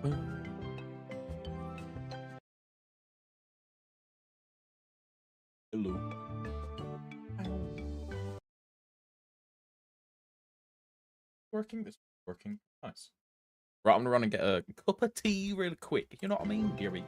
Hello. Working. This working. Nice. Right, I'm gonna run and get a cup of tea really quick. You know what I mean, dearie?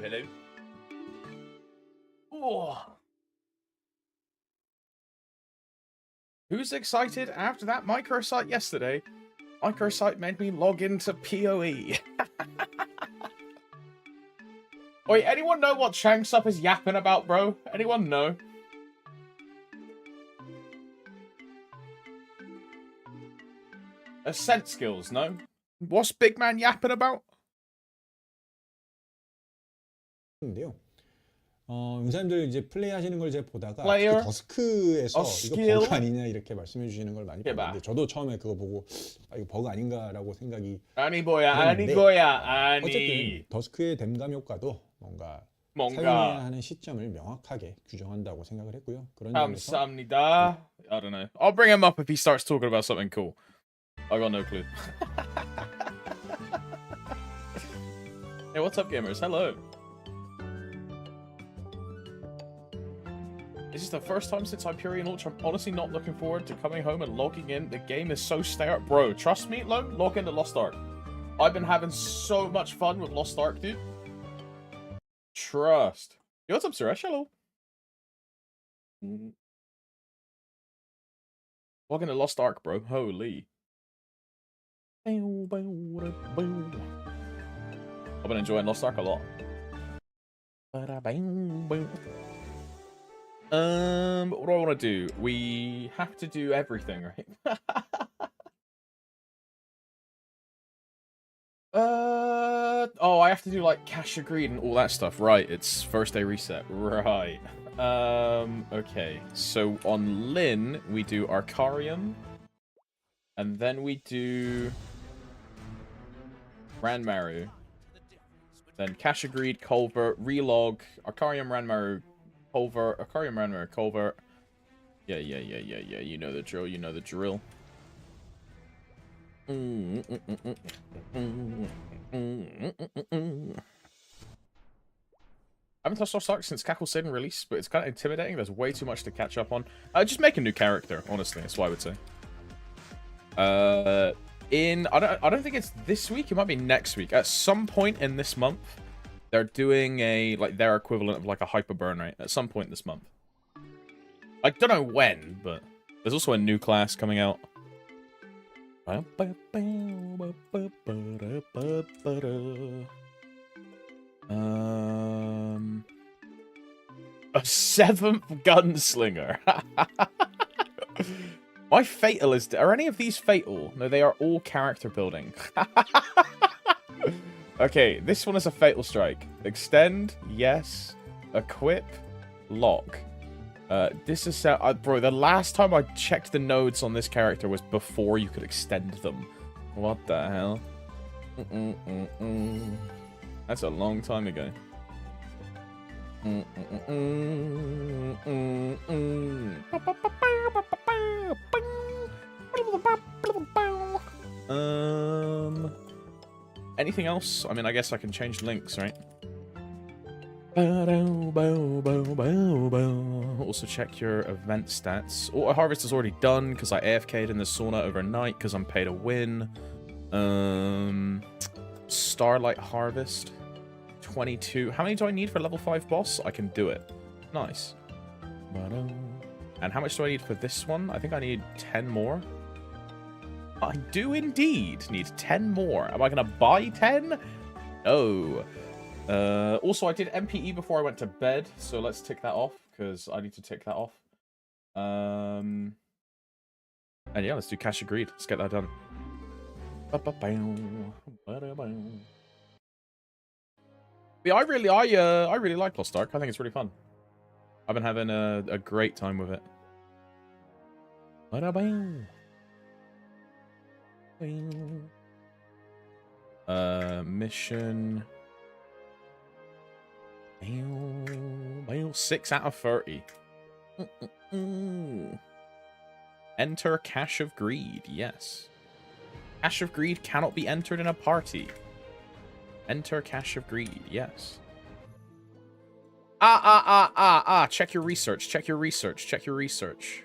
Hello, hello. Oh. Who's excited after that microsite yesterday? Microsite made me log into PoE. Wait, anyone know what Chanksup is yapping about, bro? Anyone know? Ascent skills, no? What's Big Man yapping about? 인데요. 용사님들 이제 플레이하시는 걸 제가 보다가 특히 Player, 더스크에서 a 이거 skill. 버그 아니냐 이렇게 말씀해 주시는 걸 많이 해봐. 봤는데 저도 처음에 그거 보고 아, 이거 버그 아닌가라고 생각이 아니 뭐야, 들었는데 아니 거야, 아니. 어쨌든 더스크의 댐감 효과도 뭔가 사용해야 하는 시점을 명확하게 규정한다고 생각을 했고요. 그런 점에서 감사합니다. I don't know. I'll bring him up if he starts talking about something cool. I got no clue. Hey, what's up, gamers? Hello. This is the first time since Hyperion launch. I'm honestly not looking forward to coming home and logging in. The game is so stale. Bro, trust me, log into Lost Ark. I've been having so much fun with Lost Ark, dude. Trust. Yo, what's up, Suresh? Hello. Log into Lost Ark, bro. Holy. I've been enjoying Lost Ark a lot. What do I want to do? We have to do everything, right? Oh, I have to do like cash agreed and all that stuff. Right, it's first day reset. Right. Okay. So on Lin, we do Arcarium. And then we do Ranmaru. Then cash agreed, Culvert, relog, Arcarium, Ranmaru, Culvert, Arcarium, Ranmaru, Culvert. Yeah. You know the drill, you know the drill. I haven't touched Lost Ark since Cackle Sid release, but it's kind of intimidating. There's way too much to catch up on. Just make a new character, honestly. That's what I would say. I don't think it's this week. It might be next week. At some point in this month, they're doing a their equivalent of like a hyper burn rate. At some point this month. I don't know when, but there's also a new class coming out. A 7th gunslinger. My fatal is... Are any of these fatal? No, they are all character building. Okay, this one is a fatal strike. Extend, yes. Equip, lock. Disassemble. Bro, the last time I checked the nodes on this character was before you could extend them. What the hell? That's a long time ago. Anything else? I mean, I guess I can change links, right? Also check your event stats. Auto harvest is already done because I AFK'd in the sauna overnight because I'm paid to win. Starlight harvest 22. How many do I need for level 5 boss? I can do it. Nice. And how much do I need for this one? I think I need 10 more. I do indeed need 10 more. Am I gonna buy 10? No. Also, I did MPE before I went to bed, so let's tick that off, because I need to tick that off. And yeah, let's do cash agreed. Let's get that done. Yeah, I really like Lost Ark. I think it's really fun. I've been having a great time with it. Mission. 6 out of 30. Enter Cache of Greed. Yes. Cache of Greed cannot be entered in a party. Enter Cache of Greed. Yes. Check your research. Check your research. Check your research.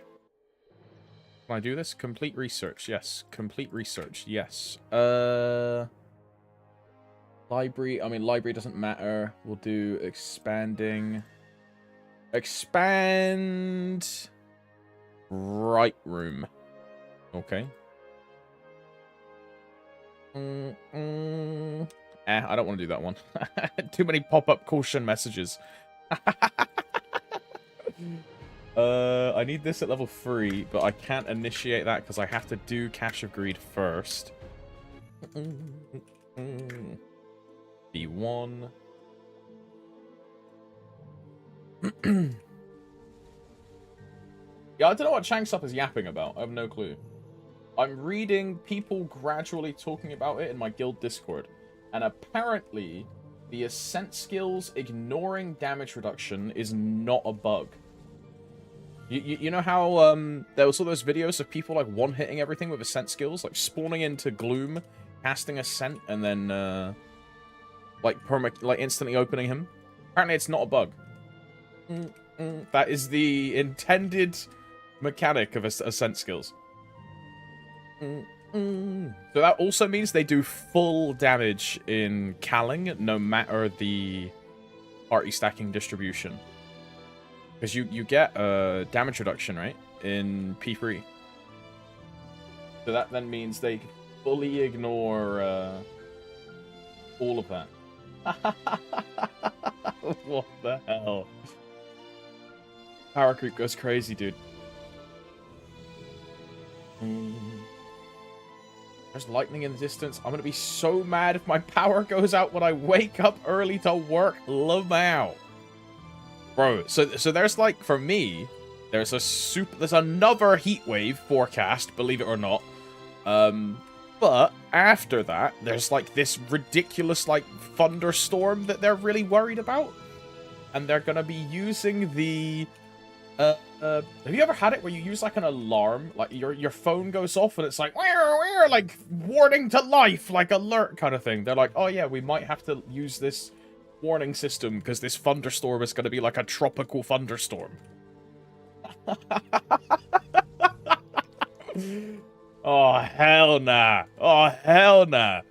Can I do this? Complete research. Yes. Complete research. Yes. Library. I mean, library doesn't matter. We'll do expanding. Expand. Right room. Okay. I don't want to do that one. Too many pop-up caution messages. I need this at level 3, but I can't initiate that because I have to do Cache of Greed first. B1. Yeah, I don't know what Changsup is yapping about. I have no clue. I'm reading people gradually talking about it in my guild Discord. And apparently, the Ascent skills ignoring damage reduction is not a bug. You know how there was all those videos of people like one-hitting everything with Ascent skills? Like spawning into Gloom, casting Ascent, and then like instantly opening him? Apparently it's not a bug. That is the intended mechanic of Ascent skills. So that also means they do full damage in Calling, no matter the party stacking distribution. Because you get damage reduction, right, in P3. So that then means they fully ignore all of that. What the hell? Power creep goes crazy, dude. There's lightning in the distance. I'm gonna be so mad if my power goes out when I wake up early to work. Lamau. Bro, so there's like, for me, there's another heat wave forecast, believe it or not. But after that, there's like this ridiculous like thunderstorm that they're really worried about. And they're gonna be using the have you ever had it where you use like an alarm, like your phone goes off and it's like where like warning to life, like alert kind of thing? They're like, oh yeah, we might have to use this warning system because this thunderstorm is going to be like a tropical thunderstorm. Oh hell nah. Oh hell nah.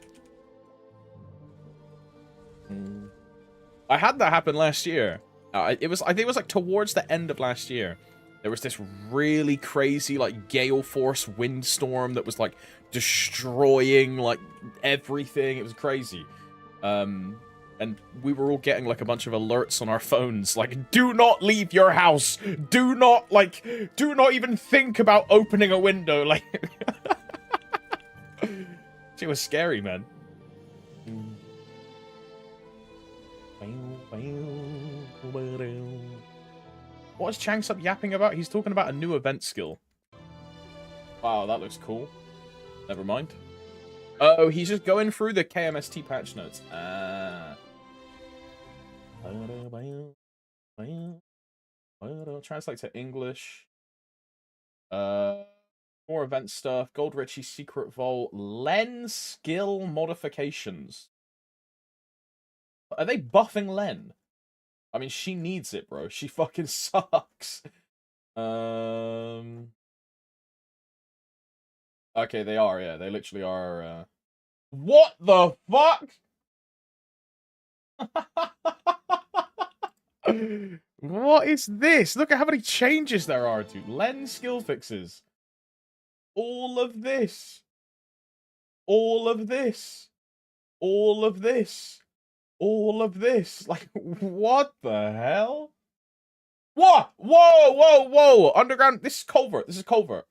I had that happen last year. I think it was like towards the end of last year. There was this really crazy like gale force windstorm that was like destroying like everything. It was crazy. And we were all getting like a bunch of alerts on our phones like, do not leave your house. Do not even think about opening a window. Like it was scary, man. What is Changsup yapping about? He's talking about a new event skill. Wow, that looks cool. Never mind. Oh, he's just going through the KMST patch notes. Translate to English. More event stuff. Gold Richie Secret Vault. Len skill modifications. Are they buffing Len? I mean, she needs it, bro. She fucking sucks. Okay, they are, yeah. They literally are, What the fuck? What is this? Look at how many changes there are, dude. Len skill fixes. All of this. All of this. All of this. All of this. Like, what the hell? What? Whoa, whoa, whoa. Underground. This is Culvert. This is Culvert.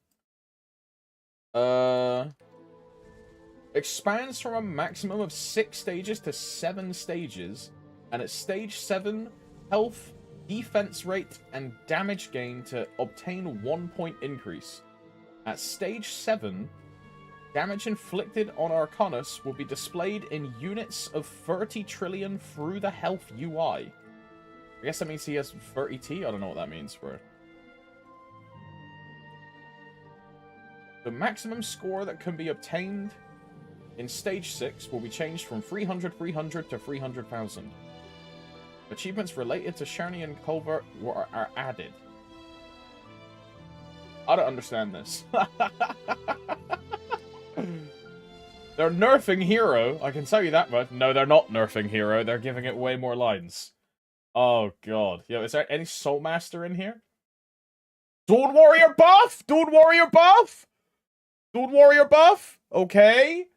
Expands from a maximum of 6 stages to 7 stages. And at stage 7, health, defense rate, and damage gain to obtain 1 point increase. At stage 7, damage inflicted on Arcanus will be displayed in units of 30 trillion through the health UI. I guess that means he has 30T? I don't know what that means for it. The maximum score that can be obtained in stage 6 will be changed from 300 to 300,000. Achievements related to Shani and Culvert are added. I don't understand this. They're nerfing Hero. I can tell you that much. No, they're not nerfing Hero. They're giving it way more lines. Oh, God. Yo, is there any Soul Master in here? Dawn Warrior buff? Dawn Warrior buff? Dawn Warrior buff? Okay.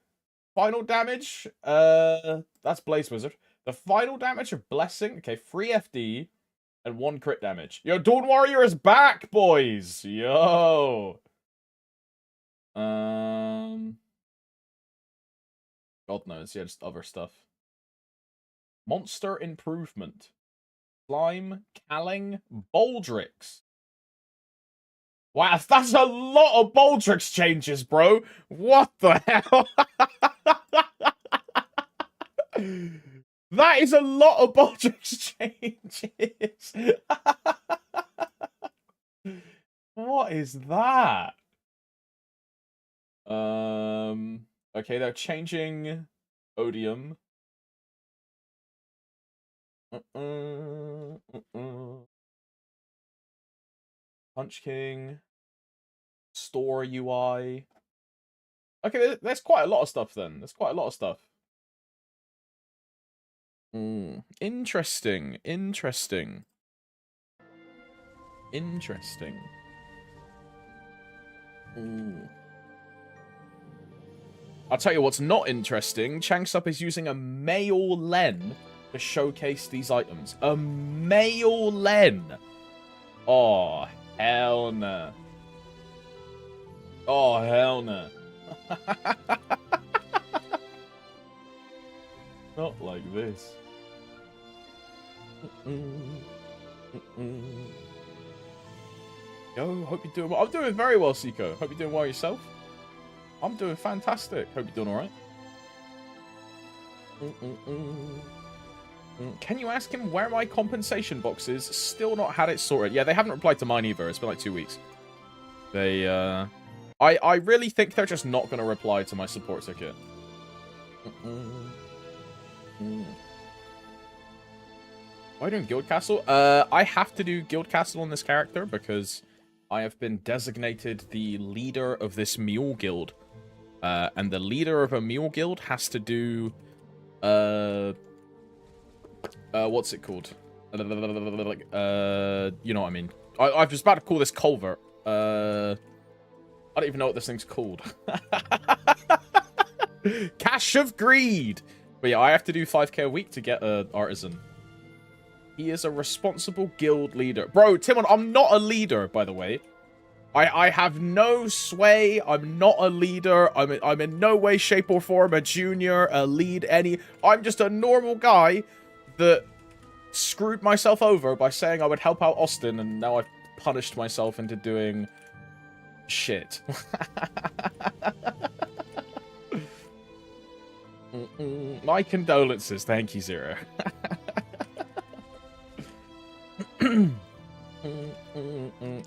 Final damage. That's Blaze Wizard. The final damage of Blessing. Okay, 3 FD and 1 crit damage. Yo, Dawn Warrior is back, boys. Yo. God knows. Yeah, just other stuff. Monster Improvement. Slime, Calling, Baldrix. Wow, that's a lot of Baldrix changes, bro. What the hell? That is a lot of Baldrix changes. What is that? Okay, they're changing Odium. Punch King. Store UI. Okay, there's quite a lot of stuff then. There's quite a lot of stuff. Interesting. Interesting. Interesting. I'll tell you what's not interesting. Changsup is using a male Len to showcase these items. A male Len. Oh, hell no. Oh, hell no. Not like this. Yo, hope you're doing well. I'm doing very well, Seiko. Hope you're doing well yourself. I'm doing fantastic. Hope you're doing alright. Can you ask him where my compensation box is? Still not had it sorted. Yeah, they haven't replied to mine either. It's been like 2 weeks. They, I really think they're just not going to reply to my support ticket. Why doing Guild Castle? I have to do Guild Castle on this character because I have been designated the leader of this mule guild. And the leader of a mule guild has to do, what's it called? You know what I mean. I was about to call this Culvert. I don't even know what this thing's called. Cash of Greed! But yeah, I have to do 5k a week to get an artisan. He is a responsible guild leader. Bro, Timon, I'm not a leader, by the way. I have no sway. I'm not a leader. I'm in no way, shape, or form a junior, a lead, any... I'm just a normal guy that screwed myself over by saying I would help out Austin, and now I've punished myself into doing... shit. My condolences. Thank you, Zero.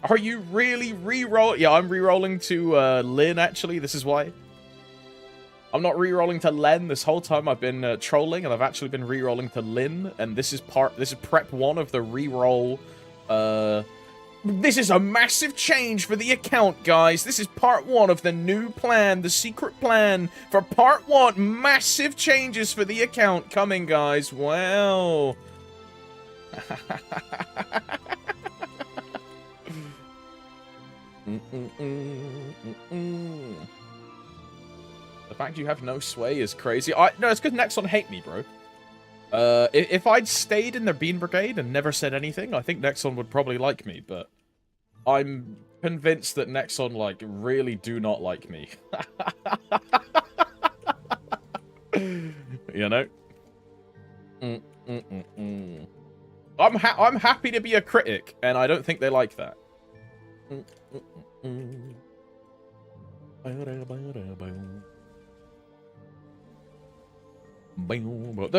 Are you really re-roll? Yeah, I'm re-rolling to Lin, actually. This is why. I'm not re-rolling to Len. This whole time I've been trolling, and I've actually been re-rolling to Lin. And this is prep 1 of the re-roll. This is a massive change for the account, guys. This is part 1 of the new plan, the secret plan for part 1. Massive changes for the account coming, guys. Well... The fact you have no sway is crazy. No, it's because Nexon hate me, bro. If I'd stayed in their Bean Brigade and never said anything, I think Nexon would probably like me, but I'm convinced that Nexon, like, really do not like me. You know? I'm happy to be a critic, and I don't think they like that. The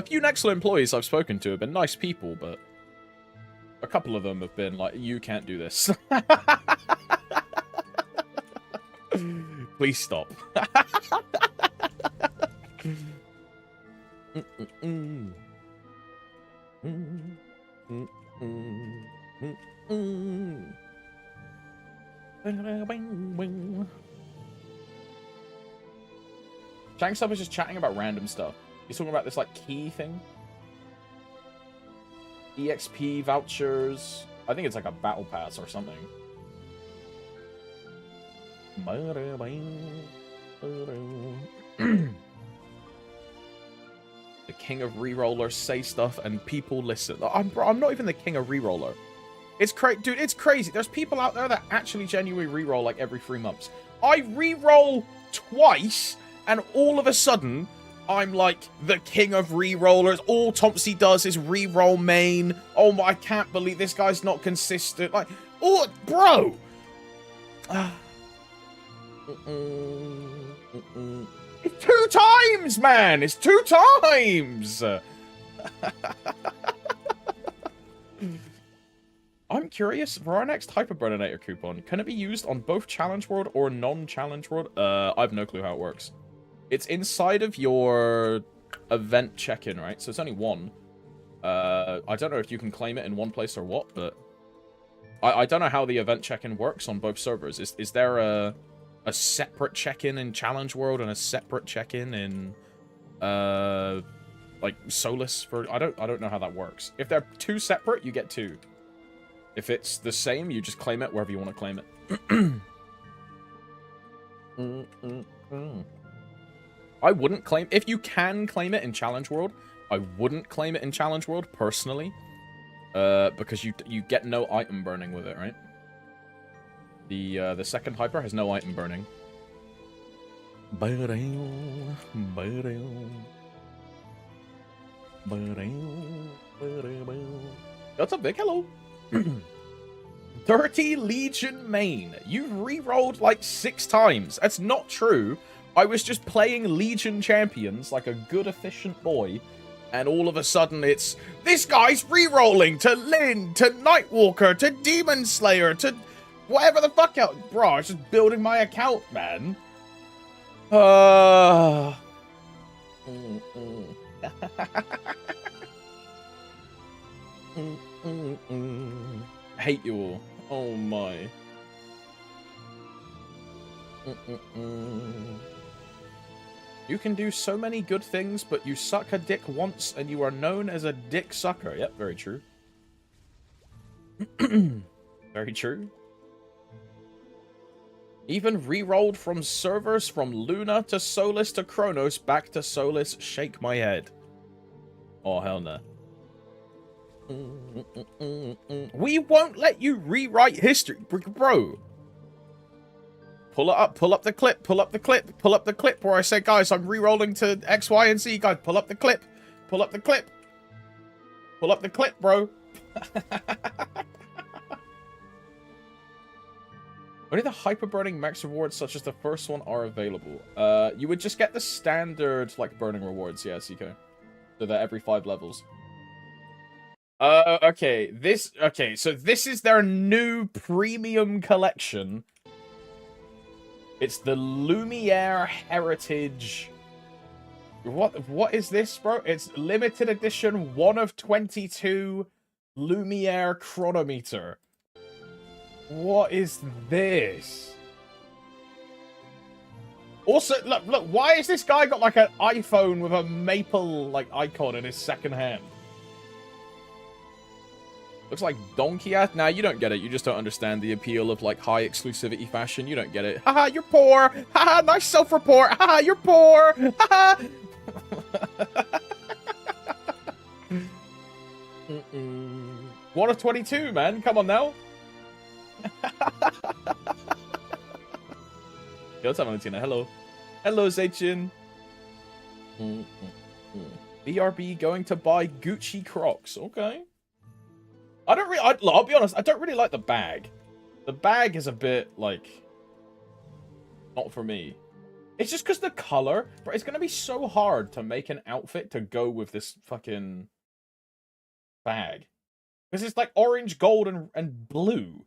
few Nexon employees I've spoken to have been nice people, but a couple of them have been like, you can't do this. Please stop. Shanks was just chatting about random stuff. He's talking about this, like, key thing. EXP vouchers. I think it's like a battle pass or something. The king of rerollers say stuff and people listen. I'm not even the king of reroller. It's crazy, dude. It's crazy. There's people out there that actually genuinely reroll like every 3 months. I reroll twice, and all of a sudden, I'm like the king of rerollers. All Thompsy does is reroll main. Oh my! I can't believe this guy's not consistent. Like, oh, bro. It's 2 times, man! It's 2 times! I'm curious, for our next Hyperburninator coupon, can it be used on both Challenge World or non-Challenge World? I have no clue how it works. It's inside of your event check-in, right? So it's only one. I don't know if you can claim it in one place or what, but... I don't know how the event check-in works on both servers. Is there a separate check-in in Challenge World and a separate check-in in like Solus for I don't know how that works. If they're 2 separate, you get 2. If it's the same, you just claim it wherever you want to claim it. I wouldn't claim if you can claim it in Challenge World. I wouldn't claim it in Challenge World personally, because you get no item burning with it, right? The second hyper has no item burning. What's up, Vic? Hello. 30 Legion main. You've re-rolled like 6 times. That's not true. I was just playing Legion champions like a good, efficient boy. And all of a sudden it's, this guy's re-rolling to Lyn, to Nightwalker, to Demon Slayer, to whatever the fuck else. Bro, I was just building my account, man. Hate you all. Oh my. You can do so many good things, but you suck a dick once and you are known as a dick sucker. Yep, very true. Very true. Even re-rolled from servers from Luna to Solus to Kronos back to Solus. Shake my head. Oh, hell no. We won't let you rewrite history, bro. Pull it up, pull up the clip, pull up the clip, pull up the clip where I say, guys, I'm re-rolling to X, Y, and Z. Guys, pull up the clip, pull up the clip. Pull up the clip, bro. Only the hyper-burning max rewards, such as the first one, are available. You would just get the standard, like, burning rewards, yeah, CK. So they're every 5 levels. Okay, so this is their new premium collection. It's the Lumiere Heritage. What is this, bro? It's limited edition 1 of 22 Lumiere chronometer. What is this? Also, look, why has this guy got like an iPhone with a maple like icon in his second hand? Looks like Donkey Ass. Nah, you don't get it. You just don't understand the appeal of like high exclusivity fashion. You don't get it. Haha, you're poor. Haha, nice self-report. Haha, you're poor. Haha. 1 of 22, man. Come on now. Yo, what's up, Valentina? Hello. Hello, Zaichin. BRB going to buy Gucci Crocs. Okay. I'll be honest, I don't really like the bag. The bag is a bit, like, not for me. It's just because the color, but it's going to be so hard to make an outfit to go with this fucking bag. Because it's like orange, gold, and blue.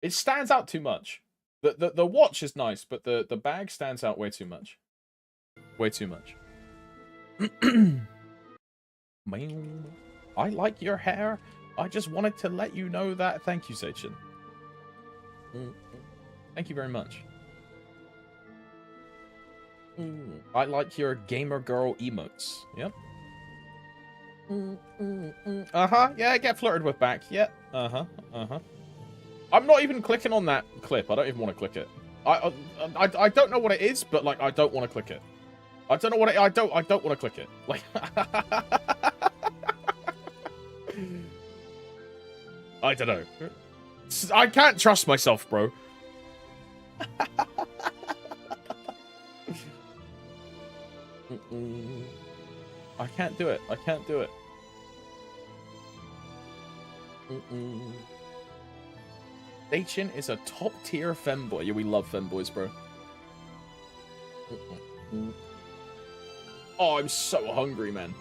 It stands out too much. The watch is nice, but the bag stands out way too much. Way too much. I like your hair. I just wanted to let you know that. Thank you, Seichin. Thank you very much. I like your gamer girl emotes. Yep. Yeah, get flirted with back. Yep. I'm not even clicking on that clip. I don't even want to click it. I don't know what it is, but like I don't want to click it. I don't know what it. I don't want to click it. Like. I don't know. I can't trust myself, bro. I can't do it. I can't do it. Daichin is a top-tier femboy. Yeah, we love femboys, bro. Oh, I'm so hungry, man.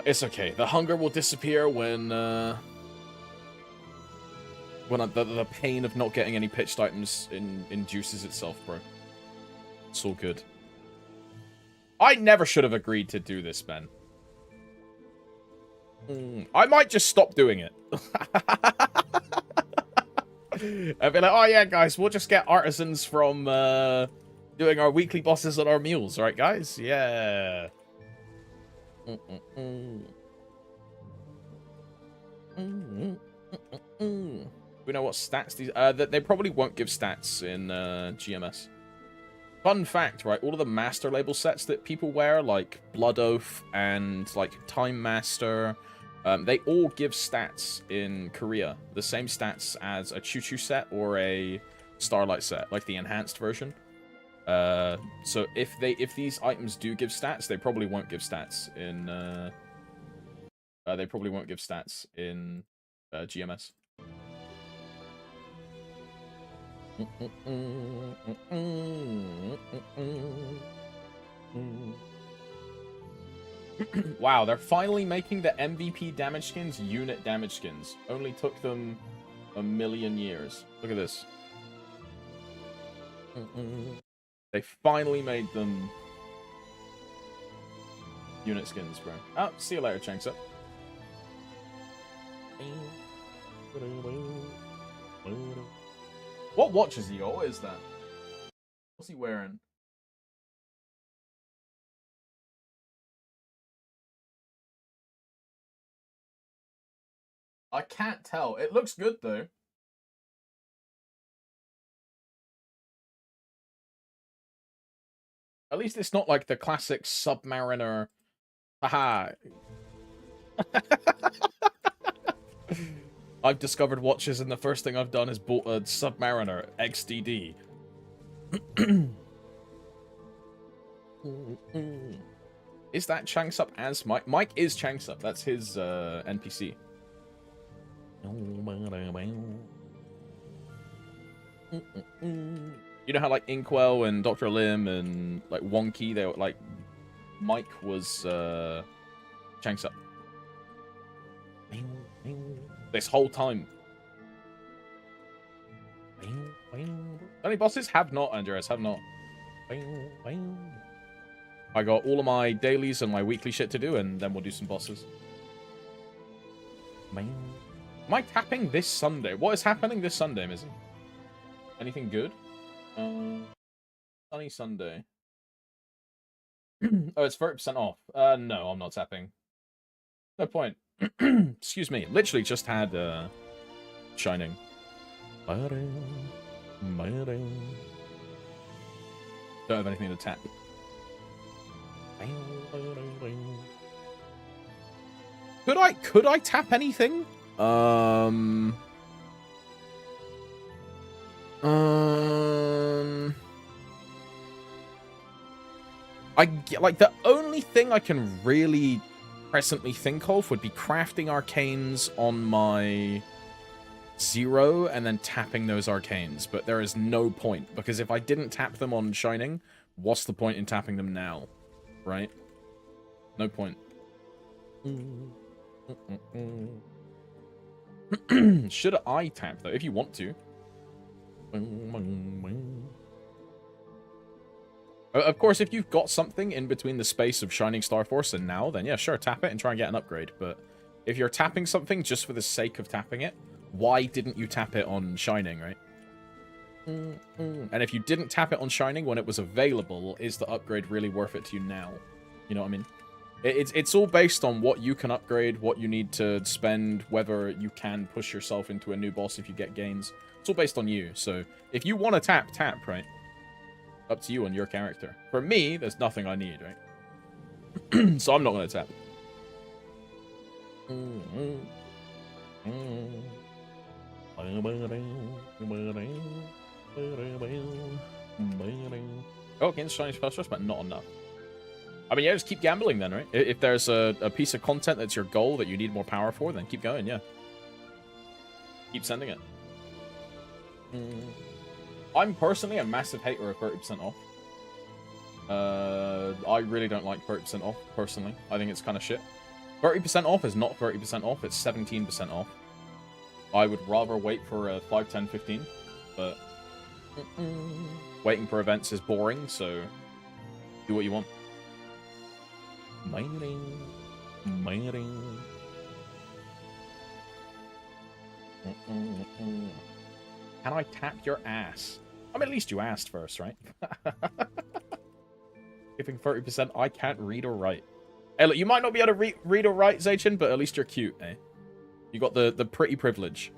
It's okay. The hunger will disappear when the pain of not getting any pitched items induces itself, bro. It's all good. I never should have agreed to do this, man. I might just stop doing it. I'd be like, oh yeah, guys, we'll just get artisans from doing our weekly bosses on our meals, right, guys? Yeah. We know what stats these... they probably won't give stats in GMS. Fun fact, right? All of the master label sets that people wear, like Blood Oath and like Time Master, they all give stats in Korea. The same stats as a Choo Choo set or a Starlight set, like the enhanced version. So if these items do give stats, they probably won't give stats in GMS. Wow, they're finally making the MVP damage skins unit damage skins. Only took them a million years. Look at this. They finally made them unit skins, bro. Oh, see you later, Chanksa. What watch is he got? What is that? What's he wearing? I can't tell. It looks good, though. At least it's not like the classic Submariner. Haha. I've discovered watches and the first thing I've done is bought a Submariner XDD. Is that Changsup as Mike? Mike is Changsup. That's his NPC. You know how like Inkwell and Dr. Lim and like Wonky, they were like Mike was Changsup. This whole time. Any bosses? Have not, Andreas, have not. I got all of my dailies and my weekly shit to do, and then we'll do some bosses. Am I tapping this Sunday? What is happening this Sunday, Mizzy? Anything good? Sunny Sunday. Oh, it's 30% off. No, I'm not tapping. No point. Excuse me. Literally just had Shining. Don't have anything to tap. Could I tap anything? Like the only thing I can really presently think of would be crafting arcanes on my 0 and then tapping those arcanes, but there is no point, because if I didn't tap them on Shining, what's the point in tapping them now, right? No point. Should I tap, though? If you want to. Of course, if you've got something in between the space of Shining Star Force and now, then yeah, sure, tap it and try and get an upgrade. But if you're tapping something just for the sake of tapping it, why didn't you tap it on Shining, right? And if you didn't tap it on Shining when it was available, is the upgrade really worth it to you now? You know what I mean? It's all based on what you can upgrade, what you need to spend, whether you can push yourself into a new boss if you get gains. It's all based on you. So if you want to tap, right? Up to you and your character. For me, there's nothing I need, right? So I'm not going to tap. Oh, against Shiny Special, but not enough. I mean, yeah, just keep gambling then, right? If there's a piece of content that's your goal that you need more power for, then keep going, yeah. Keep sending it. I'm personally a massive hater of 30% off. I really don't like 30% off, personally. I think it's kind of shit. 30% off is not 30% off, it's 17% off. I would rather wait for a 5, 10, 15, but waiting for events is boring, so do what you want. Can I tap your ass? I mean, at least you asked first, right? Giving 30%, I can't read or write. Hey, look, you might not be able to read or write, Zachin, but at least you're cute, eh? You got the pretty privilege.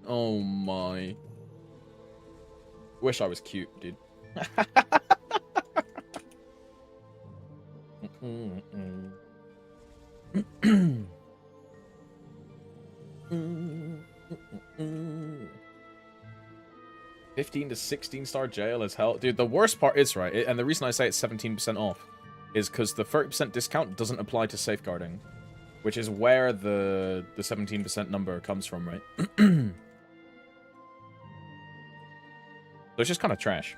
Oh my. Wish I was cute, dude. 15 to 16 star jail is hell. Dude, the worst part is, right, and the reason I say it's 17% off is because the 30% discount doesn't apply to safeguarding, which is where the 17% number comes from, right? So it's just kind of trash.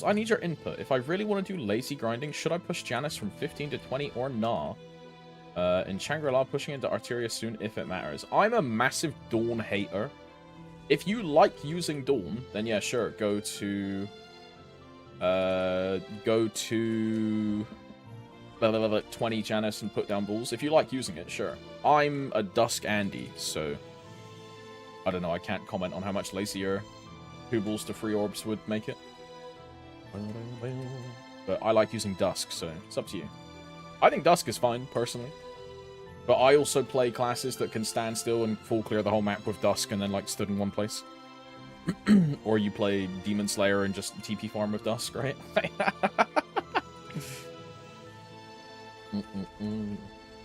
I need your input. If I really want to do lazy grinding, should I push Janice from 15 to 20 or nah? In Shangri-La, pushing into Arteria soon if it matters. I'm a massive Dawn hater. If you like using Dawn, then yeah, sure. Go to 20 Janice and put down bulls. If you like using it, sure. I'm a Dusk Andy, so I don't know. I can't comment on how much lazier 2 bulls to 3 orbs would make it. But I like using Dusk, so it's up to you. I think Dusk is fine, personally. But I also play classes that can stand still and full clear the whole map with Dusk and then, like, stood in one place. Or you play Demon Slayer and just TP farm with Dusk, right?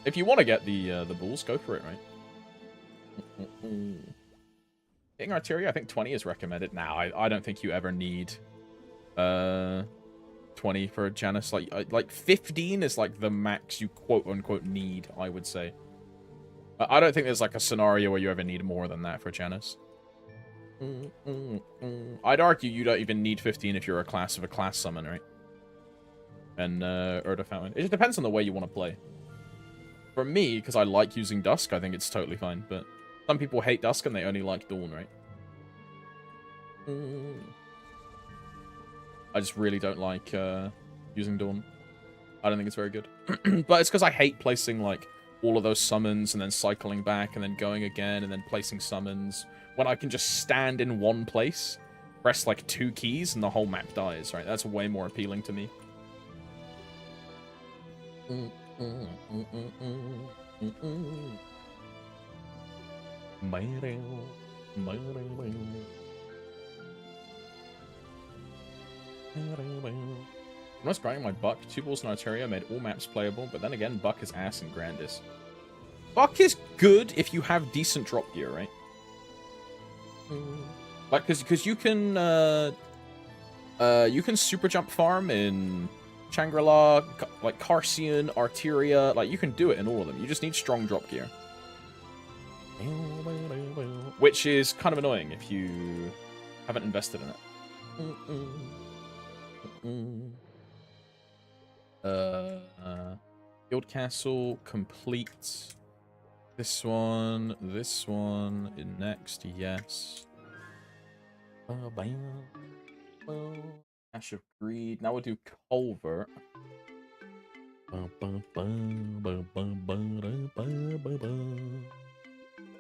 If you want to get the bulls, go for it, right? Hitting Arteria, I think 20 is recommended. Now, I don't think you ever need 20 for Janice. Like 15 is like the max you quote-unquote need, I would say. I don't think there's like a scenario where you ever need more than that for Janice. I'd argue you don't even need 15 if you're a class of a class summon, right? And Urda Fountain. It just depends on the way you want to play. For me, because I like using Dusk, I think it's totally fine. But some people hate Dusk and they only like Dawn, right? I just really don't like using Dawn. I don't think it's very good. But it's because I hate placing, like, all of those summons and then cycling back and then going again and then placing summons when I can just stand in one place, press, like, 2 keys, and the whole map dies, right? That's way more appealing to me. When I was grinding my Buck, 2 bulls and Arteria made all maps playable, but then again, Buck is ass in Grandis. Buck is good if you have decent drop gear, right? Like, because you can super jump farm in Shangri-La, like Carcian, Arteria, like you can do it in all of them. You just need strong drop gear. Which is kind of annoying if you haven't invested in it. Guild Castle complete. This one, in next, yes. Ash of Greed. Now we'll do Culvert.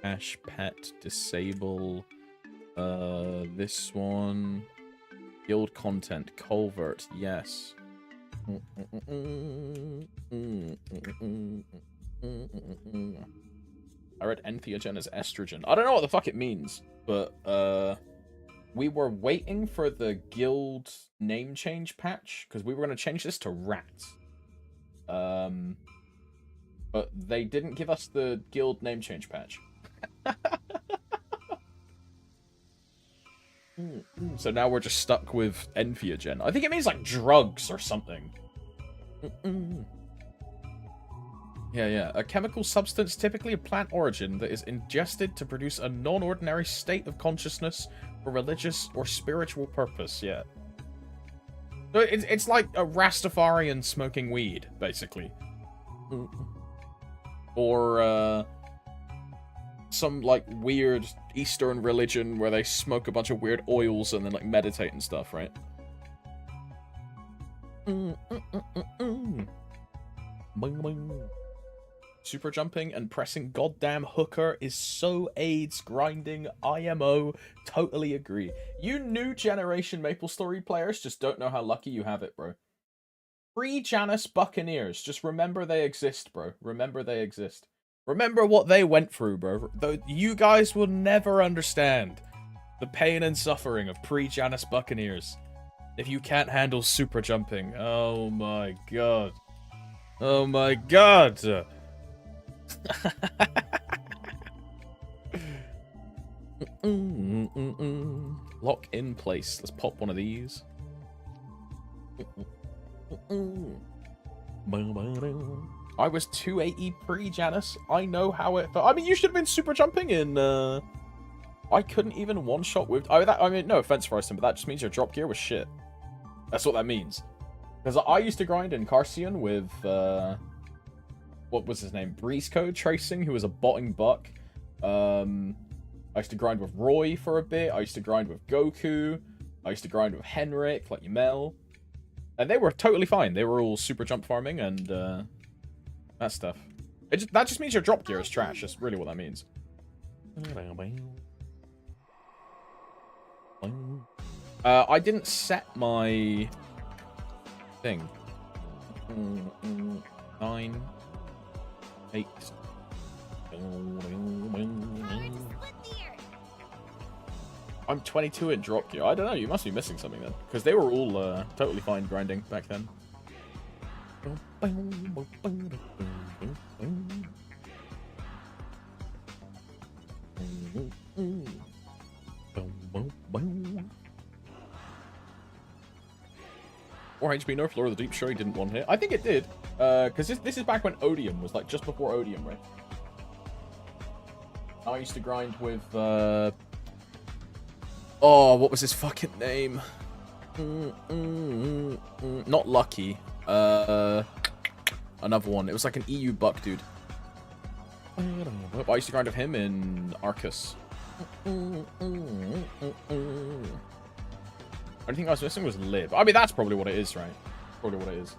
Cash pet, disable. This one. Guild content, culvert, yes. I read entheogen as estrogen. I don't know what the fuck it means, but we were waiting for the guild name change patch because we were going to change this to rat. But they didn't give us the guild name change patch. So now we're just stuck with entheogen. I think it means like drugs or something. Yeah. A chemical substance, typically of plant origin, that is ingested to produce a non-ordinary state of consciousness for religious or spiritual purpose. Yeah. So it's like a Rastafarian smoking weed, basically. Or some like weird Eastern religion where they smoke a bunch of weird oils and then like meditate and stuff, right? Super jumping and pressing goddamn hooker is so AIDS grinding. IMO, totally agree. You new generation MapleStory players just don't know how lucky you have it, bro. Pre-Janus Buccaneers, just remember they exist, bro. Remember they exist. Remember what they went through, bro. Though you guys will never understand the pain and suffering of pre-Janus Buccaneers if you can't handle super jumping. Oh my god. Oh my god. Lock in place. Let's pop one of these. I was 280 pre-Janus. I know how it felt. I mean, you should have been super jumping in, I couldn't even one-shot with... I mean, no offense, Forreston, but that just means your drop gear was shit. That's what that means. Because I used to grind in Carcion with, what was his name? Breeze Code Tracing, who was a botting buck. I used to grind with Roy for a bit. I used to grind with Goku. I used to grind with Henrik, like Yamel. And they were totally fine. They were all super jump farming and, that stuff. That just means your drop gear is trash. That's really what that means. I didn't set my thing. 9, 8. I'm 22 in drop gear. I don't know. You must be missing something then, because they were all totally fine grinding back then. Or HP nerf Lord of the Deep. Sure, he didn't one hit. I think it did, because this is back when Odium was like just before Odium, right? I used to grind with oh, what was his fucking name? Not Lucky. Another one. It was like an EU buck dude. I used to grind with him in Arcus. Only thing I was missing was Lib. I mean, that's probably what it is, right? Probably what it is.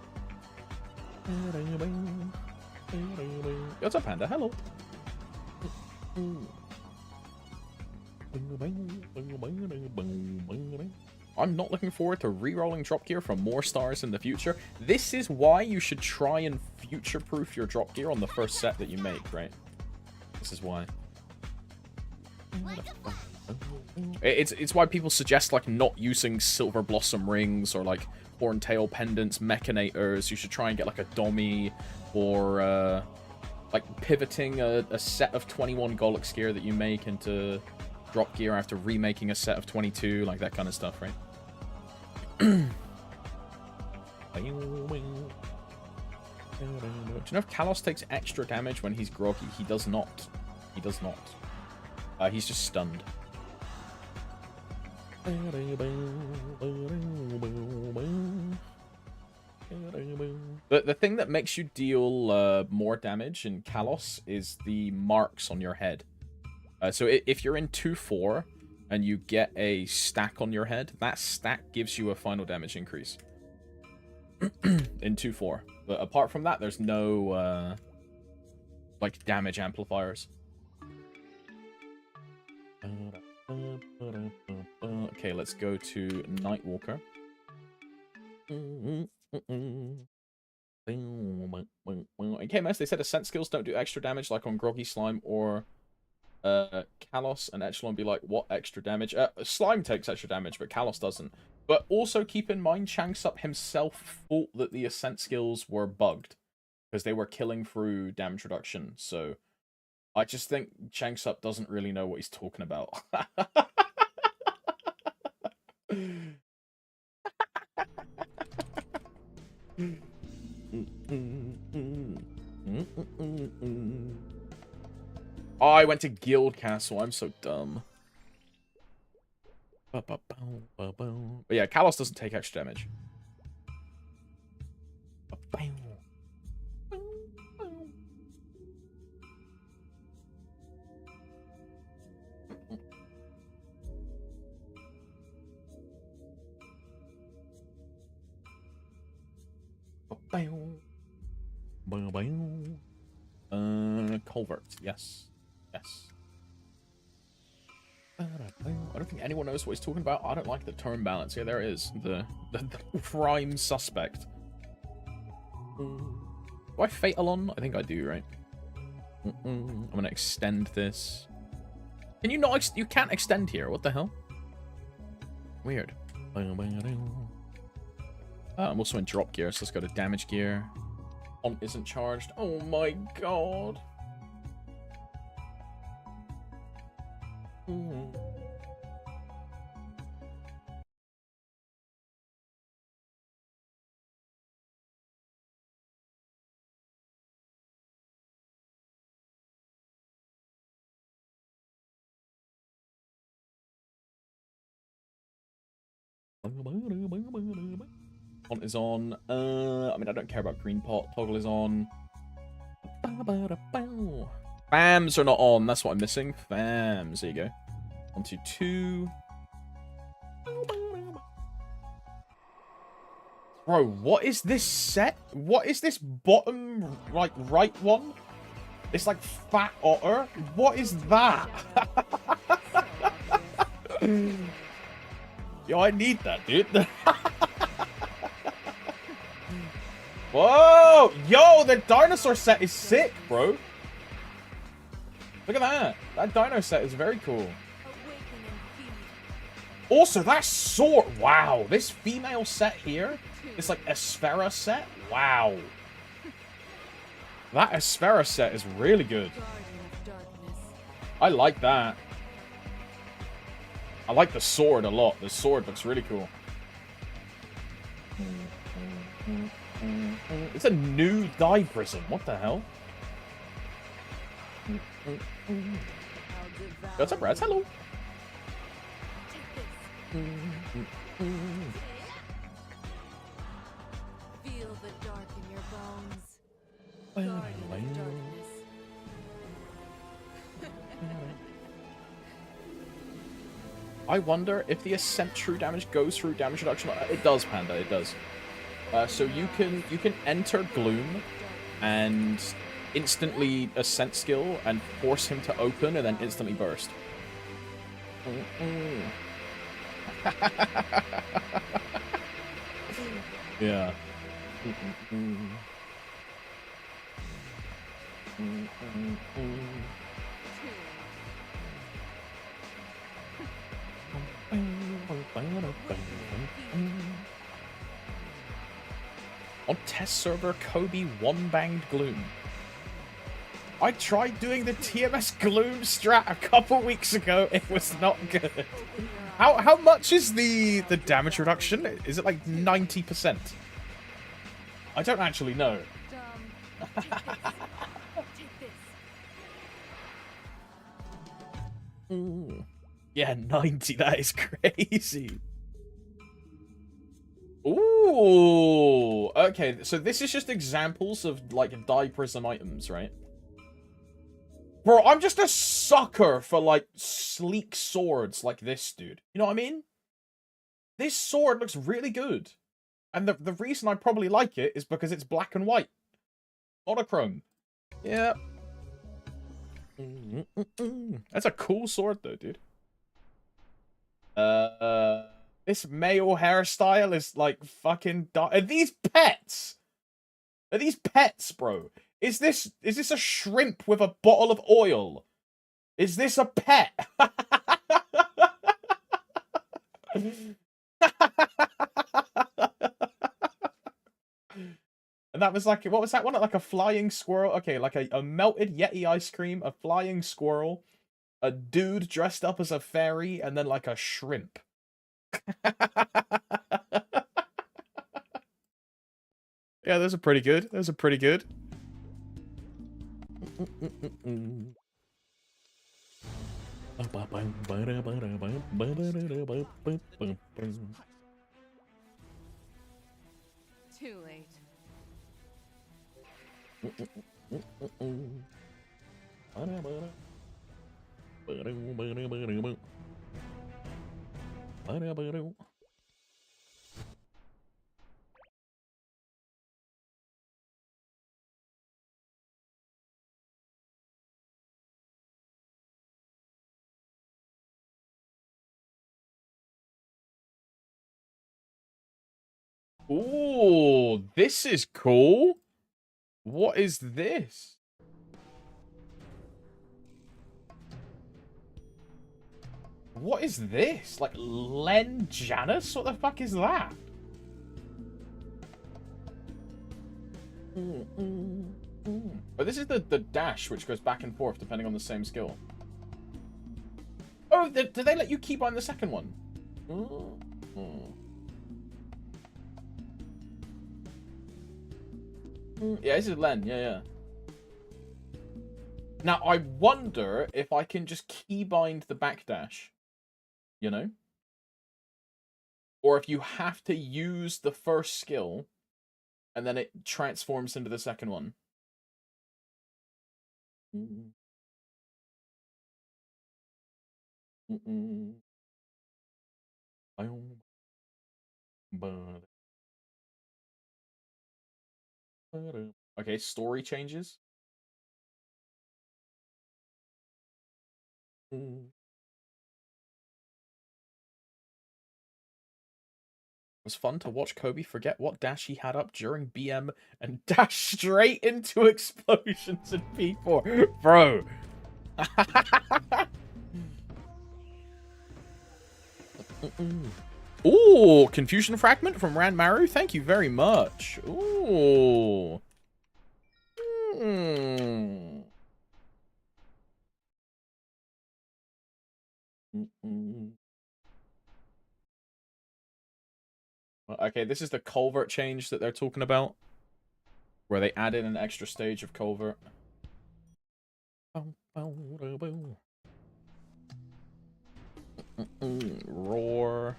What's up, Panda? Hello. I'm not looking forward to re-rolling drop gear for more stars in the future. This is why you should try and future-proof your drop gear on the first set that you make, right? This is why. It's why people suggest like not using silver blossom rings or like horntail pendants, mechanators. You should try and get like a dummy or like pivoting a set of 21 Golux gear that you make into drop gear after remaking a set of 22, like that kind of stuff, right? Do you know if Kalos takes extra damage when he's groggy? He does not. He does not. He's just stunned. The thing that makes you deal more damage in Kalos is the marks on your head. So if you're in 2-4 and you get a stack on your head, that stack gives you a final damage increase in 2-4. But apart from that, there's no like damage amplifiers. Okay, let's go to Nightwalker. In KMS, they said Ascent skills don't do extra damage like on Groggy Slime or Kalos, and Echelon be like, what extra damage? Slime takes extra damage, but Kalos doesn't. But also keep in mind, Changsup himself thought that the Ascent skills were bugged because they were killing through damage reduction. So I just think Changsup doesn't really know what he's talking about. Oh, I went to Guild Castle. I'm so dumb. But yeah, Kalos doesn't take extra damage. Culvert. Yes. Yes. I don't think anyone knows what he's talking about. I don't like the turn balance. Yeah, there it is. The prime suspect. Do I Fatal on? I think I do, right? I'm gonna extend this. Can you not? You can't extend here. What the hell? Weird. I'm also in drop gear, so let's go to damage gear. On isn't charged. Oh my god. Font is on. I mean, I don't care about green pot. Toggle is on. Fams are not on. That's what I'm missing. Fams. There you go. 1, 2, 2. Bro, what is this set? What is this bottom, like, right one? It's like Fat Otter. What is that? Yo, I need that, dude. Whoa! Yo, the dinosaur set is sick, bro. Look at that. That dino set is very cool. Also, that sword. Wow. This female set here. It's like Aspera set. Wow. That Aspera set is really good. I like that. I like the sword a lot. The sword looks really cool. It's a new dye prism. What the hell? What's up, Braz? Hello. Feel the dark in your bones. Guardian of darkness. I wonder if the Ascent true damage goes through damage reduction. It does, Panda. It does. So you can enter Gloom and instantly Ascent skill and force him to open and then instantly burst. Yeah. On test server, Kobe one-banged Gloom. I tried doing the TMS Gloom strat a couple weeks ago. It was not good. How much is the damage reduction? Is it like 90%? I don't actually know. Ooh. Yeah, 90. That is crazy. Ooh. Okay, so this is just examples of like dye prism items, right? Bro, I'm just a sucker for like sleek swords like this, dude. You know what I mean? This sword looks really good. And the reason I probably like it is because it's black and white. Monochrome. Yeah. That's a cool sword though, dude. This male hairstyle is like fucking. Are these pets? Are these pets, bro? Is this a shrimp with a bottle of oil? Is this a pet? And that was like, what was that one? Like a flying squirrel? Okay, like a melted Yeti ice cream, a flying squirrel, a dude dressed up as a fairy, and then like a shrimp. Yeah, those are pretty good. Those are pretty good. Too late. Ooh, this is cool. What is this? What is this? Like Len Janus? What the fuck is that? But this is the dash, which goes back and forth depending on the same skill. Oh, did they let you keep on the second one? Yeah, this is Len. Yeah. Now, I wonder if I can just keybind the backdash. You know? Or if you have to use the first skill and then it transforms into the second one. Okay, story changes. It was fun to watch Kobe forget what dash he had up during BM and dash straight into explosions in P4. Bro. Ooh, Confusion Fragment from Ranmaru. Thank you very much. Ooh. Okay, this is the culvert change that they're talking about, where they added an extra stage of culvert. Roar.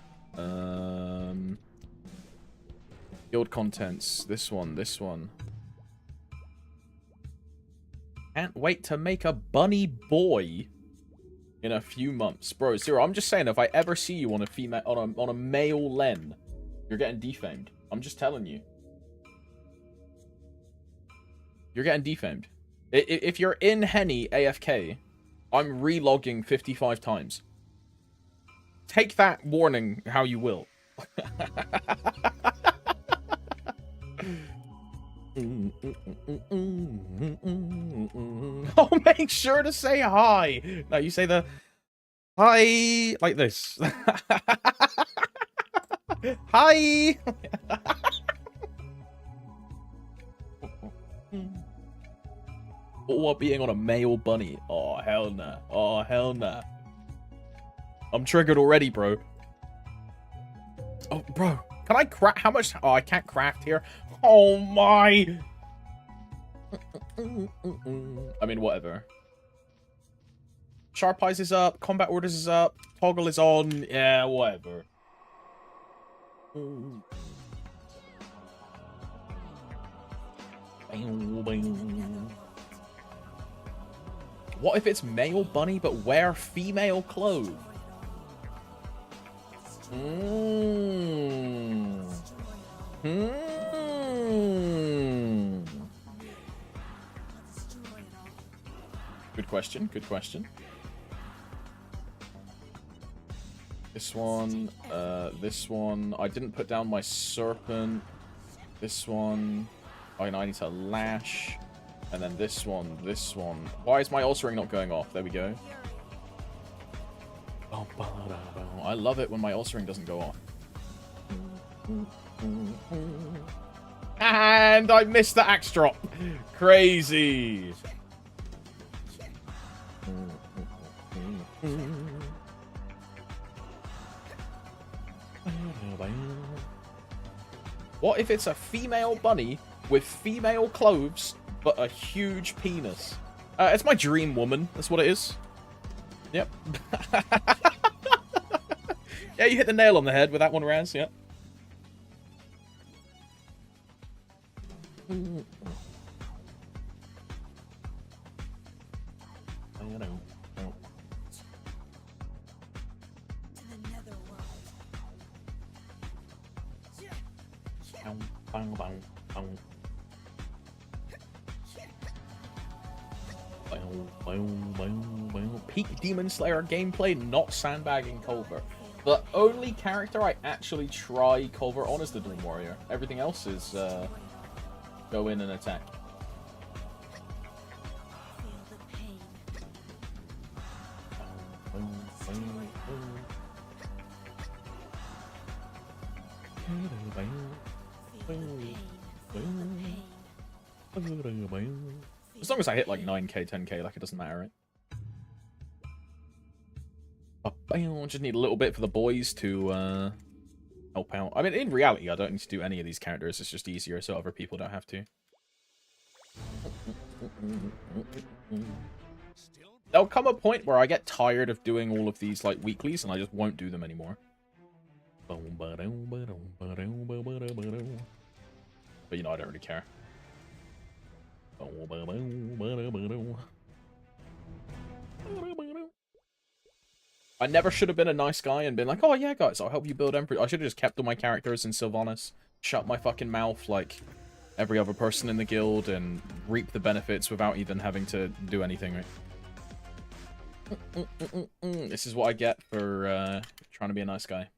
Guild contents. This one. Can't wait to make a bunny boy in a few months. Bro, Zero, I'm just saying, if I ever see you on a female on a male Len, you're getting defamed. I'm just telling you. You're getting defamed. If you're in Henny AFK, I'm relogging 55 times. Take that warning how you will. Oh, make sure to say hi. No, you say the hi like this. Hi. Or being on a male bunny. Oh, hell nah. Oh, hell nah. I'm triggered already, bro. Oh, bro. Can I craft? How much? Oh, I can't craft here. Oh, my. I mean, whatever. Sharp Eyes is up. Combat Orders is up. Toggle is on. Yeah, whatever. What if it's male bunny but wear female clothes? Good question. Good question. This one. This one. I didn't put down my serpent. This one. Oh, no, I need to lash. And then this one. This one. Why is my ulcer ring not going off? There we go. I love it when my ulcer ring doesn't go off. And I missed the axe drop. Crazy. What if it's a female bunny with female clothes but a huge penis? It's my dream woman. That's what it is. Yep. Yeah, you hit the nail on the head with that one, Raz. Yep. Peak Demon Slayer gameplay, not sandbagging Culver. The only character I actually try Culver on is the Dream Warrior. Everything else is go in and attack. As long as I hit like 9k, 10k, like it doesn't matter, right? Just need a little bit for the boys to help out. I mean, in reality, I don't need to do any of these characters. It's just easier so other people don't have to. There'll come a point where I get tired of doing all of these like weeklies and I just won't do them anymore. But you know, I don't really care. I never should have been a nice guy and been like, oh yeah guys, I'll help you build Emperor. I should have just kept all my characters in Sylvanas, shut my fucking mouth like every other person in the guild, and reap the benefits without even having to do anything, right? This is what I get for trying to be a nice guy.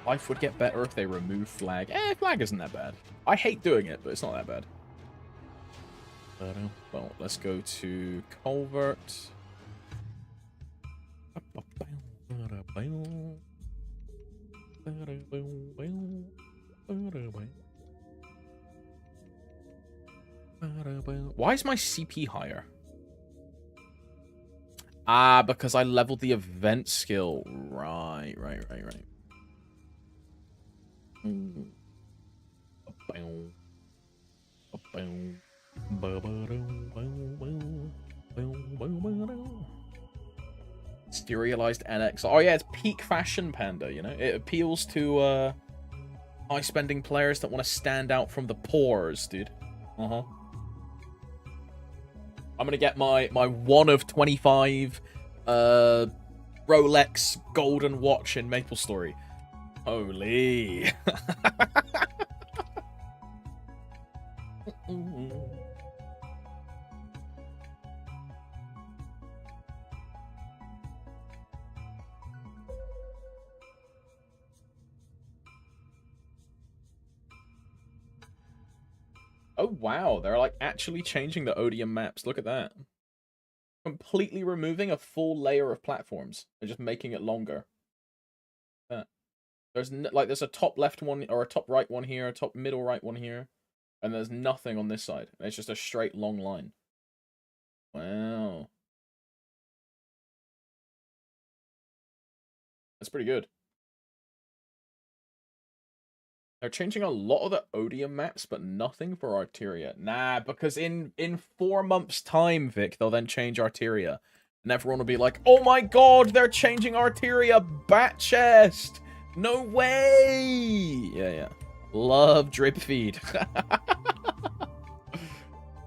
Life would get better if they remove flag. Flag isn't that bad. I hate doing it, but it's not that bad. Well, let's go to Culvert. Why is my CP higher? Ah, because I leveled the event skill. Right. Serialized NX. Oh yeah, it's peak fashion panda, you know? It appeals to high-spending players that want to stand out from the pores, dude. I'm gonna get my 1 of 25 Rolex golden watch in MapleStory. Holy. Oh wow, they're like actually changing the Odium maps. Look at that. Completely removing a full layer of platforms and just making it longer. There's there's a top left one or a top right one here, a top middle right one here, and there's nothing on this side. It's just a straight long line. Wow. That's pretty good. They're changing a lot of the Odium maps, but nothing for Arteria. Nah, because in 4 months' time, Vic, they'll then change Arteria. And everyone will be like, oh my god, they're changing Arteria! Bat chest! No way! Yeah. Love drip feed.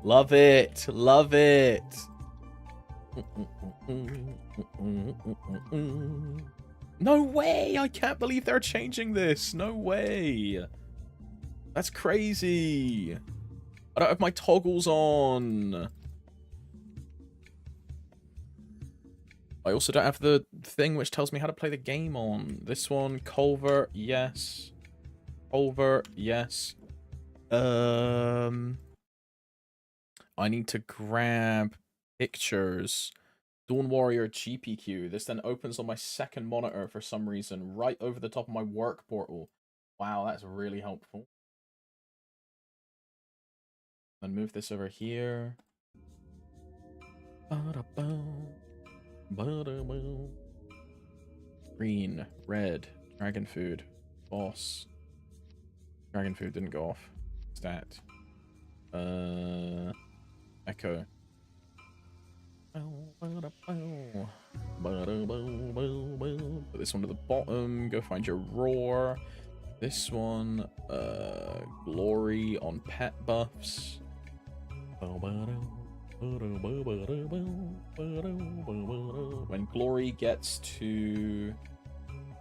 Love it. Love it. No way! I can't believe they're changing this. No way. That's crazy. I don't have my toggles on. I also don't have the thing which tells me how to play the game on. This one, culvert, yes. Culvert, yes. I need to grab pictures. Dawn Warrior GPQ. This then opens on my second monitor for some reason, right over the top of my work portal. Wow, that's really helpful. Then move this over here. Green, red, dragon food, boss. Dragon food didn't go off. Stat. Echo. Put this one to the bottom. Go find your roar. This one, glory on pet buffs. When glory gets to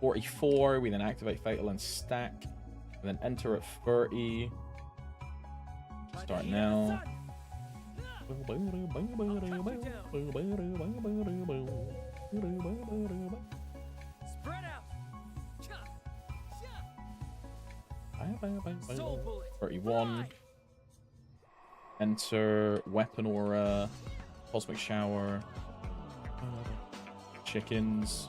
44, we then activate fatal and stack, and then enter at 30. Start now. Spread out. 31. Enter weapon aura, cosmic shower, chickens.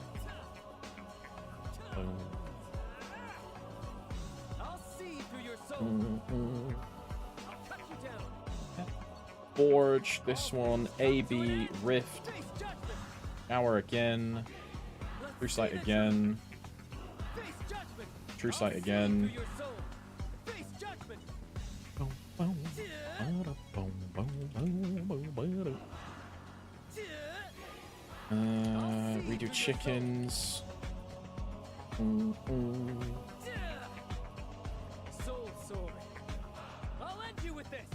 I'll see through your soul. I'll cut you down. Forge, this one, AB, Rift, Face judgment. shower again, True Sight again, Face judgment. True Sight I'll see again. through your soul. Face judgment. Redo chickens. Soul sword. I'll end you with this.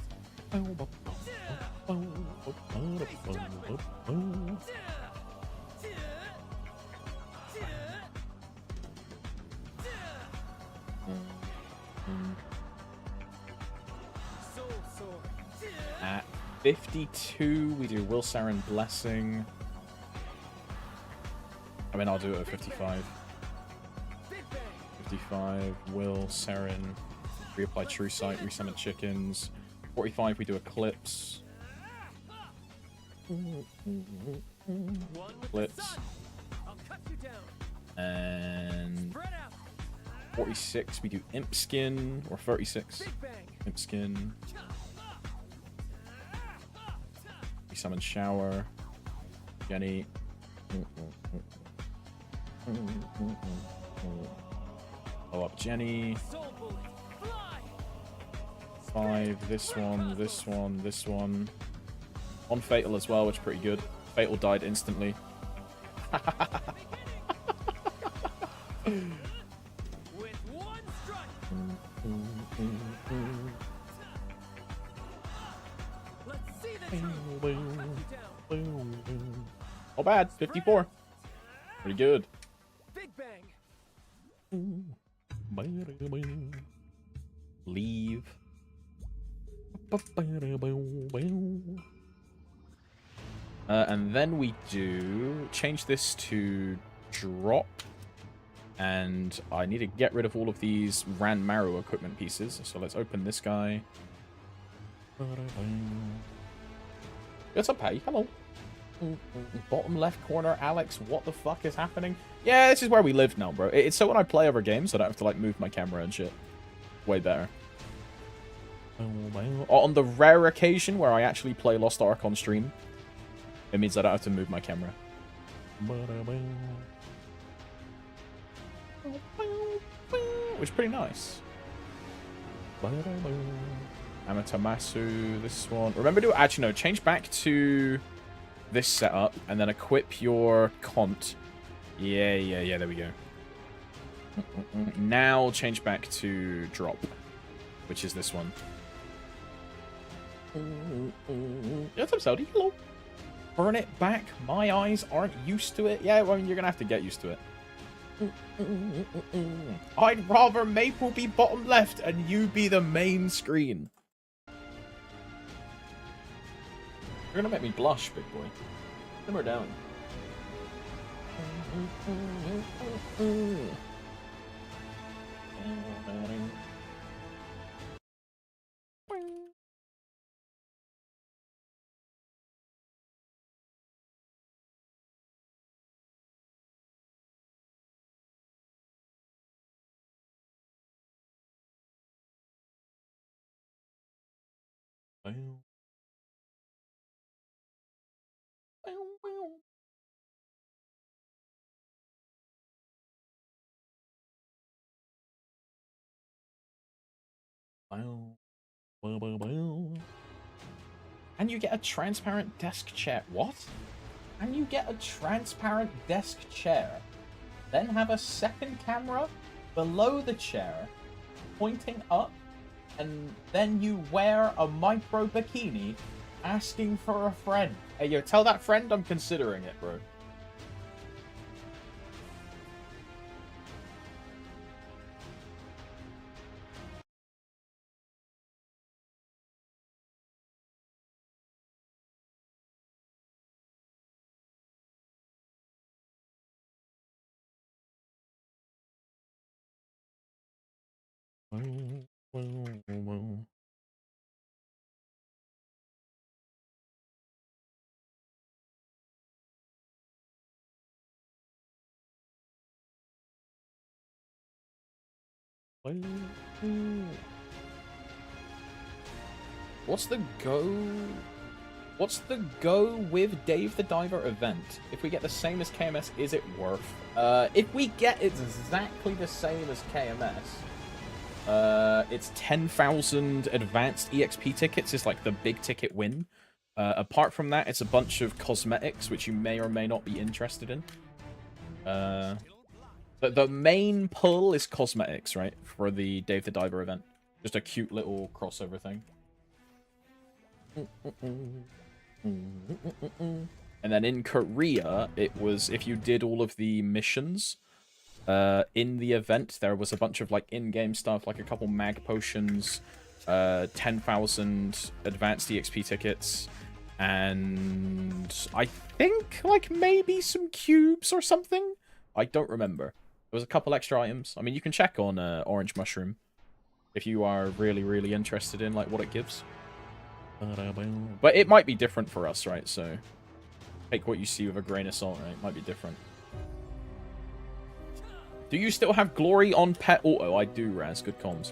Soul sword. At 52, we do Will Saren Blessing. I mean, I'll do it at 55. Big bang. 55, Will Saren. Reapply True Sight, resummon chickens. 45, we do Eclipse. One with the Eclipse. sun. I'll cut you down. And Spread out. 46, we do Imp Skin. Or 36, Big bang. Imp Skin. Resummon Shower. Jenny. Blow up Jenny. Soul bullet. Fly. 5, this one, this one, this one. On Fatal as well, which is pretty good. Fatal died instantly. With one strike. Let's see the truth. I'll cut you down. Not bad, 54. Pretty good. Big bang. Leave. And then we do change this to drop. And I need to get rid of all of these Ran Maru equipment pieces. So let's open this guy. What's up, hey? Hello. Bottom left corner, Alex. What the fuck is happening? Yeah, this is where we live now, bro. It's so when I play other games, I don't have to like move my camera and shit. Way better. On the rare occasion where I actually play Lost Ark on stream, it means I don't have to move my camera. Which is pretty nice. Amaterasu, this one. Remember to actually no, change back to this setup and then equip your Cont. Yeah, there we go. Now change back to drop, which is this one. What's up, Saudi? Hello. Burn it back. My eyes aren't used to it. Yeah, well, I mean, you're gonna have to get used to it. I'd rather Maple be bottom left and you be the main screen. You're gonna make me blush, big boy. Simmer down. And you get a transparent desk chair. What? And you get a transparent desk chair, then have a second camera below the chair, pointing up, and then you wear a micro bikini, asking for a friend. Hey, yo, tell that friend I'm considering it, bro. What's the go with Dave the Diver event? If we get the same as KMS, is it worth? If we get exactly the same as KMS, it's 10,000 advanced EXP tickets is like the big ticket win. Apart from that, it's a bunch of cosmetics, which you may or may not be interested in. The main pull is cosmetics, right? For the Dave the Diver event. Just a cute little crossover thing. And then in Korea, it was if you did all of the missions in the event, there was a bunch of like in-game stuff, like a couple mag potions, 10,000 advanced EXP tickets, and I think like maybe some cubes or something. I don't remember. There was a couple extra items. I mean, you can check on Orange Mushroom if you are really, really interested in like what it gives. But it might be different for us, right? So take what you see with a grain of salt, right? It might be different. Do you still have glory on pet auto? I do, Raz. Good comms.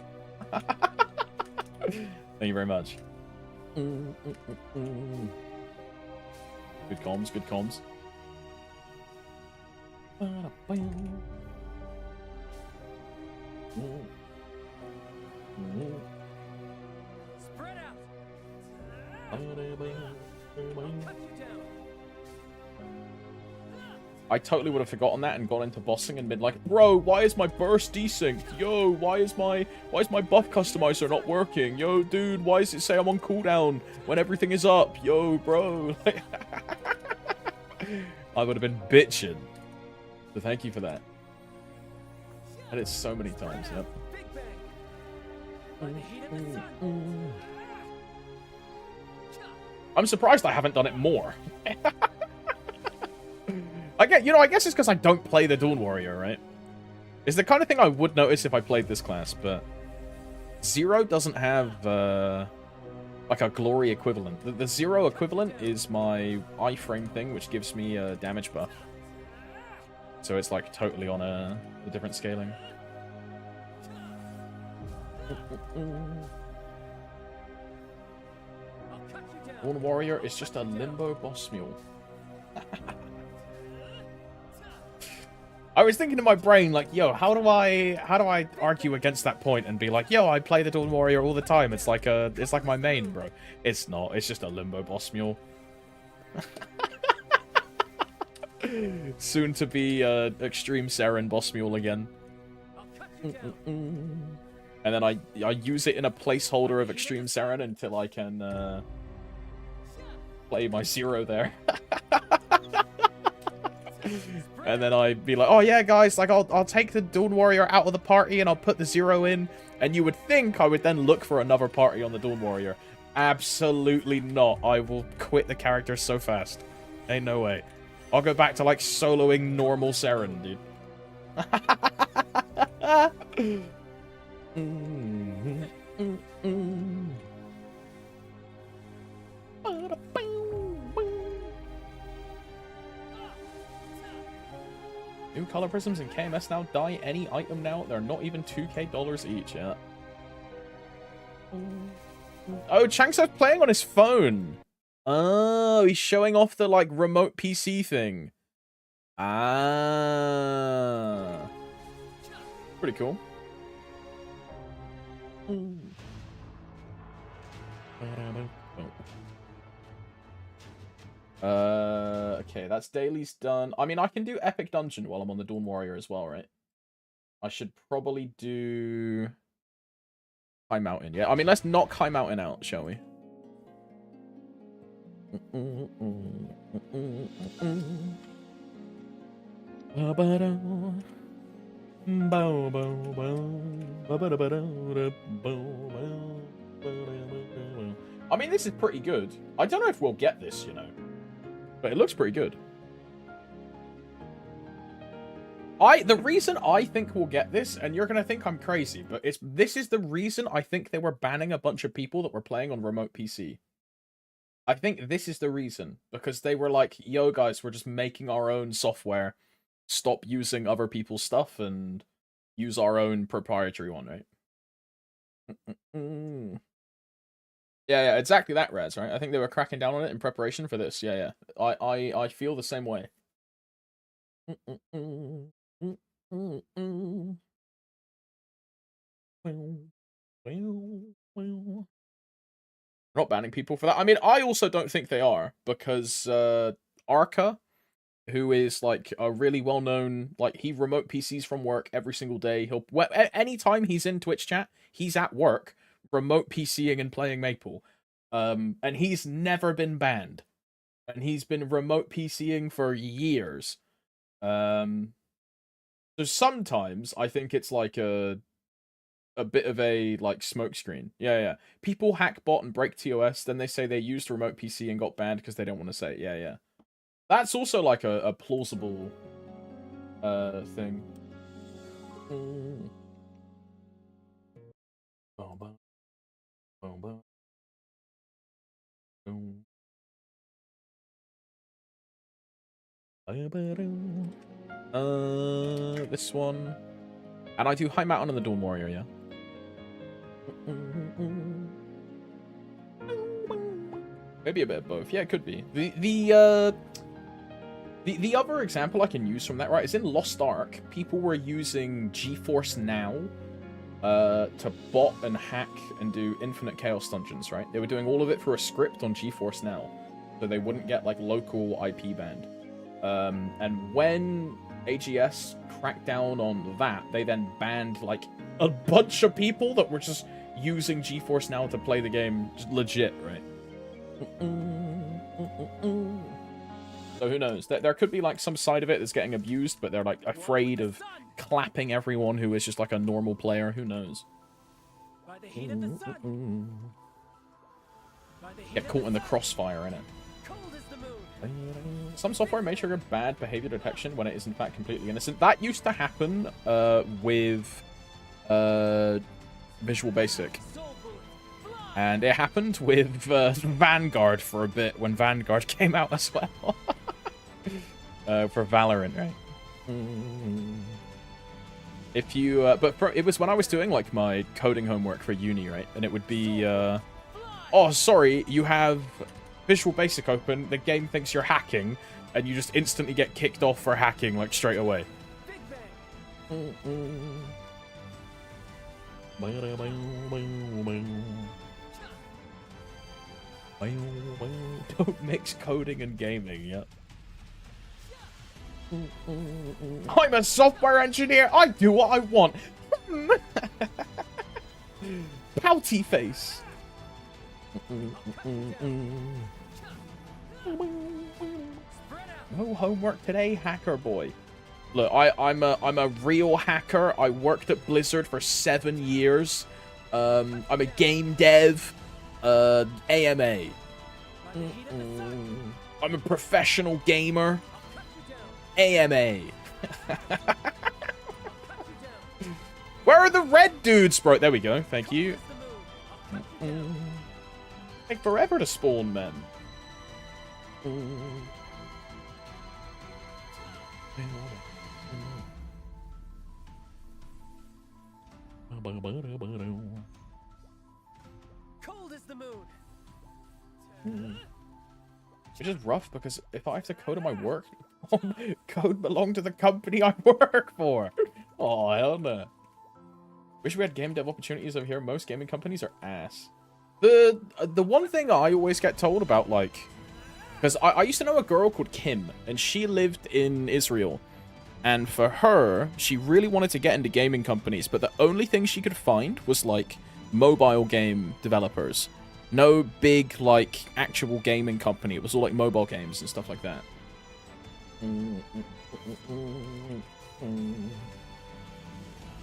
Thank you very much. Good comms, good comms. Spread out. I'll cut you down. I totally would have forgotten that and gone into bossing and been like, bro, why is my burst desynced? Yo, why is my buff customizer not working? Yo, dude, why does it say I'm on cooldown when everything is up? Yo, bro. I would have been bitching. So thank you for that. And it's so many times, yep. Big bang. By the heat of the sun. I'm surprised I haven't done it more. I guess it's because I don't play the Dawn Warrior, right? It's the kind of thing I would notice if I played this class, but Zero doesn't have like a glory equivalent. The Zero equivalent is my iframe thing, which gives me a damage buff. So it's like totally on a different scaling. Dawn Warrior is just a limbo boss mule. I was thinking in my brain, like, yo, how do I argue against that point and be like, yo, I play the Dawn Warrior all the time. It's like my main, bro. It's not. It's just a limbo boss mule. Soon to be Extreme Saren boss mule again. And then I use it in a placeholder of Extreme Saren until I can play my Zero there. And then I'd be like, oh yeah, guys, like I'll take the Dawn Warrior out of the party and I'll put the Zero in. And you would think I would then look for another party on the Dawn Warrior. Absolutely not. I will quit the character so fast. Ain't no way. I'll go back to, like, soloing normal Seren, dude. New color prisms in KMS now dye any item now. They're not even $2K each, yeah. Oh, Changsef's playing on his phone. Oh, he's showing off the, like, remote PC thing. Ah. Pretty cool. Okay, that's daily's done. I mean, I can do Epic Dungeon while I'm on the Dawn Warrior as well, right? I should probably do High Mountain, yeah? I mean, let's knock High Mountain out, shall we? I mean, this is pretty good. I don't know if we'll get this, you know. But it looks pretty good. The reason I think we'll get this, and you're going to think I'm crazy, but this is the reason I think they were banning a bunch of people that were playing on remote PC. I think this is the reason. Because they were like, yo guys, we're just making our own software. Stop using other people's stuff and use our own proprietary one, right? Yeah, exactly that, Raz, right? I think they were cracking down on it in preparation for this. Yeah. I feel the same way. Not banning people for that. I mean, I also don't think they are, because Arca, who is like a really well-known, like, he remote PCs from work every single day. Anytime he's in Twitch chat, he's at work, remote PCing and playing Maple. And he's never been banned. And he's been remote PCing for years. So sometimes I think it's like a bit of a, like, smokescreen. Yeah. People hack bot and break TOS, then they say they used remote PC and got banned because they don't want to say it. Yeah. That's also like a plausible thing. This one. And I do High Mountain on the Dawn Warrior, yeah? Maybe a bit of both. Yeah, it could be. The other example I can use from that, right, is in Lost Ark. People were using GeForce Now to bot and hack and do infinite chaos dungeons, right? They were doing all of it for a script on GeForce Now, so they wouldn't get, like, local IP banned. And when AGS cracked down on that, they then banned, like, a bunch of people that were just using GeForce Now to play the game just legit, right? So who knows? There could be, like, some side of it that's getting abused, but they're, like, afraid of clapping everyone who is just, like, a normal player. Who knows? By the heat of the sun. Get caught in the crossfire, innit? Cold as the moon. Some software may trigger bad behavior detection when it is, in fact, completely innocent. That used to happen with Visual Basic. And it happened with Vanguard for a bit, when Vanguard came out as well. For Valorant, right? If you, it was when I was doing, like, my coding homework for uni, right? And it would be, oh, sorry, you have Visual Basic open, the game thinks you're hacking, and you just instantly get kicked off for hacking, like, straight away. Don't mix coding and gaming, yep. I'm a software engineer, I do what I want. Pouty face. No homework today, hacker boy. Look, I'm a real hacker. I worked at Blizzard for 7 years. I'm a game dev. AMA. By the heat of the sun, I'm a professional gamer. I'll cut you down. AMA. I'll cut you down. Where are the red dudes, bro? There we go. Thank you. Is the moon. I'll cut you down. Take forever to spawn, men. Cold as the moon. Which is rough because if I have to code on my work, code belong to the company I work for. Oh, hell no. Wish we had game dev opportunities over here. Most gaming companies are ass. The one thing I always get told about, like, because I used to know a girl called Kim, and she lived in Israel. And for her, she really wanted to get into gaming companies, but the only thing she could find was, like, mobile game developers. No big, like, actual gaming company. It was all, like, mobile games and stuff like that.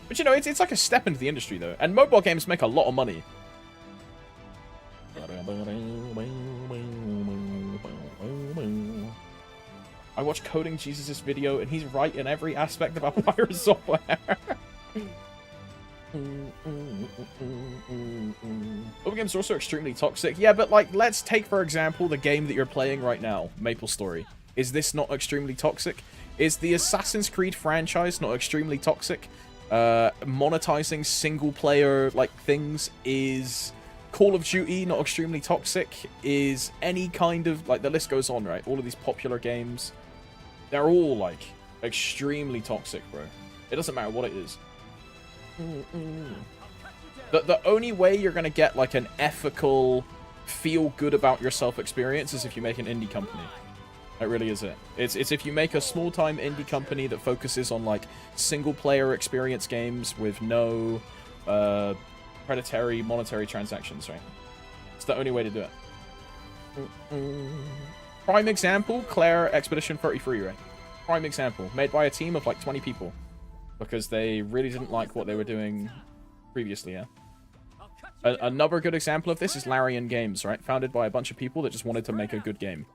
But, you know, it's like a step into the industry, though. And mobile games make a lot of money. I watched Coding Jesus' video, and he's right in every aspect about pirate software. Mobile games are also extremely toxic. Yeah, but, like, let's take, for example, the game that you're playing right now, MapleStory. Is this not extremely toxic? Is the Assassin's Creed franchise not extremely toxic? Monetizing single-player, like, things is... Call of Duty not extremely toxic? Is any kind of... Like, the list goes on, right? All of these popular games... They're all, like, extremely toxic, bro. It doesn't matter what it is. The only way you're gonna get, like, an ethical, feel-good-about-yourself experience is if you make an indie company. That really is it. It's if you make a small-time indie company that focuses on, like, single-player experience games with no predatory monetary transactions, right? It's the only way to do it. Prime example, Claire Expedition 33, right? Prime example. Made by a team of, like, 20 people. Because they really didn't like what they were doing previously, yeah? Another good example of this is Larian Games, right? Founded by a bunch of people that just wanted to make a good game.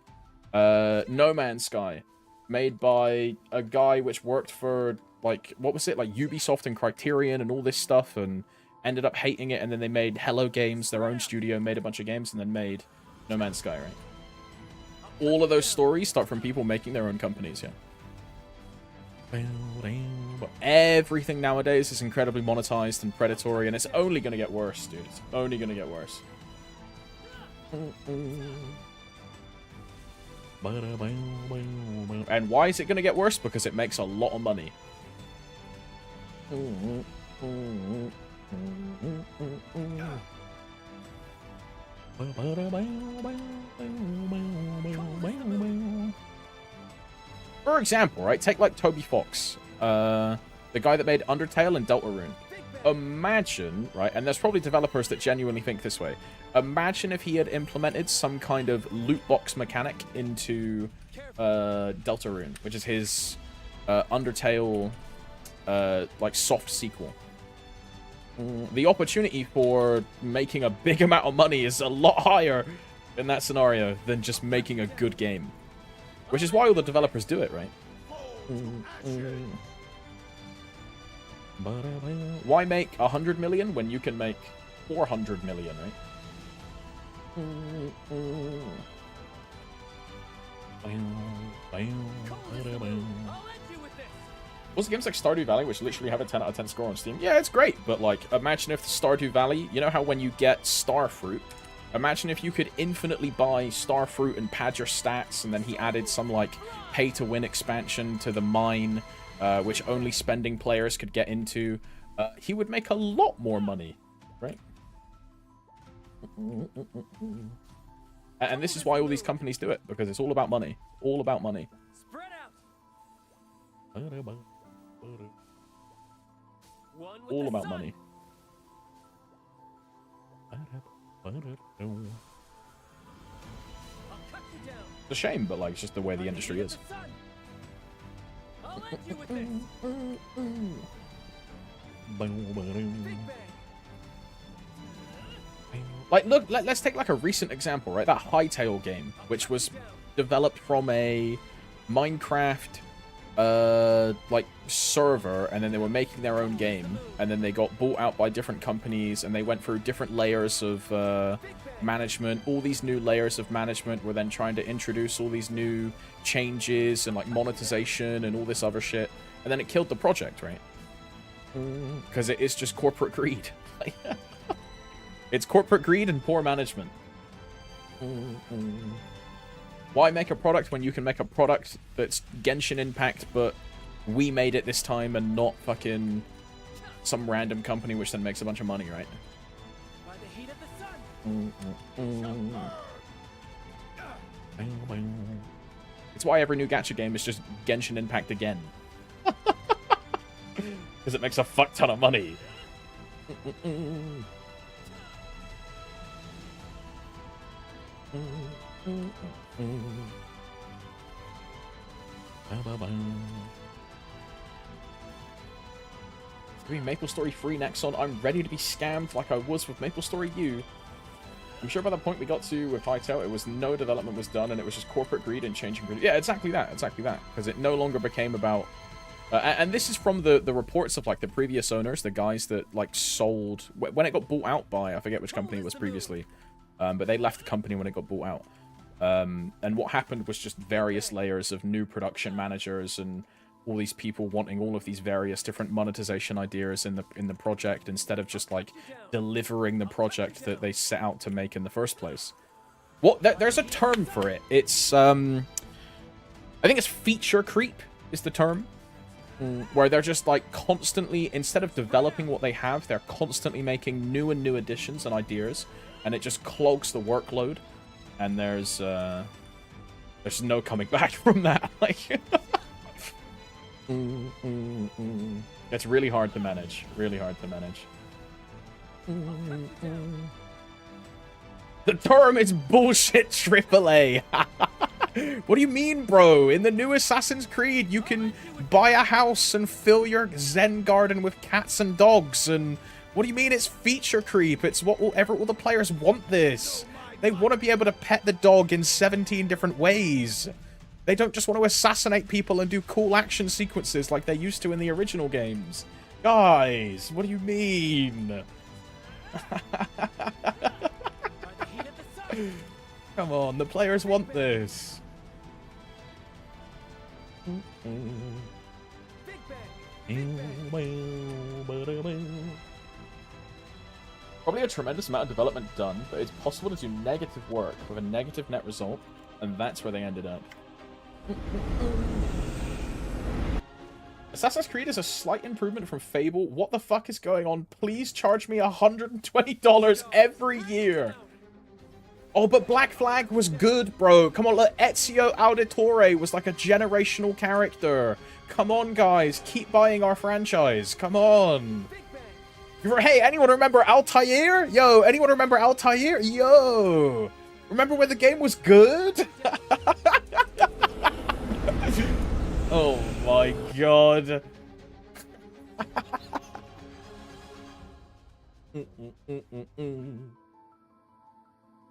No Man's Sky. Made by a guy which worked for, like, what was it? Like, Ubisoft and Criterion and all this stuff, and ended up hating it, and then they made Hello Games, their own studio, made a bunch of games, and then made No Man's Sky, right? All of those stories start from people making their own companies, yeah. But everything nowadays is incredibly monetized and predatory, and it's only going to get worse, dude. It's only going to get worse. And why is it going to get worse? Because it makes a lot of money. For example, right, take like Toby Fox, the guy that made Undertale and Deltarune. Imagine, right, and there's probably developers that genuinely think this way. Imagine if he had implemented some kind of loot box mechanic into Deltarune, which is his Undertale like soft sequel. The opportunity for making a big amount of money is a lot higher in that scenario than just making a good game. Which is why all the developers do it, right? Why make 100 million when you can make 400 million, right? Also, games like Stardew Valley, which literally have a 10 out of 10 score on Steam, yeah, it's great, but, like, imagine if Stardew Valley, you know how when you get Star Fruit, imagine if you could infinitely buy Star Fruit and pad your stats, and then he added some, like, pay-to-win expansion to the mine, which only spending players could get into. He would make a lot more money, right? And this is why all these companies do it, because it's all about money. All about money. Spread out. All about money. I'll cut you down. It's a shame, but, like, it's just the way the industry is. I'll end you with this. Big bang. Like, look, let's take like a recent example, right? That Hytale game, which was developed from a Minecraft like server, and then they were making their own game, and then they got bought out by different companies, and they went through different layers of management. All these new layers of management were then trying to introduce all these new changes and like monetization and all this other shit, and then it killed the project, right? Because it is just corporate greed. It's corporate greed and poor management. Why make a product when you can make a product that's Genshin Impact, but we made it this time and not fucking some random company which then makes a bunch of money, right? By the heat of the sun. It's why every new gacha game is just Genshin Impact again. Because it makes a fuck ton of money. Doing MapleStory free Nexon. I'm ready to be scammed like I was with MapleStory U. I'm sure by the point we got to with Hytale, it was no development was done, and it was just corporate greed and changing greed. Yeah, exactly that, because it no longer became about. And this is from the reports of like the previous owners, the guys that like sold when it got bought out by, I forget which company it was previously, but they left the company when it got bought out. And what happened was just various layers of new production managers and all these people wanting all of these various different monetization ideas in the project, instead of just like delivering the project that they set out to make in the first place. There's a term for it. It's I think it's feature creep is the term, where they're just like constantly, instead of developing what they have, they're constantly making new and new additions and ideas, and it just clogs the workload. And there's no coming back from that. Like, it's really hard to manage. Really hard to manage. The term is bullshit AAA. What do you mean, bro? In the new Assassin's Creed, you can buy a house and fill your Zen garden with cats and dogs. And what do you mean it's feature creep? It's what all the players want this. They want to be able to pet the dog in 17 different ways. They don't just want to assassinate people and do cool action sequences like they used to in the original games. Guys, what do you mean? Come on, the players want this. Probably a tremendous amount of development done, but it's possible to do negative work with a negative net result, and that's where they ended up. Assassin's Creed is a slight improvement from Fable. What the fuck is going on? Please charge me $120 every year. Oh, but Black Flag was good, bro. Come on, look, Ezio Auditore was like a generational character. Come on, guys. Keep buying our franchise. Come on. Hey, anyone remember Altair? Yo, anyone remember Altair? Yo. Remember when the game was good? Oh my god.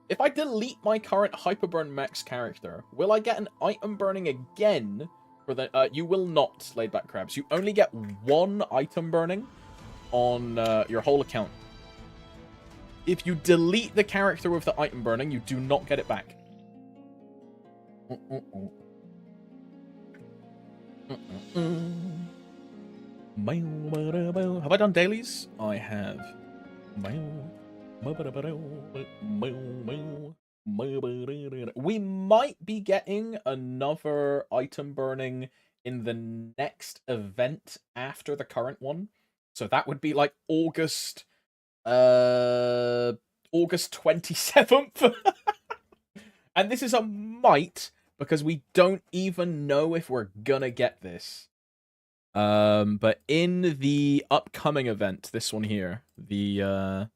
If I delete my current Hyperburn Max character, will I get an item burning again? For the you will not, Laidback Crabs. You only get one item burning on your whole account. If you delete the character with the item burning, you do not get it back. Have I done dailies? I have. We might be getting another item burning in the next event after the current one. So that would be like August 27th. And this is a might, because we don't even know if we're gonna get this. But in the upcoming event, this one here, the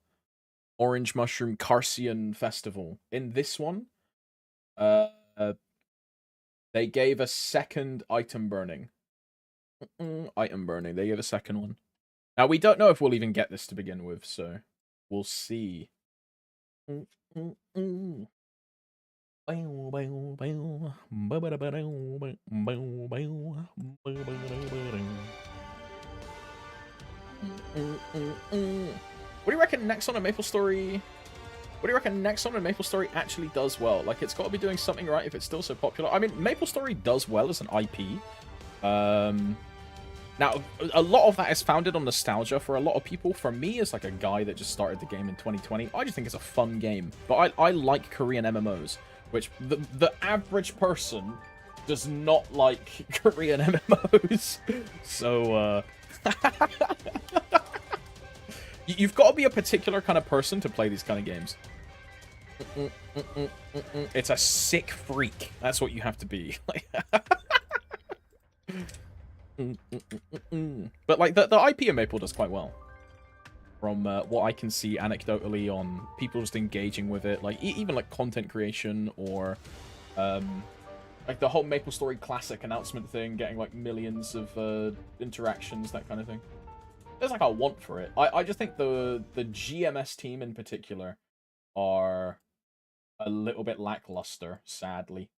Orange Mushroom Carcian Festival, in this one, they gave a second item burning. Item burning. They gave a second one. Now, we don't know if we'll even get this to begin with, so we'll see. What do you reckon next on a MapleStory? What do you reckon next on a MapleStory actually does well? Like, it's got to be doing something right if it's still so popular. I mean, MapleStory does well as an IP. Now, a lot of that is founded on nostalgia for a lot of people. For me, as like a guy that just started the game in 2020, I just think it's a fun game. But I like Korean MMOs, which the average person does not like Korean MMOs. So, you've got to be a particular kind of person to play these kind of games. It's a sick freak. That's what you have to be. But like the IP of Maple does quite well, from what I can see anecdotally on people just engaging with it, like even like content creation or like the whole MapleStory Classic announcement thing, getting like millions of interactions, that kind of thing. There's like a want for it. I just think the GMS team in particular are a little bit lackluster, sadly.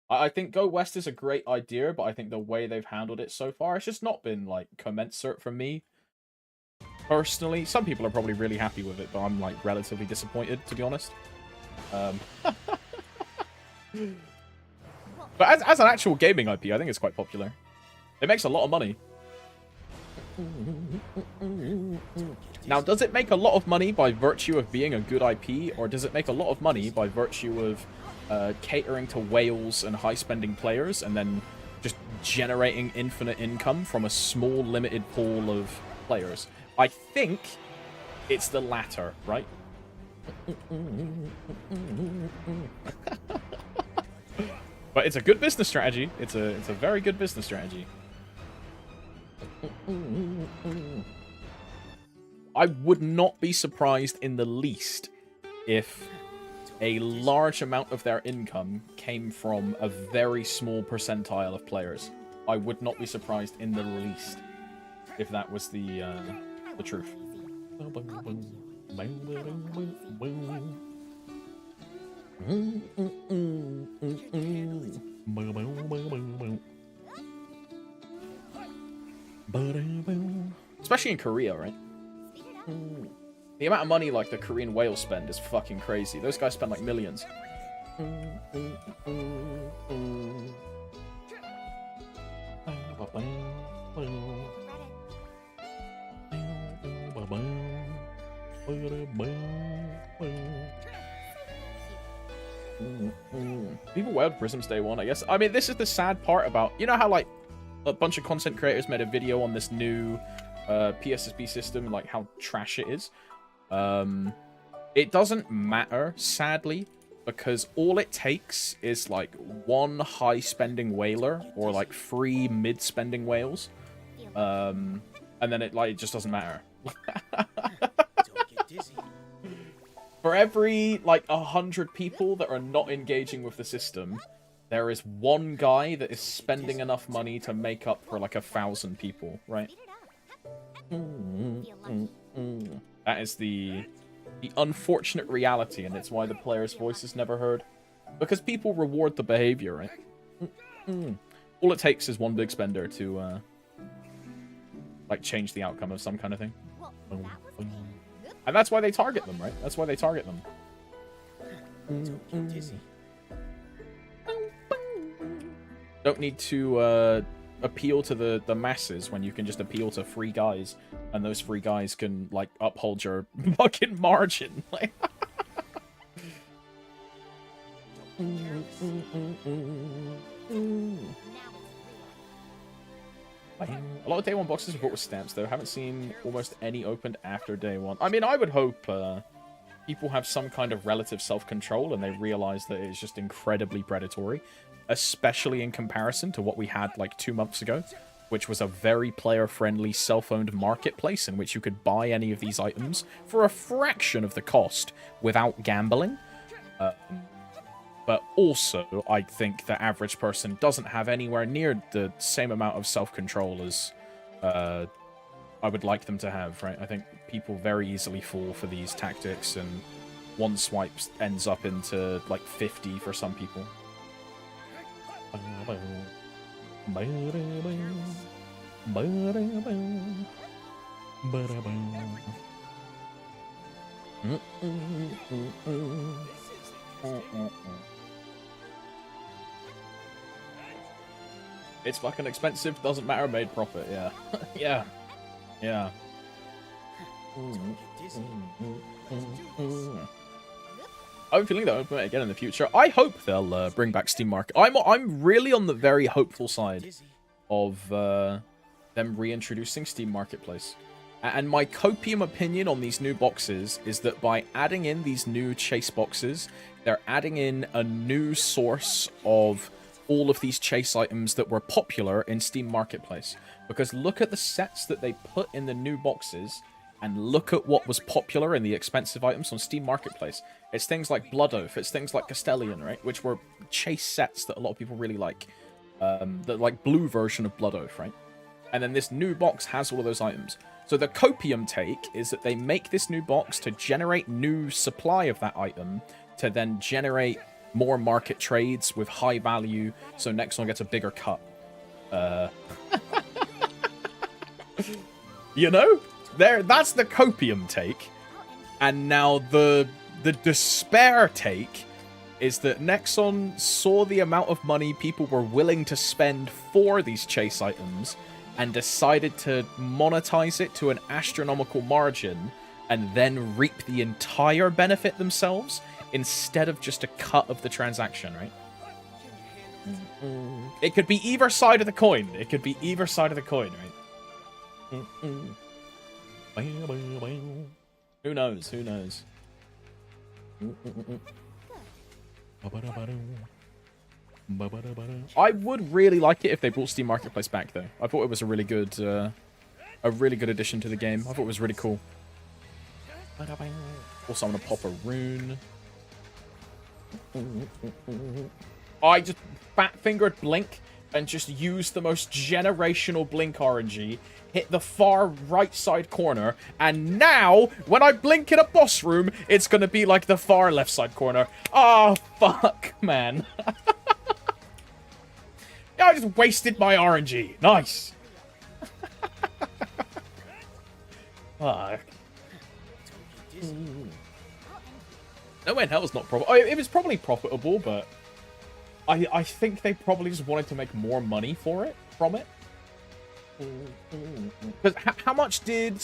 I think Go West is a great idea, but I think the way they've handled it so far, it's just not been like commensurate for me personally. Some people are probably really happy with it, but I'm like relatively disappointed, to be honest. But as an actual gaming IP, I think it's quite popular. It makes a lot of money. Now, does it make a lot of money by virtue of being a good IP, or does it make a lot of money by virtue of catering to whales and high-spending players, and then just generating infinite income from a small, limited pool of players? I think it's the latter, right? But it's a good business strategy. It's a very good business strategy. I would not be surprised in the least if a large amount of their income came from a very small percentile of players. I would not be surprised in the least if that was the truth. Especially in Korea, right? The amount of money like the Korean whales spend is fucking crazy. Those guys spend like millions. People whaled Prisms day one, I guess. I mean, this is the sad part about... You know how, like, a bunch of content creators made a video on this new PSSB system, like how trash it is? It doesn't matter, sadly, because all it takes is, like, one high-spending whaler or, like, 3 mid-spending whales. And then it, like, it just doesn't matter. Don't get dizzy. For every, like, 100 people that are not engaging with the system, there is one guy that is spending enough money to make up for, like, 1,000 people, right? That is the unfortunate reality, and it's why the player's voice is never heard. Because people reward the behavior, right? All it takes is one big spender to, like, change the outcome of some kind of thing. And that's why they target them, right? That's why they target them. Don't get dizzy. Don't need to appeal to the masses when you can just appeal to 3 guys, and those 3 guys can, like, uphold your fucking margin. Like, a lot of day one boxes are bought with stamps, though. Haven't seen almost any opened after day one. I mean, I would hope people have some kind of relative self-control and they realize that it's just incredibly predatory, especially in comparison to what we had like 2 months ago, which was a very player-friendly self-owned marketplace in which you could buy any of these items for a fraction of the cost without gambling. But also, I think the average person doesn't have anywhere near the same amount of self-control as I would like them to have, right? I think people very easily fall for these tactics, and one swipe ends up into like 50 for some people. It's fucking expensive, doesn't matter, made profit, yeah. Yeah. Yeah. I'm feeling they'll implement it again in the future. I hope they'll bring back Steam Market. I'm really on the very hopeful side of them reintroducing Steam Marketplace. And my copium opinion on these new boxes is that by adding in these new chase boxes, they're adding in a new source of all of these chase items that were popular in Steam Marketplace. Because look at the sets that they put in the new boxes, and look at what was popular in the expensive items on Steam Marketplace. It's things like Blood Oath, it's things like Castellian, right? Which were chase sets that a lot of people really like. The like blue version of Blood Oath, right? And then this new box has all of those items. So the copium take is that they make this new box to generate new supply of that item, to then generate more market trades with high value, so Nexon gets a bigger cut. You know? That's the copium take. And now the despair take is that Nexon saw the amount of money people were willing to spend for these chase items and decided to monetize it to an astronomical margin and then reap the entire benefit themselves instead of just a cut of the transaction, right? It could be either side of the coin. It could be either side of the coin, right? Who knows? Who knows? I would really like it if they brought Steam Marketplace back, though. I thought it was a really good addition to the game. I thought it was really cool. Also, I'm gonna pop a rune. I just fat-fingered Blink and just used the most generational Blink RNG, hit the far right side corner, and now, when I blink in a boss room, it's gonna be like the far left side corner. Oh, fuck, man. Yeah, I just wasted my RNG. Nice. Fuck. No way in hell is not profitable. It was probably profitable, but I think they probably just wanted to make more money from it. Because how much you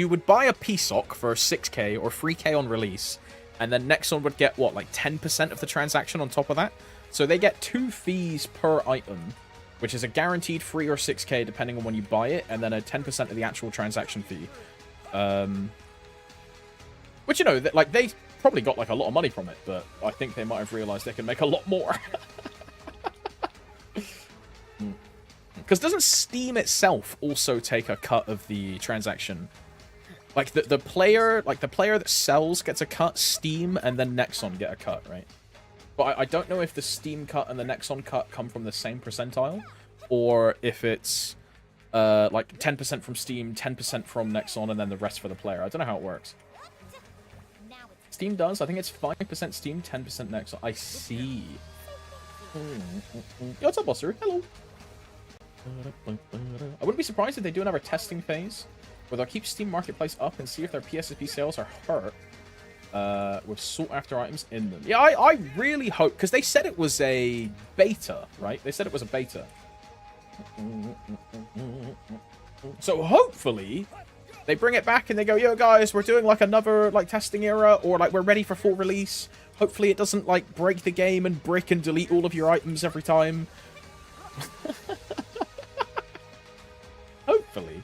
would buy a PSOC for 6k or 3k on release, and then Nexon would get what, like 10% of the transaction on top of that? So they get 2 fees per item, which is a guaranteed 3 or 6k depending on when you buy it, and then a 10% of the actual transaction fee. Which, you know, like they probably got like a lot of money from it, but I think they might have realized they can make a lot more. Because doesn't Steam itself also take a cut of the transaction? Like the player that sells gets a cut, Steam and then Nexon get a cut, right? But I don't know if the Steam cut and the Nexon cut come from the same percentile, or if it's like 10% from Steam, 10% from Nexon, and then the rest for the player. I don't know how it works. Steam does. I think it's 5% Steam, 10% Nexon. I see. Yo, what's up, Buster? Hello. I wouldn't be surprised if they do another testing phase where they'll keep Steam Marketplace up and see if their PSP sales are hurt with sought-after items in them. Yeah, I really hope, because they said it was a beta, right? They said it was a beta. So hopefully they bring it back and they go, yo guys, we're doing like another like testing era, or like we're ready for full release. Hopefully it doesn't like break the game and brick and delete all of your items every time. Hopefully.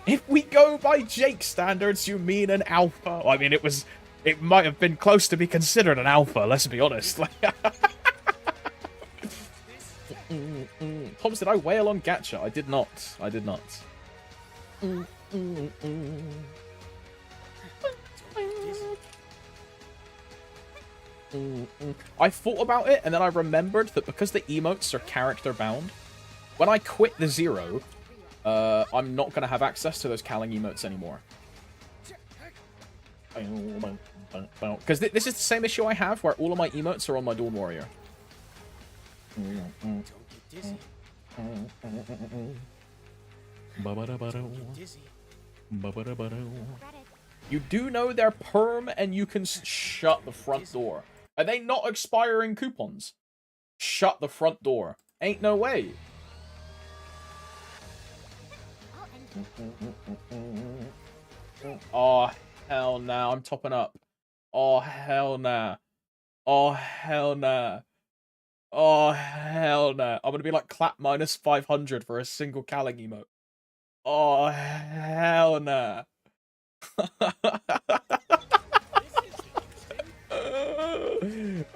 If we go by Jake standards, you mean an alpha? I mean, it might have been close to be considered an alpha, let's be honest. Thomas, did I wail on Gacha? I did not. I did not. I thought about it, and then I remembered that because the emotes are character bound, when I quit the Zero, I'm not going to have access to those calling emotes anymore. Because this is the same issue I have where all of my emotes are on my Dawn Warrior. Don't get dizzy. Dizzy. You do know they're perm and you can shut the front door. Are they not expiring coupons? Shut the front door. Ain't no way. Oh, hell nah. I'm topping up. Oh, hell nah. Oh, hell nah. Oh, hell nah. I'm gonna be like clap minus 500 for a single Calling emote. Oh, hell nah.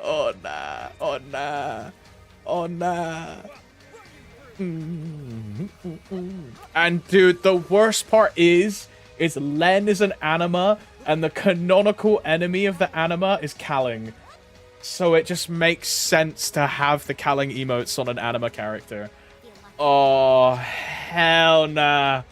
Oh, nah. Oh, nah. Oh, nah. And, dude, the worst part is Len is an anima, and the canonical enemy of the anima is Calling. So it just makes sense to have the Calling emotes on an anima character. Oh, hell nah.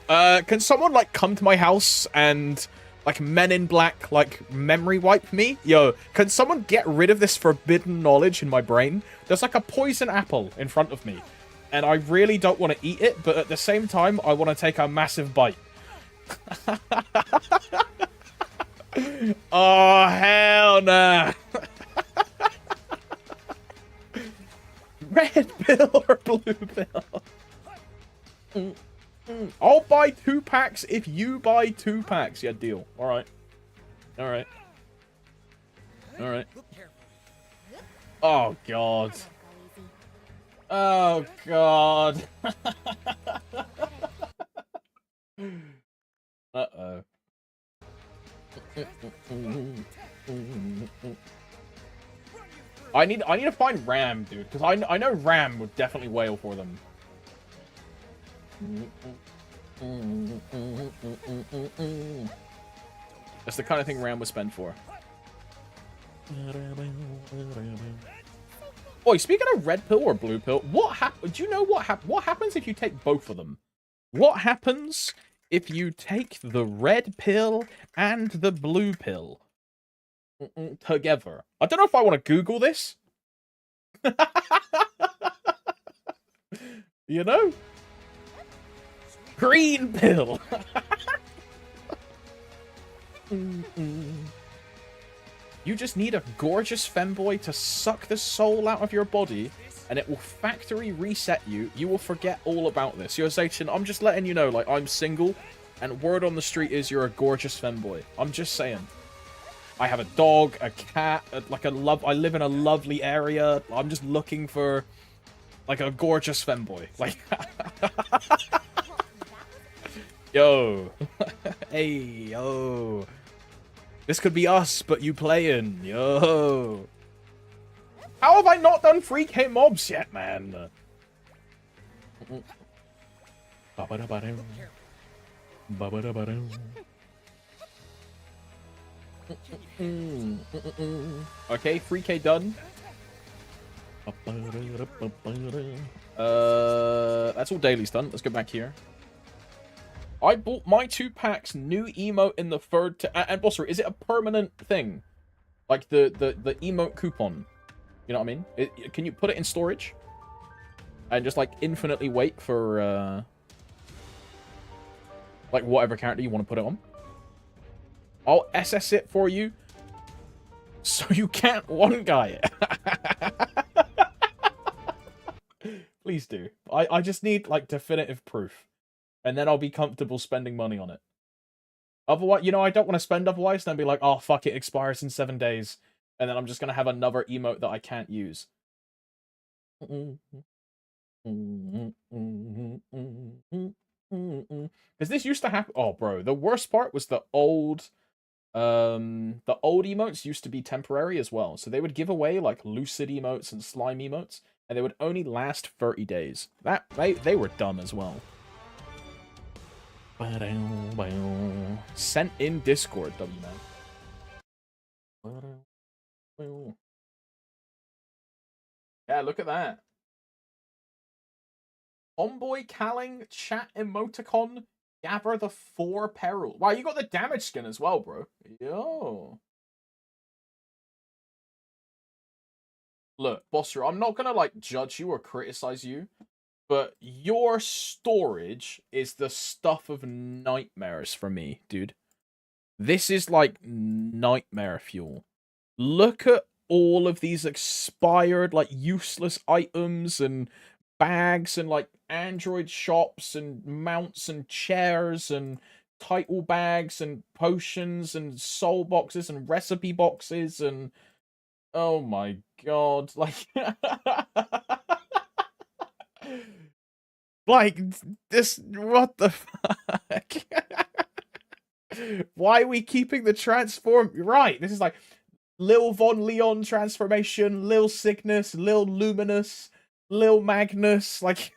Can someone, like, come to my house and, like, Men in Black, like, memory wipe me? Yo, can someone get rid of this forbidden knowledge in my brain? There's, like, a poison apple in front of me. And I really don't want to eat it, but at the same time, I want to take a massive bite. Oh, hell nah. Red pill or blue pill? I'll buy 2 packs if you buy 2 packs. Yeah, deal. Alright. Alright. Alright. Oh, God. Oh, God. Uh-oh. I need to find Ram, dude, because I know Ram would definitely wail for them. That's the kind of thing Ram would spend for. Oi, speaking of red pill or blue pill, do you know what happens if you take both of them? What happens if you take the red pill and the blue pill together? I don't know if I want to Google this. You know? Green pill. You just need a gorgeous femboy to suck the soul out of your body, and it will factory reset you. You will forget all about this. Yo, Zayton, I'm just letting you know, like, I'm single, and word on the street is you're a gorgeous femboy. I'm just saying. I have a dog, a cat, I live in a lovely area. I'm just looking for, like, a gorgeous femboy. Like, yo. Hey, yo. This could be us, but you playing. Yo. How have I not done 3K mobs yet, man? Okay, 3K done. That's all dailies done. Let's go back here. I bought my 2 packs new emote in the third and Bosser, is it a permanent thing? Like the emote coupon. You know what I mean? Can you put it in storage? And just like infinitely wait for like whatever character you want to put it on? I'll SS it for you. So you can't one guy it. Please do. I just need like definitive proof. And then I'll be comfortable spending money on it. Otherwise, you know, I don't want to spend otherwise. Then be like, oh, fuck, it expires in 7 days. And then I'm just going to have another emote that I can't use. Because this used to happen. Oh, bro. The worst part was the old emotes used to be temporary as well. So they would give away like lucid emotes and slime emotes. And they would only last 30 days. They were dumb as well. Sent in Discord, W-Man. Yeah, look at that. Homeboy Calling chat emoticon Gather the 4 peril. Wow, you got the damage skin as well, bro. Yo. Look, Bosser, I'm not gonna like judge you or criticize you, but your storage is the stuff of nightmares for me, dude. This is like nightmare fuel. Look at all of these expired, like useless items and bags and like Android shops and mounts and chairs and title bags and potions and soul boxes and recipe boxes and oh my god, like like this, what the fuck? Why are we keeping the transform? Right, this is like Lil Von Leon transformation, Lil Cygnus, Lil Luminous, Lil Magnus, like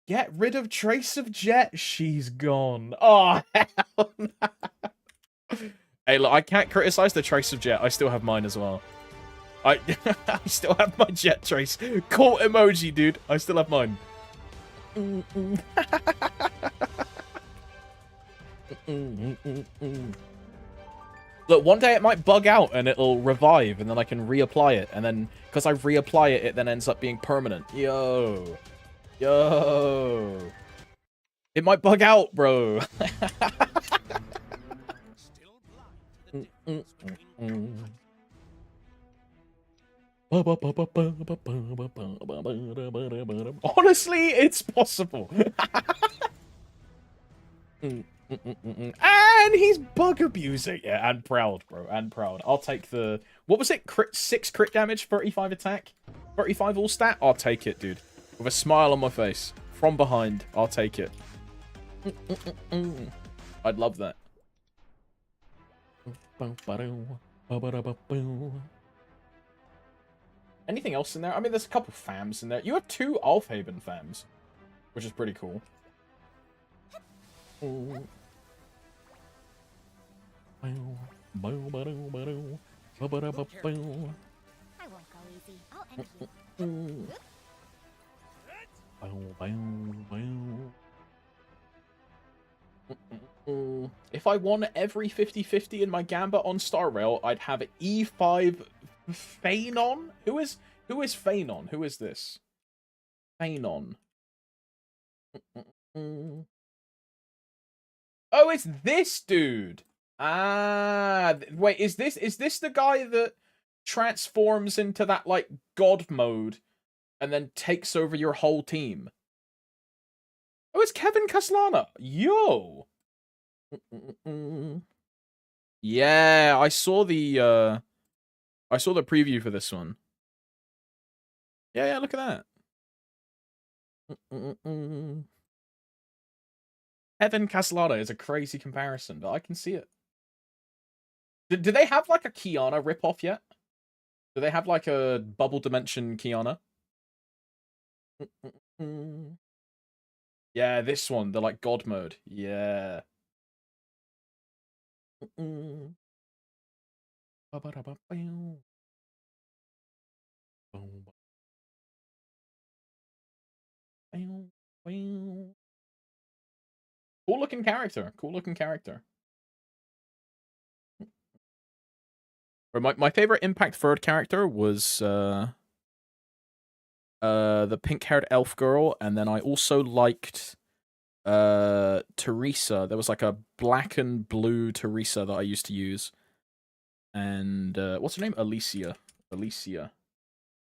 get rid of Trace of Jet, she's gone. Oh hell no. Hey look, I can't criticize the Trace of Jet, I still have mine as well. I I still have my Jet Trace. Cool emoji, dude. I still have mine. Look, one day it might bug out and it'll revive, and then I can reapply it, and then because I reapply it, it then ends up being permanent. Yo, yo, it might bug out, bro. Honestly, it's possible. And he's bug abusing. Yeah, and proud, bro. And proud. I'll take the... What was it? 6 crit damage, 35 attack, 35 all stat? I'll take it, dude. With a smile on my face. From behind, I'll take it. I'd love that. Anything else in there? I mean, there's a couple fams in there. You have 2 Alfhaven fams, which is pretty cool. I won't go easy. I'll end you. If I won every 50-50 in my Gambit on Star Rail, I'd have E5 Phanon? Who is Phanon? Who is this? Phanon. Oh, it's this dude. Ah, wait, is this the guy that transforms into that like god mode and then takes over your whole team? Oh, it's Kevin Caslana. Yo. Yeah, I saw the preview for this one. Yeah, look at that. Kevin Caslana is a crazy comparison, but I can see it. Do they have like a Kiana ripoff yet? Do they have like a Bubble Dimension Kiana? Yeah, this one, the like God mode. Yeah. Cool looking character. Cool looking character. My favorite Impact Third character was the pink-haired elf girl, and then I also liked Teresa. There was like a black and blue Teresa that I used to use. And what's her name? Alicia.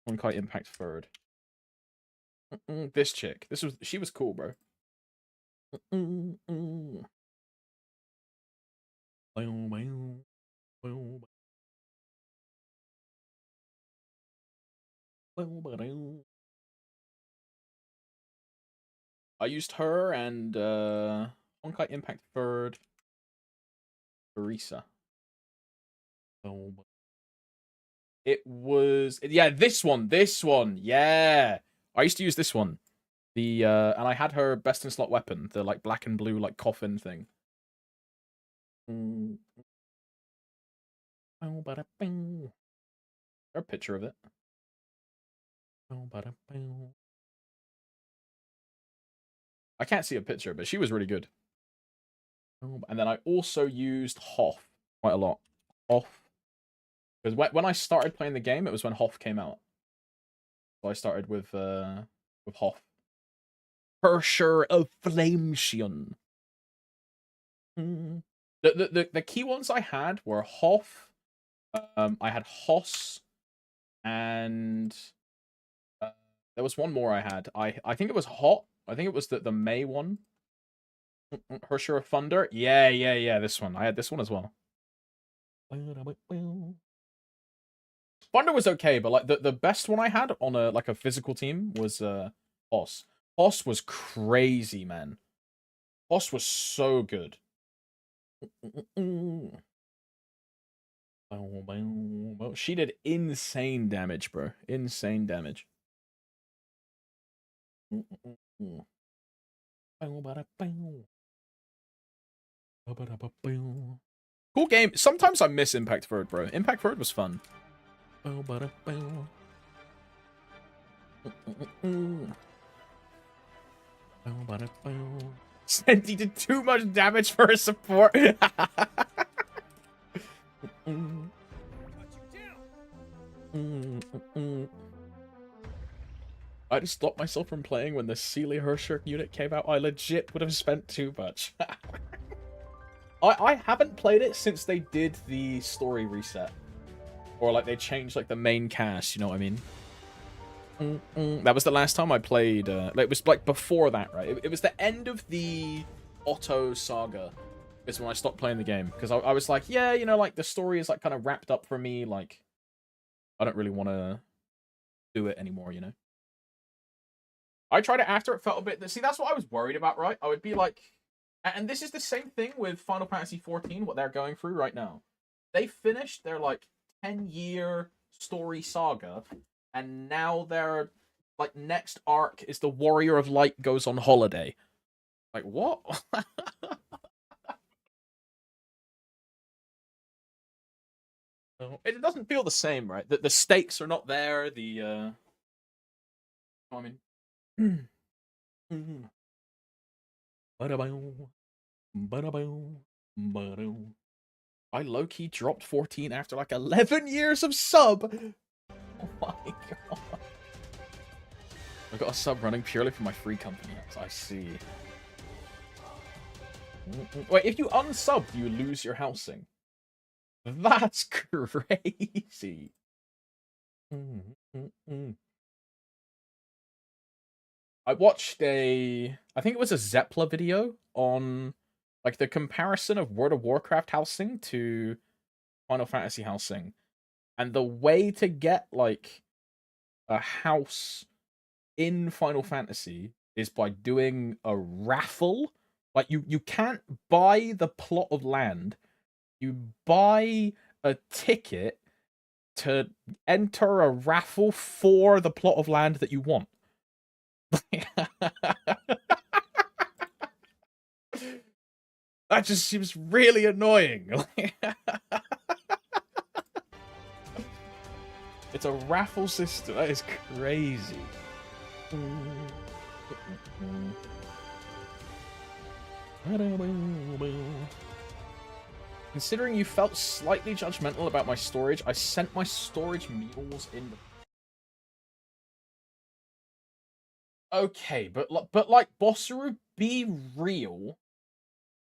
Honkai Impact Third. This chick. She was cool, bro. I used her and Honkai Impact Third. Teresa. It was this one. Yeah. I used to use this one. The and I had her best in slot weapon, the like black and blue like coffin thing. A picture of it. I can't see a picture, but she was really good. And then I also used Hoff quite a lot. Hoff. Because when I started playing the game, it was when Hoff came out. So I started with Hoff. Hersher of Flamation. The key ones I had were Hoff. I had Hoss, and there was one more I had. I think it was Hot. I think it was the May one. Hersher of Thunder. Yeah. This one. I had this one as well. Thunder was okay, but like the best one I had on a physical team was Hoss. Hoss was crazy, man. Hoss was so good. She did insane damage, bro. Insane damage. Cool game. Sometimes I miss Impact Third, bro. Impact Third was fun. Senti did too much damage for her support. I just stopped myself from playing when the Sealy Hersher unit came out. I legit would have spent too much. I haven't played it since they did the story reset. Or like they changed like the main cast, you know what I mean? That was the last time I played. It was like before that, right? It was the end of the Otto saga. Is when I stopped playing the game because I was like, yeah, you know, like the story is like kind of wrapped up for me. Like, I don't really want to do it anymore, you know. I tried it after it felt a bit. See, that's what I was worried about, right? I would be like, and this is the same thing with Final Fantasy XIV. What they're going through right now, they finished their like 10-year story saga. And now their like next arc is the Warrior of Light goes on holiday. Like what? It doesn't feel the same, right? The stakes are not there. I mean, I low-key dropped 14 after like 11 years of sub. Oh my god. I got a sub running purely for my free company. I see. Wait, if you unsub, you lose your housing. That's crazy. I watched I think it was a Zeppla video on like the comparison of World of Warcraft housing to Final Fantasy housing. And the way to get like a house in Final Fantasy is by doing a raffle. Like you can't buy the plot of land. You buy a ticket to enter a raffle for the plot of land that you want. That just seems really annoying. It's a raffle system. That is crazy. Considering you felt slightly judgmental about my storage, I sent my storage mules in. Okay, but like Bossaru, be real.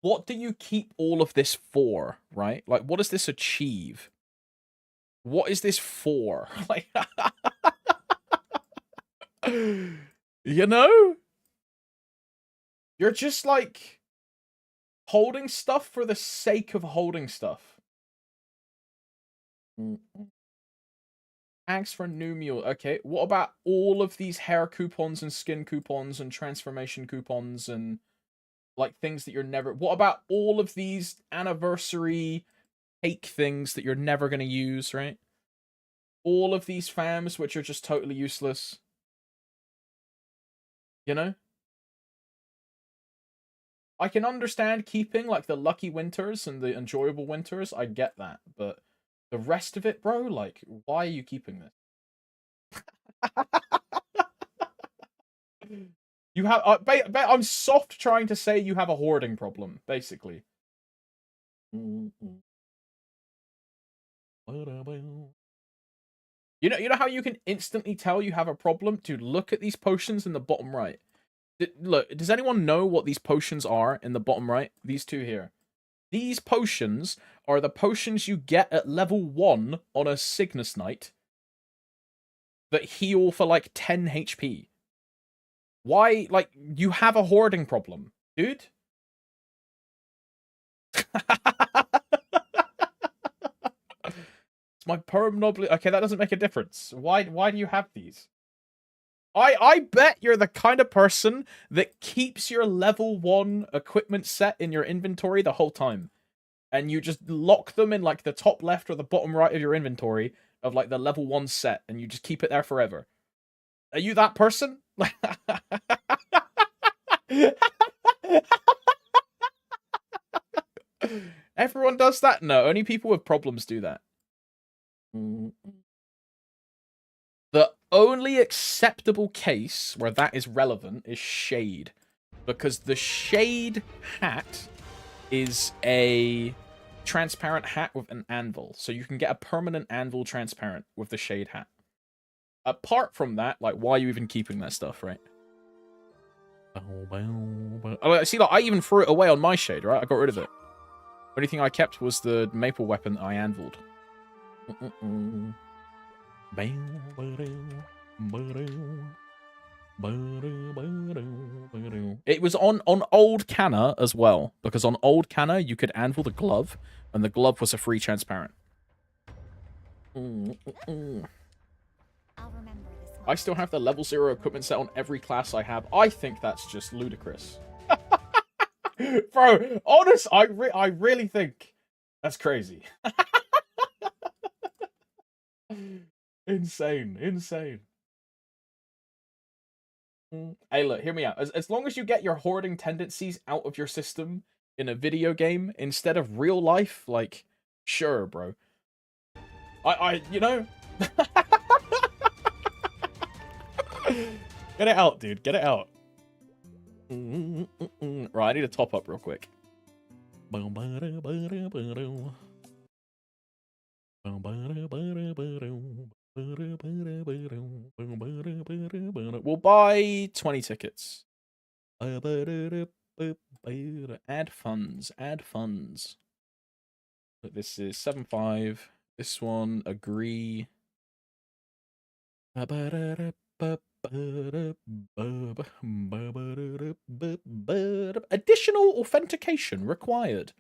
What do you keep all of this for, right? Like, what does this achieve? What is this for? Like, you know? You're just like holding stuff for the sake of holding stuff. Thanks for new mule. Okay, what about all of these hair coupons and skin coupons and transformation coupons and like things that you're never... What about all of these anniversary cake things that you're never going to use, right? All of these fams which are just totally useless. You know? I can understand keeping like the lucky winters and the enjoyable winters. I get that, but the rest of it, bro, like, why are you keeping this? You have... I'm soft trying to say you have a hoarding problem, basically. You know how you can instantly tell you have a problem? Dude, look at these potions in the bottom right. Look, does anyone know what these potions are in the bottom right? These two here. These potions are the potions you get at level 1 on a Cygnus Knight that heal for like 10 HP. Why? Like, you have a hoarding problem, dude. It's my permanently... Okay, that doesn't make a difference. Why do you have these? I bet you're the kind of person that keeps your level 1 equipment set in your inventory the whole time. And you just lock them in like the top left or the bottom right of your inventory of like the level 1 set, and you just keep it there forever. Are you that person? Everyone does that? No, only people with problems do that. The only acceptable case where that is relevant is shade. Because the shade hat is a transparent hat with an anvil. So you can get a permanent anvil transparent with the shade hat. Apart from that, like, why are you even keeping that stuff, right? Oh, see, like, I even threw it away on my shade, right? I got rid of it. The only thing I kept was the maple weapon I anviled. It was on old Canna as well, because on old Canna you could anvil the glove, and the glove was a free transparent. I still have the level 0 equipment set on every class I have. I think that's just ludicrous. Bro, honest, I really think that's crazy. Insane. Hey, look, hear me out. As long as you get your hoarding tendencies out of your system in a video game instead of real life, like, sure, bro. You know... Get it out, dude. Get it out. Right, I need to top up real quick. We'll buy 20 tickets. Add funds. Add funds. But this is 7.5. This one, agree. Additional authentication required.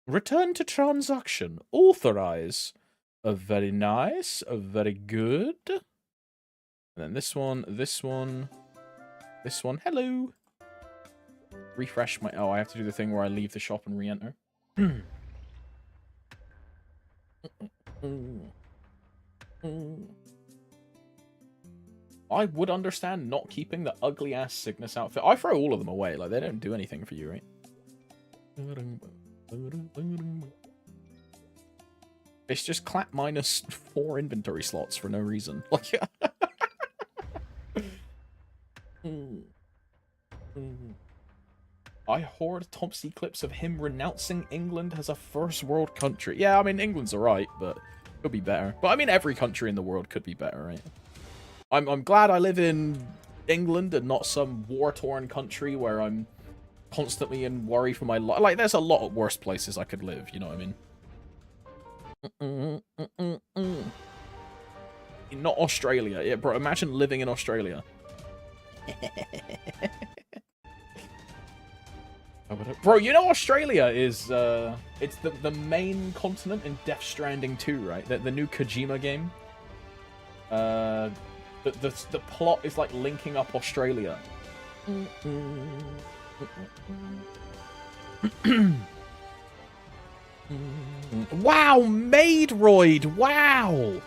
Return to transaction. Authorize. Very nice. Very good. And then this one. Hello. Refresh my... Oh, I have to do the thing where I leave the shop and re-enter. I would understand not keeping the ugly-ass Cygnus outfit. I throw all of them away. Like, they don't do anything for you, right? It's just clap minus 4 inventory slots for no reason. Like, I hoard Topsy clips of him renouncing England as a first world country. Yeah, I mean, England's alright, but it could be better. But I mean, every country in the world could be better, right? I'm glad I live in England and not some war-torn country where I'm constantly in worry for my life. Like, there's a lot of worse places I could live, you know what I mean? Not Australia. Yeah, bro, imagine living in Australia. Bro, you know Australia is, it's the main continent in Death Stranding 2, right? The new Kojima game. The plot is like linking up Australia. Wow, Maidroid! Wow!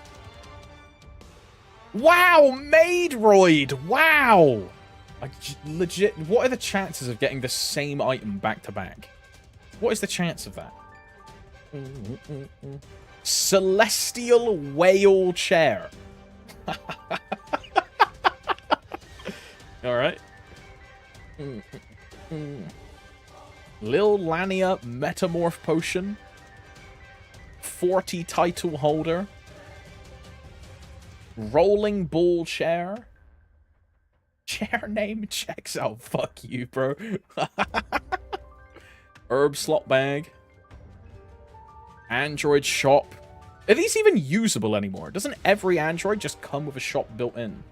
Wow, Maidroid! Wow! Legit, what are the chances of getting the same item back to back? What is the chance of that? Celestial Whale Chair. Alright. Lil Lania Metamorph Potion. 40 title holder. Rolling Ball Chair. Chair name checks out. Fuck you, bro. Herb Slot Bag. Android Shop. Are these even usable anymore? Doesn't every Android just come with a shop built in?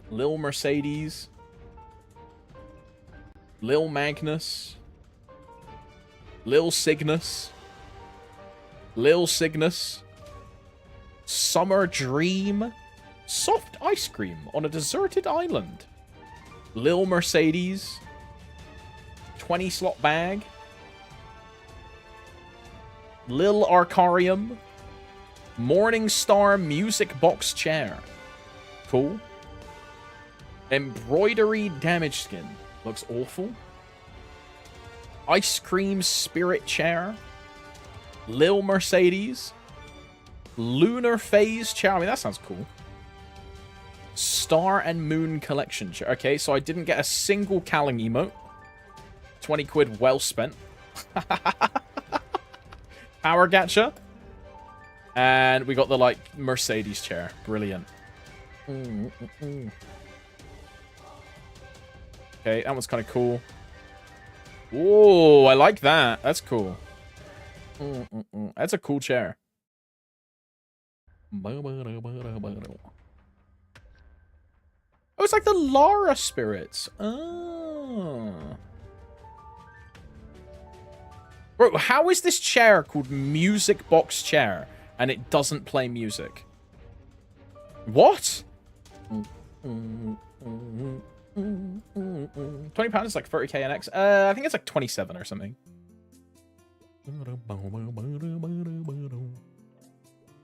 Lil Mercedes. Lil Magnus. Lil Cygnus. Lil Cygnus. Summer Dream. Soft ice cream on a deserted island. Lil Mercedes. 20 slot bag. Lil Arcarium. Morning Star music box chair. Cool. Embroidery damage skin. Looks awful. Ice cream spirit chair. Lil Mercedes. Lunar phase chair. I mean, that sounds cool. Star and Moon collection chair. Okay, so I didn't get a single Calling emote. 20 quid well spent. Power gacha. And we got the, like, Mercedes chair. Brilliant. Okay, that one's kind of cool. Whoa, I like that. That's cool. That's a cool chair. Oh, it's like the Lara spirits. Oh. Bro, how is this chair called Music Box Chair and it doesn't play music? What? £20 is like 30k NX. I think it's like 27 or something.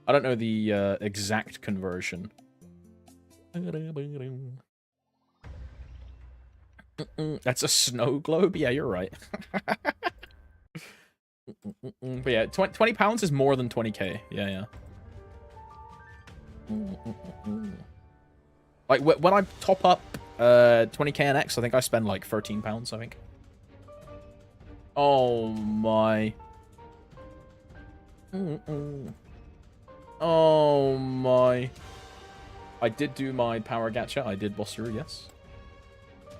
I don't know the exact conversion. That's a snow globe? Yeah, you're right. But yeah, £20 is more than 20k. Yeah, yeah. Like, when I top up 20k NX, I think I spend like £13, I think. Oh, my. Oh, my. I did do my power gacha. I did boss through, yes.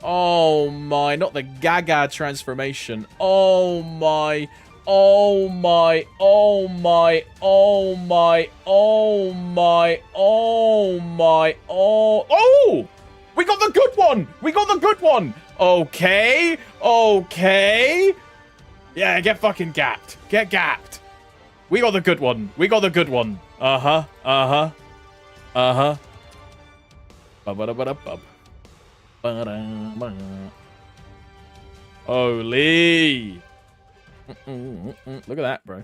Oh, my. Not the Gaga transformation. Oh, my. Oh, my. Oh, my. Oh, my. Oh, my. Oh, my. Oh. Oh! We got the good one! We got the good one! Okay. Okay. Yeah, get fucking gapped. Get gapped. We got the good one. We got the good one. Uh-huh. Uh-huh. Uh-huh. Ba-ba-da-ba-da-bub. Ba-da-ba. Holy. Look at that, bro.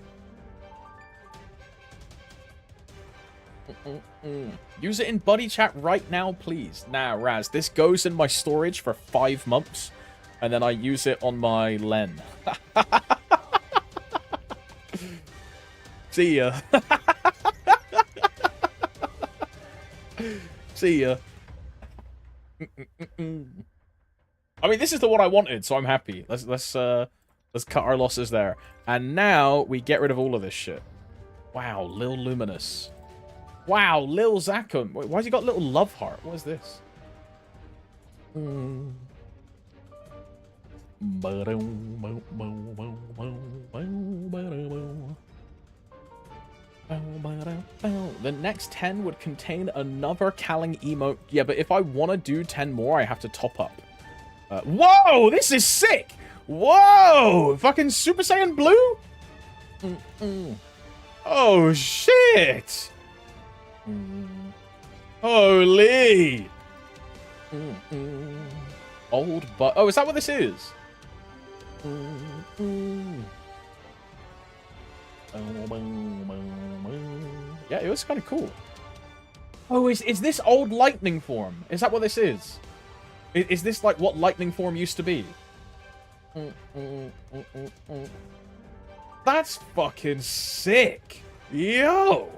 Use it in buddy chat right now, please. Nah, Raz, this goes in my storage for 5 months, and then I use it on my Len. See ya. See ya. I mean, this is the one I wanted, so I'm happy. Let's cut our losses there. And now we get rid of all of this shit. Wow, Lil Luminous. Wow, Lil Zakum. Wait, why's he got little love heart? What is this? The next 10 would contain another Calling emote. Yeah, but if I want to do 10 more, I have to top up. Whoa, this is sick! Whoa! Fucking Super Saiyan Blue? Oh, shit! Holy! Old but... Oh, is that what this is? Yeah, it was kind of cool. Oh, is this old lightning form? Is that what this is? Is this like what lightning form used to be? That's fucking sick. Yo!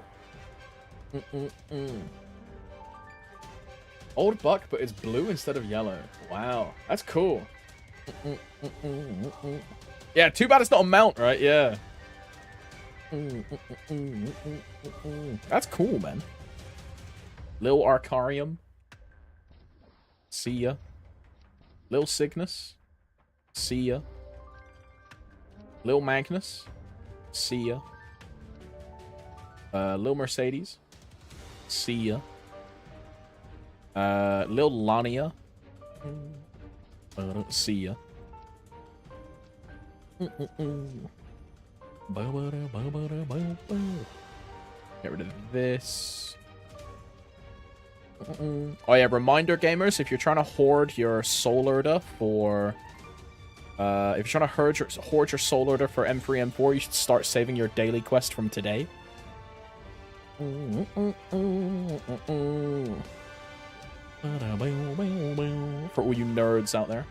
Old buck, but it's blue instead of yellow. Wow, that's cool. Yeah, too bad it's not a mount, right? Yeah. That's cool, man. Lil Arcarium. See ya. Lil Cygnus. See ya. Lil Magnus. See ya. Lil Mercedes. See ya. Lil Lania. See ya. Get rid of this. Oh yeah, reminder gamers, if you're trying to hoard your soul order for if you're trying to hoard your soul order for M3 M4, you should start saving your daily quest from today. For all you nerds out there.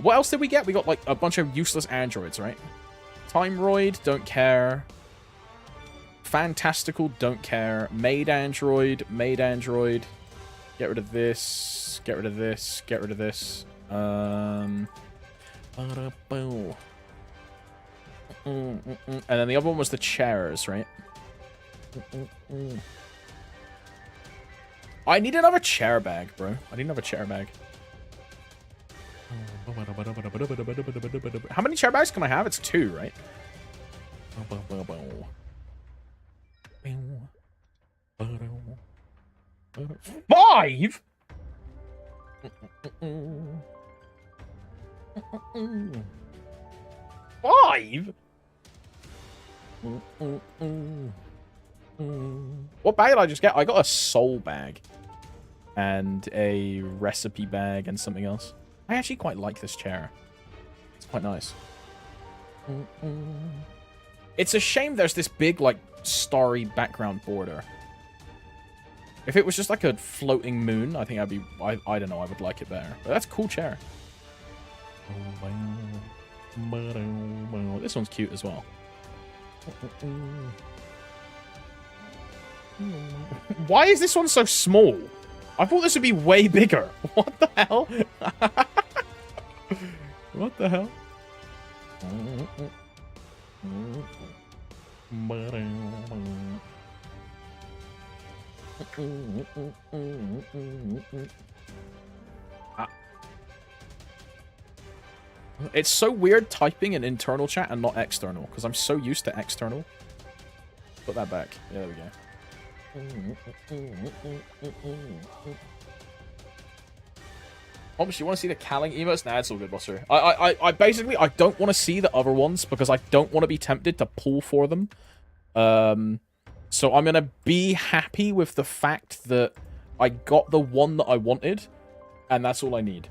What else did we get? We got like a bunch of useless androids, right? Timeroid, don't care. Fantastical, don't care. Maid android. Get rid of this. Get rid of this. Get rid of this. And then the other one was the chairs, right? I need another chair bag, bro. I need another chair bag. How many chair bags can I have? It's 2, right? 5? Five? What bag did I just get? I got a soul bag. And a recipe bag and something else. I actually quite like this chair. It's quite nice. It's a shame there's this big, like, starry background border. If it was just like a floating moon, I think I'd be... I don't know, I would like it better. But that's a cool chair. This one's cute as well. Why is this one so small? I thought this would be way bigger. What the hell? What the hell? It's so weird typing in internal chat and not external, because I'm so used to external. Put that back. Yeah, there we go. Obviously, you want to see the Calling emotes? Nah, it's all good, Buster. I basically, I don't want to see the other ones because I don't want to be tempted to pull for them. So I'm going to be happy with the fact that I got the one that I wanted, and that's all I need.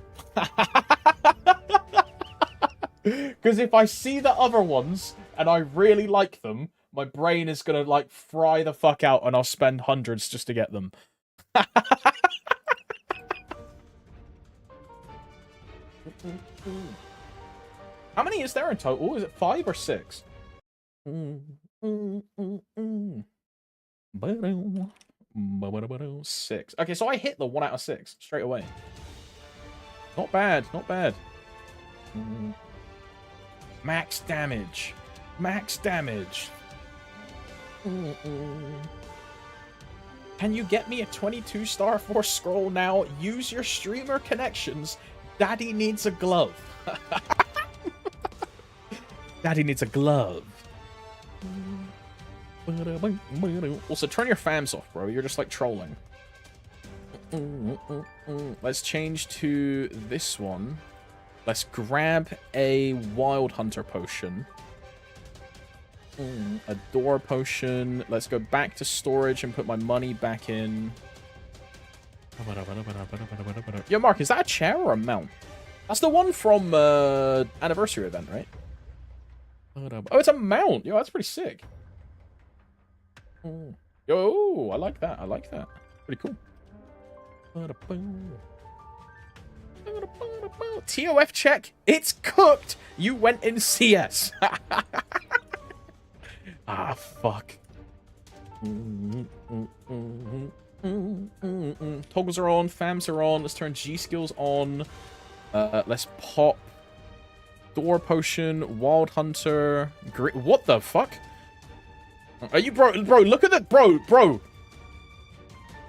Because if I see the other ones, and I really like them, my brain is going to, like, fry the fuck out, and I'll spend hundreds just to get them. How many is there in total? Is it 5 or 6? 6. Okay, so I hit the 1 out of 6 straight away. Not bad, not bad. Max damage. Max damage. Can you get me a 22-star Force scroll now? Use your streamer connections. Daddy needs a glove. Daddy needs a glove. Also, turn your fams off, bro. You're just, like, trolling. Let's change to this one. Let's grab a Wild Hunter potion. A door potion. Let's go back to storage and put my money back in. Yo, Mark, is that a chair or a mount? That's the one from anniversary event, right? Oh, it's a mount. Yo, that's pretty sick. Yo, I like that. I like that. Pretty cool. TOF check. It's cooked. You went in CS. Ah, fuck. Toggles are on, fams are on. Let's turn G skills on. Let's pop door potion, wild hunter. What the fuck? Are you bro? Look at that, bro.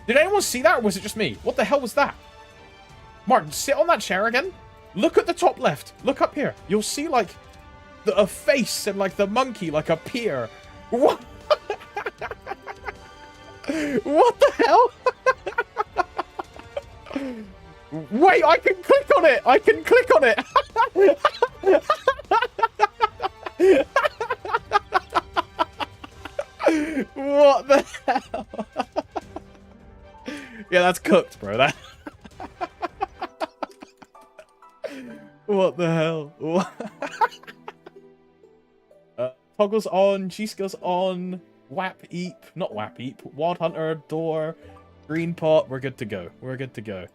Did anyone see that, or was it just me? What the hell was that? Martin, sit on that chair again. Look at the top left. Look up here. You'll see like a face and like the monkey like appear. What? What the hell? Wait, I can click on it. I can click on it. What the hell? Yeah, that's cooked, bro. That. What the hell? Toggles on, G skills on, Wap Eep, not Wap Eep, Wild Hunter, door, green pot. We're good to go. We're good to go.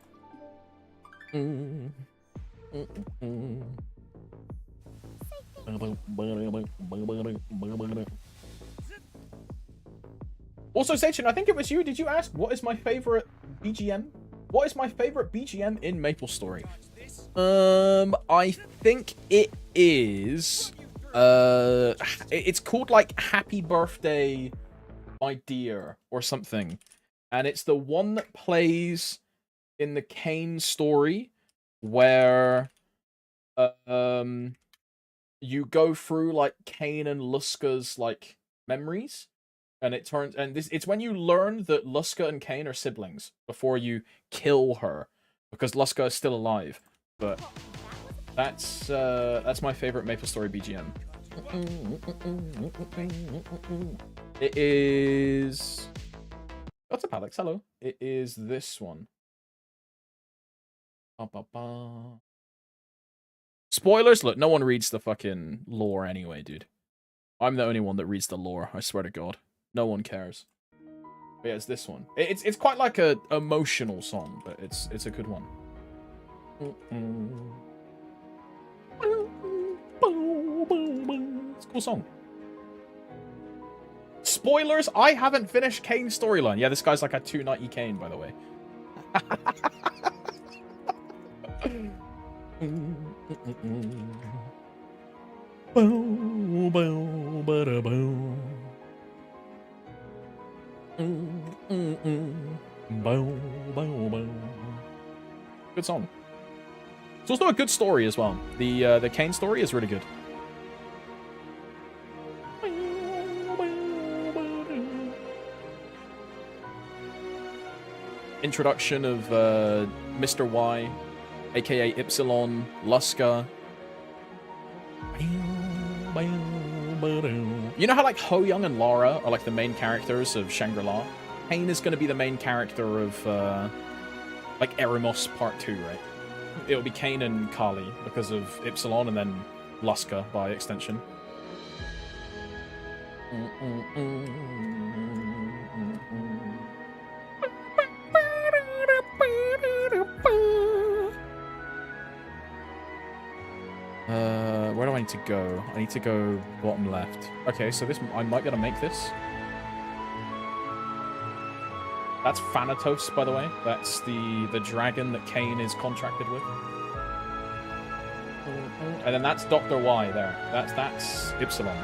Also, Sachin, I think it was you. Did you ask what is my favorite BGM? What is my favorite BGM in MapleStory? I think it is. It's called like "Happy Birthday, My Dear" or something, and it's the one that plays in the Kane story where you go through like Kane and Luska's like memories. And it turns, and it's when you learn that Luska and Kane are siblings before you kill her, because Luska is still alive. But that's my favorite MapleStory BGM. It is. What's up, Alex? Hello. It is this one. Spoilers. Look, no one reads the fucking lore anyway, dude. I'm the only one that reads the lore. I swear to God. No one cares. But yeah, it's this one. It's quite like a emotional song, but it's a good one. It's a cool song. Spoilers, I haven't finished Kane's storyline. Yeah, this guy's like a 290 Kane, by the way. Good song. It's also a good story as well. The Kane story is really good. Introduction of Mr. Y, aka Ypsilon, Luska. You know how like Ho Young and Lara are like the main characters of Shangri-La? Kane is going to be the main character of like Eremos Part 2, right? It'll be Kane and Kali because of Ypsilon, and then Luska by extension. Where do I need to go? I need to go bottom left. Okay, so this I might be able to make this. That's Thanatos, by the way. That's the dragon that Kane is contracted with. And then that's Dr. Y there. That's Ypsilon.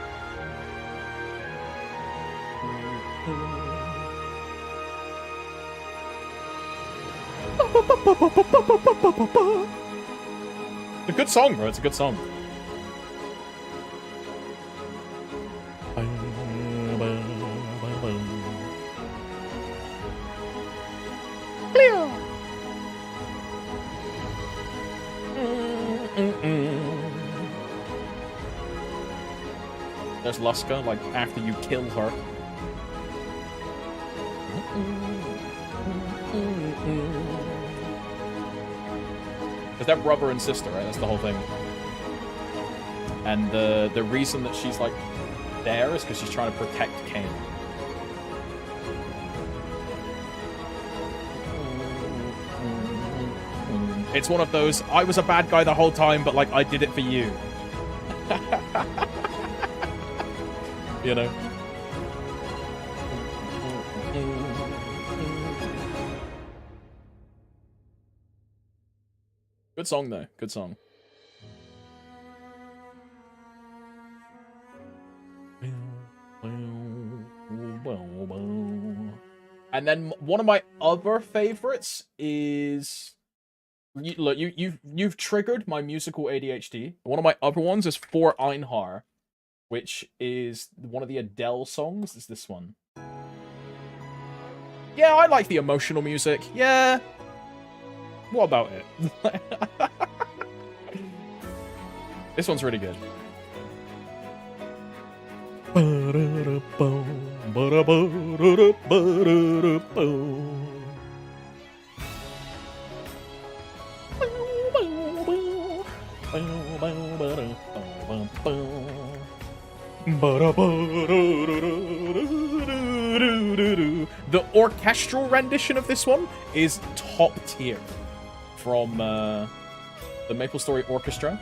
It's a good song, bro. It's a good song. Clear. There's Luska, like, after you kill her. Because they're brother and sister, right? That's the whole thing. And the reason that she's, like, there is because she's trying to protect Kane. It's one of those, I was a bad guy the whole time, but, like, I did it for you. You know? Good song though. Good song. And then one of my other favorites is look, you've triggered my musical ADHD. One of my other ones is For Einhar, which is one of the Adele songs. Is this one? Yeah, I like the emotional music. Yeah. What about it? This one's really good. The orchestral rendition of this one is top tier from the MapleStory Orchestra.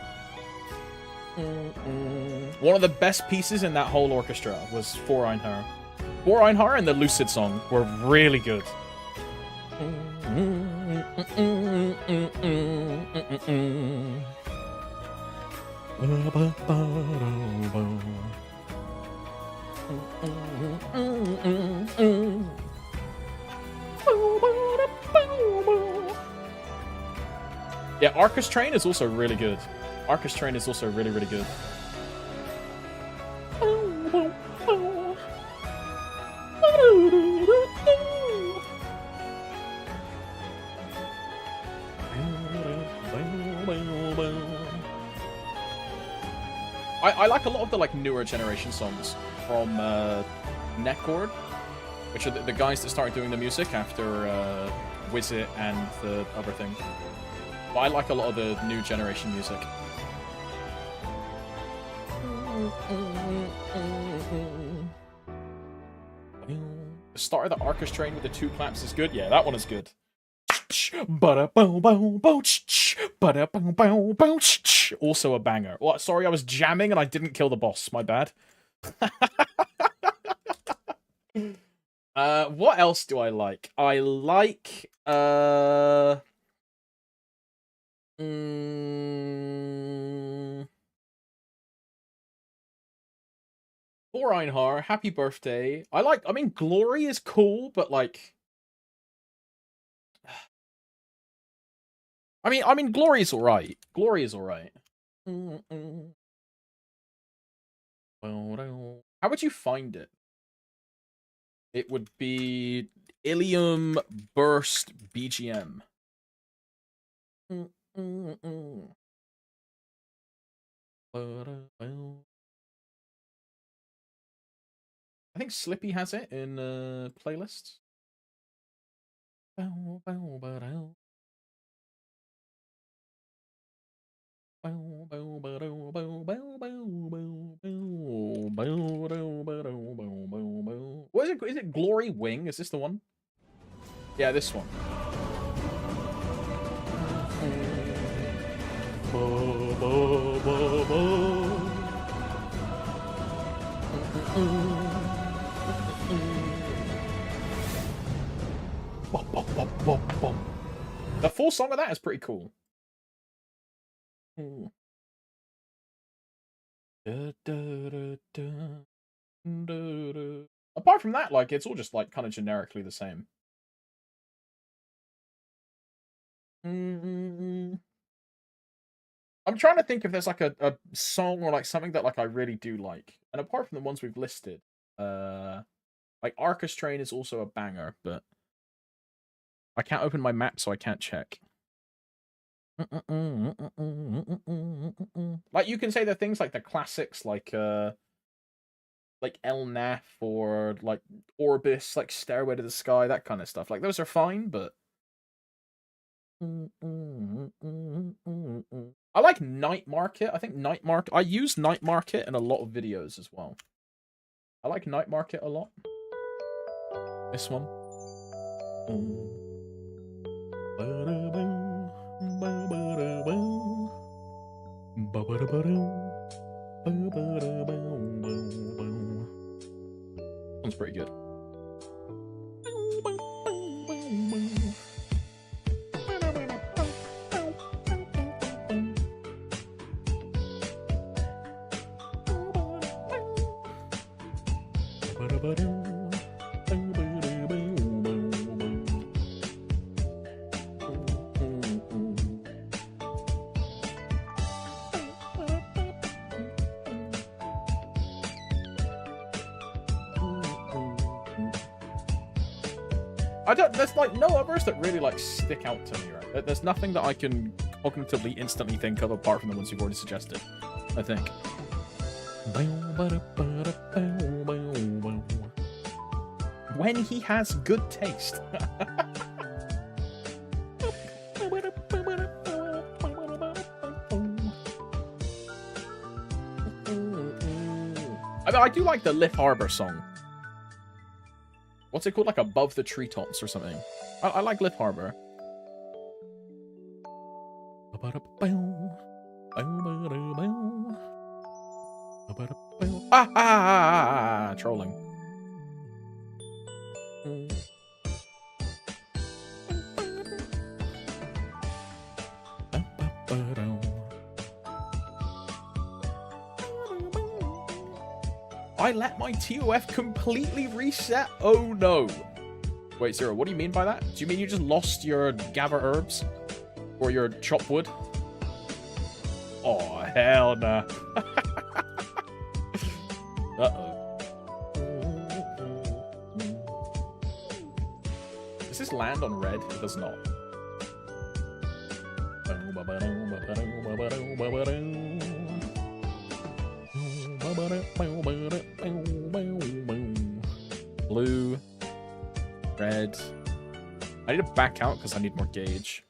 One of the best pieces in that whole orchestra was For Einhar. For Einhar and the Lucid song were really good. Yeah, Arcus Train is also really good. Arcus Train is also really, really good. I like a lot of the newer generation songs from Netcord, which are the guys that started doing the music after Wizit and the other thing. But I like a lot of the new generation music. The start of the Arcus Train with the 2 claps is good. Yeah, that one is good. Also a banger. What? Sorry, I was jamming and I didn't kill the boss. My bad. What else do I like? I like For Einhar, Happy Birthday. I mean, Glory is cool, but I mean, Glory is alright. Glory is alright. How would you find it? It would be Ilium Burst BGM. I think Slippy has it in playlists. What is it? Is it Glory Wing? Is this the one? Yeah, this one. The full song of that is pretty cool. Apart from that, it's all just kind of generically the same. I'm trying to think if there's a song or something that I really do like. And apart from the ones we've listed, Arcus Train is also a banger, but I can't open my map, so I can't check. You can say the things like the classics, like Elnath or Orbis, Stairway to the Sky, that kind of stuff. Those are fine, but I like Night Market. I think Night Market. I use Night Market in a lot of videos as well. I like Night Market a lot. This one. One's pretty good. There's like no others that really like stick out to me, right? There's nothing that I can cognitively instantly think of apart from the ones you've already suggested, I think. When he has good taste. I mean, I do like the Liff Harbor song. What's it called? Like Above the Treetops or something. I like Liff Harbor. Trolling. I let my TOF completely reset? Oh no. Wait, Zero, what do you mean by that? Do you mean you just lost your gather herbs? Or your chop wood? Oh, hell nah. Uh-oh. Does this land on red? It does not. Blue. Red. I need to back out because I need more gauge.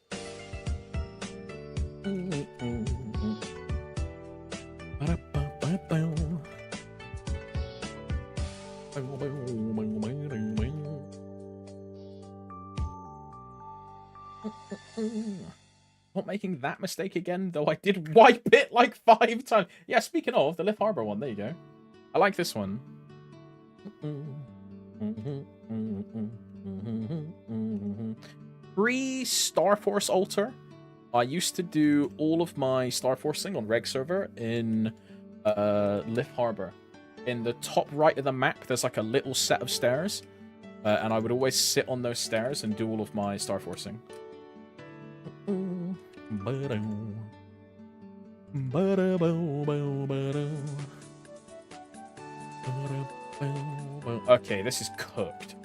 Not making that mistake again, though I did wipe it like 5 times. Yeah, speaking of, the Liff Harbor one, there you go. I like this one. Pre-Star Force Altar, I used to do all of my Star Forcing on Reg server in Liff Harbor. In the top right of the map, there's like a little set of stairs. And I would always sit on those stairs and do all of my Star Forcing. Okay, this is cooked.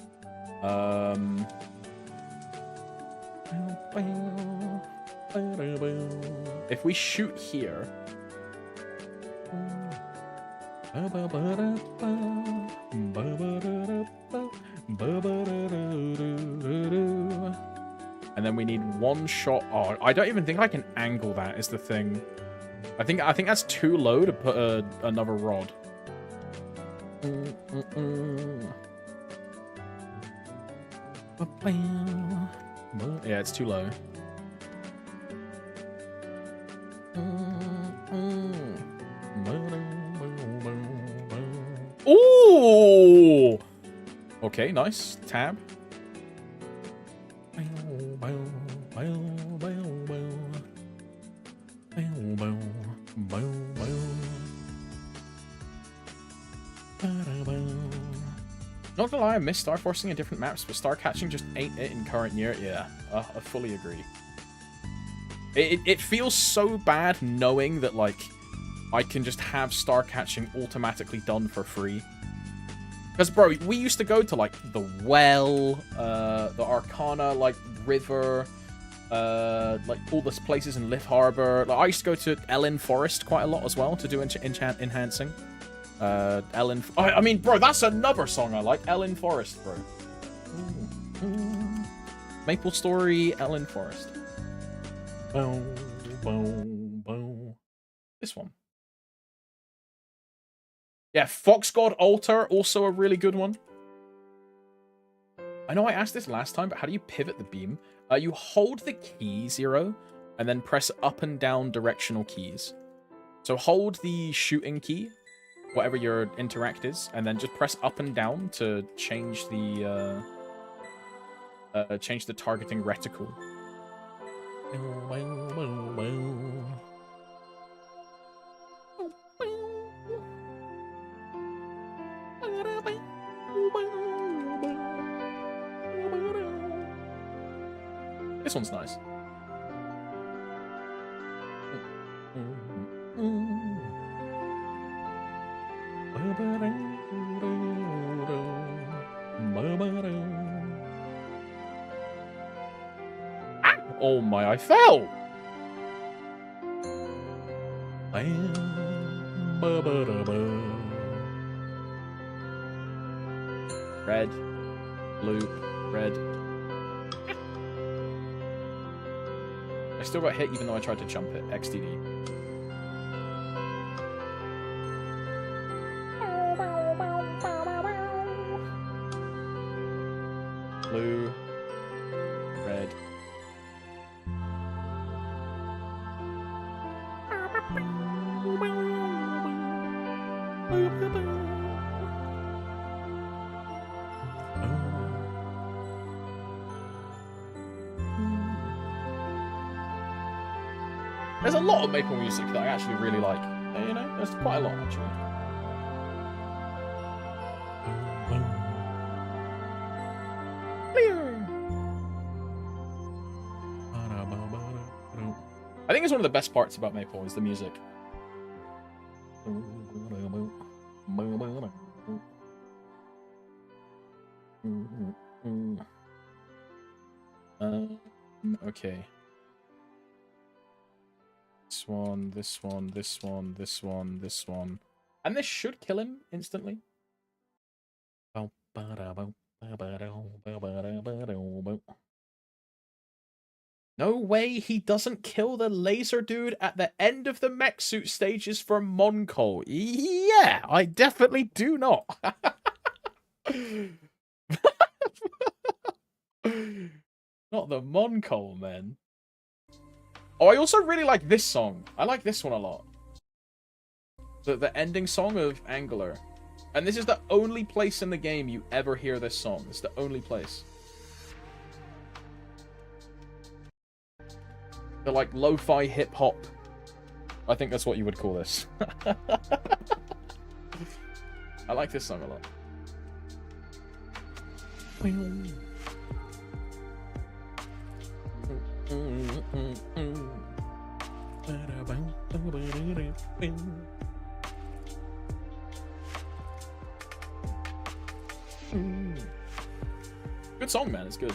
If we shoot here... And then we need one shot. Oh, I don't even think I can angle that is the thing. I think that's too low to put another rod. Yeah, it's too low. Ooh! Okay, nice. Tab. Not gonna lie, I miss Star Forcing in different maps, but Star Catching just ain't it in current year. Yeah, I fully agree. It feels so bad knowing that, like, I can just have Star Catching automatically done for free. Because, bro, we used to go to, like, the Well, the Arcana, like, River, like, all the places in Liff Harbor. Like, I used to go to Ellen Forest quite a lot as well to do enhancing. I mean, bro, that's another song I like. Ellen Forest, bro. Maple Story, Ellen Forest. Boom, boom, boom. This one. Yeah, Fox God Altar, also a really good one. I know I asked this last time, but how do you pivot the beam? You hold the key, Zero, and then press up and down directional keys. So hold the shooting key, whatever your interact is, and then just press up and down to change the targeting reticle. This one's nice. Oh my, I fell! Red, blue, red. I still got hit even though I tried to jump it. XDD. Blue, red. There's a lot of maple music that I actually really like. You know, there's quite a lot actually. I think it's one of the best parts about Maple is the music. Okay. This one, this one, this one, this one, this one. And this should kill him instantly. No way he doesn't kill the laser dude at the end of the mech suit stages for Monko. Yeah, I definitely do not. Not the Monko, man. Oh, I also really like this song. I like this one a lot. The ending song of Angular. And this is the only place in the game you ever hear this song. It's the only place. The, like, lo-fi hip-hop. I think that's what you would call this. I like this song a lot. Good song, man. It's good.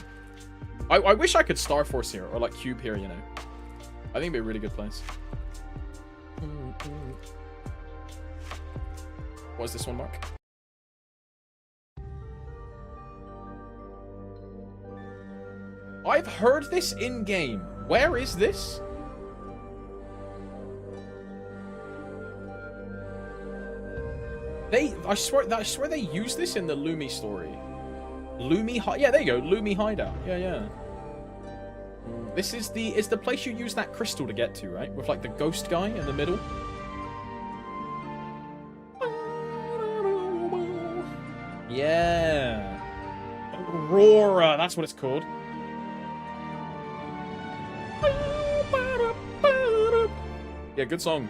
I wish I could Star Force here, or like Cube here, you know. I think it'd be a really good place. What is this one, Mark? I've heard this in-game. Where is this? I swear they use this in the Lumi story. Yeah, there you go. Lumi Hideout. Yeah. This is the place you use that crystal to get to, right? With like the ghost guy in the middle. Yeah. Aurora, that's what it's called. Yeah, good song.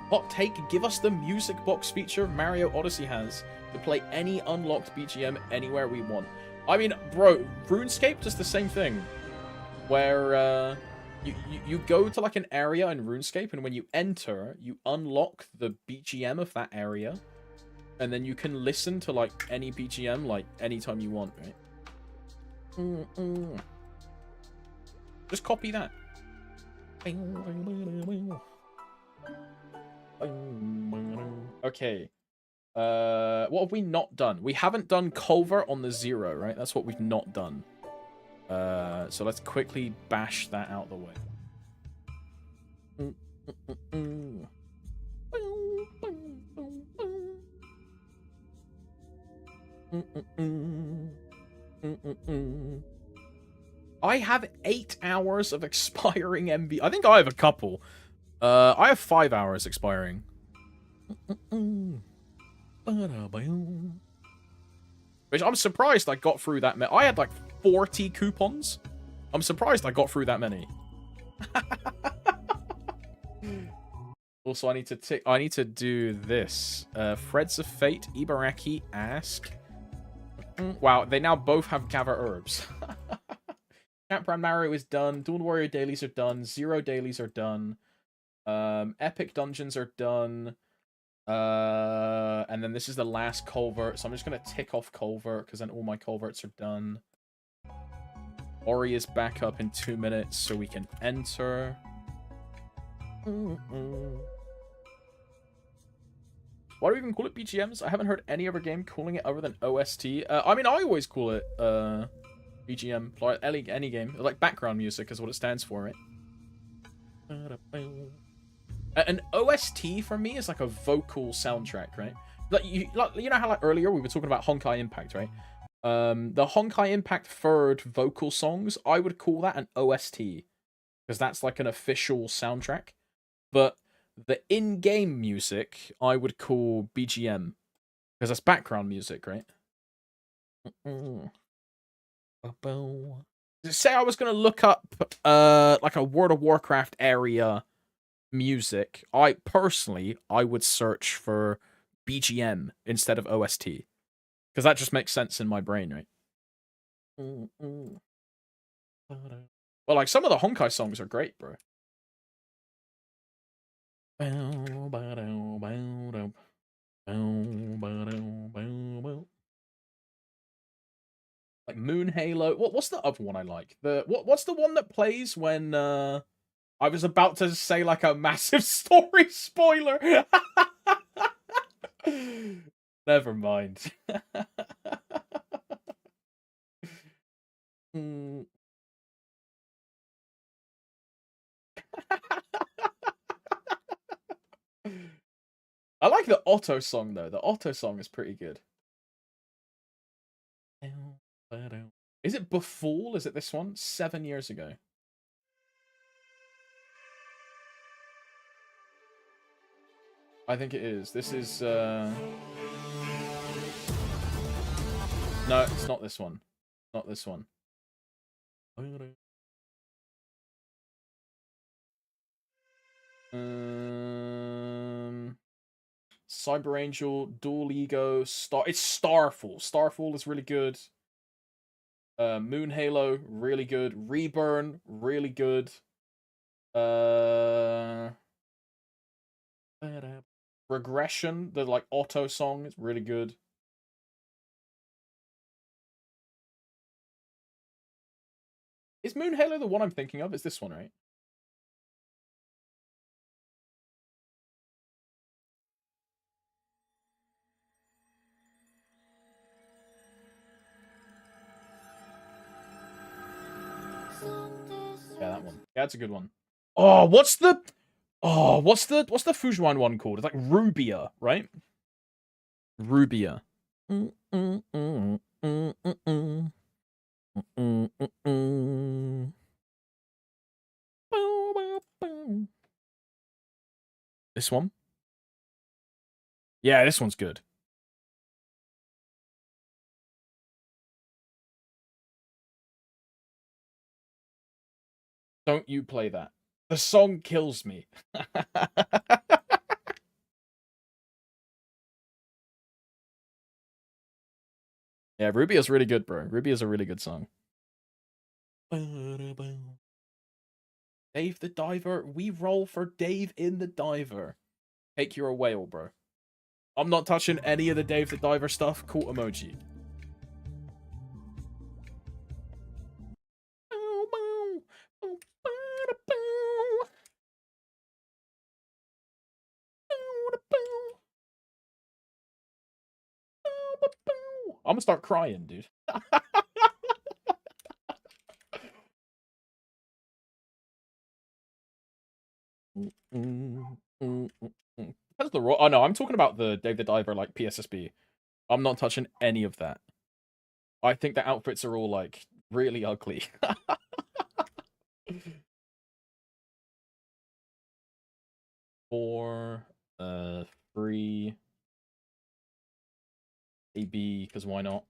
Hot take, give us the music box feature Mario Odyssey has to play any unlocked BGM anywhere we want. I mean, bro, RuneScape does the same thing. Where, you go to like an area in RuneScape, and when you enter, you unlock the BGM of that area. And then you can listen to like any BGM like anytime you want, right? Just copy that. Okay. What have we not done? We haven't done Culver on the 0, right? That's what we've not done. So let's quickly bash that out the way. I have 8 hours of expiring MV. I think I have a couple. I have 5 hours expiring. Which I'm surprised I got through that many. I had like 40 coupons. I'm surprised I got through that many. Also, I need to do this. Threads of Fate, Ibaraki, Ask. Wow, they now both have Gather Herbs. Champ Mario is done. Dawn Warrior dailies are done. Zero dailies are done. Epic dungeons are done. And then this is the last culvert, so I'm just gonna tick off culvert because then all my culverts are done. Ori is back up in 2 minutes, so we can enter. Why do we even call it BGMs? I haven't heard any other game calling it other than OST. I mean, I always call it BGM, like any game. Like background music is what it stands for, right? An OST for me is like a vocal soundtrack, right? Like you know how like earlier we were talking about Honkai Impact, right? The Honkai Impact third vocal songs, I would call that an OST because that's like an official soundtrack. But the in-game music, I would call BGM because that's background music, right? Say I was gonna look up like a World of Warcraft area music, I personally would search for BGM instead of OST because that just makes sense in my brain, right? Well, like some of the Honkai songs are great, bro. Like Moon Halo. What's the other one I like? What's the one that plays when I was about to say like a massive story spoiler. Never mind. I like the Otto song though. The Otto song is pretty good. Is it Befall? Is it this one? 7 years ago. I think it is. This is no, it's not this one. Not this one. Cyber Angel, Dual Ego, it's Starfall. Starfall is really good. Moon Halo, really good. Reburn, really good. Regression, the like auto song is really good. Is Moon Halo the one I'm thinking of? Is this one, right? Yeah, that one. Yeah, that's a good one. Oh, what's the Fujian one called? It's like Rubia, right? Rubia. This one? Yeah, this one's good. Don't you play that. The song kills me. Yeah, Rubia's really good, bro. Rubia's a really good song. Dave the Diver. We roll for Dave in the Diver. Take your whale, bro. I'm not touching any of the Dave the Diver stuff. Cool emoji. I'm gonna start crying, dude. That's the raw. Oh no, I'm talking about the Dave the Diver like PSSB. I'm not touching any of that. I think the outfits are all like really ugly. 4, 3, AB, because why not?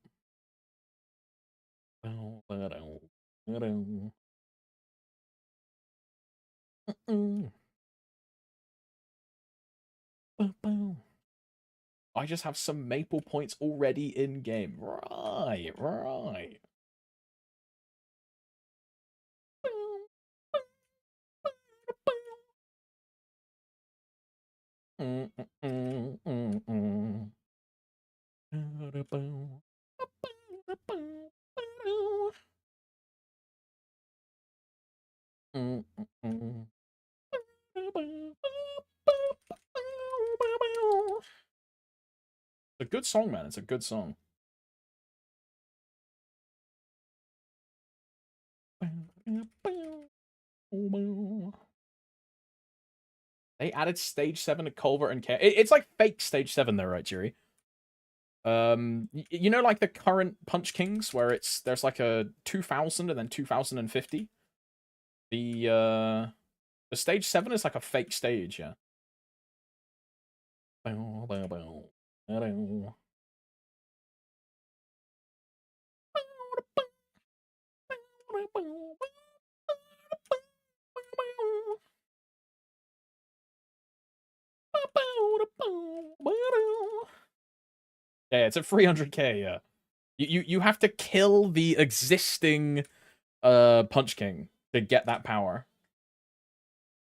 I just have some maple points already in game. Right, right. It's a good song, man. It's a good song. They added stage 7 to Culvert and K. It's like fake stage 7 though, right, Jiri? You know, like the current Punch Kings, where there's like a 2000 and then 2050. The stage 7 is like a fake stage, yeah. Yeah, it's at 300k, yeah. You have to kill the existing Punch King to get that power.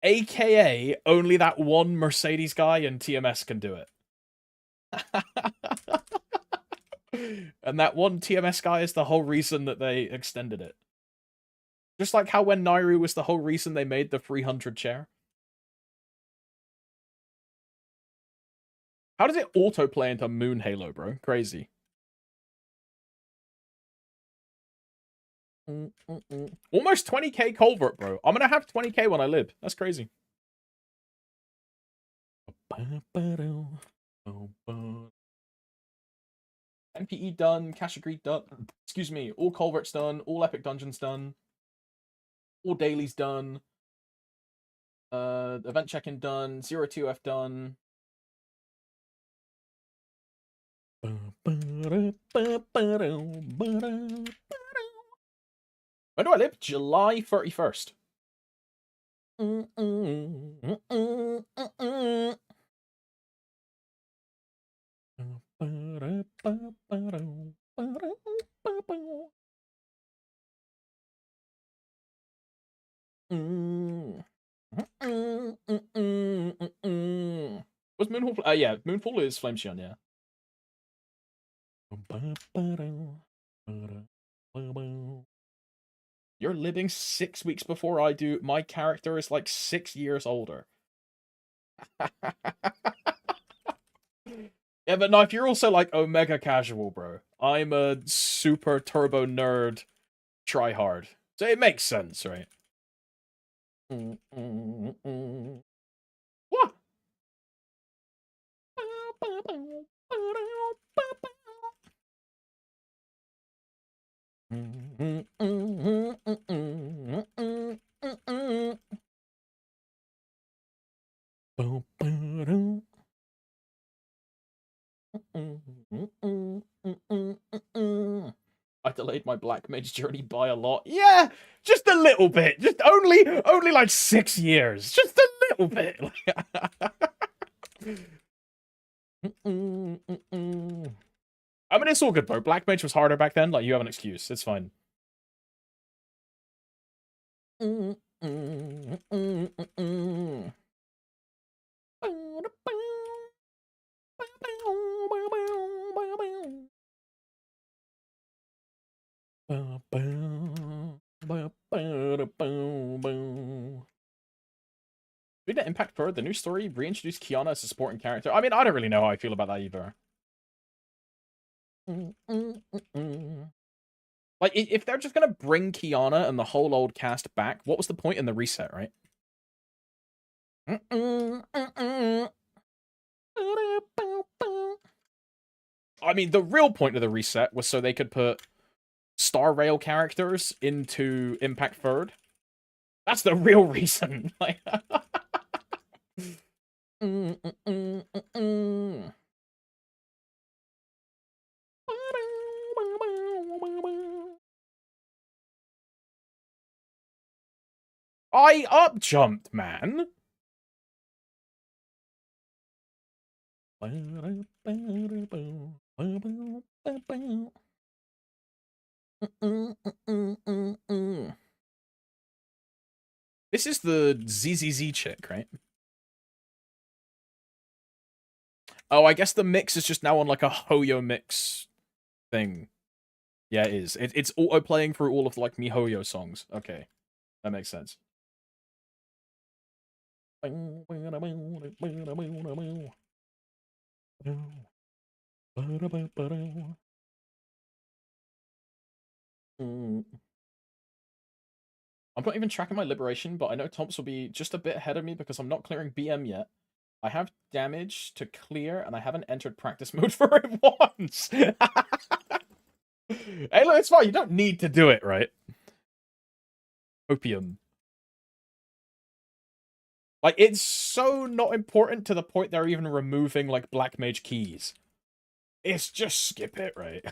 AKA only that one Mercedes guy and TMS can do it. And that one TMS guy is the whole reason that they extended it. Just like how when Nairu was the whole reason they made the 300 chair. How does it autoplay into Moon Halo, bro? Crazy. Almost 20k Culvert, bro. I'm gonna have 20k when I live. That's crazy. NPE done. Cash agreed done. Excuse me. All Culverts done. All Epic Dungeons done. All dailies done. Event check-in done. 02F done. When do I live? July 31st. What's Moonfall? Yeah, Moonfall is Flameshine, yeah. You're living 6 weeks before I do. My character is like 6 years older. Yeah, but no, if you're also like Omega casual, bro, I'm a super turbo nerd tryhard. So it makes sense, right? What? I delayed my Black Mage journey by a lot. Yeah, just a little bit. Just only like 6 years. Just a little bit. I mean, it's all good, bro. Black Mage was harder back then. Like, you have an excuse. It's fine. Did it impact for the new story? Reintroduce Kiana as a supporting character. I mean, I don't really know how I feel about that either. Like, if they're just gonna bring Kiana and the whole old cast back, what was the point in the reset, right? I mean, the real point of the reset was so they could put Star Rail characters into Impact Third. That's the real reason. Like, I up jumped, man. This is the ZZZ chick, right? Oh, I guess the mix is just now on like a Hoyo mix thing. Yeah, it is. It's auto playing through all of like MiHoYo songs. Okay, that makes sense. I'm not even tracking my liberation, but I know Tomps will be just a bit ahead of me because I'm not clearing BM yet. I have damage to clear, and I haven't entered practice mode for it once. Hey, look, it's fine. You don't need to do it, right? Opium. Like, it's so not important to the point they're even removing, like, Black Mage keys. It's just skip it, right?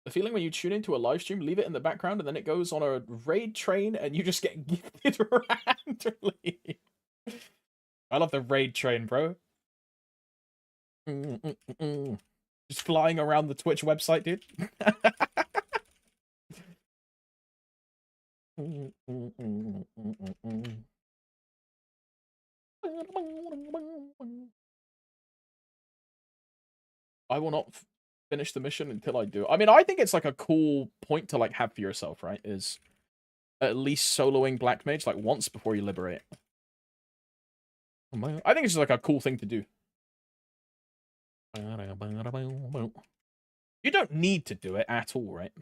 The feeling when you tune into a live stream, leave it in the background, and then it goes on a raid train, and you just get gifted randomly. I love the raid train, bro. Just flying around the Twitch website, dude. I will not finish the mission until I do. I mean, I think it's like a cool point to like have for yourself, right? Is at least soloing Black Mage like once before you liberate. I think it's just like a cool thing to do. You don't need to do it at all, right?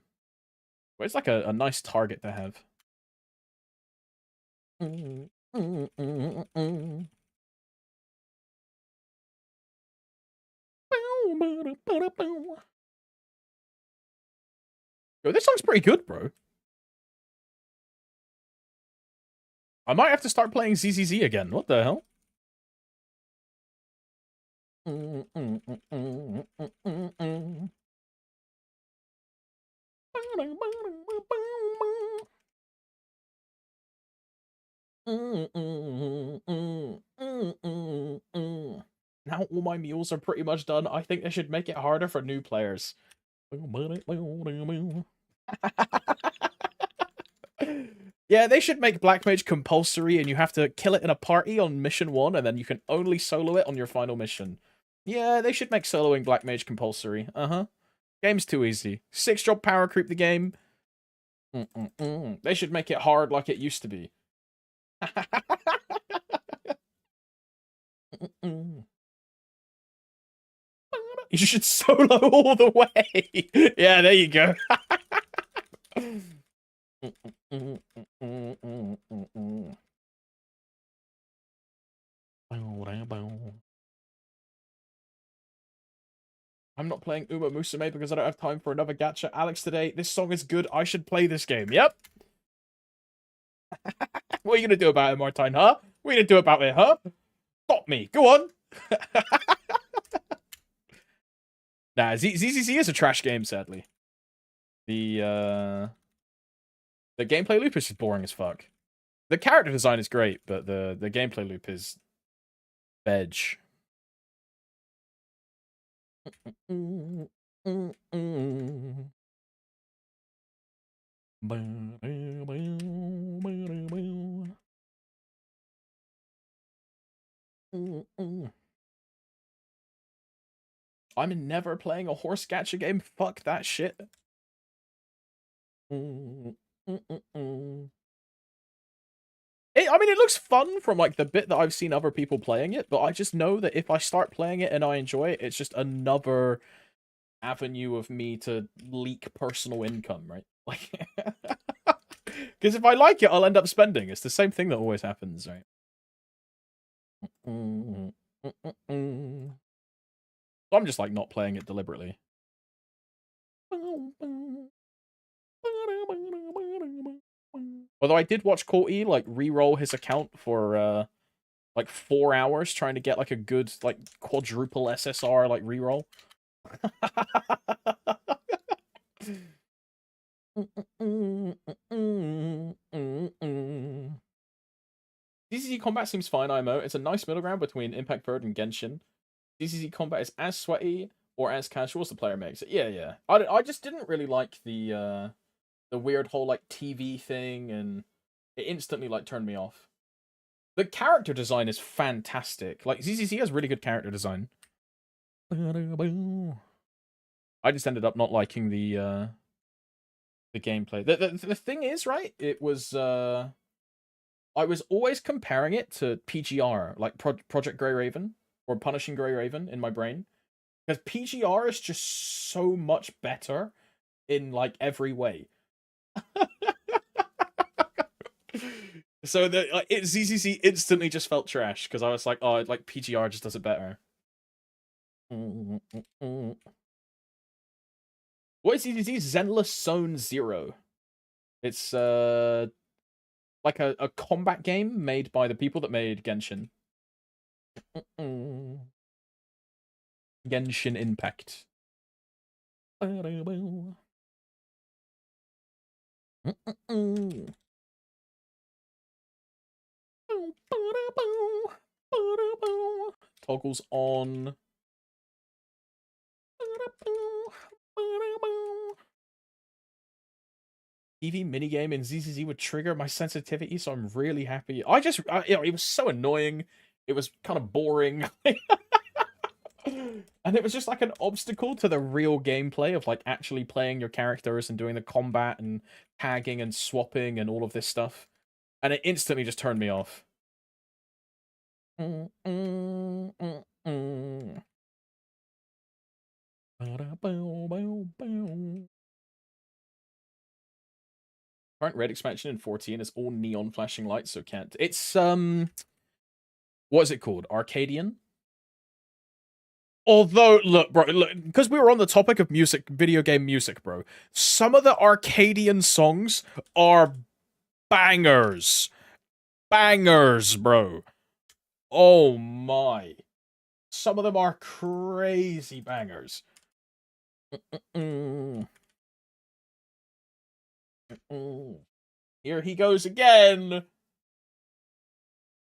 But it's like a nice target to have. Yo, this song's pretty good, bro. I might have to start playing ZZZ again. What the hell? Now all my mules are pretty much done. I think they should make it harder for new players. Yeah, they should make Black Mage compulsory, and you have to kill it in a party on mission 1, and then you can only solo it on your final mission. Yeah, they should make soloing Black Mage compulsory. Game's too easy. 6-job power creep the game. They should make it hard like it used to be. You should solo all the way. Yeah, there you go. I'm not playing Uma Musume because I don't have time for another gacha. Alex today, this song is good. I should play this game. Yep. What are you going to do about it, Martine, huh? What are you going to do about it, huh? Stop me. Go on. Nah, ZZZ is a trash game, sadly. The gameplay loop is just boring as fuck. The character design is great, but the gameplay loop is veg. I'm never playing a horse gacha game. Fuck that shit. I mean, it looks fun from like the bit that I've seen other people playing it, but I just know that if I start playing it and I enjoy it, it's just another avenue of me to leak personal income, right? Like, because if I like it, I'll end up spending. It's the same thing that always happens, right? So I'm just like not playing it deliberately. Although I did watch Courty like re-roll his account for like 4 hours trying to get like a good like quadruple SSR like reroll. DCC combat seems fine, IMO. It's a nice middle ground between Impact Third and Genshin. DCC combat is as sweaty or as casual as the player makes it. Yeah, yeah. I just didn't really like the weird whole like TV thing, and it instantly like turned me off. The character design is fantastic. Like ZCC has really good character design. I just ended up not liking the gameplay. The thing is, right? It was I was always comparing it to PGR, like Project Grey Raven or Punishing Grey Raven in my brain, because PGR is just so much better in like every way. So ZCC instantly just felt trash because I was like, oh, like PGR just does it better. What is ZCC? Zenless Zone Zero. It's like a combat game made by the people that made Genshin. Genshin Impact. Toggles on. TV minigame in ZZZ would trigger my sensitivity, so I'm really happy. You know, it was so annoying. It was kind of boring. And it was just like an obstacle to the real gameplay of like actually playing your characters and doing the combat and tagging and swapping and all of this stuff. And it instantly just turned me off. Current red expansion in 14 is all neon flashing lights, so can't. It's what is it called? Arcadian? Although, look, bro, because we were on the topic of music, video game music, bro, some of the Arcadian songs are bangers. Bangers, bro. Oh my. Some of them are crazy bangers. Here he goes again.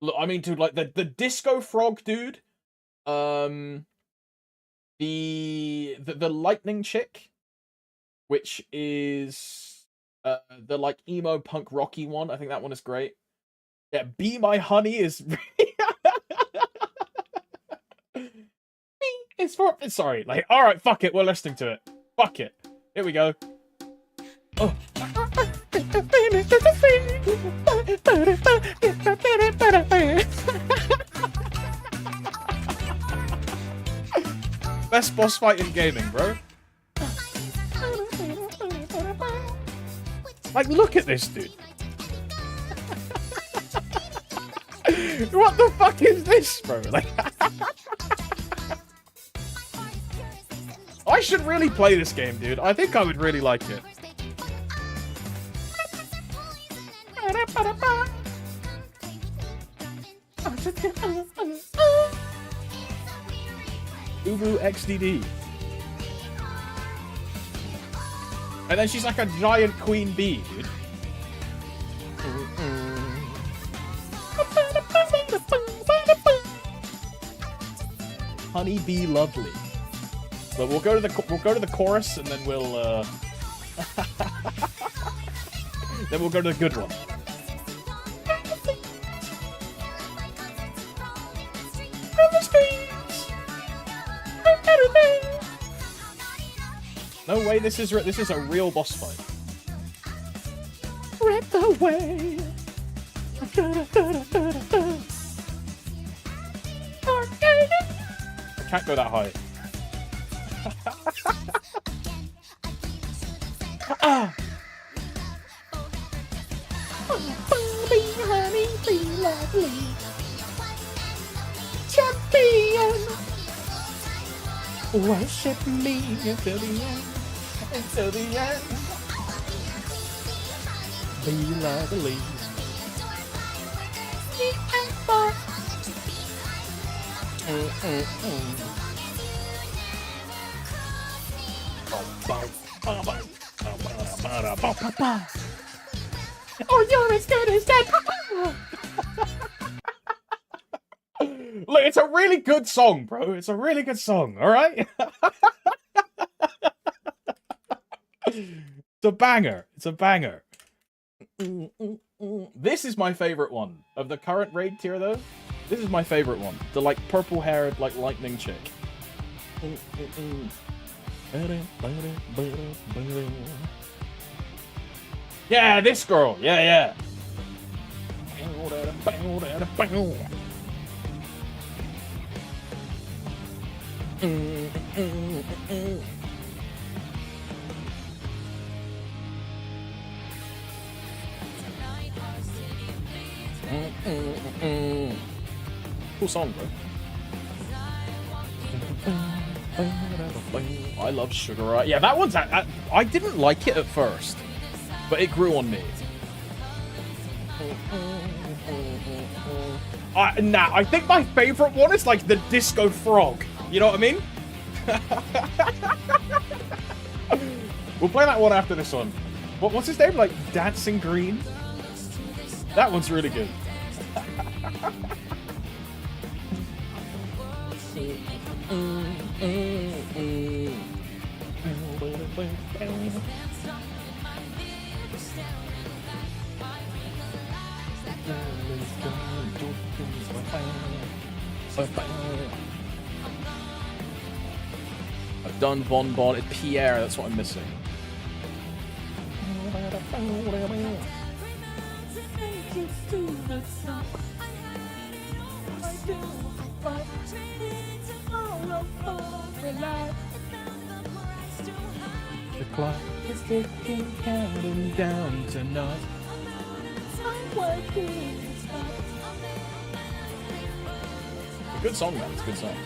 Look, I mean, dude, like the Disco Frog dude, the lightning chick, which is the like emo punk rocky one. I think that one is great. Yeah, Be My Honey is it's for sorry, like alright, fuck it, we're listening to it. Fuck it. Here we go. Oh. Best boss fight in gaming, bro. Like, look at this dude. What the fuck is this, bro? Like, I should really play this game, dude. I think I would really like it. Ubu XDD. And then she's like a giant queen bee, dude. Honey bee lovely. But we'll go to the chorus and then we'll then we'll go to the good one. No way, this is a real boss fight. Red the way. I can't go that high. Ah. Honey, be lovely. Champion. Worship me until the end. Until the end. Be lovely. Oh, you're as good as dead. Look, it's a really good song, bro. It's a really good song, all right? It's a banger. It's a banger. This is my favorite one of the current raid tier, though. This is my favorite one. The like purple-haired like lightning chick. Yeah, this girl. Yeah, yeah. Cool song, bro. I love Sugar Ray. Yeah, that one's... I didn't like it at first, but it grew on me. Nah, I think my favorite one is like the Disco Frog. You know what I mean? We'll play that one after this one. What's his name? Like Dancing Green? That one's really good. I've done Bon Bon. It's Pierre. That's what I'm missing. The clock is ticking, counting down to night. A good song, man. It's a good song.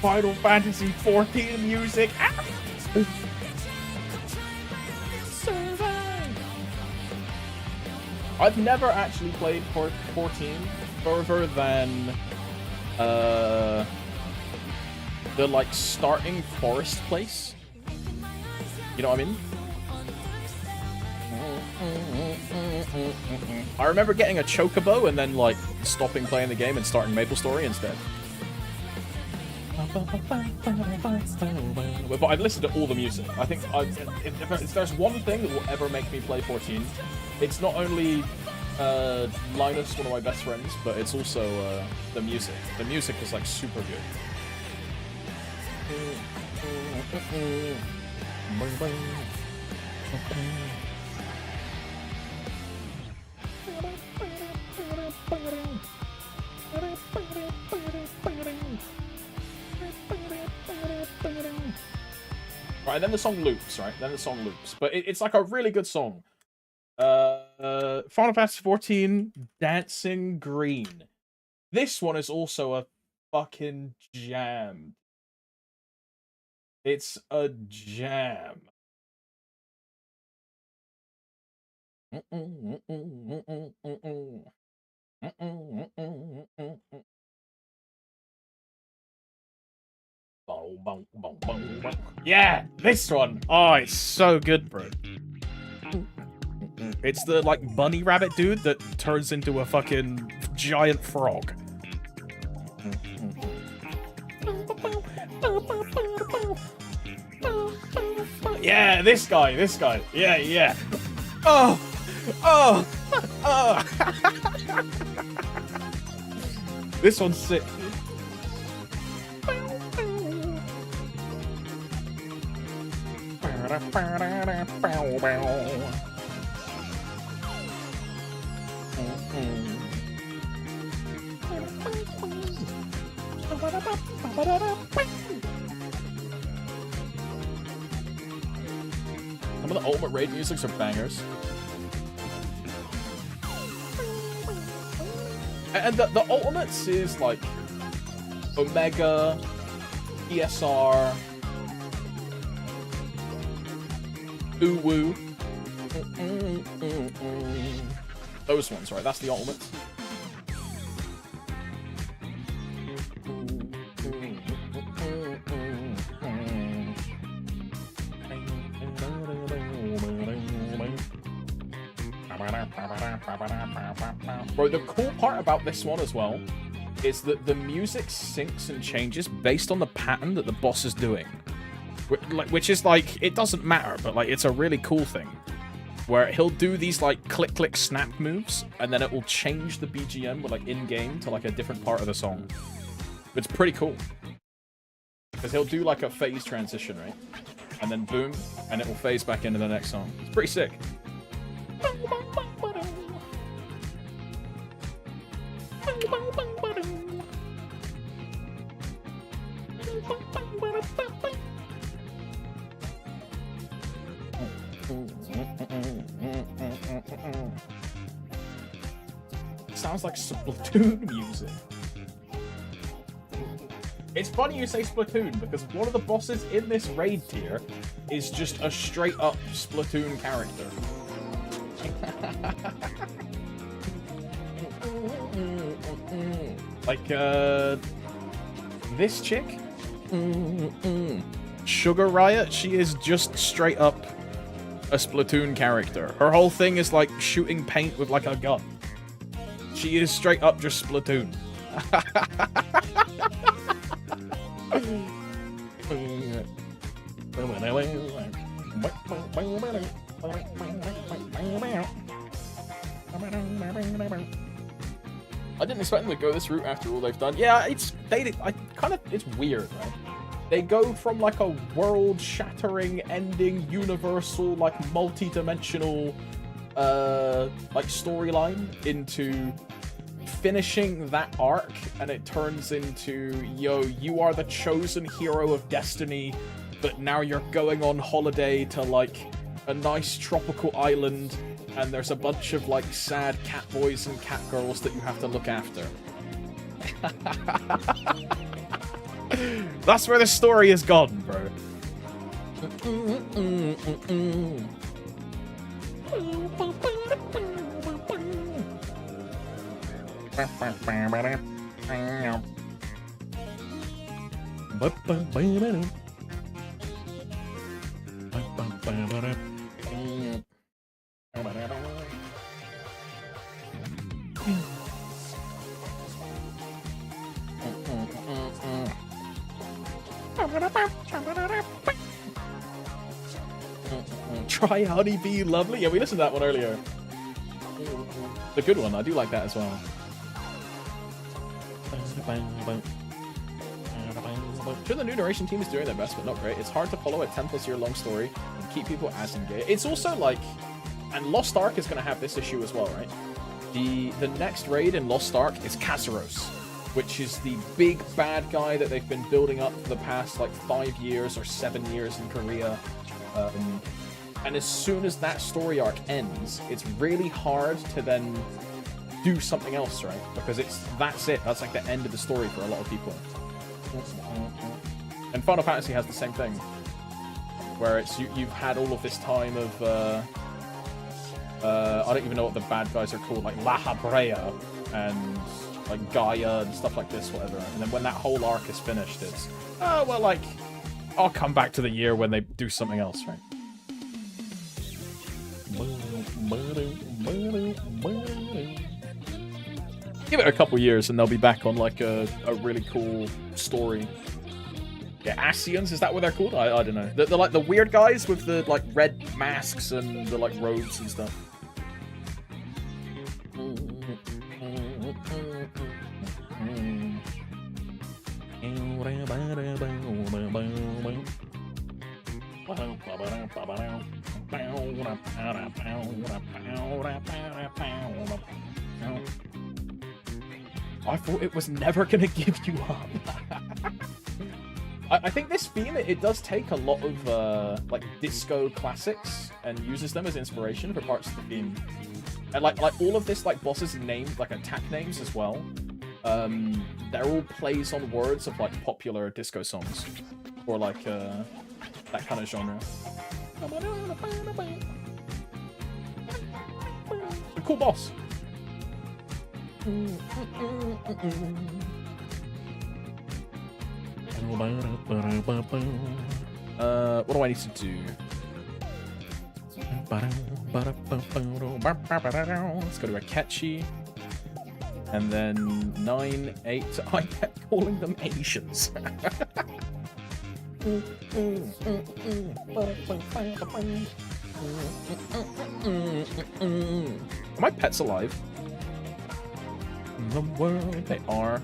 Final Fantasy 14 music. I've never actually played 14 further than the like starting forest place. You know what I mean? I remember getting a chocobo and then like stopping playing the game and starting MapleStory instead. But I've listened to all the music. I think if there's one thing that will ever make me play 14, it's not only Linus, one of my best friends, but it's also the music. The music is like super good. Right, then the song loops, right? Then the song loops. But it's like a really good song. Final Fantasy 14, Dancing Green. This one is also a fucking jam. It's a jam. Yeah, this one. Oh, it's so good, bro. It's the like bunny rabbit dude that turns into a fucking giant frog. Yeah, this guy. Yeah, yeah. Oh. This one's sick. Some of the Ultimate Raid musics are bangers. And the Ultimates is like Omega, ESR, Uwu. Those ones, right? That's the ultimates. Bro, the cool part about this one as well is that the music syncs and changes based on the pattern that the boss is doing. Which is like, it doesn't matter, but like, it's a really cool thing. Where he'll do these like click click snap moves, and then it will change the BGM with like in-game to like a different part of the song. It's pretty cool. Because he'll do like a phase transition, right? And then boom, and it will phase back into the next song. It's pretty sick. Sounds like Splatoon music. It's funny you say Splatoon, because one of the bosses in this raid tier is just a straight up Splatoon character. Like, this chick? Sugar Riot, she is just straight up a Splatoon character. Her whole thing is like shooting paint with like a gun. She is straight up just Splatoon. I didn't expect them to go this route after all they've done. Yeah, it's weird, right? They go from like a world-shattering, ending, universal, like multi-dimensional, like storyline into finishing that arc, and it turns into, yo, you are the chosen hero of destiny, but now you're going on holiday to like a nice tropical island, and there's a bunch of like sad cat boys and cat girls that you have to look after. That's where the story is gone, bro. Try Honeybee Lovely. Yeah, we listened to that one earlier. The good one. I do like that as well. Sure, the new narration team is doing their best, but not great. It's hard to follow a 10+ year long story and keep people as engaged. It's also like, and Lost Ark is going to have this issue as well, right? The next raid in Lost Ark is Kazaros, which is the big bad guy that they've been building up for the past like 5 years or 7 years in Korea. And as soon as that story arc ends, it's really hard to then do something else, right? Because that's it. That's like the end of the story for a lot of people. And Final Fantasy has the same thing, where it's you've had all of this time of I don't even know what the bad guys are called, like La Habrea and like Gaia and stuff like this, whatever. And then when that whole arc is finished, it's well, like I'll come back to the year when they do something else, right? Give it a couple years and they'll be back on like a really cool story. Yeah, Asians, is that what they're called? I don't know. They're like the weird guys with the like red masks and the like robes and stuff. I thought it was never gonna give you up. I think this theme, it does take a lot of like disco classics and uses them as inspiration for parts of the theme. And like all of this like bosses named like attack names as well they're all plays on words of like popular disco songs, or like that kind of genre. A cool boss. What do I need to do? Let's go to Akechi. And then 9, 8. I kept calling them Asians. Are my pets alive? In the world, they are.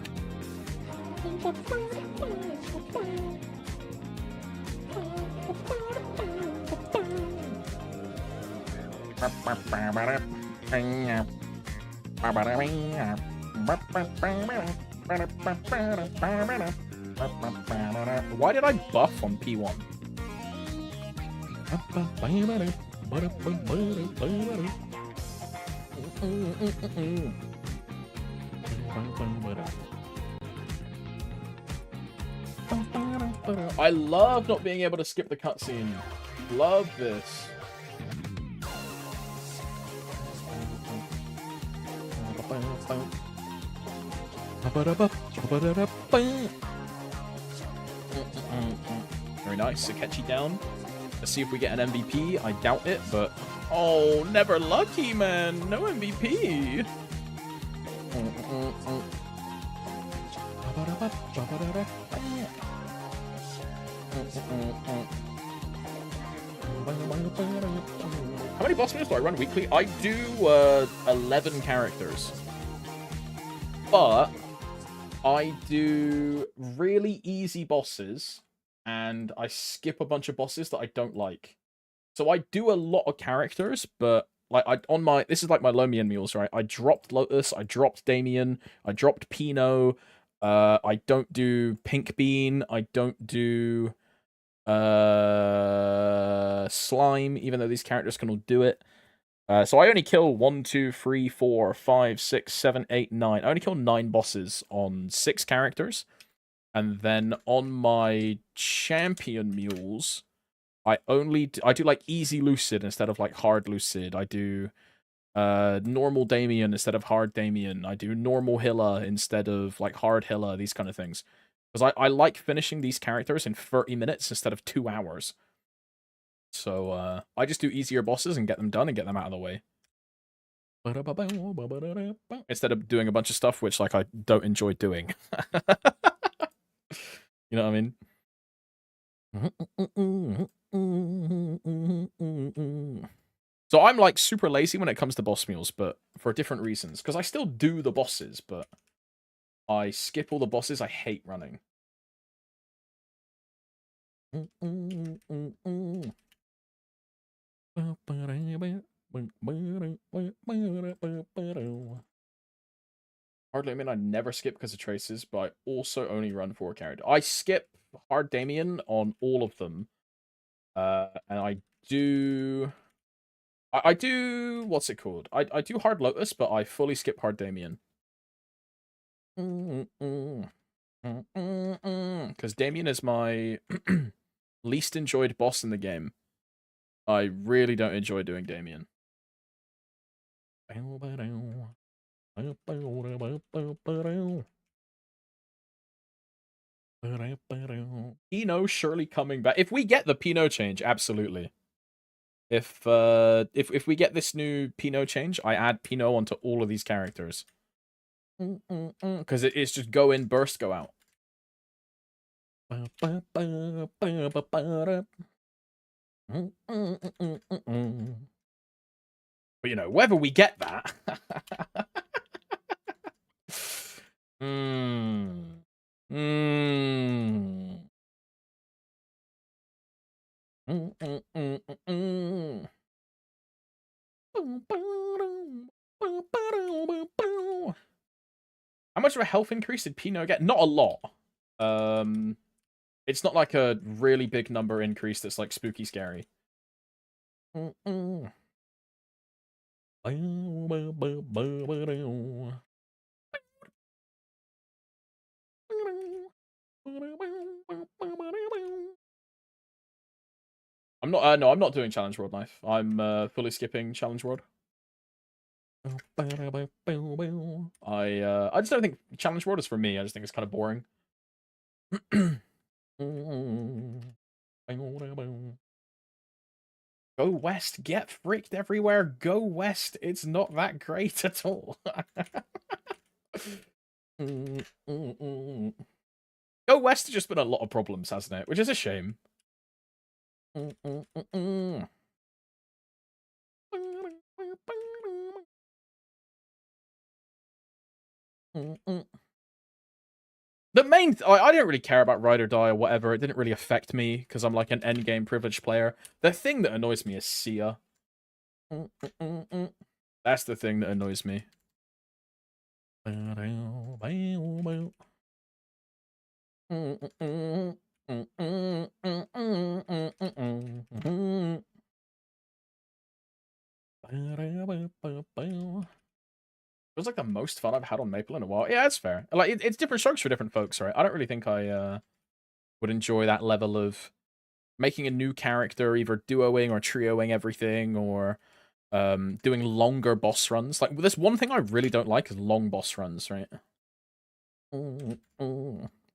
Why did I buff on P1? I love not being able to skip the cutscene. Love this. Very nice. Akechi down. Let's see if we get an MVP. I doubt it, but... Oh, never lucky, man. No MVP. How many boss moves do I run weekly? I do 11 characters. But I do really easy bosses, and I skip a bunch of bosses that I don't like. So I do a lot of characters, but like this is like my Lomian mules, right? I dropped Lotus, I dropped Damien, I dropped Pino. I don't do Pink Bean. I don't do Slime, even though these characters can all do it. So I only kill 1, 2, 3, 4, 5, 6, 7, 8, 9. I only kill 9 bosses on 6 characters. And then on my champion mules, I do like easy Lucid instead of like hard Lucid. I do normal Damien instead of hard Damien. I do normal Hilla instead of like hard Hilla, these kind of things. Because I like finishing these characters in 30 minutes instead of 2 hours. So I just do easier bosses and get them done and get them out of the way. Instead of doing a bunch of stuff which like I don't enjoy doing. You know what I mean? So I'm like super lazy when it comes to boss mules, but for different reasons. Because I still do the bosses, but I skip all the bosses I hate running. Hard Damien I never skip because of traces, but I also only run 4 characters. I skip Hard Damien on all of them. And I do... I do... What's it called? I do Hard Lotus, but I fully skip Hard Damien. Because Damien is my least enjoyed boss in the game. I really don't enjoy doing Damien. Pino surely coming back. If we get the Pino change, absolutely. If we get this new Pino change, I add Pino onto all of these characters. Because it's just go in, burst, go out. But you know, whether we get that. How much of a health increase did Pino get? Not a lot. It's not like a really big number increase that's like spooky scary. I'm not. No, I'm not doing Challenge World Knife. I'm fully skipping Challenge World. I just don't think Challenge World is for me. I just think it's kind of boring. Go west, get freaked everywhere. Go west. It's not that great at all. Go west has just been a lot of problems, hasn't it? Which is a shame. The main, I don't really care about Ride or Die or whatever. It didn't really affect me because I'm like an endgame privileged player. The thing that annoys me is Sia. That's the thing that annoys me. It was like the most fun I've had on Maple in a while. Yeah, that's fair. Like it's different strokes for different folks, right? I don't really think I would enjoy that level of making a new character, either duoing or trioing everything, or doing longer boss runs. Like there's one thing I really don't like is long boss runs, right?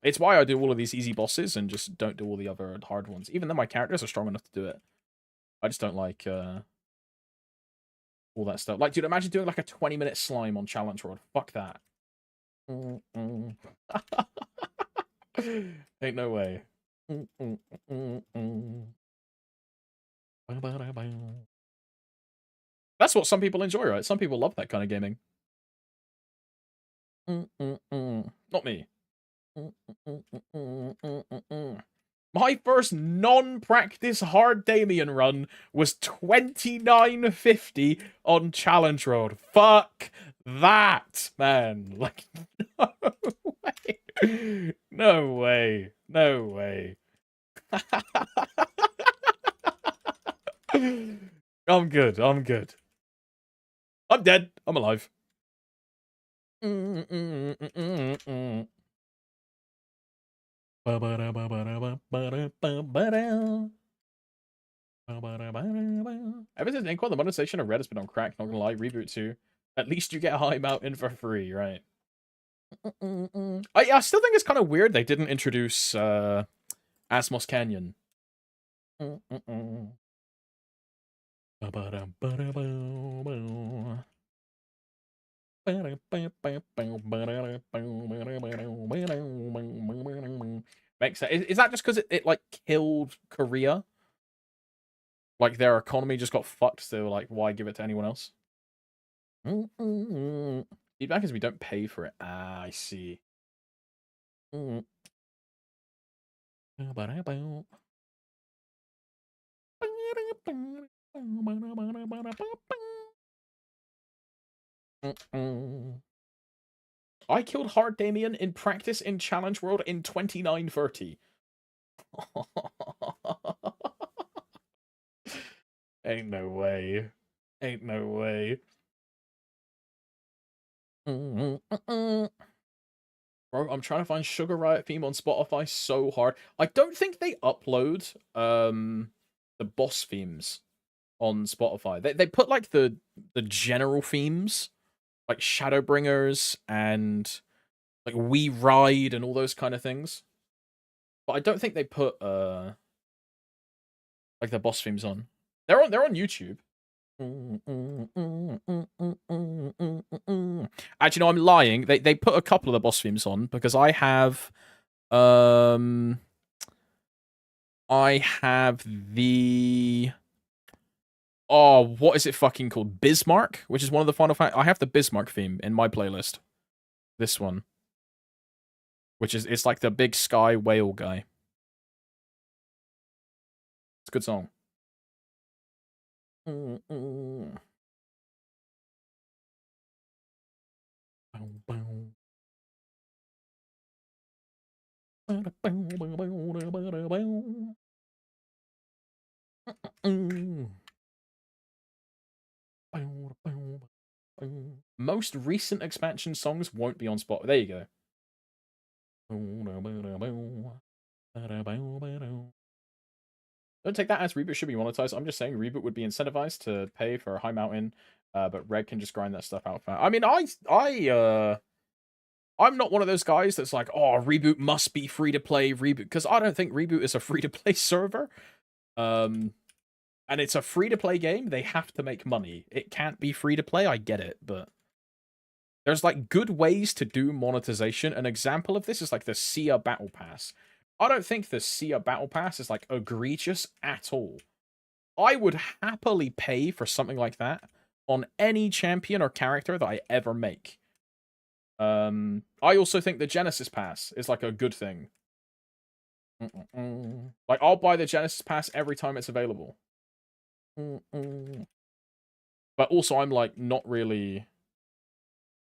It's why I do all of these easy bosses and just don't do all the other hard ones. Even though my characters are strong enough to do it. I just don't like all that stuff. Like, dude, imagine doing like a 20-minute slime on Challenge World. Fuck that. Ain't no way. That's what some people enjoy, right? Some people love that kind of gaming. Not me. My first non-practice hard Damien run was 2950 on Challenge Road. Fuck that, man. Like, no way. No way. No way. I'm good. I'm good. I'm dead. I'm alive. Ever since Inkwell, the monetization of Red has been on crack, not gonna lie, Reboot 2. At least you get High Mountain for free, right? I still think it's kind of weird they didn't introduce Asmos Canyon. Makes sense. Is that just because it like killed Korea? Like their economy just got fucked, so like why give it to anyone else? Feedback is we don't pay for it. Ah, I see. I killed Hard Damien in practice in Challenge World in 2930. Ain't no way. Ain't no way. Bro, I'm trying to find Sugar Riot theme on Spotify so hard. I don't think they upload the boss themes on Spotify. They put like the general themes, like Shadowbringers and like We Ride and all those kind of things. But I don't think they put like the boss themes on. They're on YouTube. Actually, no, I'm lying. They put a couple of the boss themes on because I have the what is it fucking called? Bismarck, which is one of the Final Fantasy. I have the Bismarck theme in my playlist. This one, which is it's like the big sky whale guy. It's a good song. Most recent expansion songs won't be on Spotify. There you go. Don't take that as Reboot should be monetized. I'm just saying Reboot would be incentivized to pay for High Mountain, but Red can just grind that stuff out. I mean, I'm not one of those guys that's like, oh, Reboot must be free to play. Reboot, because I don't think Reboot is a free to play server. And it's a free to play game. They have to make money. It can't be free to play. I get it, but there's like good ways to do monetization. An example of this is like the Sia Battle Pass. I don't think the Sia Battle Pass is like egregious at all. I would happily pay for something like that on any champion or character that I ever make. I also think the Genesis Pass is like a good thing. Like, I'll buy the Genesis Pass every time it's available. But also, I'm like not really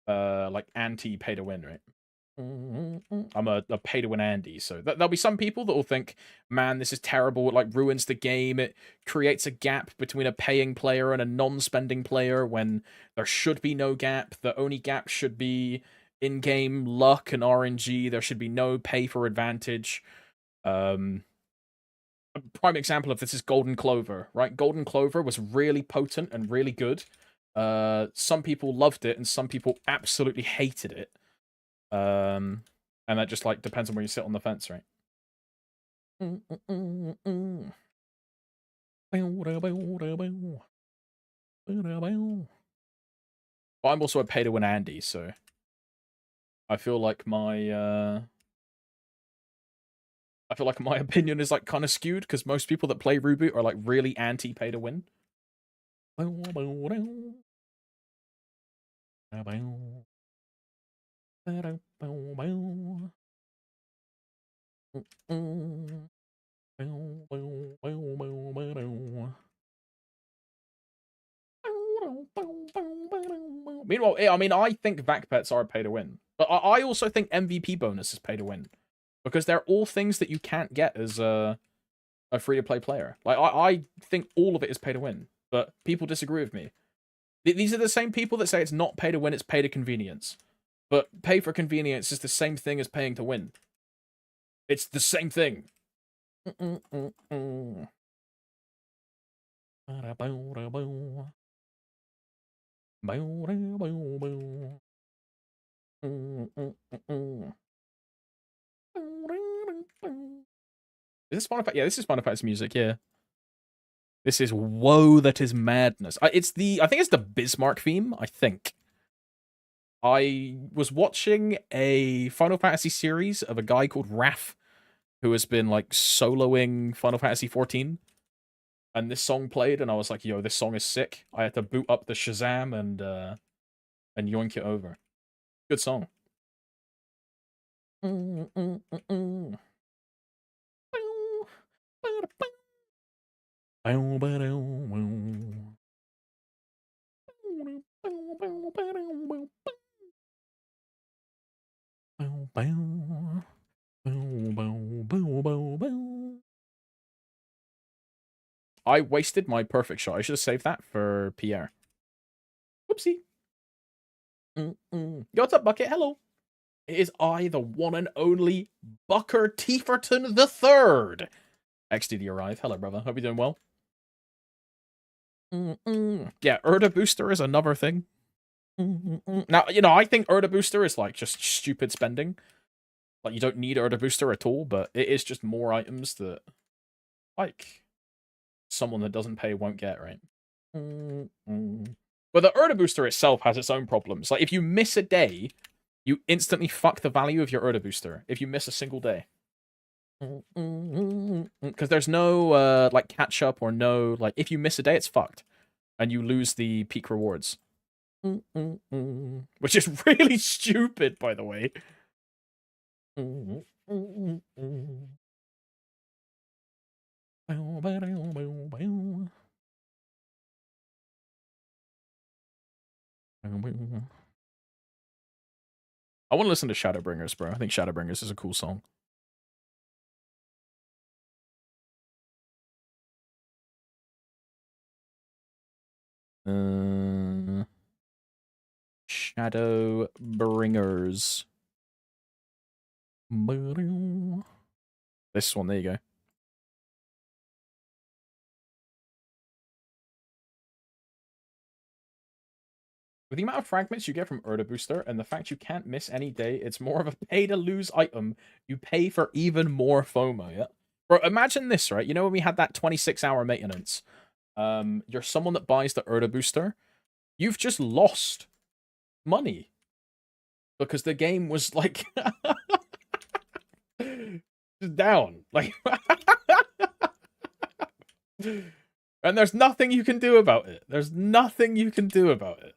like anti pay to win, right? I'm a pay to win Andy, so there'll be some people that will think, man, this is terrible, it like ruins the game, it creates a gap between a paying player and a non-spending player when there should be no gap. The only gap should be in-game luck and RNG. There should be no pay for advantage. A prime example of this is Golden Clover, right? Golden Clover was really potent and really good. Some people loved it and some people absolutely hated it. And that just like depends on where you sit on the fence, right? But I'm also a pay to win Andy, so I feel like my opinion is like kind of skewed because most people that play Reboot are like really anti pay to win. Meanwhile, I mean, I think vac pets are pay to win, but I also think MVP bonus is pay to win because they're all things that you can't get as a free to play player. Like I think all of it is pay to win, but people disagree with me. These are the same people that say it's not pay to win, it's pay to convenience. But pay for convenience is the same thing as paying to win. It's the same thing. Is this Final Fantasy? Yeah, this is Final Fantasy music, yeah. This is Woe That Is Madness. I think it's the Bismarck theme, I think. I was watching a Final Fantasy series of a guy called Raph, who has been like soloing Final Fantasy 14. And this song played, and I was like, yo, this song is sick. I had to boot up the Shazam and yoink it over. Good song. I wasted my perfect shot. I should have saved that for Pierre. Whoopsie. Yo, what's up, Bucket? Hello. It is I, the one and only Bucker Tieferton the Third. XDD arrive. Hello, brother. Hope you're doing well. Yeah, Erda Booster is another thing. Now, you know, I think Erda Booster is like just stupid spending. Like, you don't need Erda Booster at all, but it is just more items that, like, someone that doesn't pay won't get, right? But the Erda Booster itself has its own problems. Like, if you miss a day, you instantly fuck the value of your Erda Booster if you miss a single day. Because there's no, like, catch-up or no... Like, if you miss a day, it's fucked. And you lose the peak rewards. Which is really stupid, by the way. I want to listen to Shadowbringers, bro. I think Shadowbringers is a cool song. Shadowbringers. This one, there you go. With the amount of fragments you get from Erda Booster and the fact you can't miss any day, it's more of a pay-to-lose item. You pay for even more FOMO, yeah? Bro, imagine this, right? You know when we had that 26-hour maintenance? You're someone that buys the Erda Booster. You've just lost money. Because the game was, like... just down. Like... and there's nothing you can do about it. There's nothing you can do about it.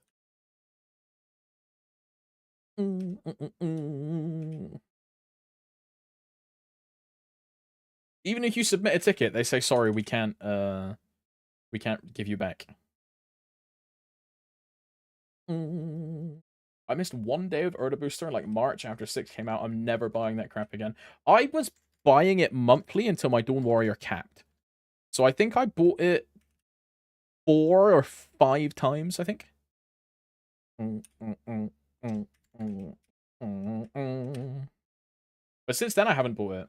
Even if you submit a ticket, they say sorry, we can't give you back. I missed one day of Erda Booster in like March after 6 came out. I'm never buying that crap again. I was buying it monthly until my Dawn Warrior capped. So I think I bought it 4 or 5 times, I think. But since then, I haven't bought it.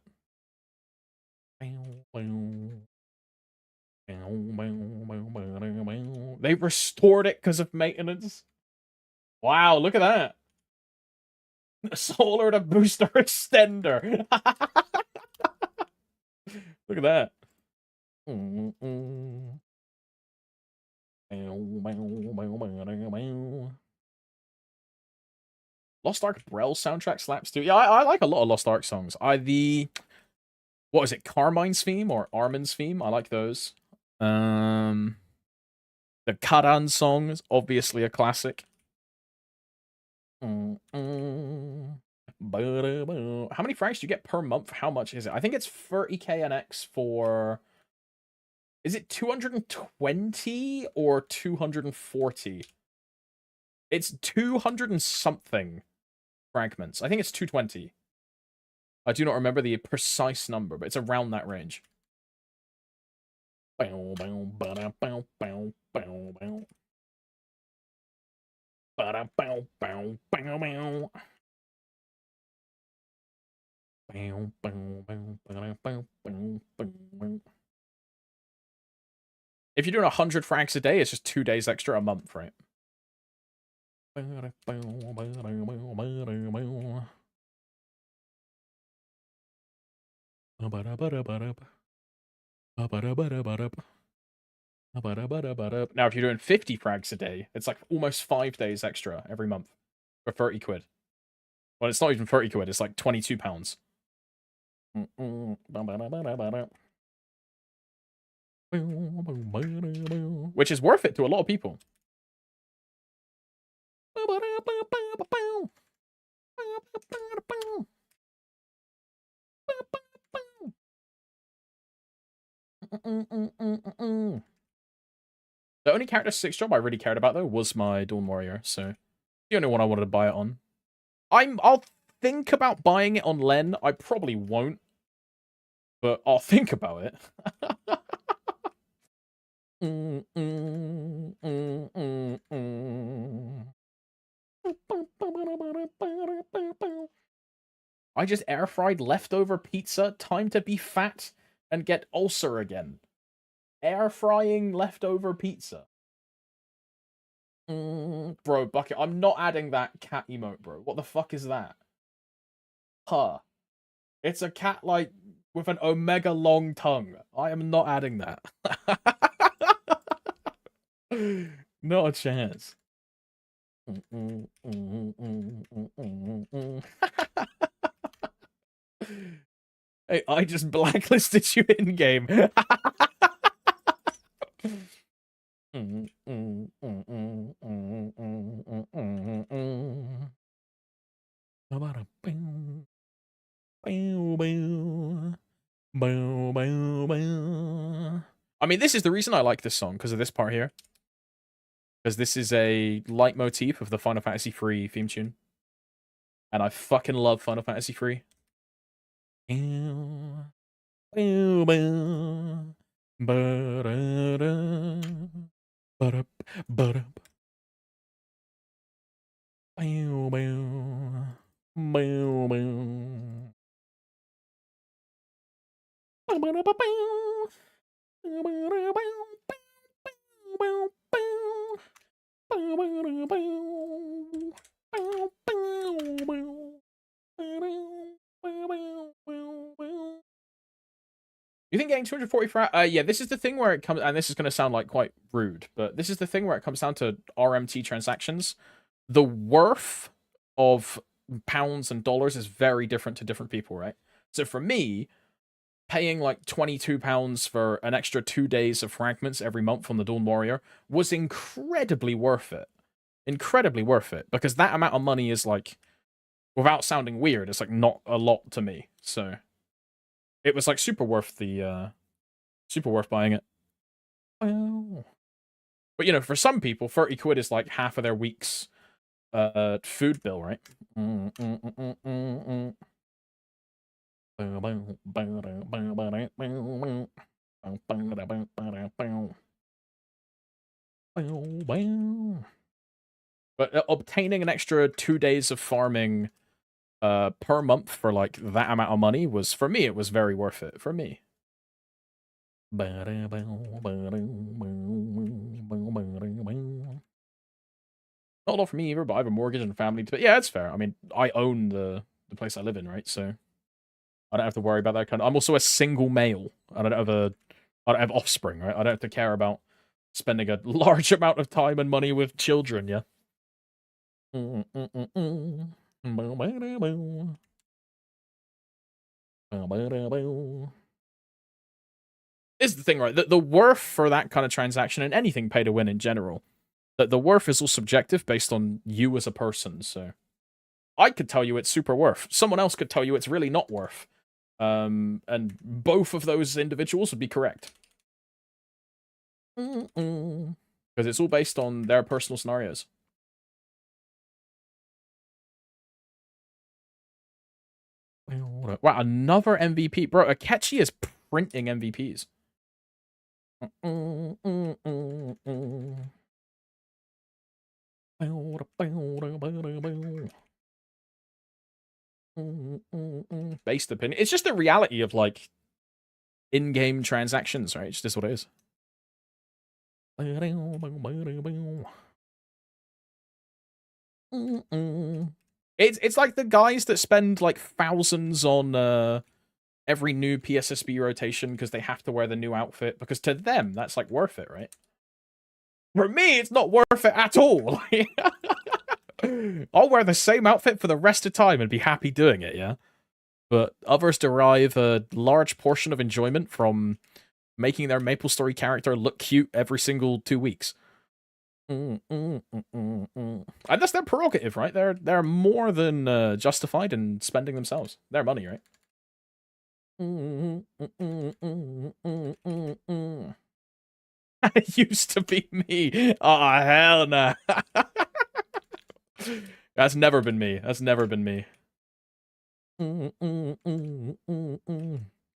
They restored it because of maintenance. Wow, look at that. Solar to booster extender. Look at that. Lost Ark Brel soundtrack slaps too. Yeah, I like a lot of Lost Ark songs. What is it, Carmine's theme or Armin's theme? I like those. The Karan song is obviously a classic. How many frags do you get per month? How much is it? I think it's 30k and X for... Is it 220 or 240? It's 200 and something fragments. I think it's 220. I do not remember the precise number, but it's around that range. If you're doing 100 frags a day, it's just 2 days extra a month, right? Now, if you're doing 50 frags a day, it's like almost 5 days extra every month for 30 quid. Well, it's not even 30 quid, it's like 22 pounds. Which is worth it to a lot of people. The only character 6 job I really cared about, though, was my Dawn Warrior, so the only one I wanted to buy it on. I'll think about buying it on Len. I probably won't, but I'll think about it. I just air fried leftover pizza. Time to be fat and get ulcer again. Air frying leftover pizza. Bro, Bucket, I'm not adding that cat emote, bro. What the fuck is that? Huh. It's a cat, like, with an omega long tongue. I am not adding that. Not a chance. Hey, I just blacklisted you in game. I mean, this is the reason I like this song, because of this part here. Because this is a leitmotif of the Final Fantasy III theme tune. And I fucking love Final Fantasy III. You think getting 240 for... yeah, this is the thing where it comes... And this is going to sound like quite rude, but this is the thing where it comes down to RMT transactions. The worth of pounds and dollars is very different to different people, right? So for me, paying like £22 for an extra 2 days of fragments every month on the Dawn Warrior was incredibly worth it. Incredibly worth it. Because that amount of money is like... Without sounding weird, it's like not a lot to me. So... It was like super worth the super worth buying it. Well, but you know, for some people, 30 quid is like half of their week's food bill, right? But obtaining an extra 2 days of farming per month for like that amount of money was, for me, it was very worth it. For me. Not a lot for me either, but I have a mortgage and a family to pay. Yeah, it's fair. I mean, I own the place I live in, right? So I don't have to worry about that kind of... I'm also a single male. I don't have offspring, right? I don't have to care about spending a large amount of time and money with children, yeah? Is the thing, right? The worth for that kind of transaction and anything pay to win in general, that the worth is all subjective based on you as a person. So I could tell you it's super worth. Someone else could tell you it's really not worth. And both of those individuals would be correct. Because it's all based on their personal scenarios. Wow, another MVP. Bro, Akechi is printing MVPs. Based opinion. It's just the reality of, like, in-game transactions, right? It's just what it is. It's like the guys that spend like thousands on every new PSSB rotation because they have to wear the new outfit, because to them that's like worth it, right? For me, it's not worth it at all. I'll wear the same outfit for the rest of time and be happy doing it, yeah? But others derive a large portion of enjoyment from making their MapleStory character look cute every single 2 weeks. And that's their prerogative, right? They're more than justified in spending themselves. Their money, right? It used to be me. Oh, hell no. That's never been me. That's never been me.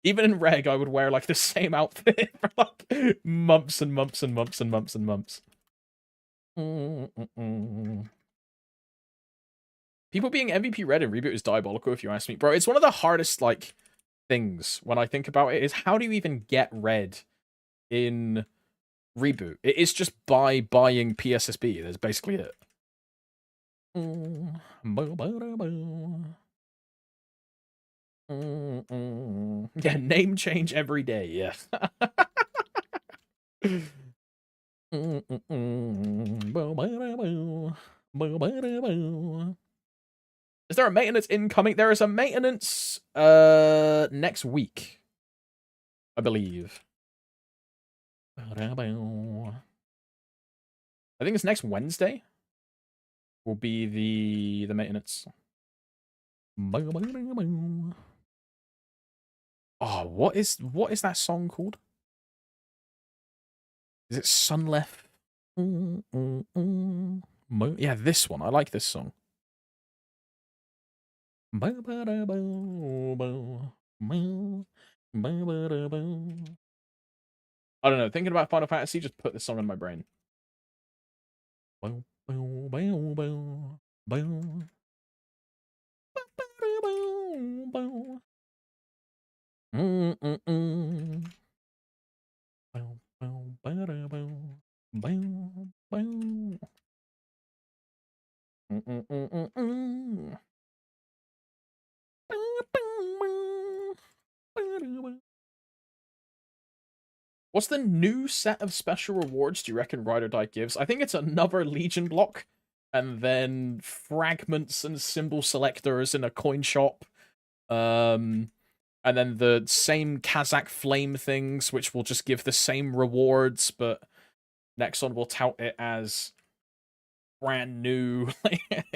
Even in reg, I would wear like the same outfit for like months and months and months and months and months. People being MVP red in Reboot is diabolical, if you ask me. Bro, it's one of the hardest, like, things when I think about it, is how do you even get red in Reboot? It is just by buying PSSB. That's basically it. Yeah, name change every day, yes. Is there a maintenance incoming? There is a maintenance next week, I believe. I think it's next Wednesday will be the maintenance. Oh, what is that song called? Is it Sunleft? Yeah, this one. I like this song. I don't know. Thinking about Final Fantasy, just put this song in my brain. Mm-mm-mm. Bow, bow, ba-da-bow. Bow, bow. Mm-mm-mm-mm-mm. What's the new set of special rewards do you reckon Ride or Die gives? I think it's another Legion block, and then fragments and symbol selectors in a coin shop. And then the same Kazakh flame things, which will just give the same rewards, but Nexon will tout it as brand new,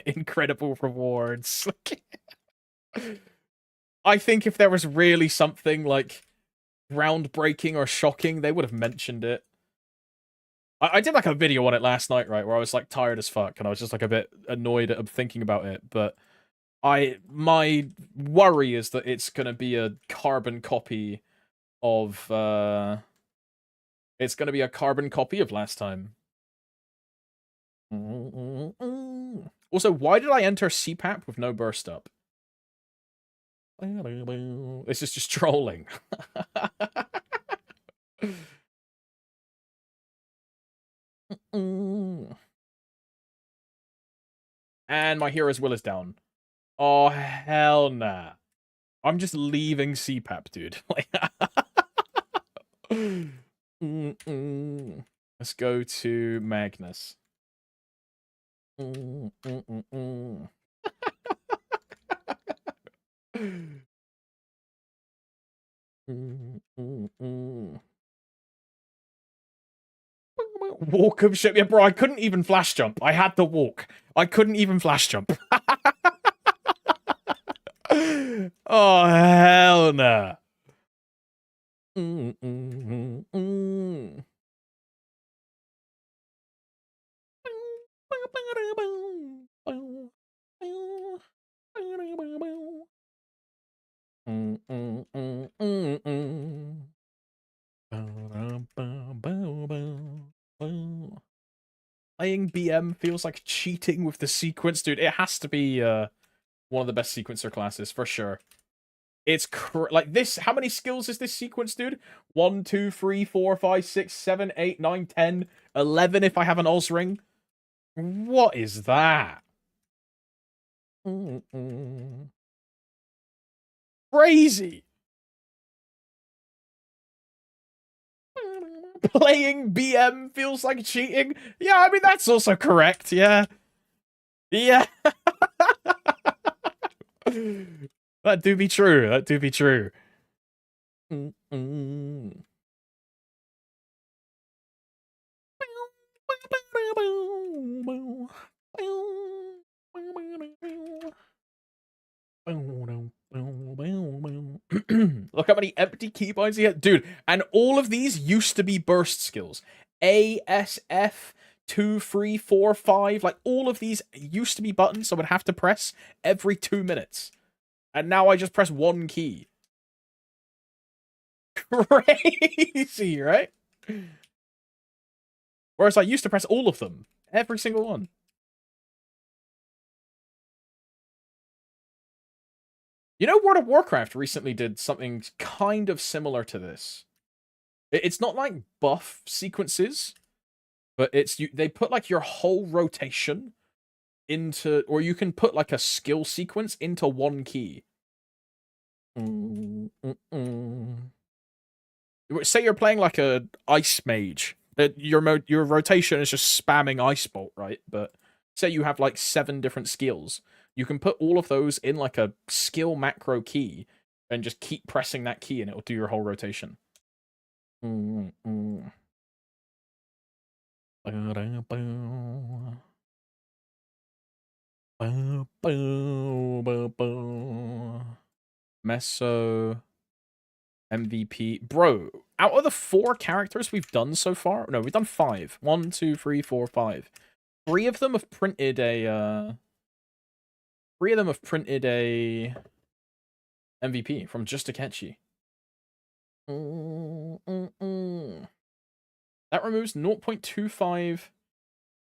incredible rewards. I think if there was really something like groundbreaking or shocking, they would have mentioned it. I did like a video on it last night, right, where I was like tired as fuck, and I was just like a bit annoyed at thinking about it, but my worry is that it's gonna be a carbon copy of it's gonna be a carbon copy of last time. Also, why did I enter CPAP with no burst up? This is just trolling. And my hero's will is down. Oh, hell nah. I'm just leaving CPAP, dude. Let's go to Magnus. Walk of shit. Yeah, bro, I couldn't even flash jump. I had to walk. I couldn't even flash jump. Oh, hell nah. Playing BM feels like cheating with the sequence, dude. It has to be one of the best sequencer classes for sure. It's like this. How many skills is this sequence, dude? 1, 2, 3, 4, 5, 6, 7, 8, 9, 10, 11 if I have an Oz ring. What is that? Crazy. Playing BM feels like cheating. Yeah, I mean, that's also correct. Yeah. Yeah. That do be true. That do be true. Look how many empty keybinds he had. Dude, and all of these used to be burst skills. A, S, F, 2, 3, 4, 5. Like, all of these used to be buttons I would have to press every 2 minutes. And now I just press one key. Crazy, right? Whereas I used to press all of them. Every single one. You know, World of Warcraft recently did something kind of similar to this. It's not like buff sequences, but they put like your whole rotation into, or you can put like a skill sequence into one key. Say you're playing like a ice mage. Your rotation is just spamming ice bolt, right? But say you have like 7 different skills. You can put all of those in like a skill macro key and just keep pressing that key and it'll do your whole rotation. Meso MVP. Bro, out of the 4 characters we've done so far, no, we've done 5. 1, 2, 3, 4, 5. 3 of them have printed a 3 of them have printed a MVP from just Akechi. That removes 0.25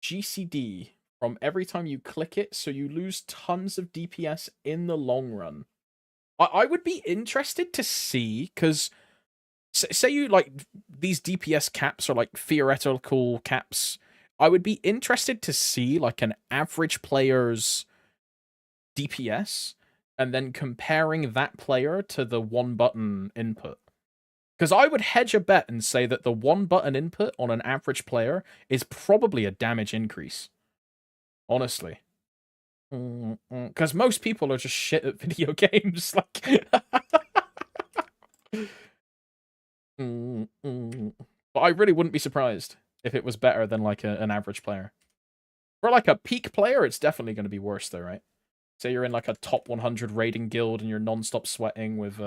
GCD from every time you click it, so you lose tons of DPS in the long run. I would be interested to see, because say you like these DPS caps are like theoretical caps. I would be interested to see like an average player's DPS and then comparing that player to the one button input. Because I would hedge a bet and say that the one button input on an average player is probably a damage increase. Honestly. Because most people are just shit at video games. Like, but I really wouldn't be surprised if it was better than like an average player. For like a peak player, it's definitely going to be worse though, right? Say you're in like a top 100 raiding guild and you're non-stop sweating with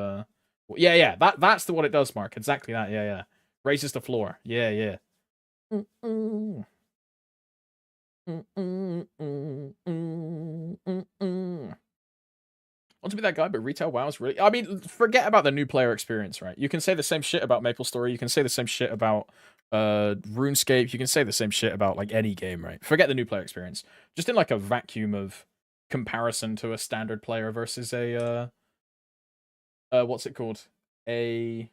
yeah, that's what it does, Mark. Exactly that. Yeah. Raises the floor. Yeah. Want to be that guy, but retail WoW is really... I mean, forget about the new player experience, right? You can say the same shit about MapleStory. You can say the same shit about RuneScape. You can say the same shit about like any game, right? Forget the new player experience. Just in like a vacuum of comparison to a standard player versus a what's it called? Like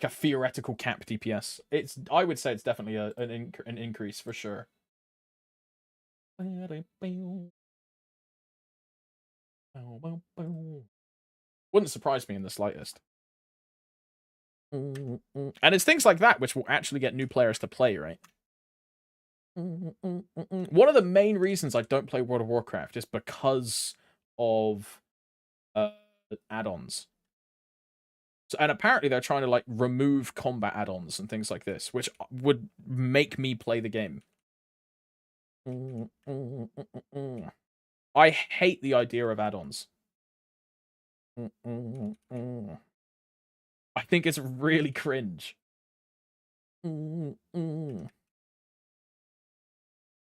a theoretical cap DPS. I would say it's definitely an increase for sure. Wouldn't surprise me in the slightest. And it's things like that which will actually get new players to play, right? One of the main reasons I don't play World of Warcraft is because of add-ons. So, and apparently they're trying to like remove combat add-ons and things like this, which would make me play the game. I hate the idea of add-ons. I think it's really cringe. All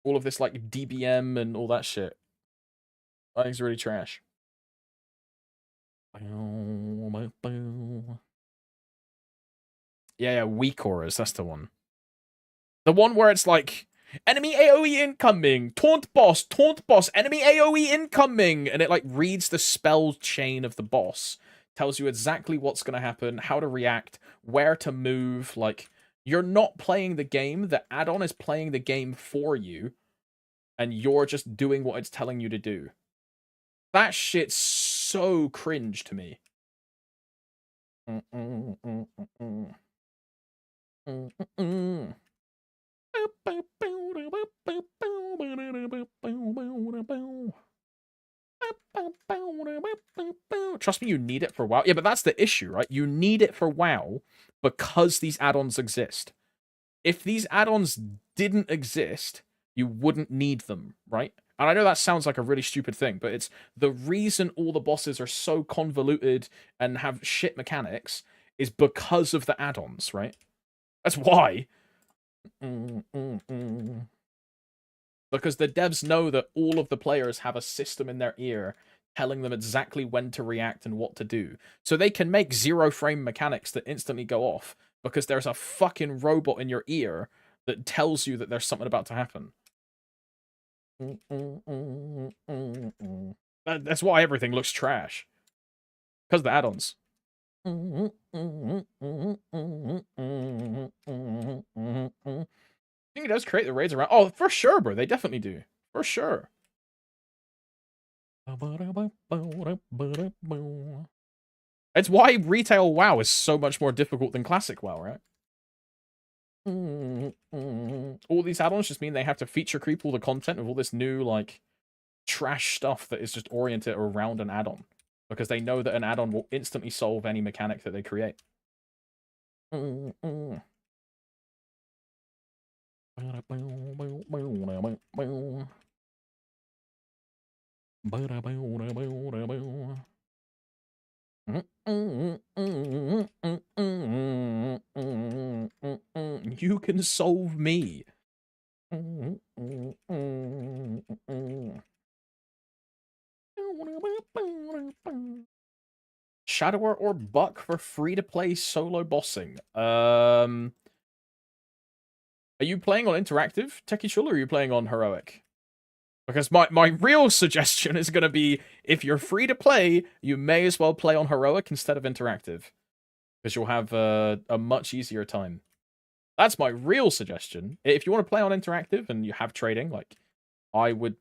of this like DBM and all that shit. I think it's really trash. Yeah, weak auras, that's the one. The one where it's like, enemy AoE incoming, taunt boss, enemy AoE incoming, and it like reads the spell chain of the boss, tells you exactly what's going to happen, how to react, where to move. Like, you're not playing the game, the add-on is playing the game for you, and you're just doing what it's telling you to do. That shit's so cringe to me. Trust me, you need it for WoW. Yeah, but that's the issue, right? You need it for WoW because these add-ons exist. If these add-ons didn't exist, you wouldn't need them, right? And I know that sounds like a really stupid thing, but it's the reason all the bosses are so convoluted and have shit mechanics is because of the add-ons, right? That's why. Because the devs know that all of the players have a system in their ear telling them exactly when to react and what to do. So they can make zero-frame mechanics that instantly go off because there's a fucking robot in your ear that tells you that there's something about to happen. That's why everything looks trash. Because of the add-ons. I think it does create the raids around. Oh, for sure, bro. They definitely do. For sure. It's why retail WoW is so much more difficult than classic WoW, right? All these add-ons just mean they have to feature creep all the content of all this new, like, trash stuff that is just oriented around an add-on. Because they know that an add-on will instantly solve any mechanic that they create. You can solve me. Shadower or Buck for free-to-play solo bossing. Are you playing on interactive, Techie Chul, or are you playing on heroic? Because my real suggestion is going to be, if you're free to play, you may as well play on heroic instead of interactive. Because you'll have a much easier time. That's my real suggestion. If you want to play on interactive and you have trading, like, I would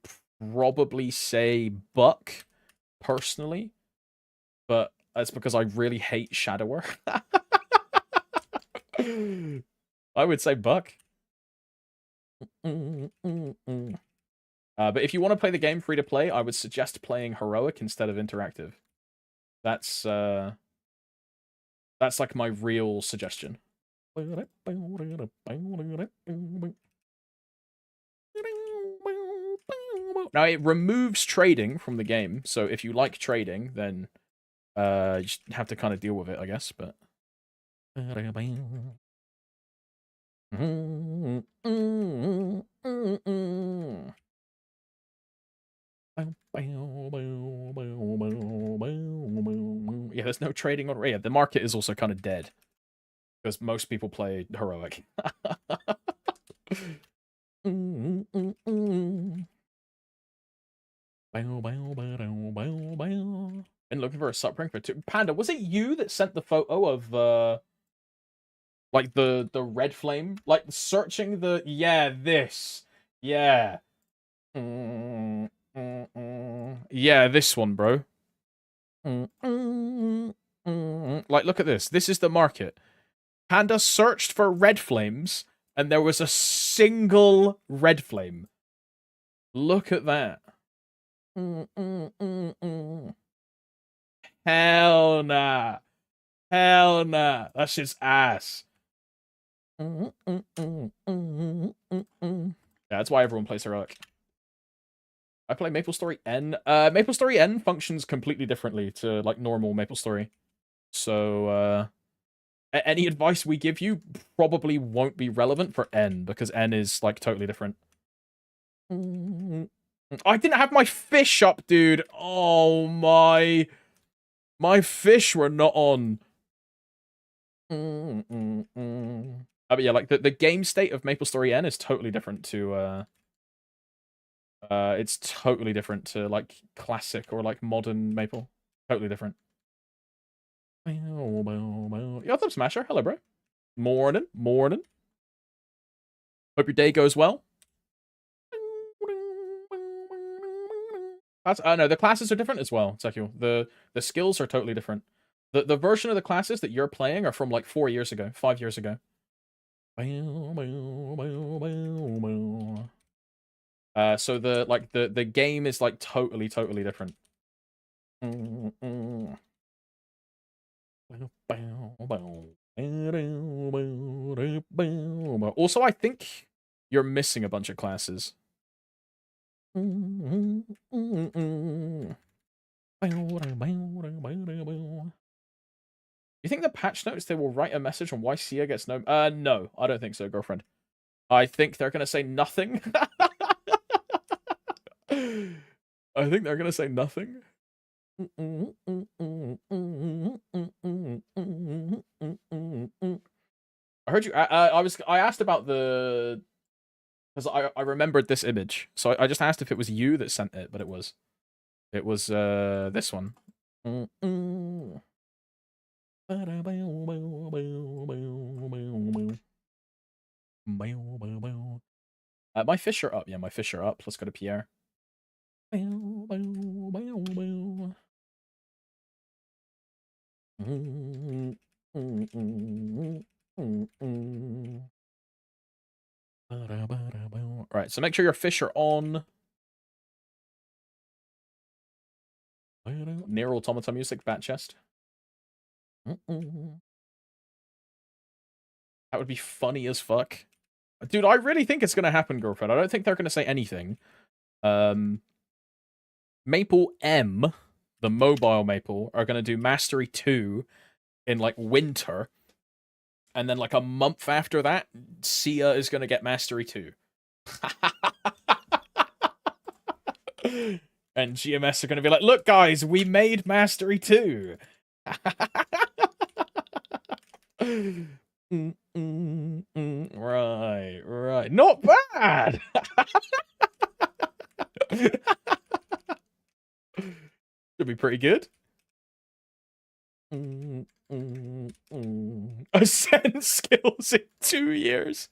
probably say Buck, personally. But that's because I really hate Shadower. I would say Buck. But if you want to play the game free to play, I would suggest playing heroic instead of interactive. That's like my real suggestion. Now it removes trading from the game, so if you like trading, then you just have to kind of deal with it, I guess. But yeah, there's no trading on. Yeah, the market is also kind of dead because most people play heroic. And looking for a subprank for two. Panda, was it you that sent the photo of like the red flame? Like searching the this. Yeah. Yeah, this one, bro. Like, look at this. This is the market. Panda searched for red flames, and there was a single red flame. Look at that. Hell nah. Hell nah. That's just ass. Yeah, that's why everyone plays heroic. I play MapleStory N. MapleStory N functions completely differently to, like, normal MapleStory. So, any advice we give you probably won't be relevant for N, because N is, like, totally different. I didn't have my fish up, dude. Oh, my fish were not on. But yeah, like, the game state of MapleStory N is totally different to, it's totally different to, like, classic or, like, modern Maple. Totally different. Yeah, what's up, Smasher? Hello, bro. Morning. Hope your day goes well. No, the classes are different as well, Sekio. The skills are totally different. The version of the classes that you're playing are from, like, 4 years ago, 5 years ago. So the game is, like, totally different. Also, I think you're missing a bunch of classes. You think the patch notes they will write a message on why Sia gets no? No, I don't think so, girlfriend. I think they're gonna say nothing. I think they're gonna say nothing. I heard you. I asked about the, because I remembered this image, so I just asked if it was you that sent it, but it was this one. My fish are up. Yeah, my fish are up. Let's go to Pierre. Alright, so make sure your fish are on. Near Automata music, bat chest. That would be funny as fuck. Dude, I really think it's gonna happen, girlfriend. I don't think they're gonna say anything. Maple M, the mobile Maple, are gonna do Mastery 2 in, like, winter. And then, like, a month after that, Sia is gonna get Mastery 2. And GMS are gonna be like, look, guys, we made Mastery 2. Right. Not bad. Should be pretty good. Ascend skills in 2 years.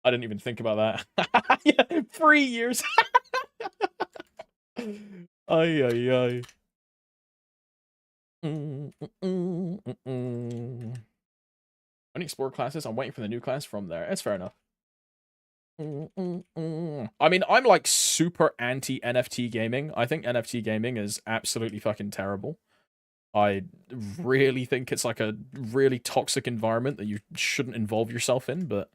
I didn't even think about that. Yeah, 3 years. Ay, ay, ay. Only explore classes. I'm waiting for the new class from there. It's fair enough. I mean, I'm like super anti NFT gaming. I think NFT gaming is absolutely fucking terrible. I really think it's like a really toxic environment that you shouldn't involve yourself in, but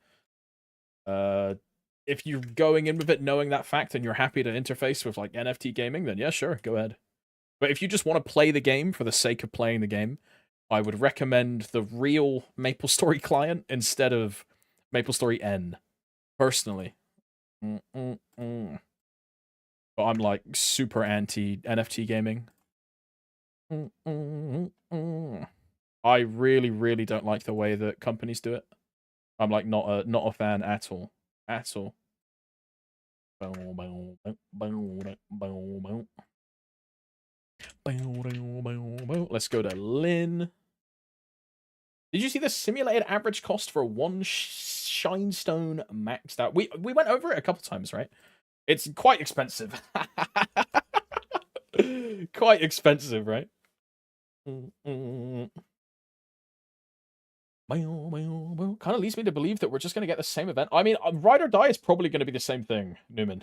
if you're going in with it knowing that fact and you're happy to interface with like NFT gaming, then yeah, sure, go ahead. But if you just want to play the game for the sake of playing the game, I would recommend the real MapleStory client instead of MapleStory N, personally. But I'm like super anti NFT gaming. I really, really don't like the way that companies do it. I'm like not a fan at all. At all. Let's go to Lynn. Did you see the simulated average cost for one Shinestone maxed out? We went over it a couple times, right? It's quite expensive. Quite expensive, right? Kind of leads me to believe that we're just going to get the same event. I mean, Ride or Die is probably going to be the same thing, Newman.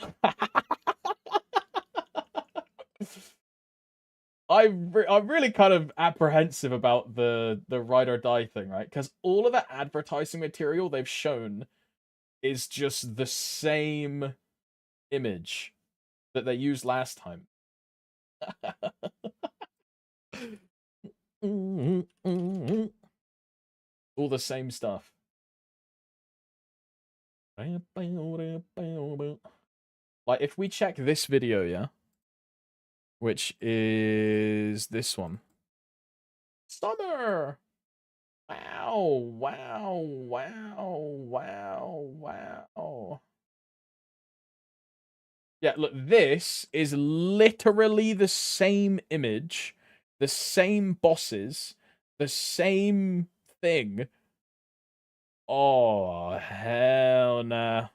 I'm really kind of apprehensive about the Ride or Die thing, right? Because all of that advertising material they've shown is just the same image that they used last time. All the same stuff. Like, if we check this video, yeah? Which is this one. Summer! Wow, wow, wow, wow, wow. Yeah, look, this is literally the same image, the same bosses, the same thing. Oh, hell nah.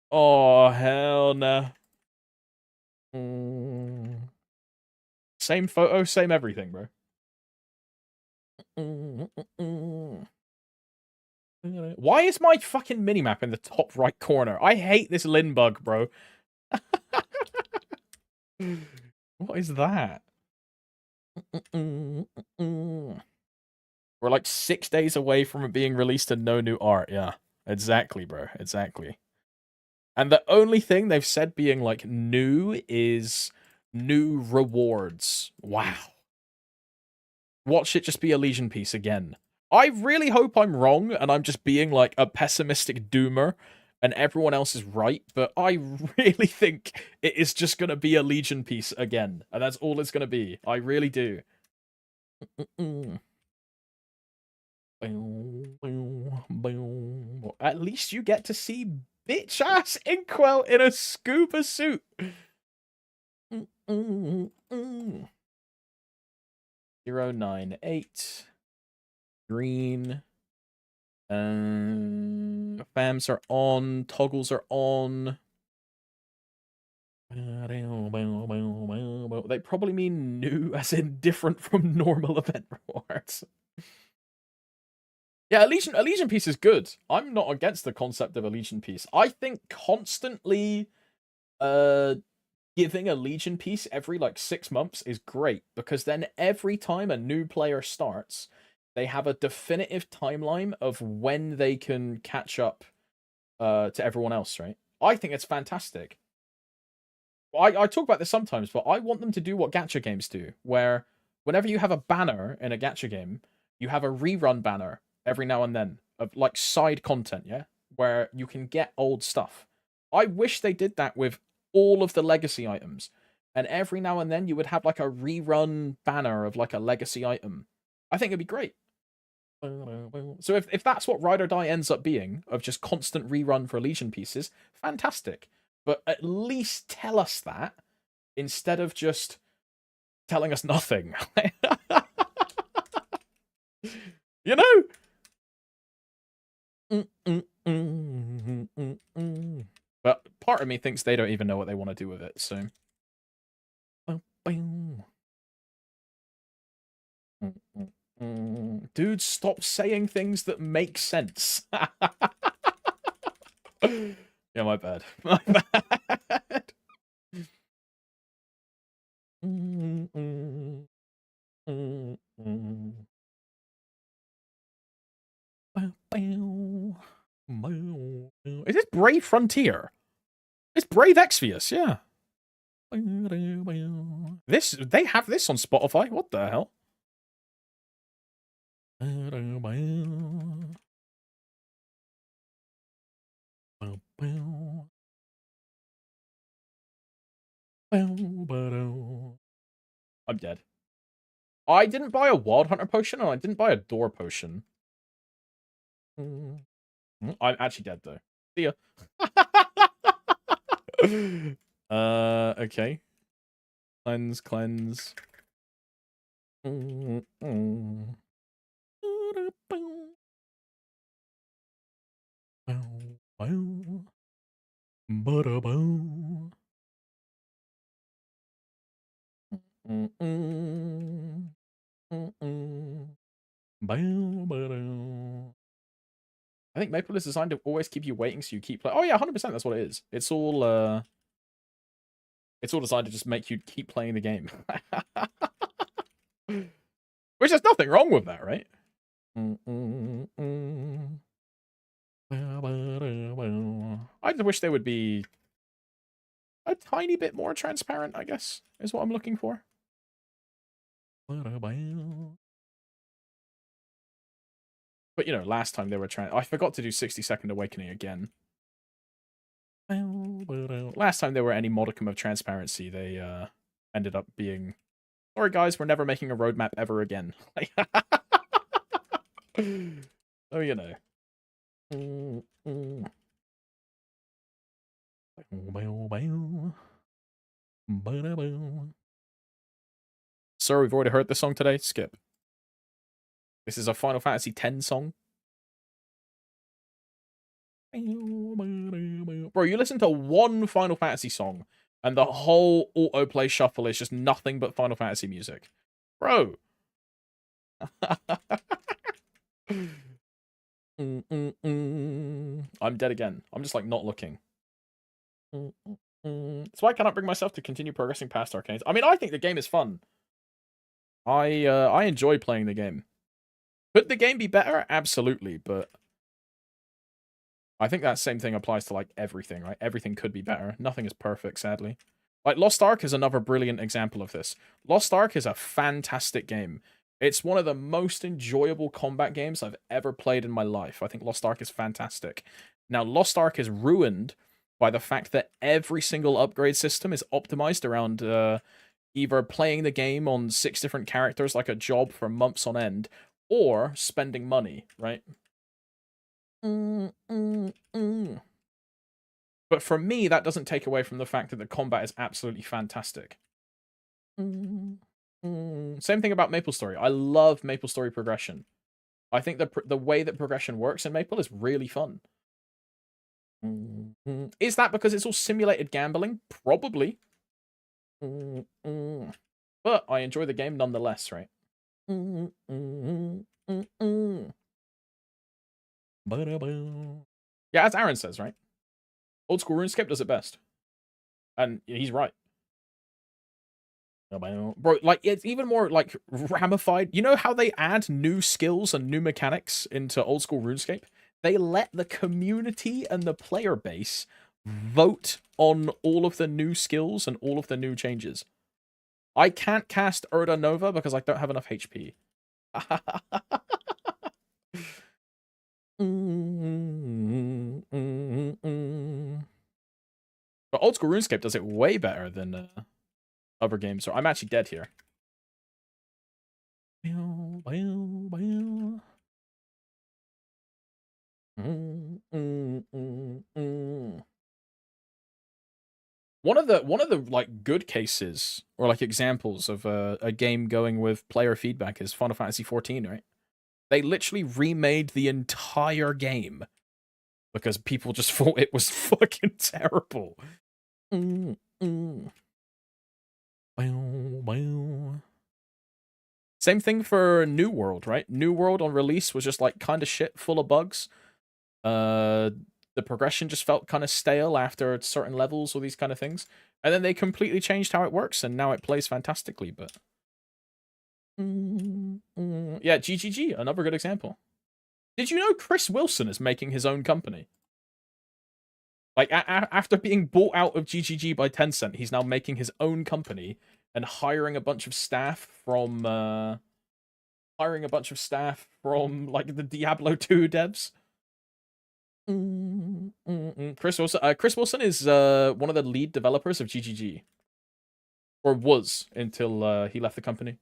Oh, hell nah. Same photo, same everything, bro. Why is my fucking minimap in the top right corner? I hate this Lin bug, bro. What is that? We're like 6 days away from it being released and no new art. Yeah, exactly, bro. Exactly. And the only thing they've said being like new is new rewards. Wow. Watch it just be a Legion piece again. I really hope I'm wrong and I'm just being like a pessimistic doomer and everyone else is right, but I really think it is just going to be a Legion piece again. And that's all it's going to be. I really do. At least you get to see bitch-ass Inkwell in a scuba suit. 098. Green. Fams are on. Toggles are on. They probably mean new, as in different from normal event rewards. Yeah, a Legion piece is good. I'm not against the concept of a Legion piece. I think constantly giving a Legion piece every like 6 months is great, because then every time a new player starts, they have a definitive timeline of when they can catch up to everyone else, right? I think it's fantastic. I talk about this sometimes, but I want them to do what gacha games do, where whenever you have a banner in a gacha game, you have a rerun banner every now and then of like side content, yeah? Where you can get old stuff. I wish they did that with all of the legacy items. And every now and then you would have like a rerun banner of like a legacy item. I think it'd be great. So if that's what Ride or Die ends up being, of just constant rerun for Legion pieces, fantastic. But at least tell us that instead of just telling us nothing. You know? But part of me thinks they don't even know what they want to do with it, so. Dude, stop saying things that make sense. Yeah, my bad. My bad. Is this Brave Frontier? It's Brave Exvius, yeah. They have this on Spotify. What the hell? I'm dead. I didn't buy a Wild Hunter potion, and I didn't buy a Door potion. I'm actually dead, though. See ya. Okay. Cleanse, cleanse. I think Maple is designed to always keep you waiting, so you keep playing. Oh yeah, 100%. That's what it is. It's all designed to just make you keep playing the game, which there's nothing wrong with that, right? I just wish they would be a tiny bit more transparent, I guess, is what I'm looking for. But, you know, last time they were trying... I forgot to do 60-second awakening again. Last time there were any modicum of transparency, they ended up being... Sorry, guys, we're never making a roadmap ever again. Oh, you know. Sir, we've already heard this song today. Skip. This is a Final Fantasy X song. Bro, you listen to one Final Fantasy song, and the whole autoplay shuffle is just nothing but Final Fantasy music. Bro. I'm dead again. I'm just, like, not looking. That's why I cannot bring myself to continue progressing past Arcanes. I mean, I think the game is fun. I enjoy playing the game. Could the game be better? Absolutely, but I think that same thing applies to, like, everything, right? Everything could be better. Nothing is perfect, sadly. Like, Lost Ark is another brilliant example of this. Lost Ark is a fantastic game. It's one of the most enjoyable combat games I've ever played in my life. I think Lost Ark is fantastic. Now, Lost Ark is ruined by the fact that every single upgrade system is optimized around either playing the game on 6 different characters like a job for months on end, or spending money, right? But for me, that doesn't take away from the fact that the combat is absolutely fantastic. Same thing about MapleStory. I love MapleStory progression. I think the way that progression works in Maple is really fun. Is that because it's all simulated gambling? Probably. But I enjoy the game nonetheless, right? Yeah, as Aaron says, right? Old school RuneScape does it best. And he's right. Bro, like, it's even more, like, ramified. You know how they add new skills and new mechanics into old school RuneScape? They let the community and the player base vote on all of the new skills and all of the new changes. I can't cast Urda Nova because I don't have enough HP. But old school RuneScape does it way better than other games. So I'm actually dead here. One of the like good cases or like examples of a game going with player feedback is Final Fantasy 14, right? They literally remade the entire game because people just thought it was fucking terrible. Same thing for New World, right? New World on release was just like kind of shit, full of bugs. The progression just felt kind of stale after certain levels or these kind of things. And then they completely changed how it works, and now it plays fantastically, but... Yeah, GGG, another good example. Did you know Chris Wilson is making his own company? Like, after being bought out of GGG by Tencent, he's now making his own company and hiring a bunch of staff from, like, the Diablo 2 devs. Chris Wilson is one of the lead developers of GGG, or was until he left the company.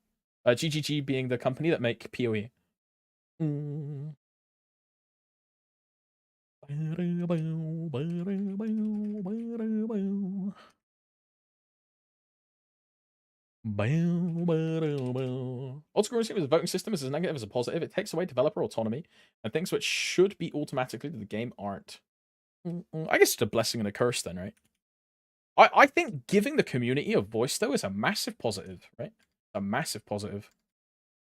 GGG being the company that make PoE. Old school is a voting system is as negative as a positive. It takes away developer autonomy, and things which should be automatically to the game aren't. I guess it's a blessing and a curse then, right? I think giving the community a voice, though, is a massive positive, right? A massive positive.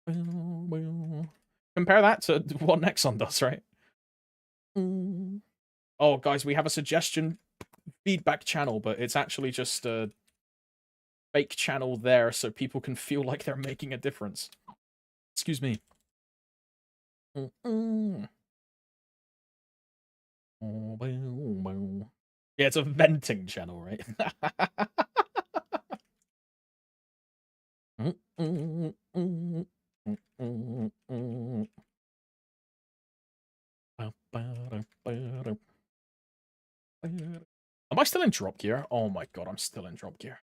Compare that to what Nexon does, right? Oh, guys, we have a suggestion feedback channel, but it's actually just a fake channel there so people can feel like they're making a difference. Excuse me. Yeah, it's a venting channel, right? Am I still in drop gear? Oh my god, I'm still in drop gear.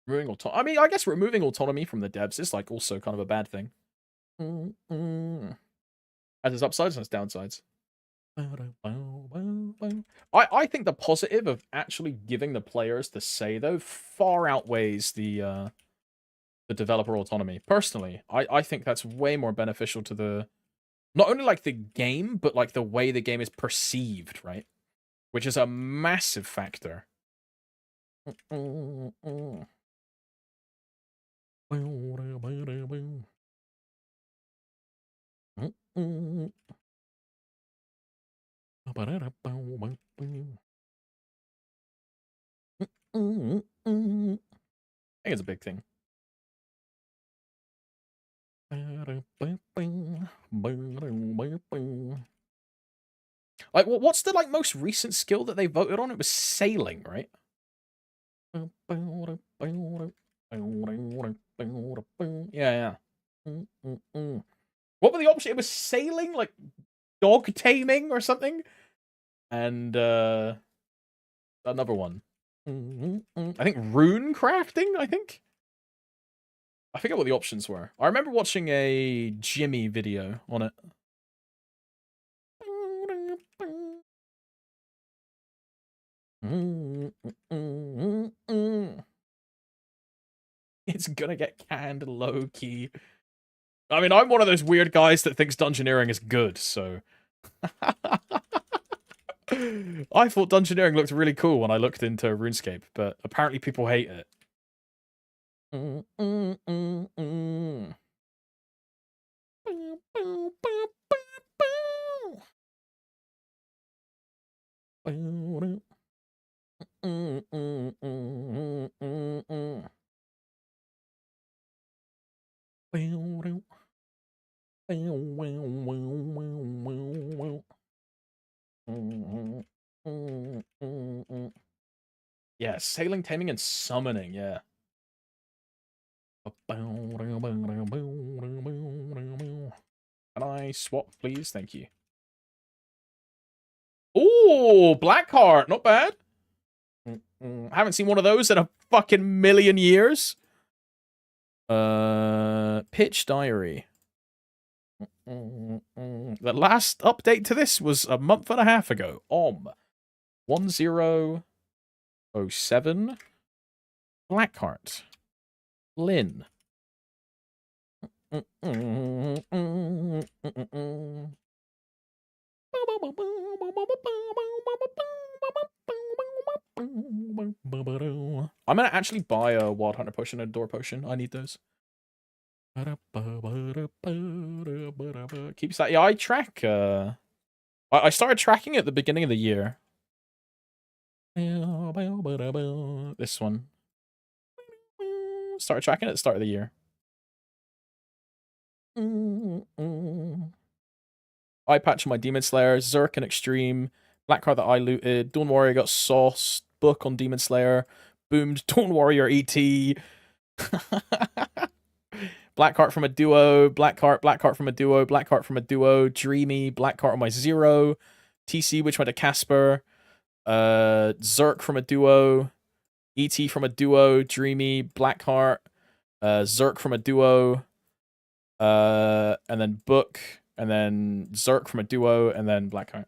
Removing autonomy. I mean, I guess removing autonomy from the devs is like also kind of a bad thing. Has its upsides and its downsides. I think the positive of actually giving the players the say, though, far outweighs the developer autonomy. Personally, I think that's way more beneficial to the not only like the game, but like the way the game is perceived, right? Which is a massive factor. I think it's a big thing. Like, what's the like most recent skill that they voted on? It was sailing, right? Yeah, yeah. What were the options? It was sailing, like dog taming or something, and another one. I think rune crafting. I forget what the options were. I remember watching a Jimmy video on it. It's gonna get canned low key. I mean, I'm one of those weird guys that thinks dungeoneering is good, so. I thought dungeoneering looked really cool when I looked into RuneScape, but apparently people hate it. Yeah, sailing, taming, and summoning, yeah. Can I swap, please? Thank you. Ooh, Blackheart, not bad. I haven't seen one of those in a fucking million years. Pitch Diary. The last update to this was a month and a half ago. 1007. Blackheart. Lynn. I'm gonna actually buy a Wild Hunter potion and a Door potion. I need those. Keeps that. Yeah, I track. I started tracking at the beginning of the year. This one. Started tracking at the start of the year. Eye patch on my Demon Slayer, Zerk and Extreme, Black card that I looted, Dawn Warrior got sauced, book on Demon Slayer, boomed Dawn Warrior ET. Black card from a duo, black card from a duo, black card from a duo, Dreamy, black card on my Zero, TC which went to Casper, Zerk from a duo, ET from a duo, Dreamy, black heart, Zerk from a duo, and then book, and then Zerk from a duo, and then black heart.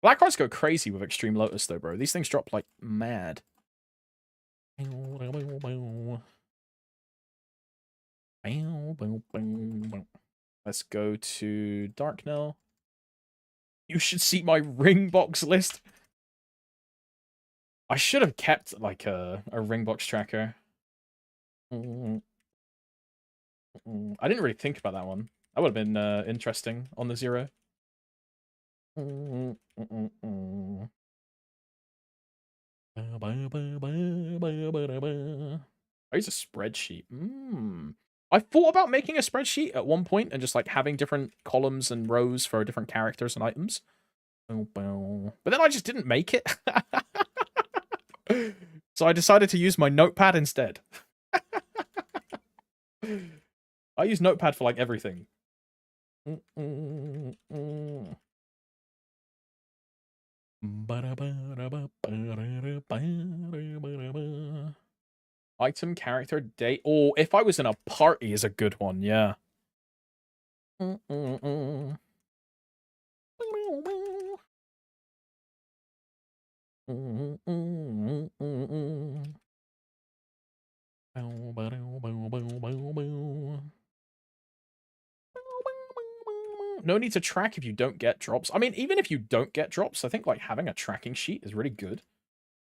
Black hearts go crazy with Extreme Lotus though, bro. These things drop like mad. Let's go to Darknell. You should see my ring box list. I should have kept like a ring box tracker. I didn't really think about that one. That would have been interesting on the Zero. I use a spreadsheet. I thought about making a spreadsheet at one point and just like having different columns and rows for different characters and items. But then I just didn't make it. So I decided to use my notepad instead. I use notepad for like everything. Item, character, date. Oh, if I was in a party is a good one, yeah. No need to track if you don't get drops. I mean, even if you don't get drops, I think like having a tracking sheet is really good.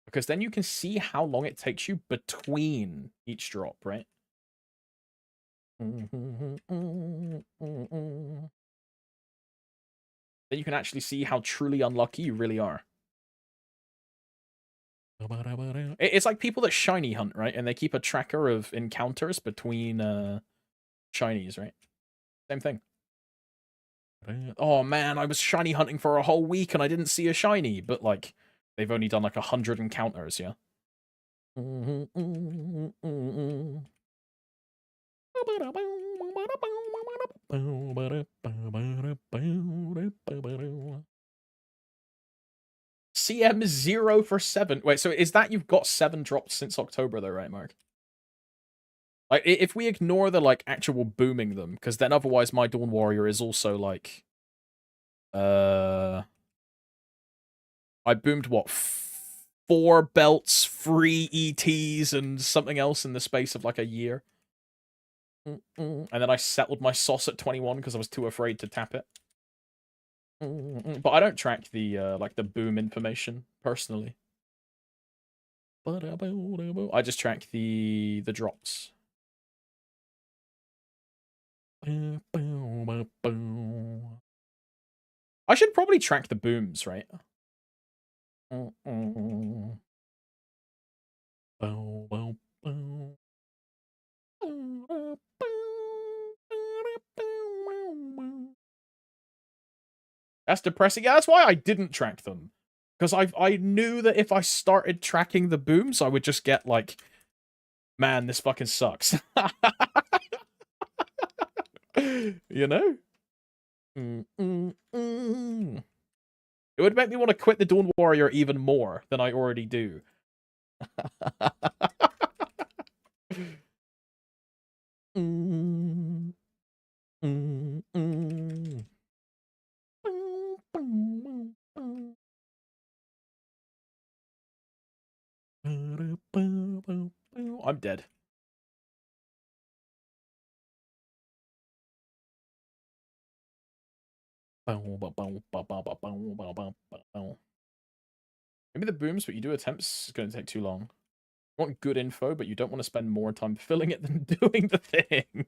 Because then you can see how long it takes you between each drop, right? Then you can actually see how truly unlucky you really are. It's like people that shiny hunt, right? And they keep a tracker of encounters between shinies, right? Same thing. Oh man, I was shiny hunting for a whole week and I didn't see a shiny, but like they've only done like 100 encounters, yeah. CM 0 for 7. Wait, so is that you've got 7 drops since October though, right, Mark? Like, if we ignore the, like, actual booming them, because then otherwise my Dawn Warrior is also, like, I boomed, what, 4 belts, 3 ETs, and something else in the space of, like, a year. And then I settled my sauce at 21 because I was too afraid to tap it. But I don't track the, like, the boom information, personally. I just track the drops. I should probably track the booms, right? That's depressing. Yeah, that's why I didn't track them. Because I knew that if I started tracking the booms, I would just get like, man, this fucking sucks. You know? It would make me want to quit the Dawn Warrior even more than I already do. I'm dead. Maybe the booms, but you do attempts is going to take too long. You want good info, but you don't want to spend more time filling it than doing the thing.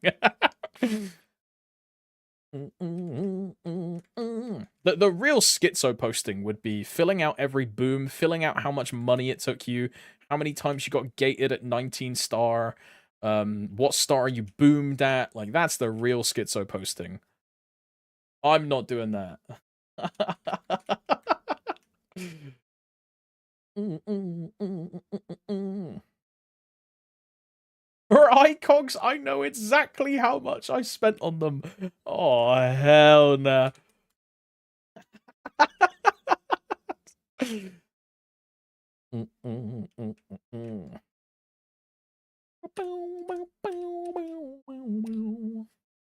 The real schizo posting would be filling out every boom, filling out how much money it took you, how many times you got gated at 19 star, what star you boomed at. Like, that's the real schizo posting. I'm not doing that. For iCogs, I know exactly how much I spent on them. Oh, hell nah.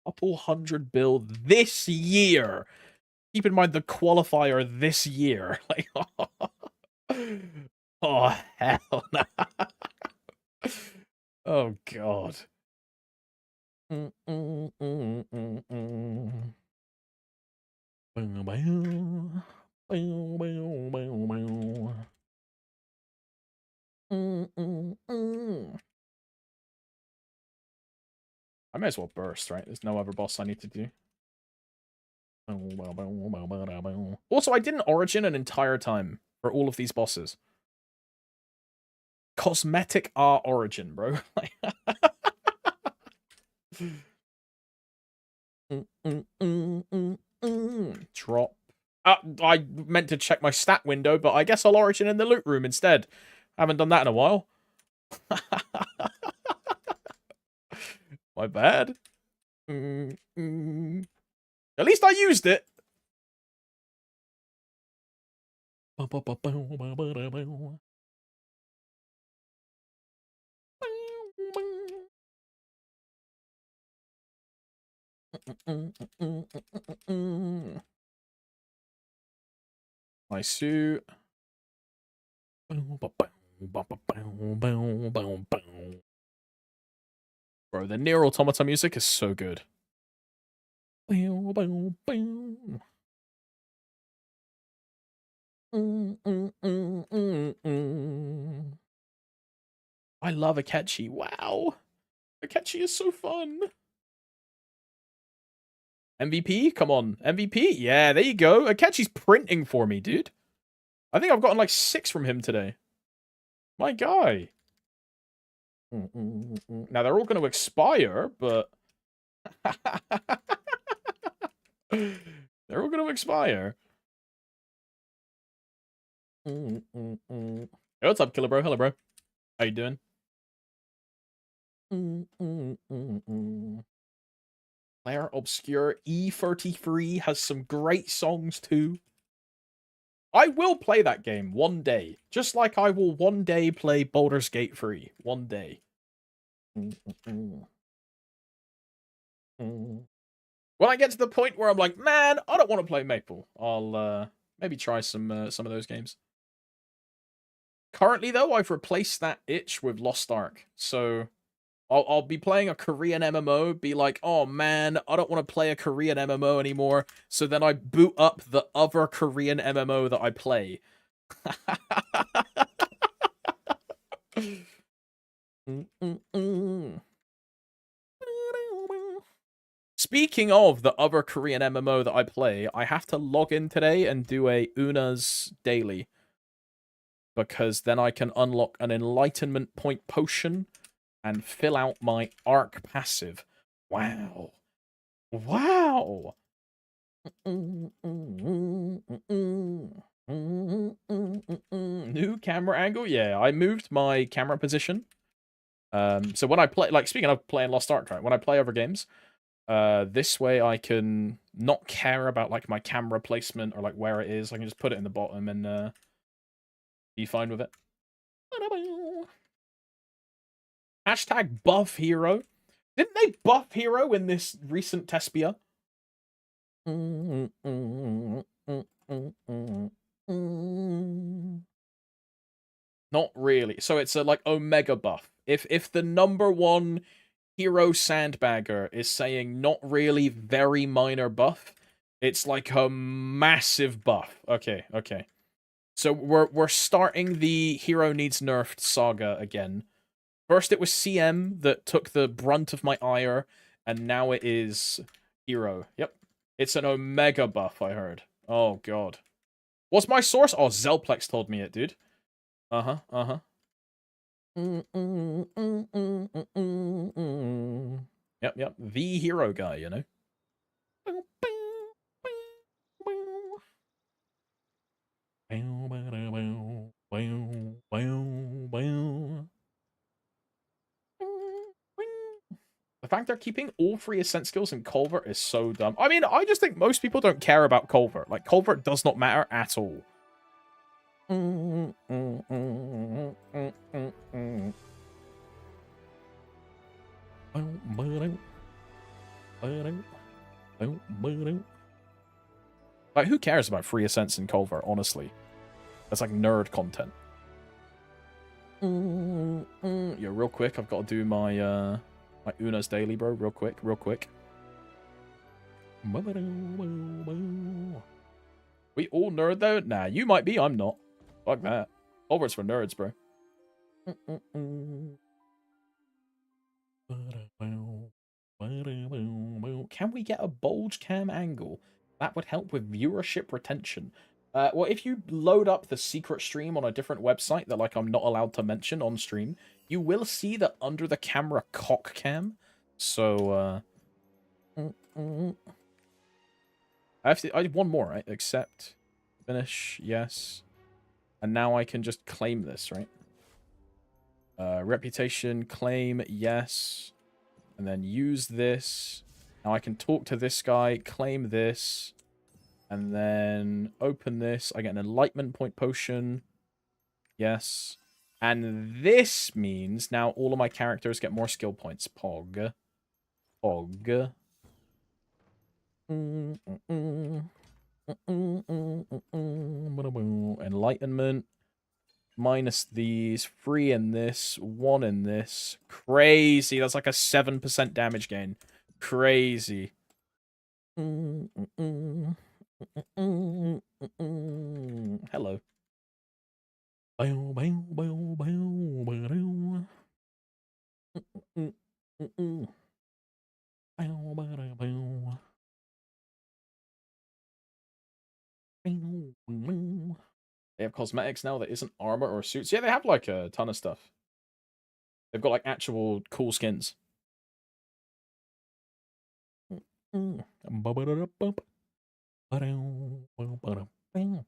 Couple 100 bill this year. Keep in mind the qualifier this year. Like, oh, hell nah. Oh, God. I may as well burst, right? There's no other boss I need to do. Also, I didn't origin an entire time for all of these bosses. Cosmetic Aaaa origin, bro. Drop. I meant to check my stat window, but I guess I'll origin in the loot room instead. Haven't done that in a while. My bad. At least I used it. My suit. Bro, the Nier Automata music is so good. I love Akechi. Wow. Akechi is so fun. MVP? Come on. MVP? Yeah, there you go. Akechi's printing for me, dude. I think I've gotten like 6 from him today. My guy. Now, they're all going to expire, but... they're all going to expire. Hey, what's up, Killer Bro? Hello, bro. How you doing? Player Obscure E33 has some great songs, too. I will play that game one day. Just like I will one day play Baldur's Gate 3. One day. When I get to the point where I'm like, man, I don't want to play Maple, I'll maybe try some of those games. Currently, though, I've replaced that itch with Lost Ark. So I'll be playing a Korean MMO, be like, oh man, I don't want to play a Korean MMO anymore. So then I boot up the other Korean MMO that I play. Speaking of the other Korean MMO that I play, I have to log in today and do a Una's daily. Because then I can unlock an enlightenment point potion and fill out my arc passive. Wow. Wow. New camera angle? Yeah, I moved my camera position. So when I play, like, speaking of playing Lost Ark, right? When I play other games, This way I can not care about like my camera placement or like where it is. I can just put it in the bottom and be fine with it. Hashtag buff hero. Didn't they buff hero in this recent Tespia? Not really. So it's a like omega buff. If the #1 hero sandbagger is saying not really, very minor buff, it's like a massive buff. Okay, okay. So we're starting the hero needs nerfed saga again. First it was CM that took the brunt of my ire, and now it is hero. Yep. It's an omega buff, I heard. Oh god. What's my source? Oh, Zelplex told me it, dude. Uh-huh, uh-huh. Yep, yep. The hero guy, you know? The fact they're keeping all 3 Ascent skills in Culvert is so dumb. I mean, I just think most people don't care about Culvert. Like, Culvert does not matter at all. Like, who cares about 3 Ascents in Culvert, honestly? That's like nerd content. Yeah, real quick, I've got to do my my Una's daily, bro. Real quick, real quick. We all nerd though? Nah, you might be, I'm not. Fuck that. Culvert's for nerds, bro. Can we get a bulge cam angle? That would help with viewership retention. Well, if you load up the secret stream on a different website that like I'm not allowed to mention on stream, you will see that under the camera cock cam. So I have one more, right? Accept, finish, yes. And now I can just claim this, right? Reputation, claim, yes. And then use this. Now I can talk to this guy, claim this. And then open this. I get an enlightenment point potion. Yes. And this means now all of my characters get more skill points. Pog. Pog. Enlightenment. Minus these. 3 in this. 1 in this. Crazy. That's like a 7% damage gain. Crazy. Hello. They have cosmetics now that isn't armor or suits. Yeah, they have like a ton of stuff. They've got like actual cool skins.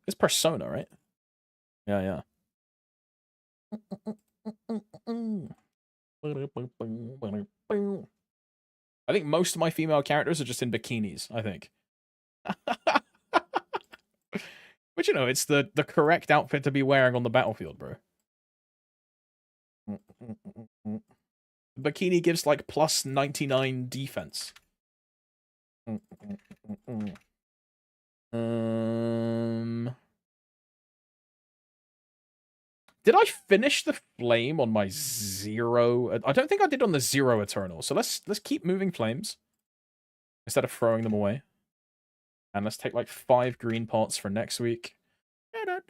It's Persona, right? Yeah, yeah. I think most of my female characters are just in bikinis, I think. But you know, it's the correct outfit to be wearing on the battlefield, bro. Bikini gives like plus 99 defense. Did I finish the flame on my 0? I don't think I did on the 0 Eternal. So let's keep moving flames instead of throwing them away. And let's take like 5 green pots for next week. Baby,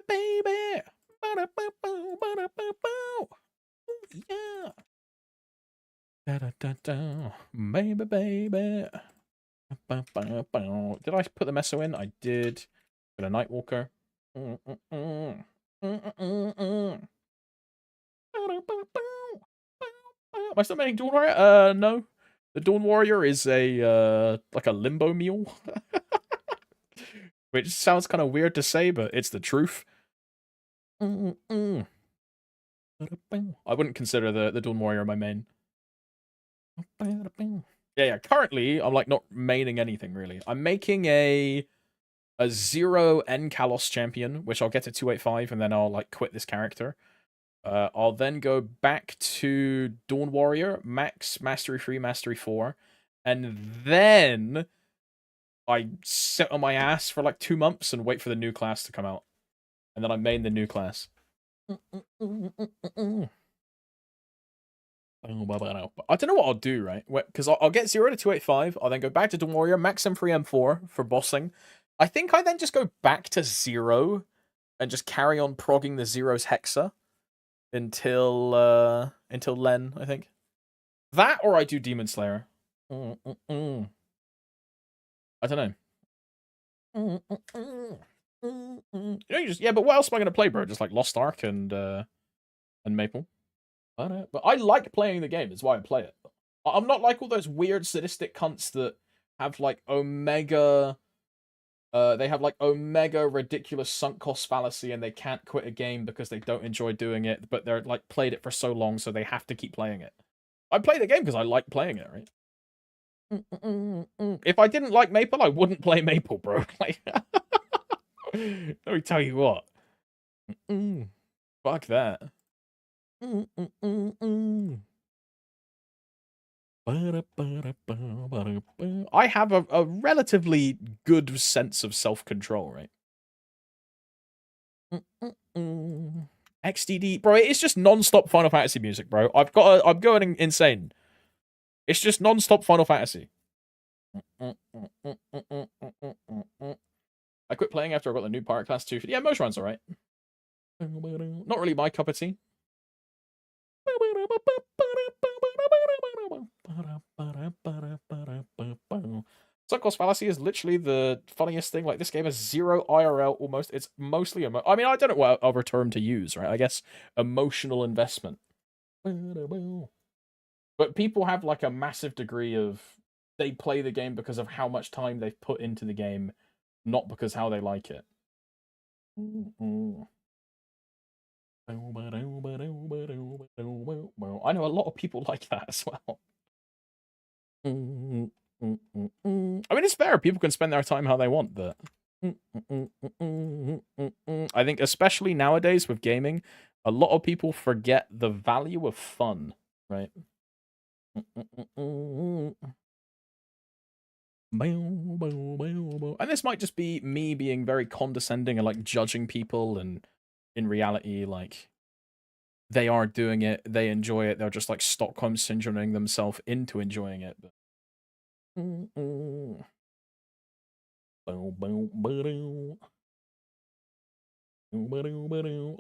baby. Yeah. Baby, baby. Did I put the meso in? I did. Got a Nightwalker. Am I still making Dawn Warrior? No. The Dawn Warrior is a like a limbo mule. Which sounds kind of weird to say, but it's the truth. I wouldn't consider the Dawn Warrior my main. Yeah. Currently, I'm like not maining anything really. I'm making a 0 N Kalos champion, which I'll get to 285, and then I'll like quit this character. I'll then go back to Dawn Warrior, max Mastery 3, Mastery 4, and then I sit on my ass for like 2 months and wait for the new class to come out. And then I main the new class. I don't know what I'll do, right? Because I'll get 0 to 285. I'll then go back to Dawn Warrior, max M3, M4 for bossing. I think I then just go back to 0 and just carry on progging the Zero's Hexa until Len, I think. That or I do Demon Slayer. I don't know. You just but what else am I gonna play, bro? Just like Lost Ark and Maple. But I like playing the game. Is why I play it. I'm not like all those weird sadistic cunts that have like omega. They have like omega ridiculous sunk cost fallacy, and they can't quit a game because they don't enjoy doing it, but they're like played it for so long, so they have to keep playing it. I play the game because I like playing it, right? If I didn't like Maple, I wouldn't play Maple, bro. Like, let me tell you what. Fuck that. I have a relatively good sense of self-control, right? XDD, bro, it's just non-stop Final Fantasy music, bro. I'm going insane. It's just non-stop Final Fantasy. I quit playing after I got the new pirate class 2. Yeah, most runs alright. Not really my cup of tea. Sunk cost fallacy is literally the funniest thing. Like, this game has 0 IRL almost. It's mostly I mean, I don't know what other term to use, right? I guess emotional investment. But people have like a massive degree of they play the game because of how much time they've put into the game, not because how they like it. I know a lot of people like that as well. I mean, it's fair. People can spend their time how they want, but I think especially nowadays with gaming, a lot of people forget the value of fun, right? And this might just be me being very condescending and like judging people, and in reality, like they are doing it, they enjoy it, they're just like Stockholm syndroming themselves into enjoying it. But...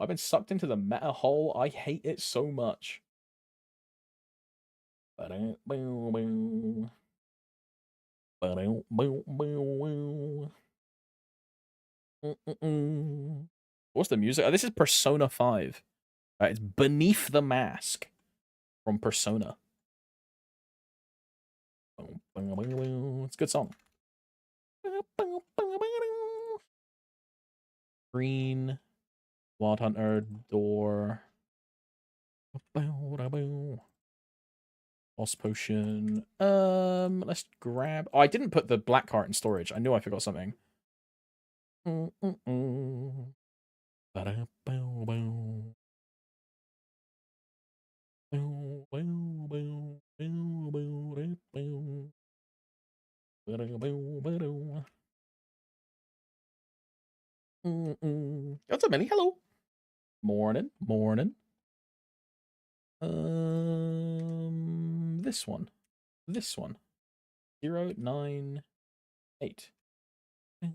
I've been sucked into the meta hole. I hate it so much. What's the music? Oh, this is Persona 5. It's Beneath the Mask from Persona. It's a good song. Green, Wild Hunter, door. Boss potion. Let's grab. Oh, I didn't put the black heart in storage. I knew I forgot something. What's up, Millie? Hello. Morning. This one. 098. I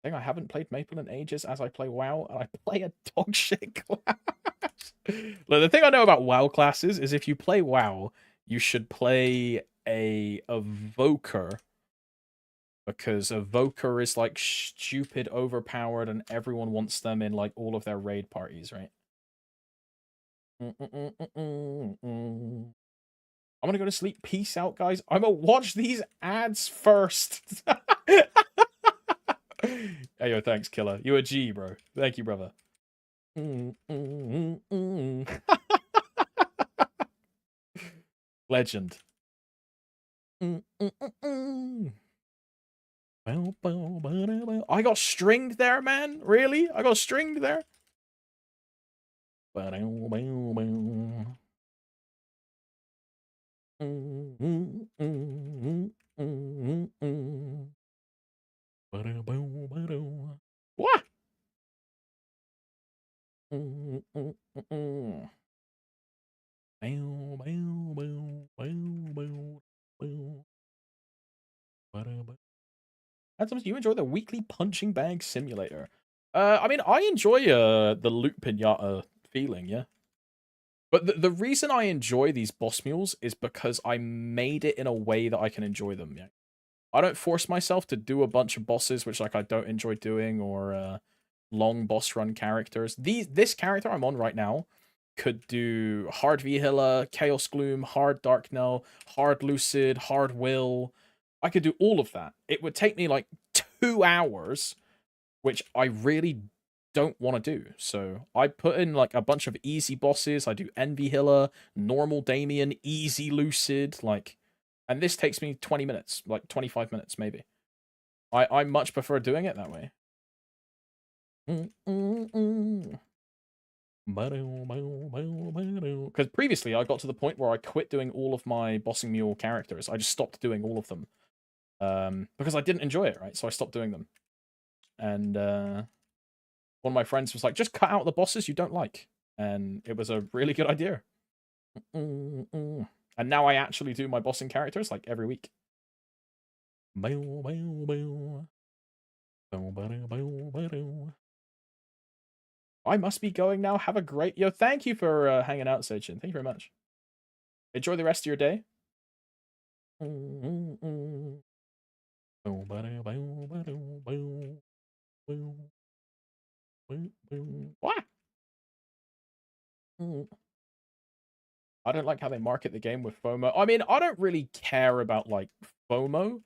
think I haven't played Maple in ages as I play WoW, and I play a dog shit class. Look, the thing I know about WoW classes is if you play WoW, you should play a Evoker, because Evoker is like stupid overpowered and everyone wants them in like all of their raid parties, right? I'm gonna go to sleep. Peace out, guys. I'm gonna watch these ads first. Hey, yo, thanks, Killer. You a G, bro. Thank you, brother. Legend. I got stringed there, man. Really? I got stringed there. What? That's you enjoy the weekly punching bag simulator. I mean, I enjoy the loot pinata feeling, yeah. But the reason I enjoy these boss mules is because I made it in a way that I can enjoy them, yeah. I don't force myself to do a bunch of bosses which like I don't enjoy doing, or long boss run characters. This character I'm on right now could do hard Vihila, Chaos Gloom, hard Dark Knell, hard Lucid, hard Will. I could do all of that. It would take me like 2 hours, which I really don't want to do. So I put in like a bunch of easy bosses. I do Envy Hilla, normal Damien, easy Lucid, like, and this takes me 20 minutes, like 25 minutes maybe. I much prefer doing it that way. Because previously I got to the point where I quit doing all of my bossing mule characters. I just stopped doing all of them. Because I didn't enjoy it, right? So I stopped doing them. And one of my friends was like, just cut out the bosses you don't like. And it was a really good idea. And now I actually do my bossing characters like every week. I must be going now. Have a great... Yo, thank you for hanging out, Seichin. Thank you very much. Enjoy the rest of your day. What? I don't like how they market the game with FOMO. I mean, I don't really care about, like, FOMO.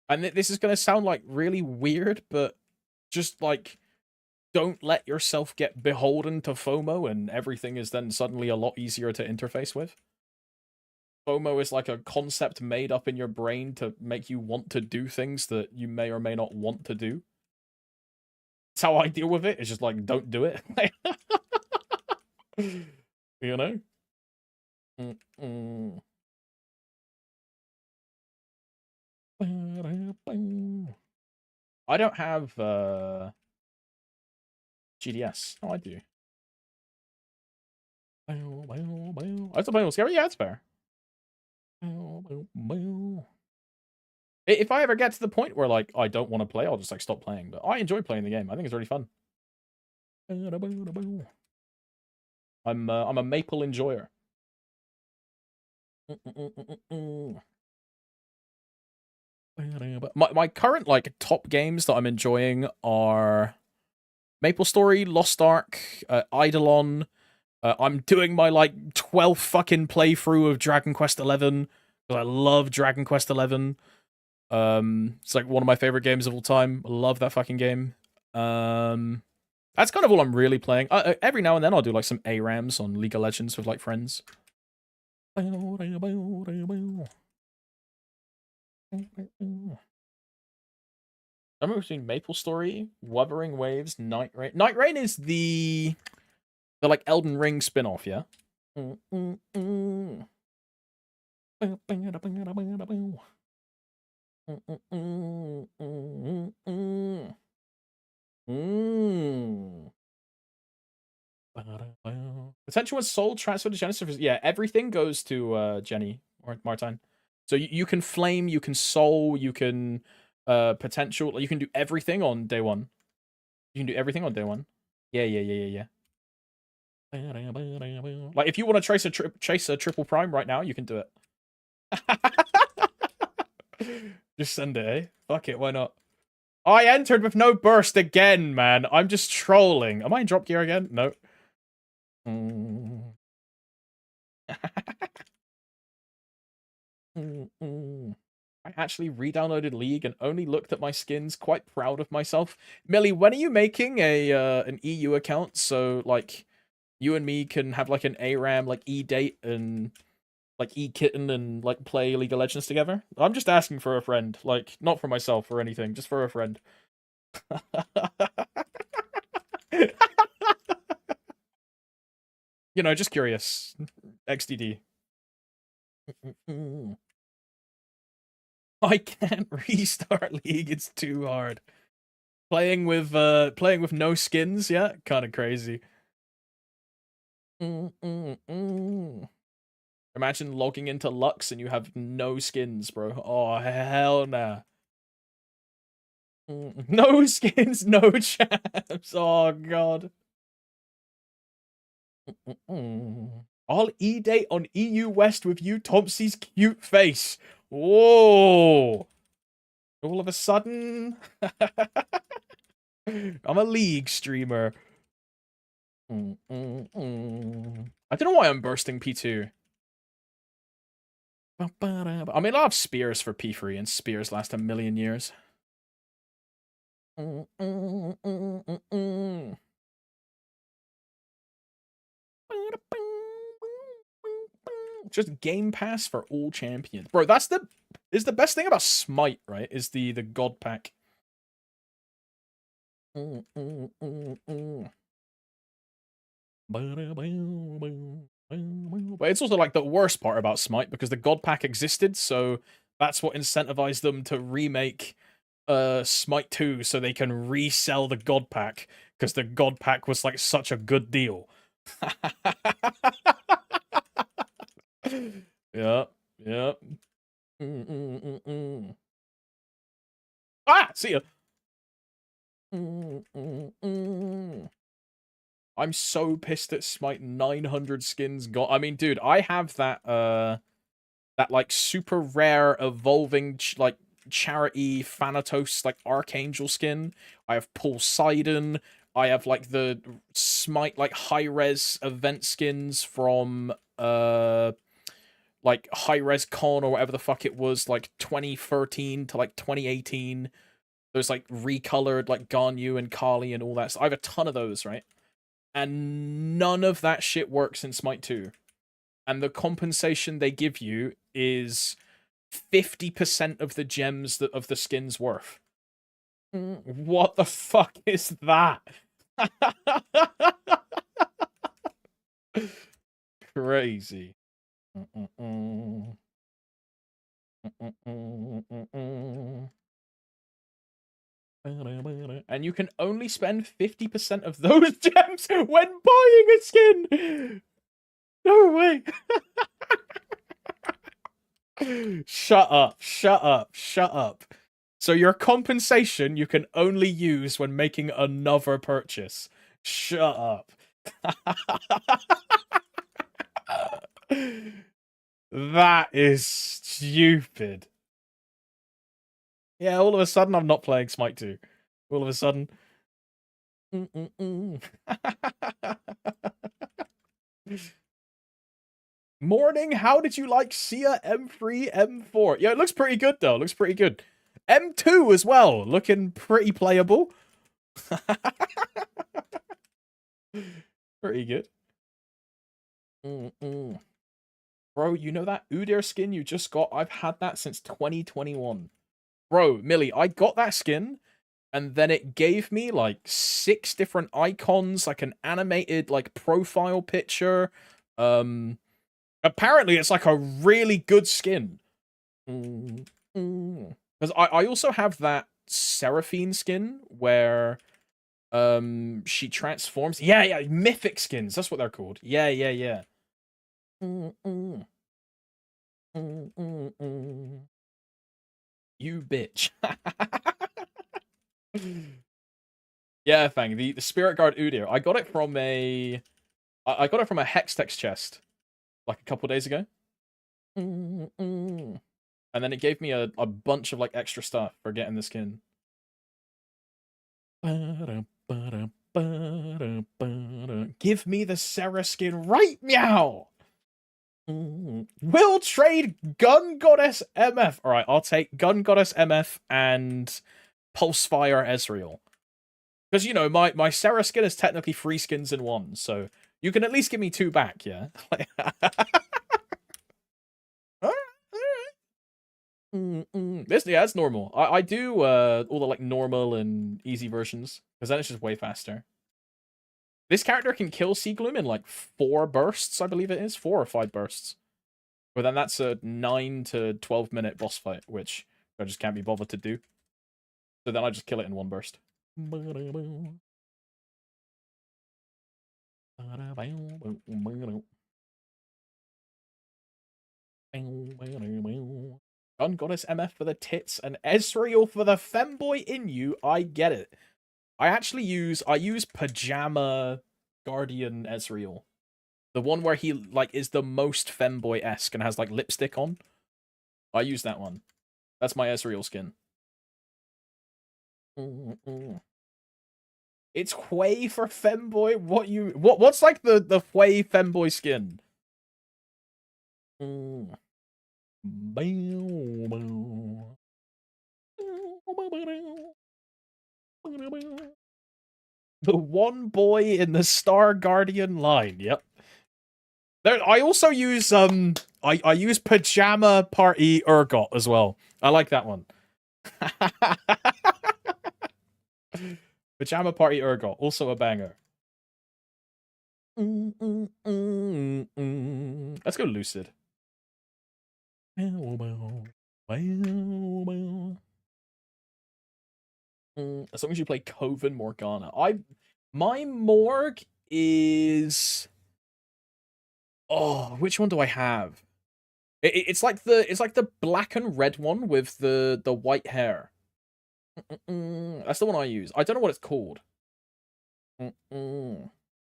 And this is going to sound, like, really weird, but just, like, don't let yourself get beholden to FOMO and everything is then suddenly a lot easier to interface with. FOMO is like a concept made up in your brain to make you want to do things that you may or may not want to do. That's how I deal with it. It's just like, don't do it. You know? I don't have GDS. Oh, I do. I still play with Scary? Yeah, that's fair. If I ever get to the point where, like, I don't want to play, I'll just, like, stop playing. But I enjoy playing the game. I think it's really fun. I'm a maple enjoyer. My current, like, top games that I'm enjoying are MapleStory, Lost Ark, Eidolon. I'm doing my, like, 12th fucking playthrough of Dragon Quest XI, because I love Dragon Quest XI. It's, like, one of my favorite games of all time. I love that fucking game. That's kind of all I'm really playing. Every now and then I'll do, like, some ARAMs on League of Legends with, like, friends. I'm between MapleStory, Wuthering Waves, Night Rain. Night Rain is the like Elden Ring spin-off, yeah? Potential was soul transfer to Genesis. Yeah, everything goes to Jenny or Martine. So you can flame, you can soul, you can potential. You can do everything on day one. You can do everything on day one. Yeah. Like if you want to chase a triple prime right now, you can do it. Just send it, eh? Fuck it, why not? I entered with no burst again, man. I'm just trolling. Am I in drop gear again? No. I actually re-downloaded League and only looked at my skins. Quite proud of myself. Millie, when are you making a an EU account so like you and me can have like an ARAM like E-date and like eat kitten and like play League of Legends together? I'm just asking for a friend, like not for myself or anything, just for a friend. You know, just curious. XDD. I can't restart League, it's too hard. Playing with no skins, yeah, kind of crazy. Imagine logging into Lux and you have no skins, bro. Oh, hell nah. No skins, no champs. Oh, God. I'll E-date on EU West with you, Thompson's cute face. Whoa. All of a sudden... I'm a League streamer. I don't know why I'm bursting P2. I mean, I have spears for P3, and spears last a million years. Just Game Pass for all champions. Bro, that's the best thing about Smite, right? Is the God Pack. But it's also like the worst part about Smite because the God Pack existed, so that's what incentivized them to remake Smite 2 so they can resell the God Pack because the God Pack was like such a good deal. Yep. Ah, see ya. I'm so pissed at Smite 900 skins got. I mean, dude, I have that that like super rare evolving like charity Thanatos like Archangel skin. I have Poseidon. I have like the Smite like high res event skins from like high res con or whatever the fuck it was, like 2013 to like 2018. There's like recolored like Ganyu and Kali and all that. So I have a ton of those, right? And none of that shit works in Smite 2. And the compensation they give you is 50% of the gems that of the skin's worth. What the fuck is that? Crazy. And you can only spend 50% of those gems when buying a skin. No way. Shut up. So your compensation you can only use when making another purchase. Shut up. That is stupid. Yeah, all of a sudden I'm not playing Smite 2. All of a sudden. Morning, how did you like Sia M3, M4? Yeah, it looks pretty good though. It looks pretty good. M2 as well, looking pretty playable. Pretty good. Bro, you know that Udyr skin you just got? I've had that since 2021. Bro, Millie, I got that skin, and then it gave me, like, 6 different icons, like an animated, like, profile picture. Apparently, it's, like, a really good skin. Because I also have that Seraphine skin, where, she transforms. Yeah, mythic skins, that's what they're called. Yeah. You bitch. Yeah, Fang, the Spirit Guard Udyr. I got it from a Hextech chest like a couple days ago. And then it gave me a bunch of like extra stuff for getting the skin. Give me the Sarah skin right meow. We'll trade Gun Goddess MF. Alright, I'll take Gun Goddess MF and Pulsefire Ezreal. Because, you know, my Sarah skin is technically 3 skins in one, so you can at least give me 2 back, yeah? This, yeah, that's normal. I do all the like normal and easy versions because then it's just way faster. This character can kill Sea Gloom in like 4 bursts, I believe it is, 4 or 5 bursts. But then that's a 9 to 12-minute boss fight, which I just can't be bothered to do. So then I just kill it in 1 burst. Gun Goddess MF for the tits and Ezreal for the femboy in you. I get it. I use Pajama Guardian Ezreal. The one where he like is the most femboy-esque and has like lipstick on. I use that one. That's my Ezreal skin. It's Hwei for femboy. What's like the Hwei femboy skin? The one boy in the Star Guardian line. Yep. There, I also use I use Pajama Party Urgot as well. I like that one. Pajama Party Urgot, also a banger. Let's go Lucid. As long as you play Coven Morgana. My Morg is... Oh, which one do I have? It's like the black and red one with the white hair. That's the one I use. I don't know what it's called. But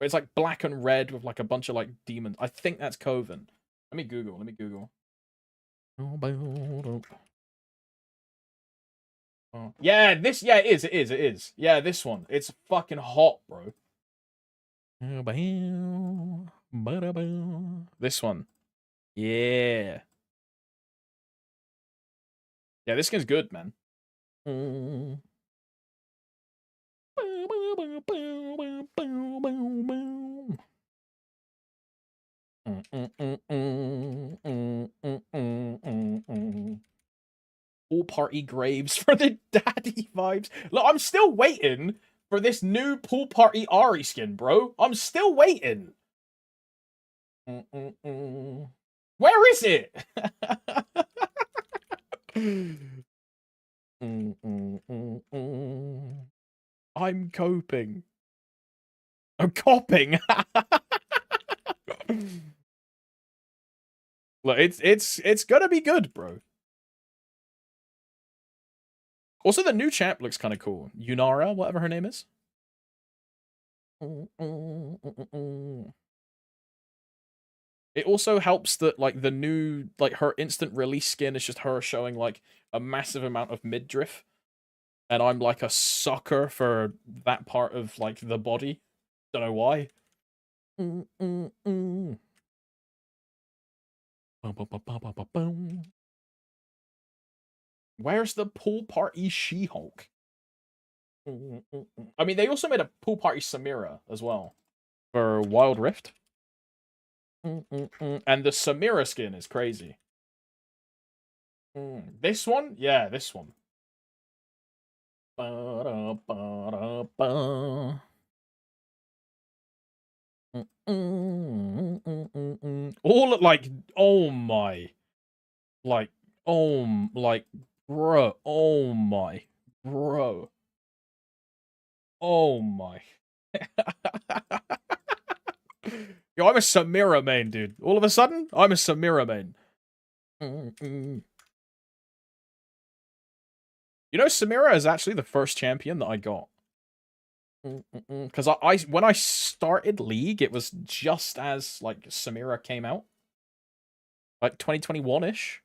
it's like black and red with like a bunch of like demons. I think that's Coven. Let me Google. Yeah, it is. Yeah, this one. It's fucking hot, bro. This one. Yeah. Yeah, this skin's good, man. Pool party graves for the daddy vibes. Look, I'm still waiting for this new pool party Ari skin, bro. I'm still waiting. Where is it? I'm coping. I'm coping. Look, it's gonna be good, bro. Also, the new champ looks kind of cool. Yunara, whatever her name is. It also helps that, like, the new, like, her instant release skin is just her showing, like, a massive amount of midriff. And I'm, like, a sucker for that part of, like, the body. Don't know why. Where's the pool party She-Hulk? I mean, they also made a pool party Samira as well for Wild Rift. And the Samira skin is crazy. This one? Yeah, this one. All like, oh my. Like, oh, like, bro. Oh my. Bro. Oh my. Yo, I'm a Samira main, dude. All of a sudden, I'm a Samira main. You know, Samira is actually the first champion that I got. Because I when I started League, it was just as, like, Samira came out. Like, 2021-ish.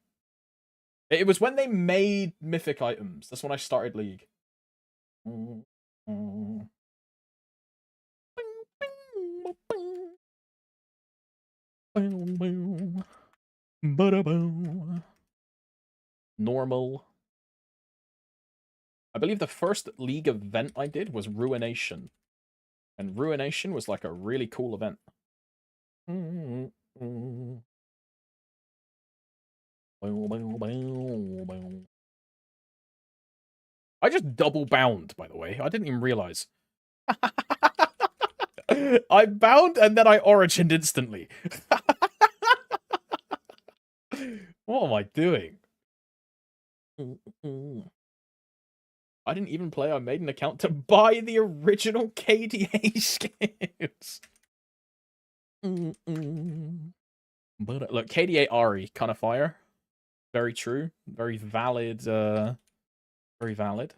It was when they made mythic items. That's when I started League. Normal. I believe the first League event I did was Ruination. And Ruination was like a really cool event. I just double bound, by the way. I didn't even realize. I bound and then I origined instantly. What am I doing? I didn't even play. I made an account to buy the original KDA skins. But look, KDA Ari, kind of fire. Very true. Very valid. Very valid.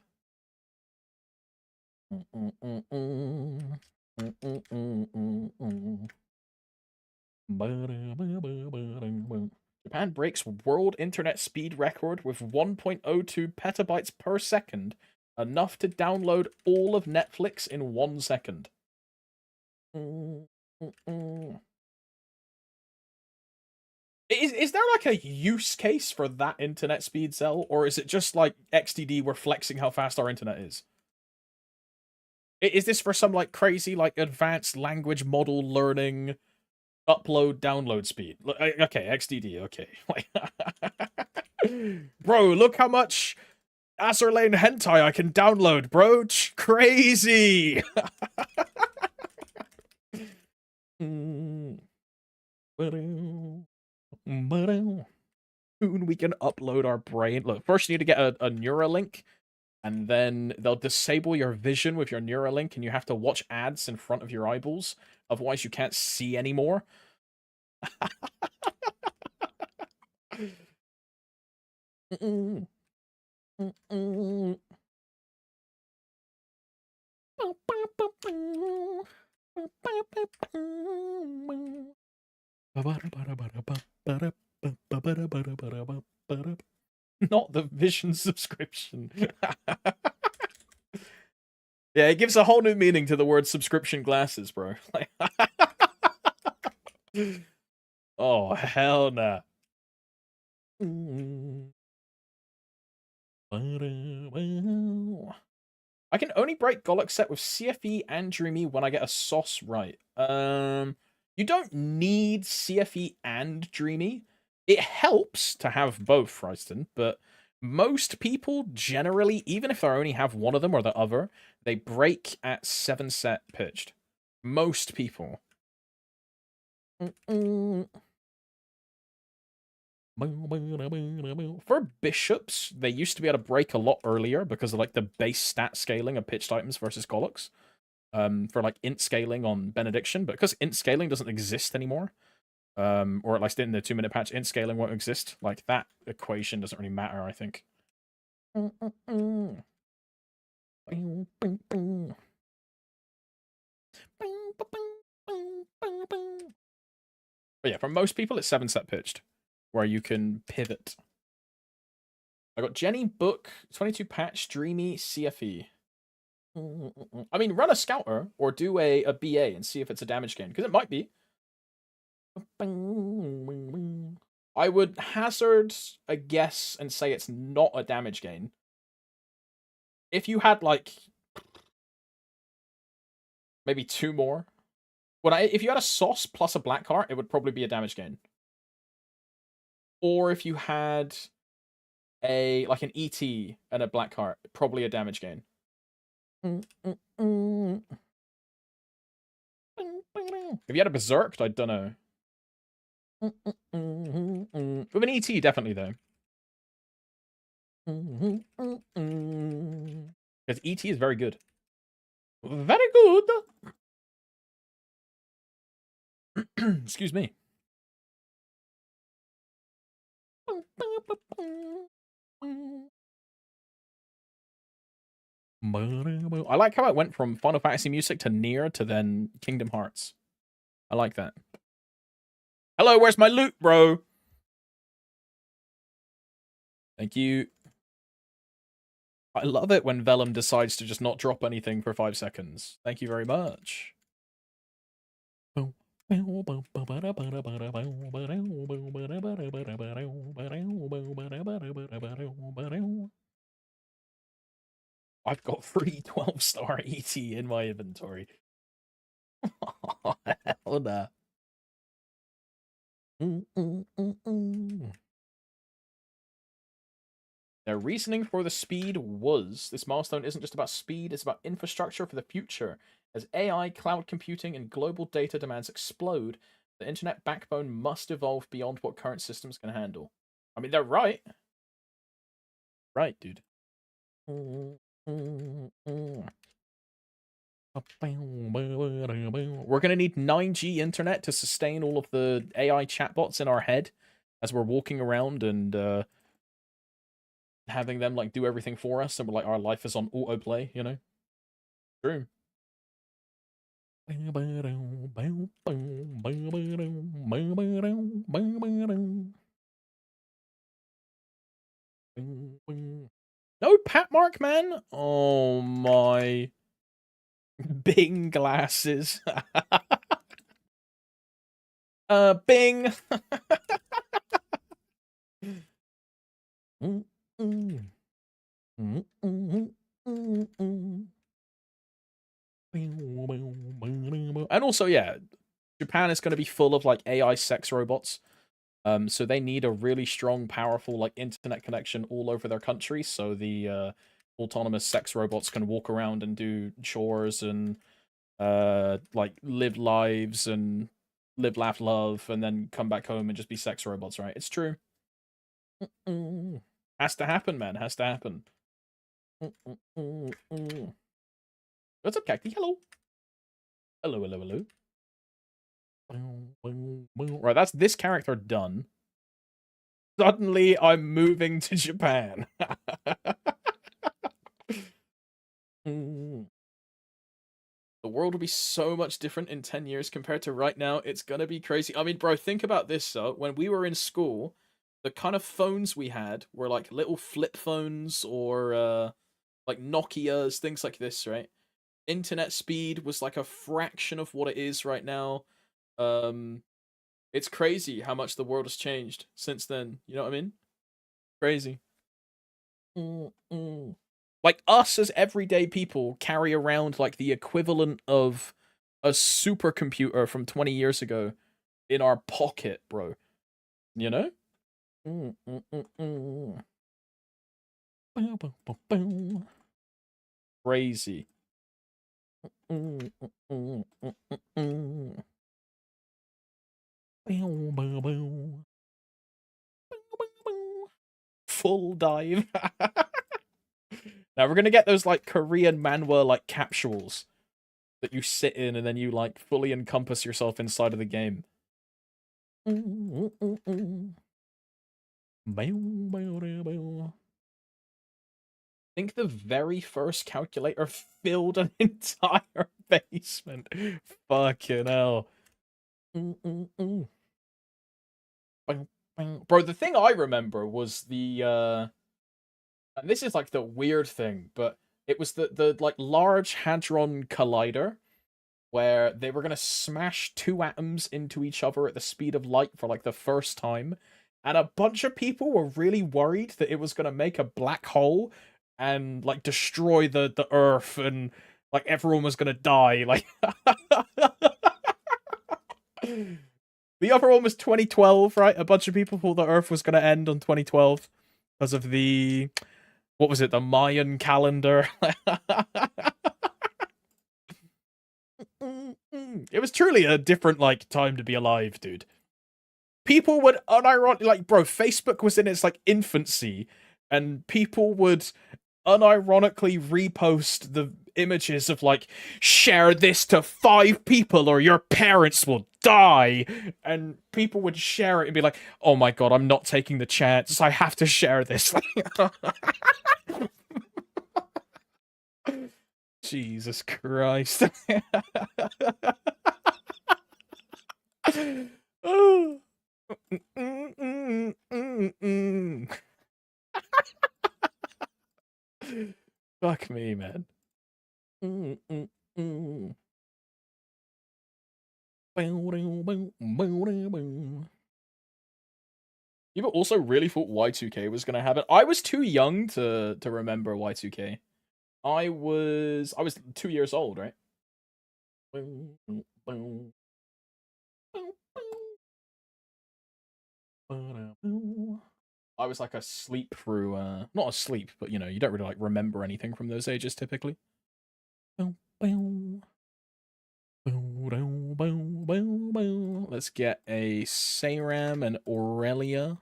Japan breaks world internet speed record with 1.02 petabytes per second, enough to download all of Netflix in 1 second. Is there like a use case for that internet speed cell, or is it just like XDD, we're flexing how fast our internet is? Is this for some like crazy like advanced language model learning upload download speed? Okay, XDD, okay. Bro, look how much Azerlane hentai I can download, bro. Crazy. Soon we can upload our brain. Look, first you need to get a Neuralink, and then they'll disable your vision with your Neuralink, and you have to watch ads in front of your eyeballs. Otherwise, you can't see anymore. Not the Vision subscription. Yeah, it gives a whole new meaning to the word subscription glasses, bro. Oh, hell nah. I can only break Galaxet with CFE and Dreamy when I get a sauce right. You don't need CFE and Dreamy. It helps to have both, Fryston, but most people generally, even if they only have one of them or the other, they break at 7 set pitched. Most people. For bishops, they used to be able to break a lot earlier because of like the base stat scaling of pitched items versus Gollux. For like int scaling on Benediction, but because int scaling doesn't exist anymore, or at least in the 2-minute patch, int scaling won't exist. Like that equation doesn't really matter, I think. But yeah, for most people, it's 7 set pitched, where you can pivot. I got Jenny, Book, 22 patch, Dreamy, CFE. I mean, run a Scouter or do a BA and see if it's a damage gain, because it might be. I would hazard a guess and say it's not a damage gain. If you had, like, maybe 2 more. If you had a sauce plus a black heart, it would probably be a damage gain. Or if you had like an ET and a black heart, probably a damage gain. If you had a Berserked, I don't know. With an ET, definitely, though. Because ET is very good. Very good! Excuse me. I like how it went from Final Fantasy music to Nier to then Kingdom Hearts. I like that. Hello, where's my loot, bro? Thank you. I love it when Vellum decides to just not drop anything for 5 seconds. Thank you very much. I've got 3 12-star ET in my inventory. Hell nah. Their reasoning for the speed was this milestone isn't just about speed, it's about infrastructure for the future. As AI, cloud computing, and global data demands explode, the internet backbone must evolve beyond what current systems can handle. I mean, they're right. Right, dude. We're gonna need 9G internet to sustain all of the AI chatbots in our head as we're walking around and having them like do everything for us, and we're like our life is on autoplay, you know? True. No pat mark, man. Oh my. Bing glasses. Bing. And also, yeah, Japan is going to be full of like AI sex robots. So they need a really strong, powerful like internet connection all over their country, so the autonomous sex robots can walk around and do chores and like live lives and live, laugh, love, and then come back home and just be sex robots, right? It's true. Has to happen, man. Has to happen. What's up, Cacti? Hello. Hello, hello, hello. Right, that's this character done. Suddenly, I'm moving to Japan. The world will be so much different in 10 years compared to right now. It's gonna be crazy. I mean, bro, think about this, though. When we were in school, the kind of phones we had were like little flip phones or like Nokias, things like this, right? Internet speed was like a fraction of what it is right now. It's crazy how much the world has changed since then. You know what I mean? Crazy. Like us as everyday people carry around like the equivalent of a supercomputer from 20 years ago in our pocket, bro. You know? Crazy. Full dive. Now we're gonna get those like Korean manhwa like capsules that you sit in and then you like fully encompass yourself inside of the game. I think the very first calculator filled an entire basement. Fucking hell. Bro, the thing I remember was the and this is like the weird thing, but it was the like Large Hadron Collider, where they were gonna smash two atoms into each other at the speed of light for like the first time, and a bunch of people were really worried that it was gonna make a black hole and like destroy the Earth, and like everyone was gonna die. Like the other one was 2012, right? A bunch of people thought the Earth was gonna end on 2012 because of the what was it, the Mayan calendar. It was truly a different like time to be alive, dude. People would unironically like, bro, Facebook was in its like infancy, and people would unironically repost the images of like, share this to 5 people or your parents will die, and people would share it and be like, oh my god, I'm not taking the chance, I have to share this. Jesus Christ. Oh. Fuck me, man. People also really thought Y2K was gonna happen. I was too young to remember Y2K. I was 2 years old, right? I was like asleep through, not asleep, but you know, you don't really like remember anything from those ages typically. Let's get a Sayram and Aurelia.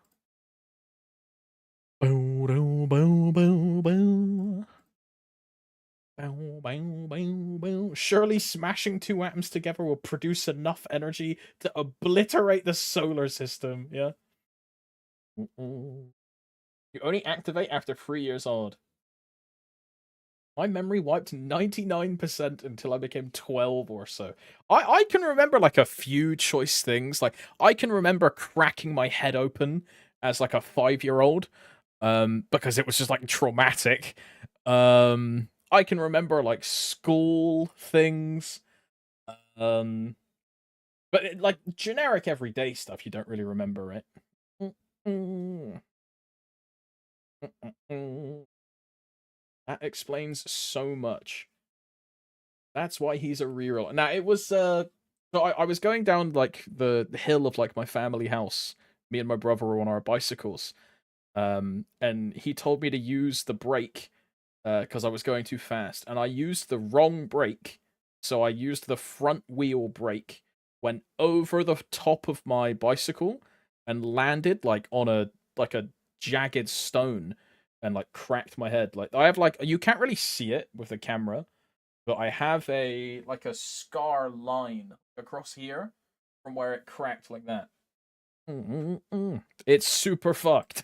Surely smashing two atoms together will produce enough energy to obliterate the solar system. Yeah. You only activate after 3 years old. My memory wiped 99% until I became 12 or so. I can remember like a few choice things. Like I can remember cracking my head open as like a 5-year-old because it was just like traumatic. I can remember like school things. But like generic everyday stuff you don't really remember, right? That explains so much. That's why he's a reroll. Now it was so I was going down like the hill of like my family house. Me and my brother were on our bicycles. And he told me to use the brake because I was going too fast, and I used the wrong brake. So I used the front wheel brake, went over the top of my bicycle, and landed like on a jagged stone, and like cracked my head. Like I have like you can't really see it with the camera, but I have a like a scar line across here from where it cracked like that. It's super fucked.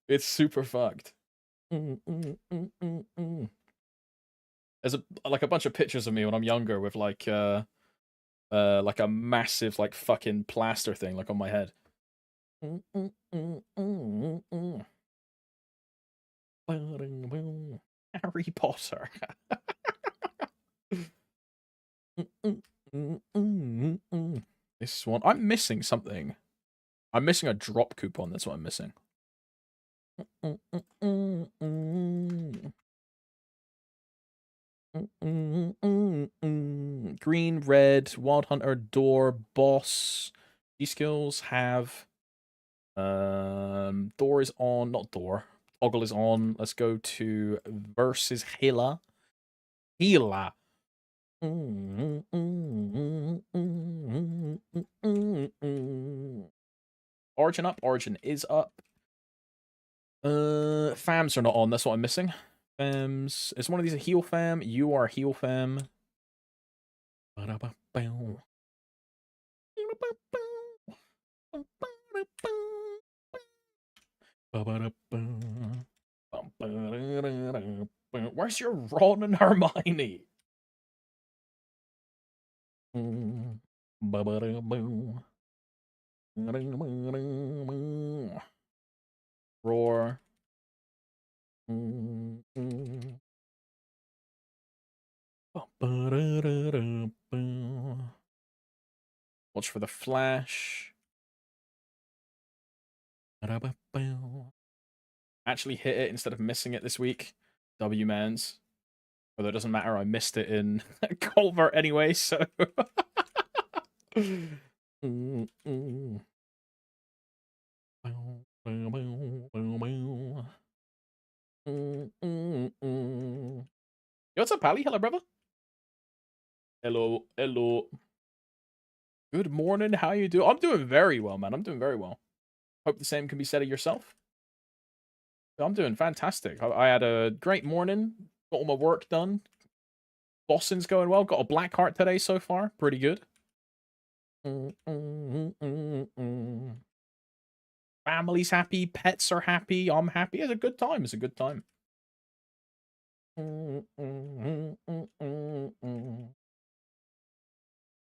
It's super fucked. There's a bunch of pictures of me when I'm younger with like a massive like fucking plaster thing like on my head. Harry Potter. This one. I'm missing something. I'm missing a drop coupon. That's what I'm missing. Green, red, Wild Hunter, Door, Boss. These skills have Door is on, not Door. Toggle is on. Let's go to versus Hela. Hela. Origin up, Origin is up. Fams are not on, that's what I'm missing. Fams. Is one of these a heal fam? You are heal fam. Where's your Ron and Hermione? Roar. Watch for the flash. Actually hit it instead of missing it this week. W-mans. Although it doesn't matter, I missed it in Culvert anyway, so... Yo, what's up, Pally? Hello, brother. Hello, hello. Good morning, how you doing? I'm doing very well, man. I'm doing very well. Hope the same can be said of yourself. I'm doing fantastic. I had a great morning. Got all my work done. Bossing's going well. Got a black heart today so far. Pretty good. Family's happy. Pets are happy. I'm happy. It's a good time. It's a good time.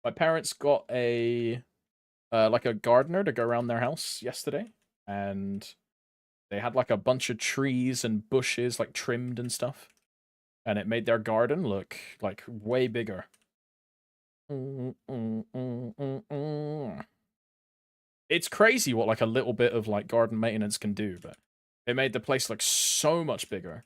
My parents got a like a gardener to go around their house yesterday, and they had like a bunch of trees and bushes like trimmed and stuff, and it made their garden look like way bigger. It's crazy what like a little bit of like garden maintenance can do, but it made the place look so much bigger.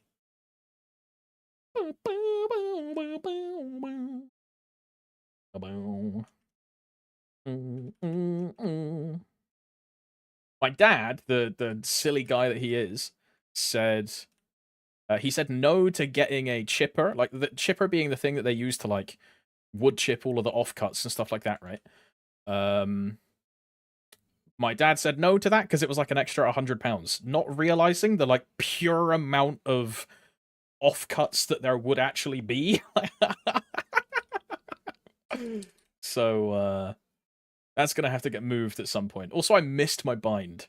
My dad, the silly guy that he is, said he said no to getting a chipper, like the chipper being the thing that they use to like wood chip all of the offcuts and stuff like that, right? My dad said no to that because it was like an extra £100, not realizing the like pure amount of offcuts that there would actually be. So that's gonna have to get moved at some point. Also, I missed my bind.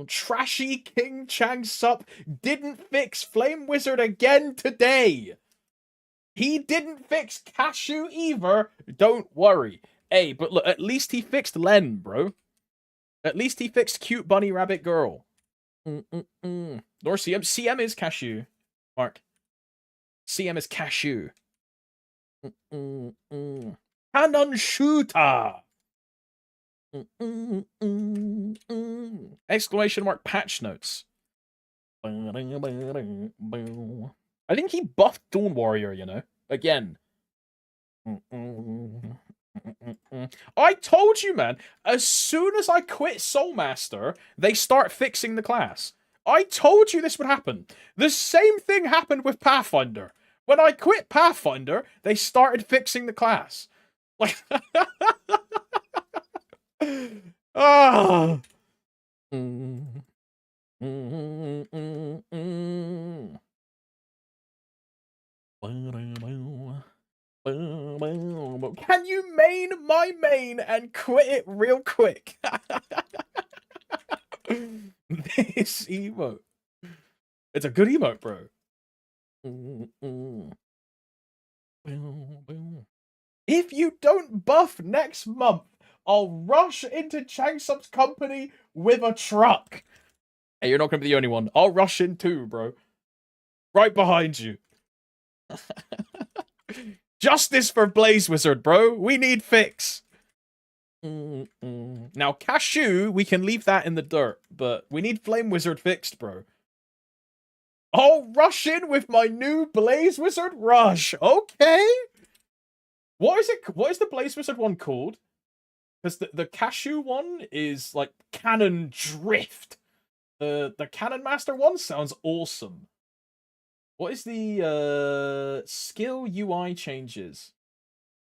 Trashy King Chang Sup didn't fix Flame Wizard again today. He didn't fix Cashew either. Don't worry. Hey, but look, at least he fixed Len, bro. At least he fixed Cute Bunny Rabbit Girl. Nor CM. CM is Cashew. Mark. CM is Cashew. Cannon Shooter. Exclamation mark patch notes. I think he buffed Dawn Warrior, you know? Again. I told you, man. As soon as I quit Soulmaster, they start fixing the class. I told you this would happen. The same thing happened with Pathfinder. When I quit Pathfinder, they started fixing the class. Like... Ah. Can you main my main and quit it real quick? This emote. It's a good emote, bro. If you don't buff next month, I'll rush into Changsup's company with a truck. Hey, you're not going to be the only one. I'll rush in too, bro. Right behind you. Justice for Blaze Wizard, bro. We need fix. Now, Cashew, we can leave that in the dirt, but we need Flame Wizard fixed, bro. I'll rush in with my new Blaze Wizard rush. Okay. What is it? What is the Blaze Wizard one called? Because the Cashew one is like Cannon Drift. The Cannon Master one sounds awesome. What is the skill UI changes?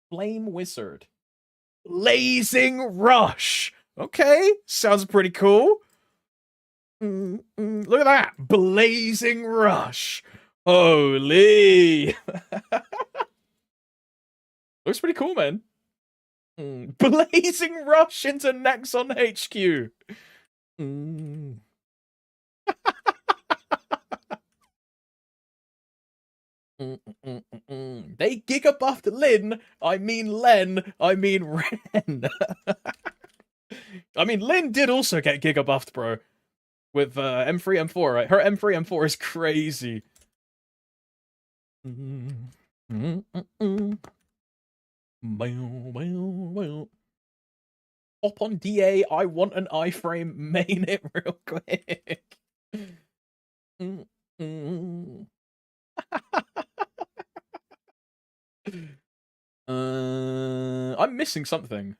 Flame Wizard. Blazing Rush. Okay, sounds pretty cool. Look at that. Blazing Rush. Holy. Looks pretty cool, man. Blazing Rush into Nexon HQ. They giga buffed Lin. I mean Len. I mean Ren. I mean, Lin did also get giga buffed, bro. With M3, M4, right? Her M3, M4 is crazy. Hop on DA, I want an iframe, main it real quick. I'm missing something.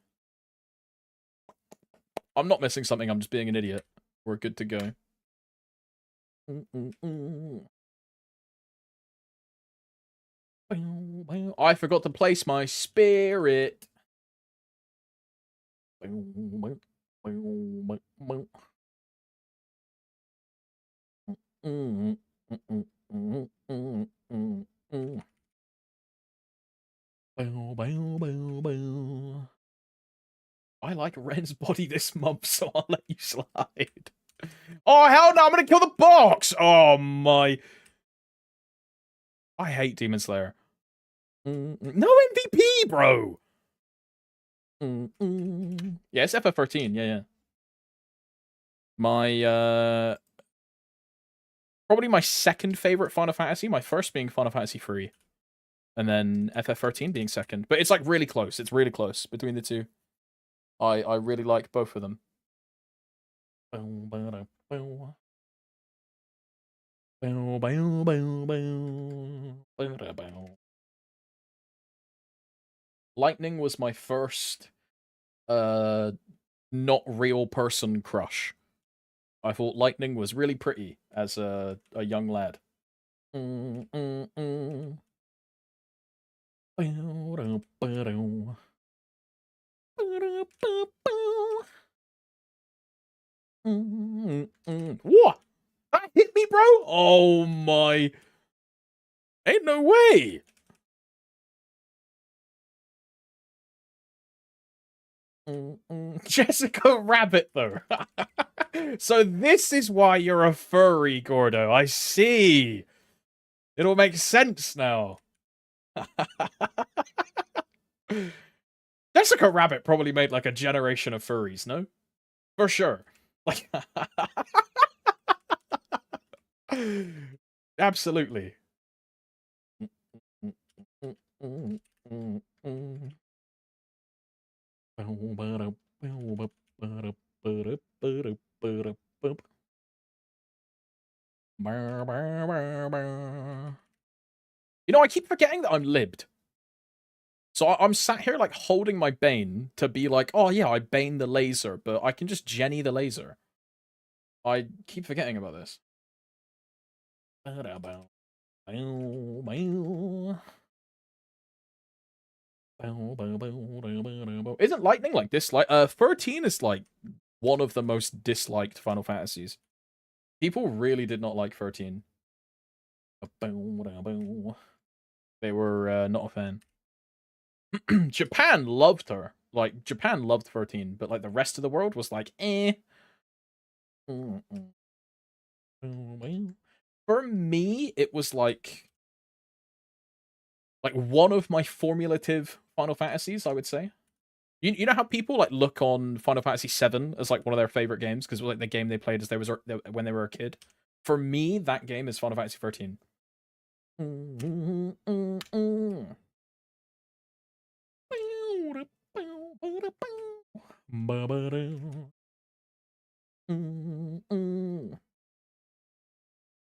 I'm not missing something, I'm just being an idiot. We're good to go. I forgot to place my spirit. I like Ren's body this month, so I'll let you slide. Oh, hell no, I'm gonna kill the box! Oh, my... I hate Demon Slayer. No MVP, bro! Yeah, it's FF13, yeah. My, probably my second favorite Final Fantasy, my first being Final Fantasy 3. And then FF13 being second. But it's, like, really close. It's really close between the two. I really like both of them. Lightning was my first not real person crush. I thought Lightning was really pretty as a young lad. What? That hit me, bro? Oh my. Ain't no way. Jessica Rabbit, though. So this is why you're a furry, Gordo. I see. It'll make sense now. Jessica Rabbit probably made like a generation of furries, no? For sure. Like, absolutely. You know, I keep forgetting that I'm libbed. So I'm sat here like holding my Bane to be like, oh yeah, I Bane the laser, but I can just Jenny the laser. I keep forgetting about this. Isn't Lightning like dislike? 13 is like one of the most disliked Final Fantasies. People really did not like 13. They were not a fan. Japan loved her. Like, Japan loved 13, but like the rest of the world was like, eh. For me, it was like one of my formulative Final Fantasies, I would say. You know how people like look on Final Fantasy VII as like one of their favorite games because it was like the game they played as when they were a kid. For me, that game is Final Fantasy 13.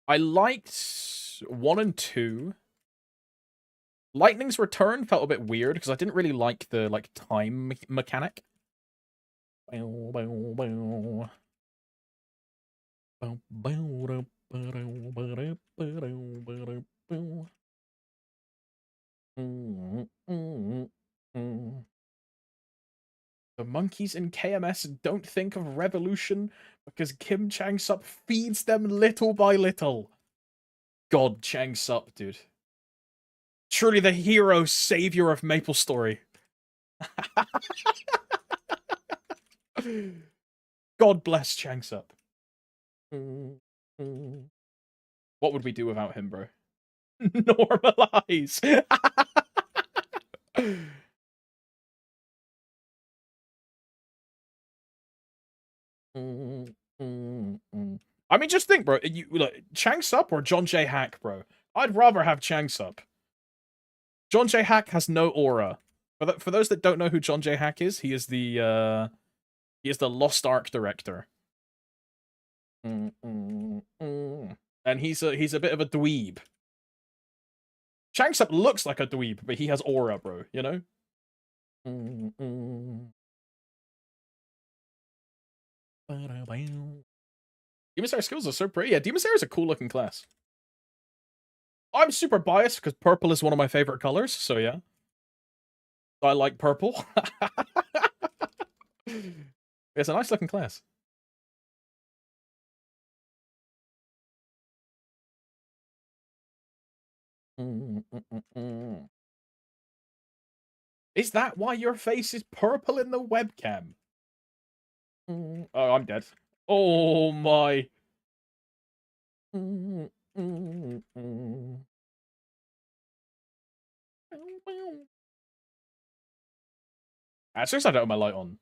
I liked 1 and 2. Lightning's Return felt a bit weird because I didn't really like the like time mechanic. The monkeys in KMS don't think of revolution because Kim Chang-sup feeds them little by little. God, Chang-sup, dude. Truly the hero savior of MapleStory. God bless Chang-sup. What would we do without him, bro? Normalize. I mean, just think, bro. You like Chang-sup or John J. Hack, bro. I'd rather have Chang-sup. John J. Hack has no aura. For those that don't know who John J. Hack is, he is the Lost Ark director. And he's a bit of a dweeb. Chang-sup looks like a dweeb, but he has aura, bro, you know? Demon Slayer skills are so pretty. Yeah, Demon Slayer is a cool looking class. I'm super biased because purple is one of my favorite colors, so yeah. I like purple. It's a nice looking class. Is that why your face is purple in the webcam? Oh, I'm dead. Oh my. At first I don't have my light on.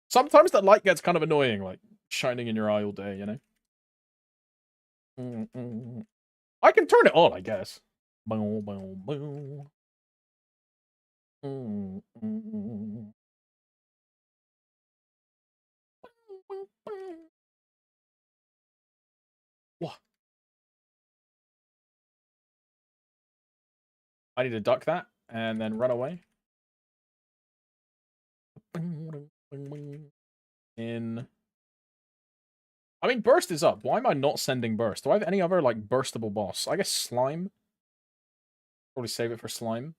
Sometimes that light gets kind of annoying, like shining in your eye all day, you know? I can turn it on, I guess. I need to duck that and then run away. In. I mean, burst is up. Why am I not sending burst? Do I have any other, like, burstable boss? I guess slime. Probably save it for slime.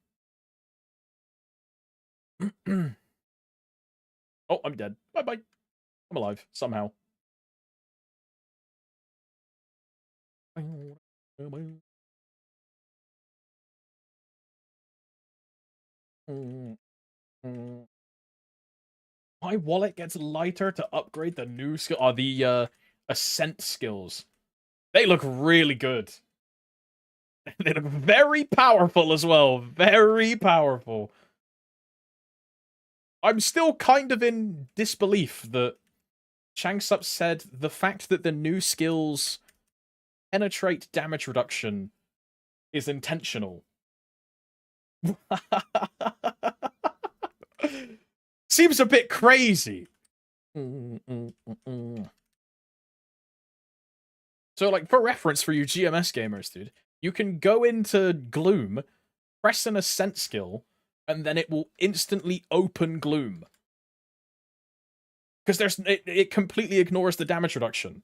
Oh, I'm dead. Bye-bye. I'm alive, somehow. My wallet gets lighter to upgrade the new skill. Oh, the ascent skills. They look really good. They look very powerful as well. Very powerful. I'm still kind of in disbelief that Changsup said the fact that the new skills penetrate damage reduction is intentional. Seems a bit crazy. So, like, for reference for you GMS gamers, dude, you can go into Gloom, press an Ascent skill, and then it will instantly open Gloom. Because it completely ignores the damage reduction.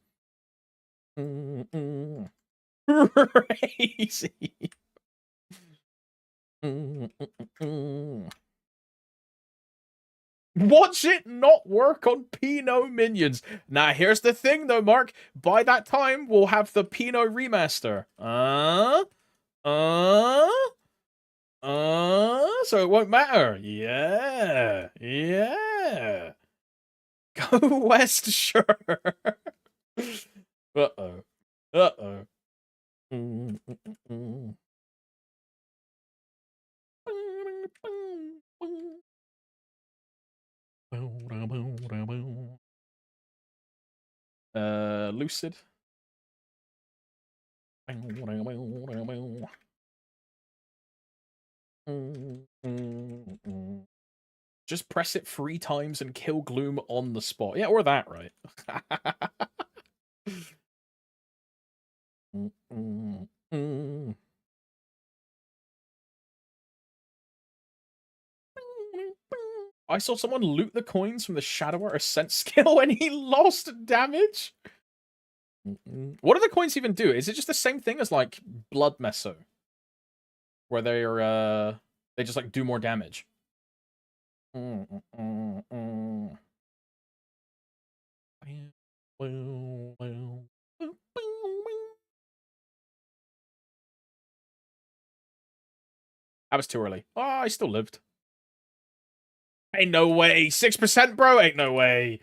Crazy. Watch it not work on Pinot minions. Now, here's the thing, though, Mark. By that time, we'll have the Pinot remaster. So it won't matter. Yeah. Yeah. Go west, sure. Uh-oh. Uh-oh. Lucid. Just press it 3 times and kill Gloom on the spot. Yeah, or that, right? I saw someone loot the coins from the Shadower Ascent skill and he lost damage. What do the coins even do? Is it just the same thing as, like, Blood Meso? Where they just, like, do more damage? That was too early. Oh, I still lived. Ain't no way. 6%, bro? Ain't no way.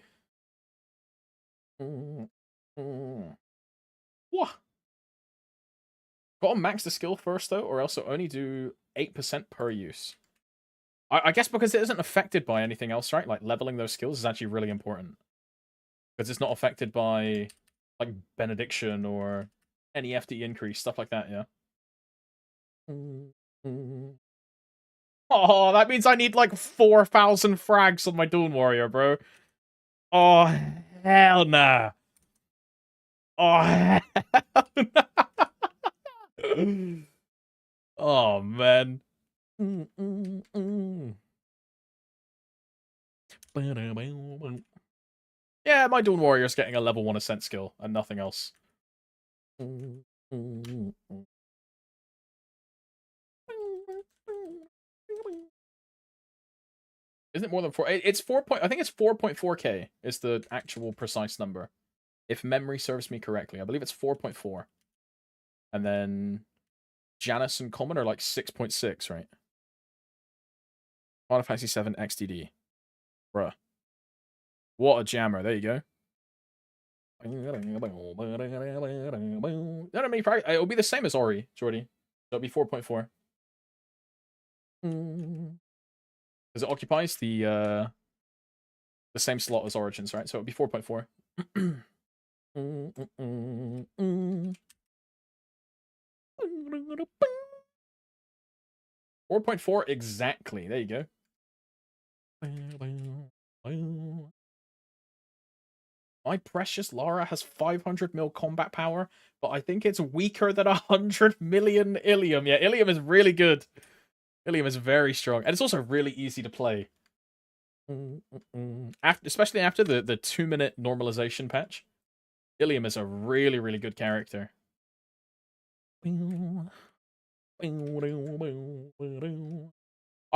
What? Gotta max the skill first, though, or else it'll only do 8% per use. I guess because it isn't affected by anything else, right? Like, leveling those skills is actually really important. Because it's not affected by, like, Benediction or any FD increase, stuff like that, yeah? Oh, that means I need, like, 4,000 frags on my Dawn Warrior, bro. Oh, hell nah. Oh, hell nah. Oh, man. Yeah, my Dawn Warrior's getting a level 1 Ascent skill and nothing else. Isn't it more than 4? It's 4. I think it's 4.4k is the actual precise number. If memory serves me correctly. I believe it's 4.4. And then Janus and Common are like 6.6, right? Final Fantasy 7 XDD. Bruh. What a jammer. There you go. No, I mean, it'll be the same as Ori, Jordy. So it'll be 4.4. Because it occupies the same slot as Origins, right? So it'll be 4.4. 4.4 exactly. There you go. My precious Lara has 500 mil combat power, but I think it's weaker than 100 million Ilium. Yeah, Ilium is really good. Ilium is very strong, and it's also really easy to play. Especially after the 2-minute normalization patch, Ilium is a really, really good character. I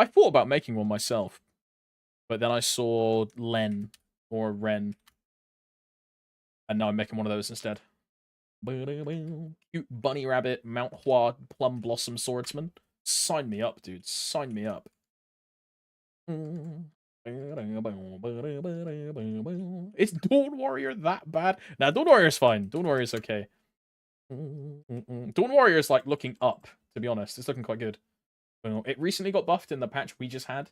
thought about making one myself, but then I saw Len or Ren, and now I'm making one of those instead. Cute bunny rabbit, Mount Hua plum blossom swordsman. Sign me up, dude. Sign me up. Is Dawn Warrior that bad? Nah, Dawn Warrior's fine. Dawn Warrior's okay. Dawn Warrior's like looking up, to be honest. It's looking quite good. It recently got buffed in the patch we just had.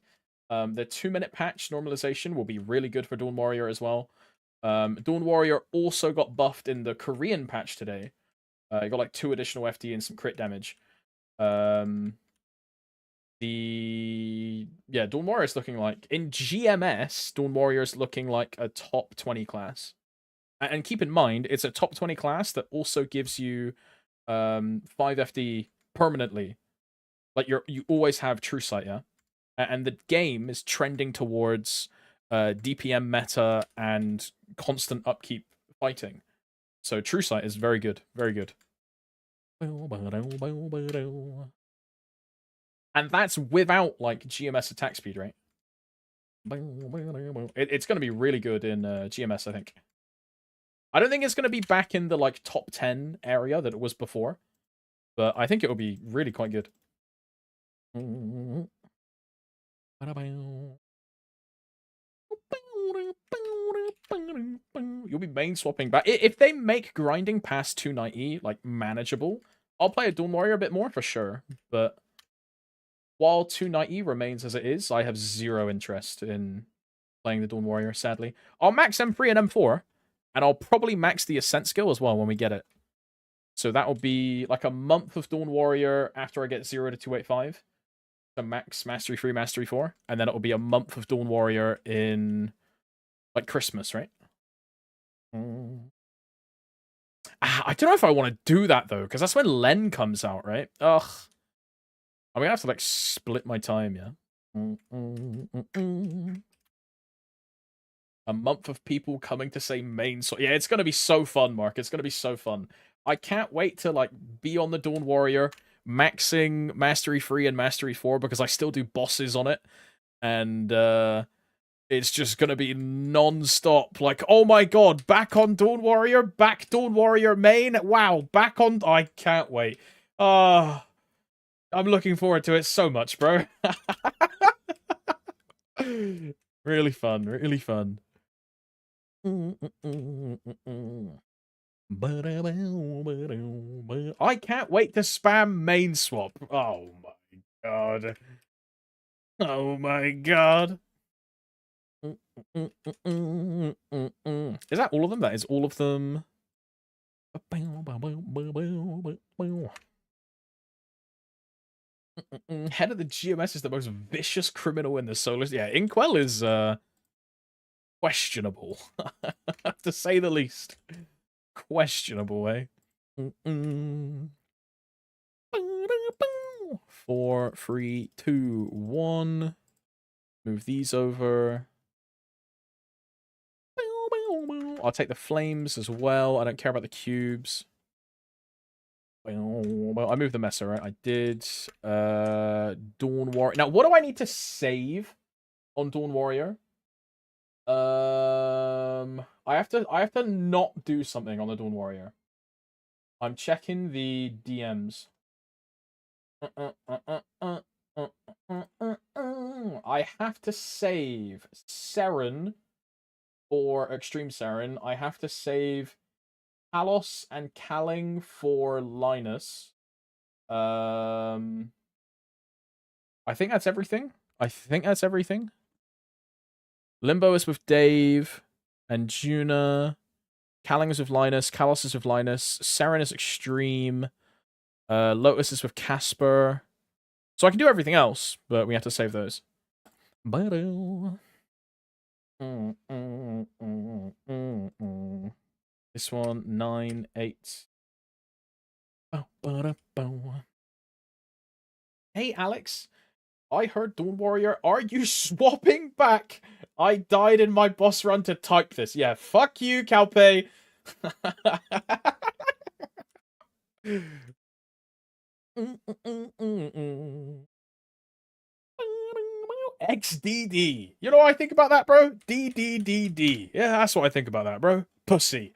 The 2-minute patch normalization will be really good for Dawn Warrior as well. Dawn Warrior also got buffed in the Korean patch today. It got like 2 additional FD and some crit damage. Dawn Warrior is looking like in GMS. Dawn Warrior is looking like a top 20 class, and keep in mind it's a top 20 class that also gives you 5 FD permanently. Like you always have True Sight, yeah, and the game is trending towards DPM meta and constant upkeep fighting. So True Sight is very good, very good. And that's without like GMS attack speed, right? It's going to be really good in GMS, I think. I don't think it's going to be back in the like top 10 area that it was before, but I think it will be really quite good. You'll be main swapping back. If they make grinding past 290 like manageable, I'll play a Dawn Warrior a bit more for sure. But while 290 remains as it is, I have zero interest in playing the Dawn Warrior, sadly. I'll max M3 and M4, and I'll probably max the Ascent skill as well when we get it. So that'll be like a month of Dawn Warrior after I get 0 to 285. So max Mastery 3, Mastery 4. And then it'll be a month of Dawn Warrior in like Christmas, right? I don't know if I want to do that though, because that's when Len comes out, right? Ugh. I'm gonna have to like split my time, yeah. A month of people coming to say main so yeah, it's gonna be so fun, Mark. It's gonna be so fun. I can't wait to like be on the Dawn Warrior, maxing Mastery 3 and Mastery 4 because I still do bosses on it. And it's just gonna be non-stop. Like, oh my god, back on Dawn Warrior, back Dawn Warrior main. Wow, back on. I can't wait. I'm looking forward to it so much, bro. Really fun, really fun. I can't wait to spam main swap. Oh my god. Oh my god. Is that all of them? That is all of them. Head of the GMS is the most vicious criminal in the Solus. Yeah, Inkwell is questionable, to say the least. Questionable, eh? 4, 3, 2, 1. Move these over. I'll take the flames as well. I don't care about the cubes. Well, I moved the messer, right? I did. Dawn Warrior. Now, what do I need to save on Dawn Warrior? I have to not do something on the Dawn Warrior. I'm checking the DMs. I have to save Seren for Extreme Seren. I have to save Kalos and Kaling for Linus. I think that's everything. Limbo is with Dave and Juna. Kaling is with Linus. Kalos is with Linus. Seren is Extreme. Lotus is with Casper. So I can do everything else, but we have to save those. This one, 9, 8. Hey, Alex. I heard Dawn Warrior. Are you swapping back? I died in my boss run to type this. Yeah, fuck you, Calpe. XDD. You know what I think about that, bro? DDDD. Yeah, that's what I think about that, bro. Pussy.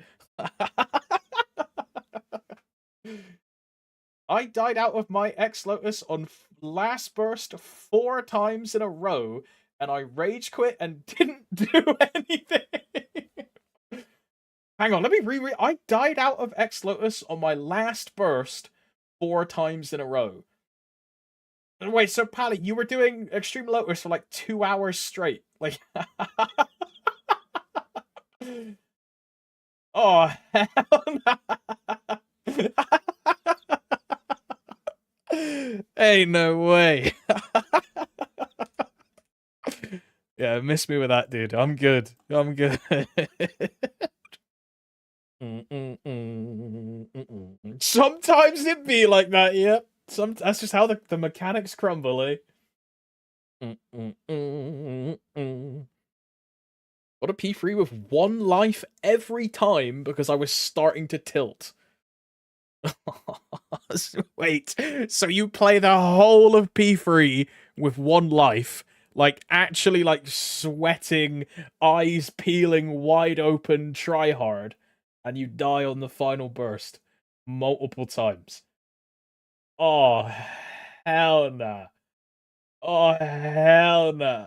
I died out of my X-Lotus on last burst 4 times in a row, and I rage quit and didn't do anything. Hang on, let me reread. I died out of X-Lotus on my last burst 4 times in a row. Wait, so Pally, you were doing Extreme Lotus for like 2 hours straight. Like, oh, hell no. Ain't no way. Yeah, miss me with that, dude. I'm good. I'm good. Sometimes it be like that, yep. That's just how the mechanics crumble, eh? Got a P3 with 1 life every time because I was starting to tilt. Wait, so you play the whole of P3 with 1 life, like actually like sweating, eyes peeling wide open, try hard, and you die on the final burst multiple times. Oh, hell nah. Oh, hell nah.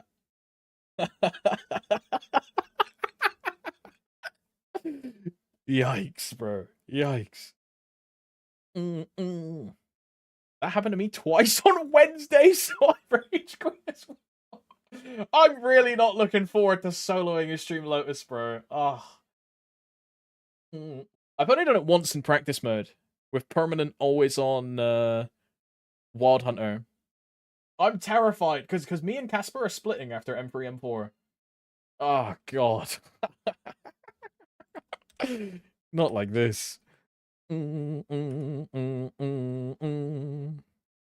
Yikes, bro. Yikes. That happened to me twice on Wednesday, so I rage quit as well. I'm really not looking forward to soloing Extreme Lotus, bro. Oh. I've only done it once in practice mode, with permanent always on Wild Hunter. I'm terrified, because me and Casper are splitting after M3, M4. Oh, God. Not like this.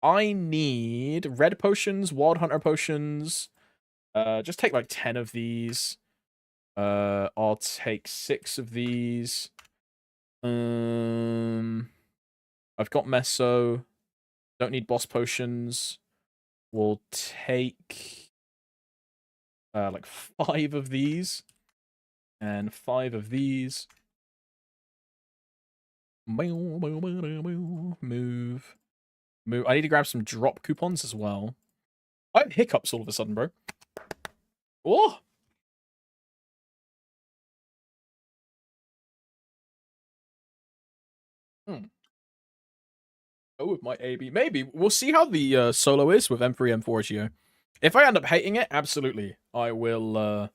I need red potions, Wild Hunter potions. Just take like 10 of these. I'll take 6 of these. I've got Meso. Don't need boss potions. We'll take like 5 of these. And 5 of these. Move. Move. I need to grab some drop coupons as well. I have hiccups all of a sudden, bro. Oh! Oh, with my AB. Maybe. We'll see how the solo is with M3, M4 Geo. If I end up hating it, absolutely. I will,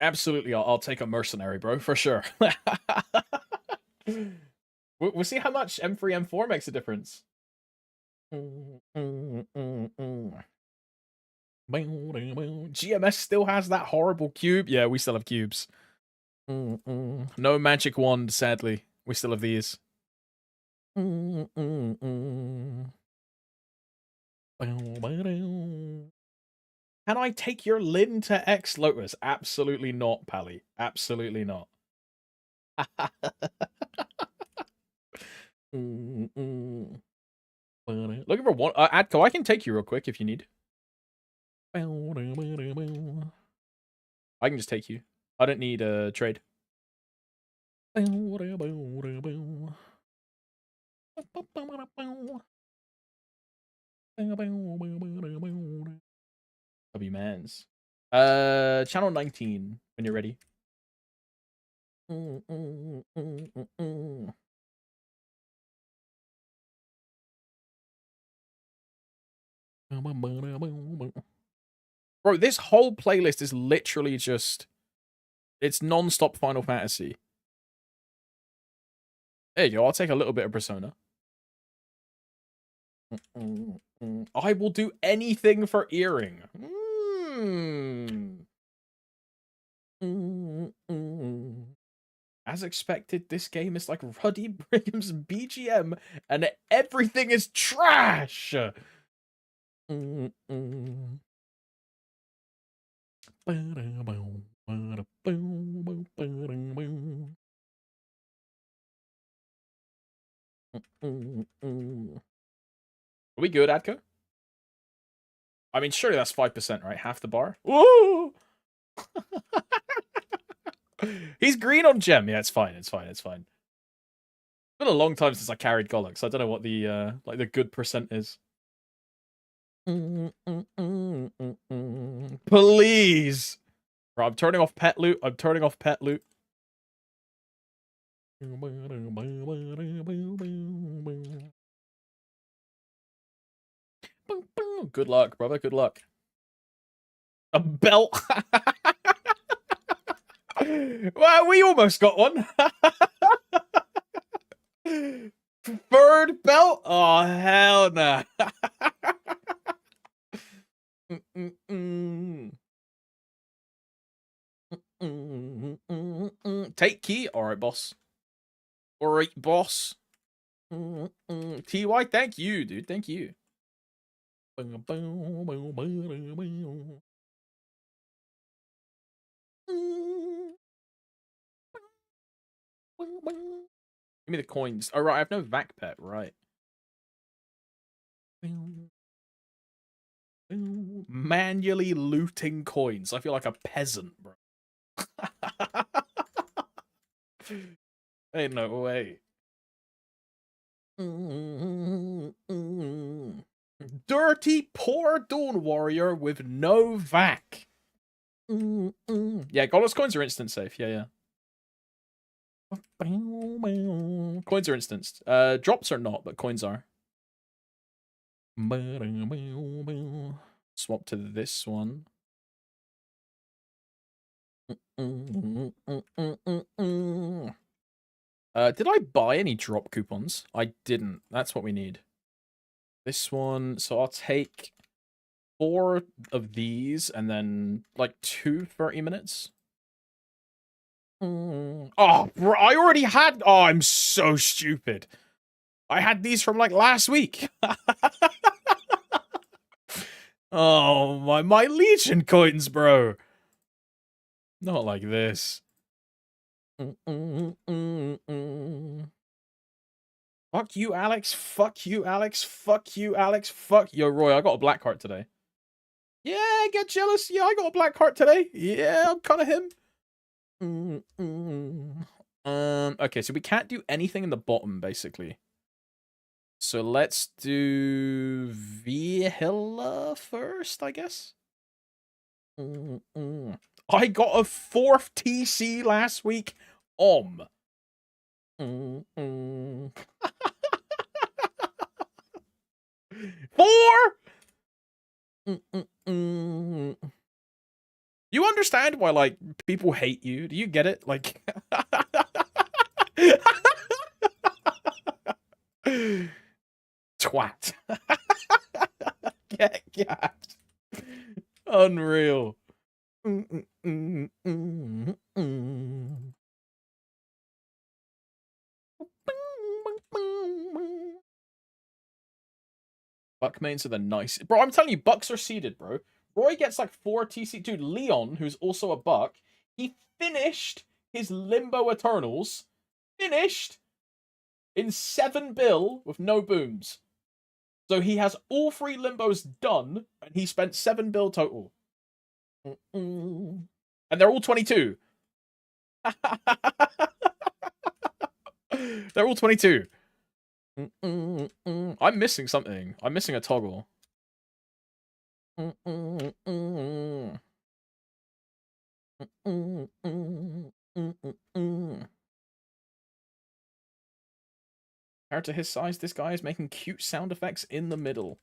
absolutely, I'll take a mercenary, bro, for sure. We'll see how much M3, M4 makes a difference. GMS still has that horrible cube. Yeah, we still have cubes. No magic wand, sadly. We still have these. Can I take your Lin to X Lotus? Absolutely not, Pally. Absolutely not. Looking for one. Adco, I can take you real quick if you need. I can just take you. I don't need a trade. W-mans. Channel 19, when you're ready. Bro, this whole playlist is literally just... It's non-stop Final Fantasy. There you go, I'll take a little bit of Persona. I will do anything for Earring. As expected, this game is like Ruddy Brigham's BGM, and everything is trash! Are we good, Adko? I mean, surely that's 5%, right? Half the bar. Woo! He's green on gem. Yeah, it's fine. It's fine. It's fine. It's been a long time since I carried Golux, so I don't know what the like the good percent is. Please. Right, I'm turning off pet loot. I'm turning off pet loot. Good luck, brother. Good luck. A belt. Well, we almost got one. Bird belt? Oh, hell nah. Take key? Alright, boss. Alright, boss. TY, thank you, dude. Thank you. Give me the coins. Oh, right, I have no vac pet, right. Manually looting coins. I feel like a peasant, bro. Ain't no way. Dirty, poor Dawn Warrior with no vac. Yeah, Golos coins are instant safe. Yeah, yeah. Coins are instanced. Drops are not, but coins are. Swap to this one. Did I buy any drop coupons? I didn't. That's what we need. This one. So I'll take 4 of these and then like 2 30 minutes. Oh, bro, I already had. Oh, I'm so stupid. I had these from like last week. Oh, my Legion coins, bro. Not like this. Fuck you, Alex. Fuck you, Alex. Fuck you, Alex. Fuck. Yo, Roy, I got a black card today. Yeah, get jealous. Yeah, I got a black card today. Yeah, I'm kind of him. Okay, so we can't do anything in the bottom, basically. So let's do Vihilla first, I guess. I got a 4th TC last week. 4? You understand why, like, people hate you? Do you get it? Like... Twat. Get gapped. Unreal. Buck mains are the nice. Bro, I'm telling you, Bucks are seeded, bro. Roy gets like 4 TC. Dude, Leon, who's also a Buck, he finished his Limbo Eternals. Finished in 7 bill with no booms. So he has all 3 Limbos done, and he spent 7 bill total. And they're all 22. They're all 22. I'm missing something. I'm missing a toggle. Compared to his size, this guy is making cute sound effects in the middle.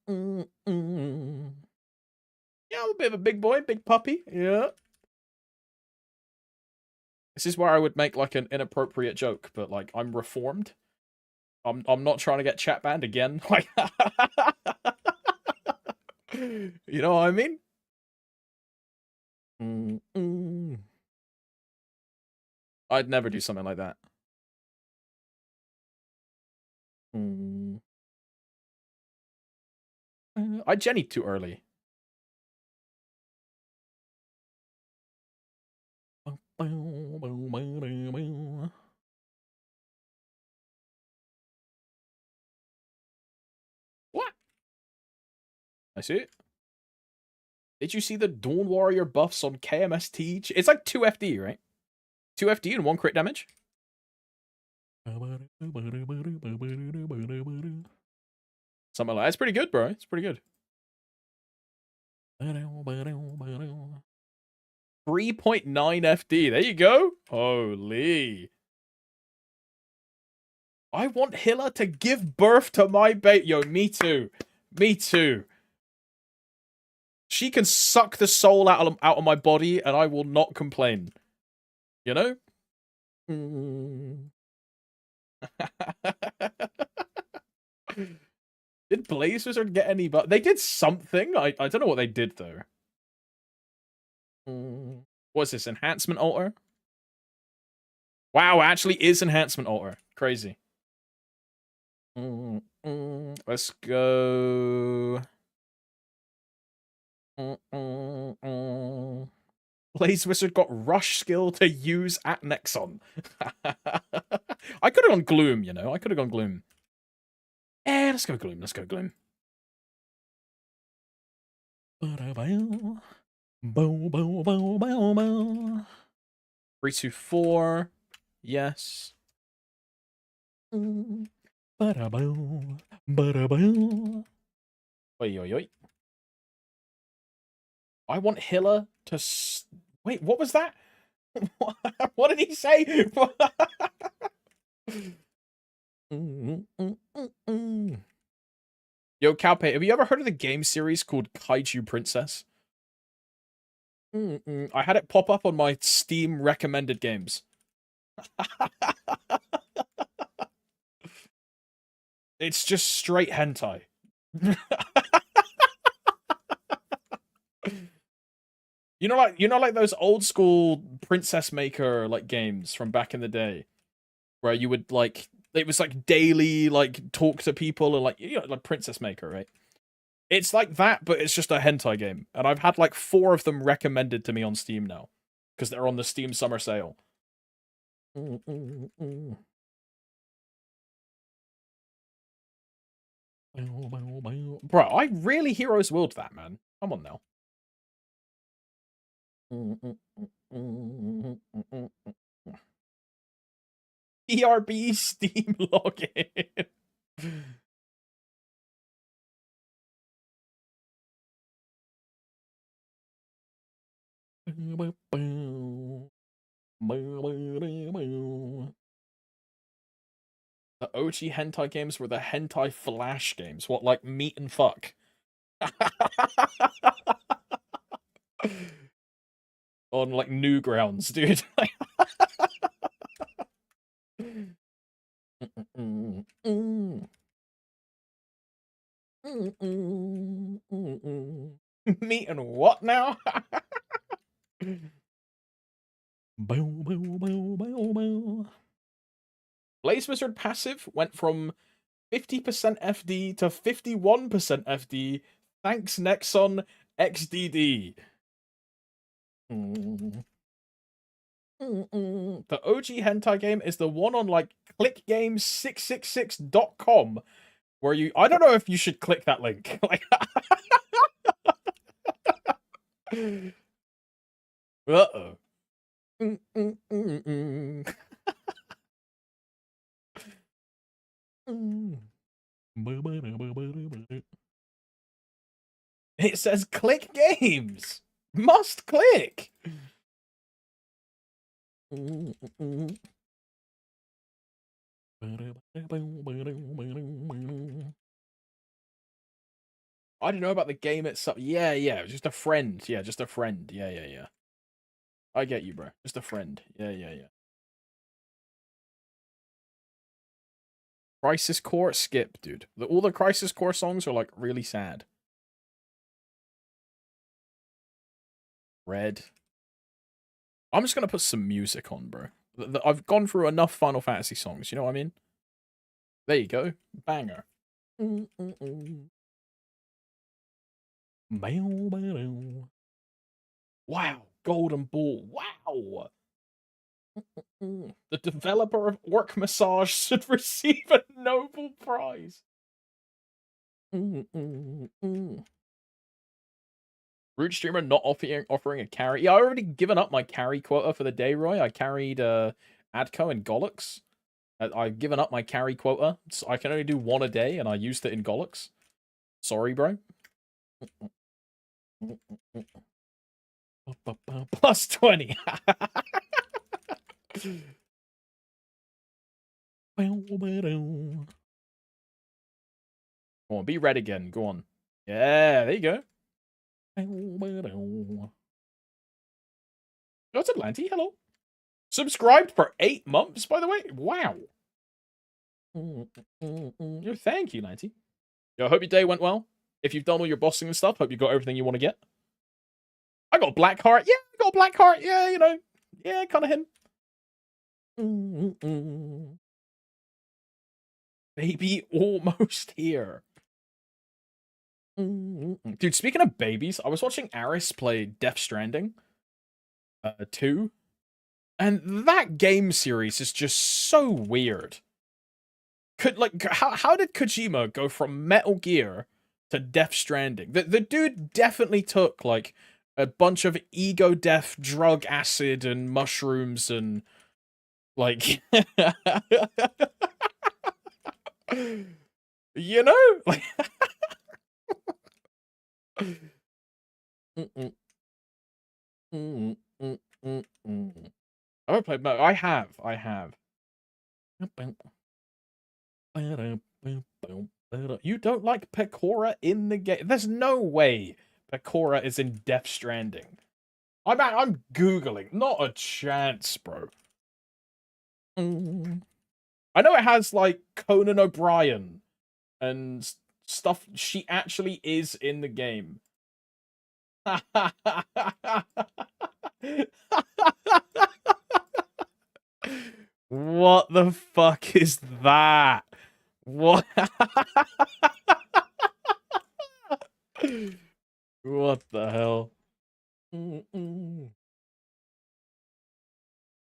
Yeah, I'm a bit of a big boy, big puppy. Yeah. This is where I would make like an inappropriate joke, but like I'm reformed. I'm not trying to get chat banned again. Like, you know what I mean? I'd never do something like that. I jennied too early. What? I see it. Did you see the Dawn Warrior buffs on KMST? It's like 2 FD, right? 2 FD and 1 crit damage? Something like that. It's pretty good, bro. It's pretty good. 3.9 FD. There you go. Holy. I want Hilla to give birth to my baby. Yo, me too. Me too. She can suck the soul out of my body and I will not complain. You know? Did Blaze Wizard get any but they did something? I don't know what they did though. What's this? Enhancement altar? Wow, actually is enhancement altar. Crazy. Let's go. Blaze Wizard got rush skill to use at Nexon. I could have gone Gloom, you know. I could have gone Gloom. Let's go Gloom. Let's go Gloom. 3, 2, 4. Yes. Oi, oi, oi. I want Hilla to... Wait, what was that? What did he say? Yo, Calpe, have you ever heard of the game series called Kaiju Princess? I had it pop up on my Steam recommended games. It's just straight hentai. You know, like those old school Princess Maker like games from back in the day, where you would like it was like daily like talk to people and like like Princess Maker, right? It's like that, but it's just a hentai game, and I've had like 4 of them recommended to me on Steam now because they're on the Steam summer sale. Bro, I really Heroes Willed that, man. Come on now. ERB Steam login. The OG hentai games were the hentai flash games. What, like meat and fuck? On like Newgrounds, dude. Meat and what now? Blaze Wizard passive went from 50% FD to 51% FD. Thanks, Nexon XDD. The OG hentai game is the one on like clickgames666.com where you I don't know if you should click that link. Like uh-oh. It says click games. Must click. I don't know about the game itself. Yeah, it was just a friend. Yeah, just a friend. Yeah. I get you, bro. Just a friend. Yeah. Crisis Core, skip, dude. All the Crisis Core songs are like really sad. Red. I'm just gonna put some music on, bro. I've gone through enough Final Fantasy songs, you know what I mean? There you go. Banger. Wow, golden ball. Wow. The developer of Orc Massage should receive a Nobel Prize. Root streamer not offering a carry. Yeah, I already given up my carry quota for the day, Roy. I carried Adco and Gollux. I've given up my carry quota. So I can only do one a day, and I used it in Gollux. Sorry, bro. Plus 20. Go on, be red again. Go on. Yeah, there you go. Oh, it's Atlanti. Hello. Subscribed for 8 months, by the way. Wow. Thank you, Lanty. Yo, I hope your day went well. If you've done all your bossing and stuff, hope you got everything you want to get. I got a black heart. Yeah, I got a black heart. Yeah, you know. Yeah, kind of him. Baby almost here. Dude, speaking of babies, I was watching Aris play Death Stranding 2. And that game series is just so weird. How did Kojima go from Metal Gear to Death Stranding? The dude definitely took like a bunch of ego death, drug acid, and mushrooms, and like you know, like I haven't played Metal. I have. You don't like Pecora in the game? There's no way Pecora is in Death Stranding. I'm googling. Not a chance, bro. I know it has like Conan O'Brien and stuff. She actually is in the game. What the fuck is that? What? What the hell?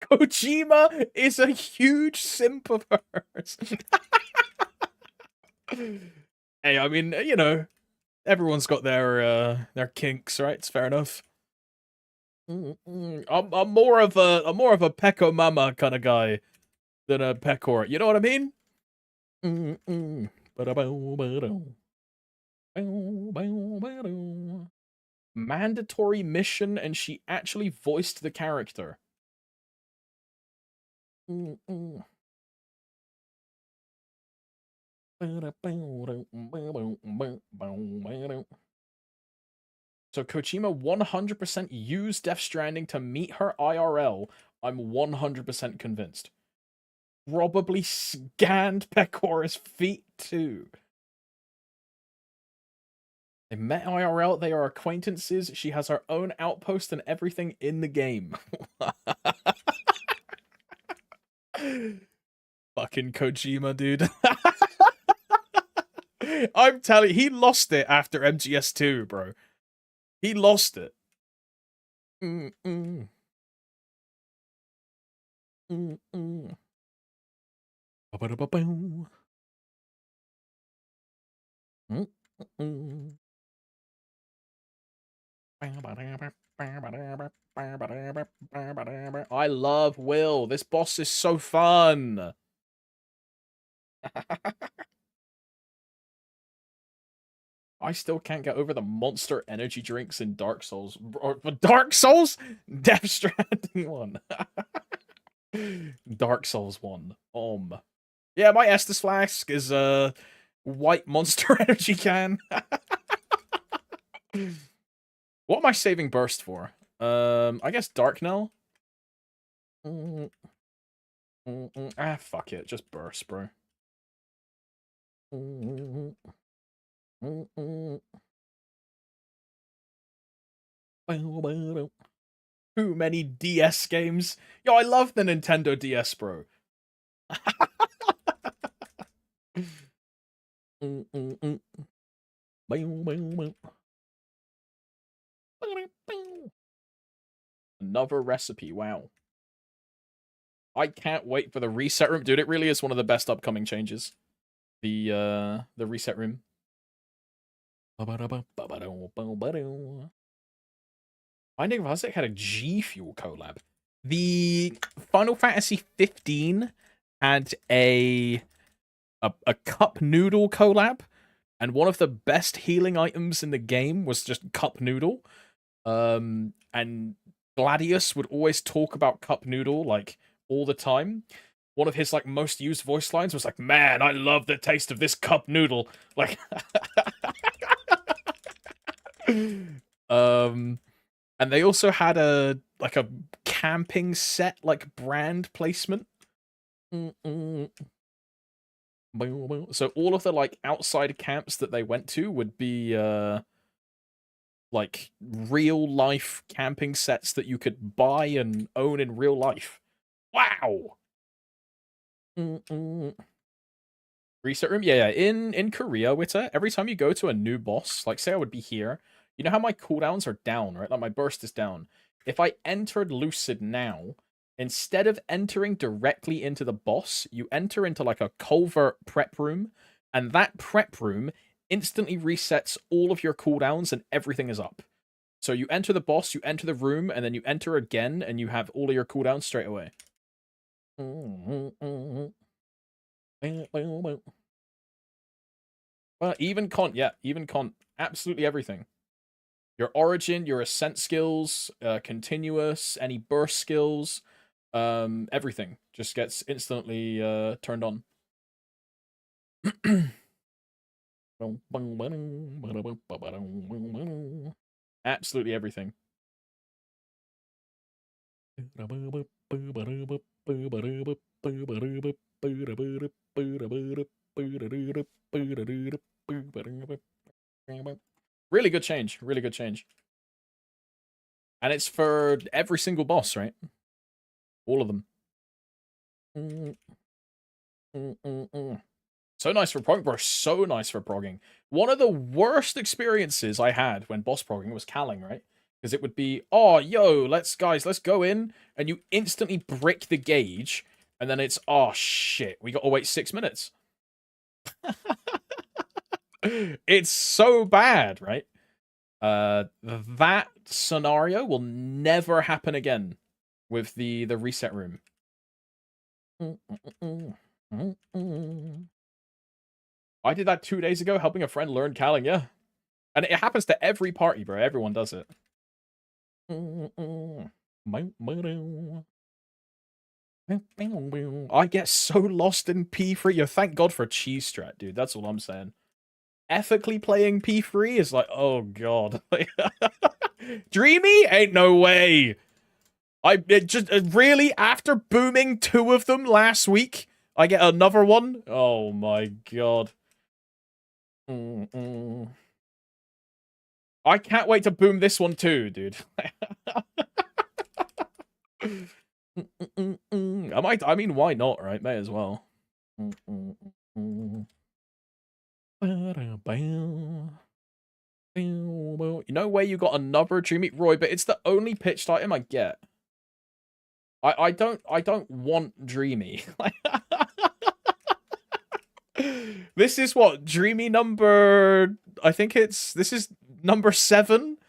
Kojima is a huge simp of hers. Hey, I mean, you know, everyone's got their kinks, right? It's fair enough. I'm more of a Pecco Mama kind of guy than a Pecor. You know what I mean? Mandatory mission, and she actually voiced the character. So Kojima 100% used Death Stranding to meet her IRL. I'm 100% convinced. Probably scanned Pecora's feet too. They met IRL, they are acquaintances, she has her own outpost and everything in the game. Fucking Kojima, dude. I'm telling you, he lost it after MGS2, bro. He lost it. I love Will. This boss is so fun. I still can't get over the Monster energy drinks in Dark Souls. Or Dark Souls? Death Stranding 1. Dark Souls 1. Yeah, my Estus flask is a white Monster energy can. What am I saving Burst for? I guess Dark Knell? Fuck it. Just Burst, bro. Too many DS games. Yo, I love the Nintendo DS, bro. Another recipe. Wow. I can't wait for the reset room. Dude, it really is one of the best upcoming changes. The reset room. Finding of Hussack had a G Fuel collab. The Final Fantasy 15 had a cup noodle collab, and one of the best healing items in the game was just cup noodle. And Gladius would always talk about cup noodle like all the time. One of his like most used voice lines was like, "Man, I love the taste of this cup noodle." Like and they also had a camping set like brand placement. So all of the like outside camps that they went to would be like real life camping sets that you could buy and own in real life. Wow. Reset room? Yeah. In Korea, Witter, every time you go to a new boss, like say I would be here, you know how my cooldowns are down, right? Like my burst is down. If I entered Lucid now, instead of entering directly into the boss, you enter into like a culvert prep room, and that prep room instantly resets all of your cooldowns and everything is up. So you enter the boss, you enter the room, and then you enter again, and you have all of your cooldowns straight away. Even Con, yeah, even Con, absolutely everything. Your origin, your ascent skills, continuous, any burst skills, everything just gets instantly turned on. Absolutely everything. Really good change. Really good change. And it's for every single boss, right? All of them. So nice for progging, bro. So nice for progging. One of the worst experiences I had when boss progging was calling, right? Because it would be, oh, yo, let's go in, and you instantly brick the gauge, and then it's, oh, shit, we got to wait 6 minutes. It's so bad, right? That scenario will never happen again with the reset room. I did that 2 days ago, helping a friend learn calling, yeah. And it happens to every party, bro. Everyone does it. I get so lost in P3. Yo, thank God for cheese strat, dude. That's all I'm saying. Ethically playing P3 is like, oh God. Dreamy? Ain't no way. Really, after booming 2 of them last week, I get another one? Oh my God. I can't wait to boom this one too, dude. I mean, why not, right? May as well. You know where you got another Dreamy Roy, but it's the only pitched item I get. I don't want Dreamy. This is what, Dreamy number, I think this is number 7.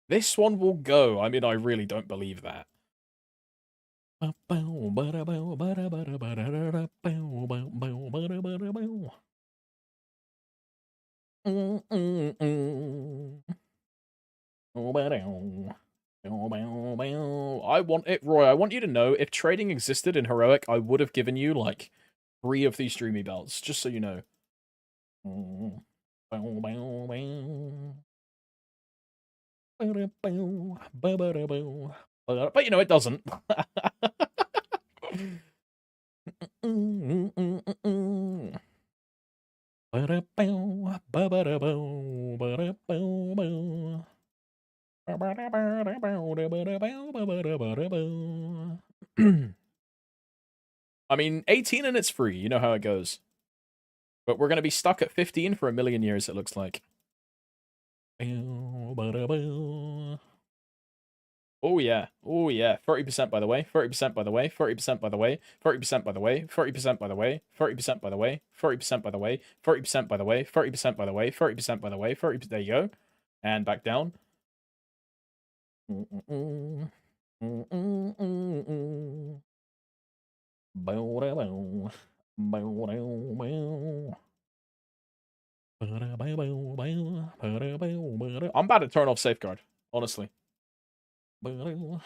This one will go. I mean, I really don't believe that. I want it, Roy. I want you to know, if trading existed in Heroic, I would have given you, like, 3 of these Dreamy belts, just so you know. But, you know, it doesn't. I mean, 18 and it's free. You know how it goes. But we're going to be stuck at 15 for a million years, it looks like. Oh yeah. Oh yeah. 30% by the way. 30% by the way. 30% by the way. 30% by the way. 30% by the way. 30% by the way. 30% by the way. 30% by the way. 30% by the way. 30% by the way. 30%. There you go. And back down. I'm about to turn off safeguard, honestly. You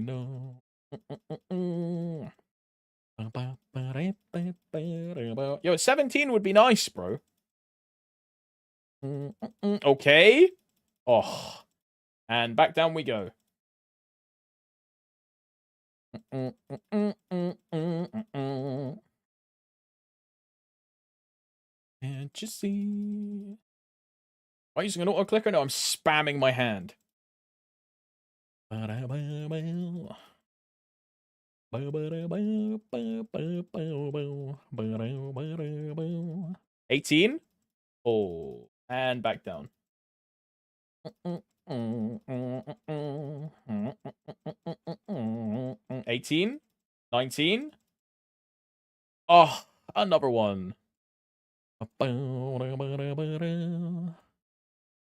know. Yo, 17 would be nice, bro. Okay. Oh. And back down we go. Can't you see? Am I using an auto clicker? No, I'm spamming my hand. 18? Oh, and back down. 18? 19? Oh, another one.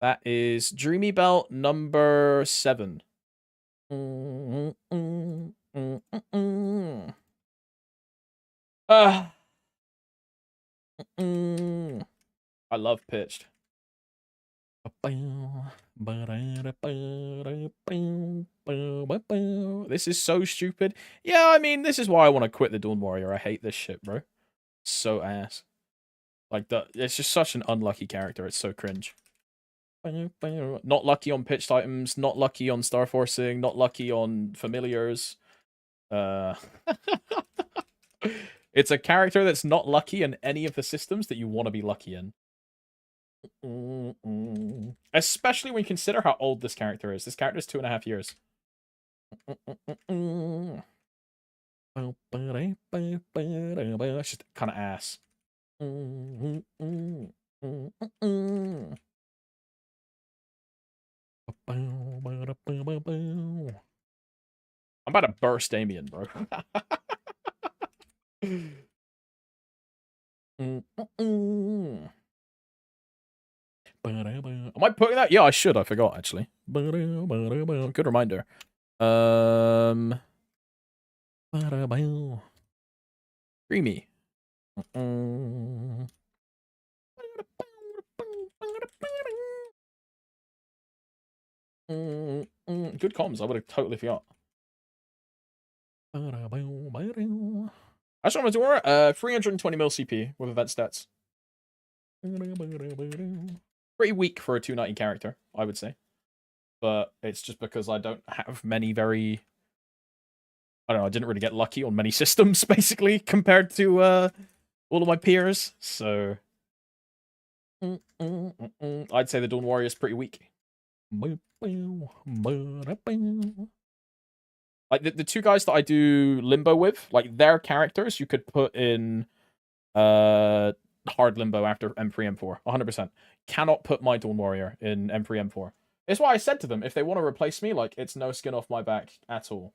That is Dreamy Belt number 7. I love pitched. This is so stupid. Yeah, I mean, this is why I want to quit the Dawn Warrior. I hate this shit, bro. So ass. Like, it's just such an unlucky character. It's so cringe. Not lucky on pitched items, not lucky on star forcing, not lucky on familiars. It's a character that's not lucky in any of the systems that you want to be lucky in. Especially when you consider how old this character is. This character is 2.5 years. That's just kind of ass. I'm about to burst Damien, bro. Am I putting that? Yeah, I should. I forgot, actually. Good reminder. Dreamy. Good comms. I would have totally forgot. That's what I'm doing. 320 mil CP with event stats. Pretty weak for a 290 character, I would say. But it's just because I don't have many very... I don't know, I didn't really get lucky on many systems, basically, compared to all of my peers. So... I'd say the Dawn Warrior is pretty weak. Like, the two guys that I do Limbo with, like, their characters, you could put in hard Limbo after M3, M4. 100%. Cannot put my Dawn Warrior in M3, M4. It's why I said to them, if they want to replace me, like, it's no skin off my back at all.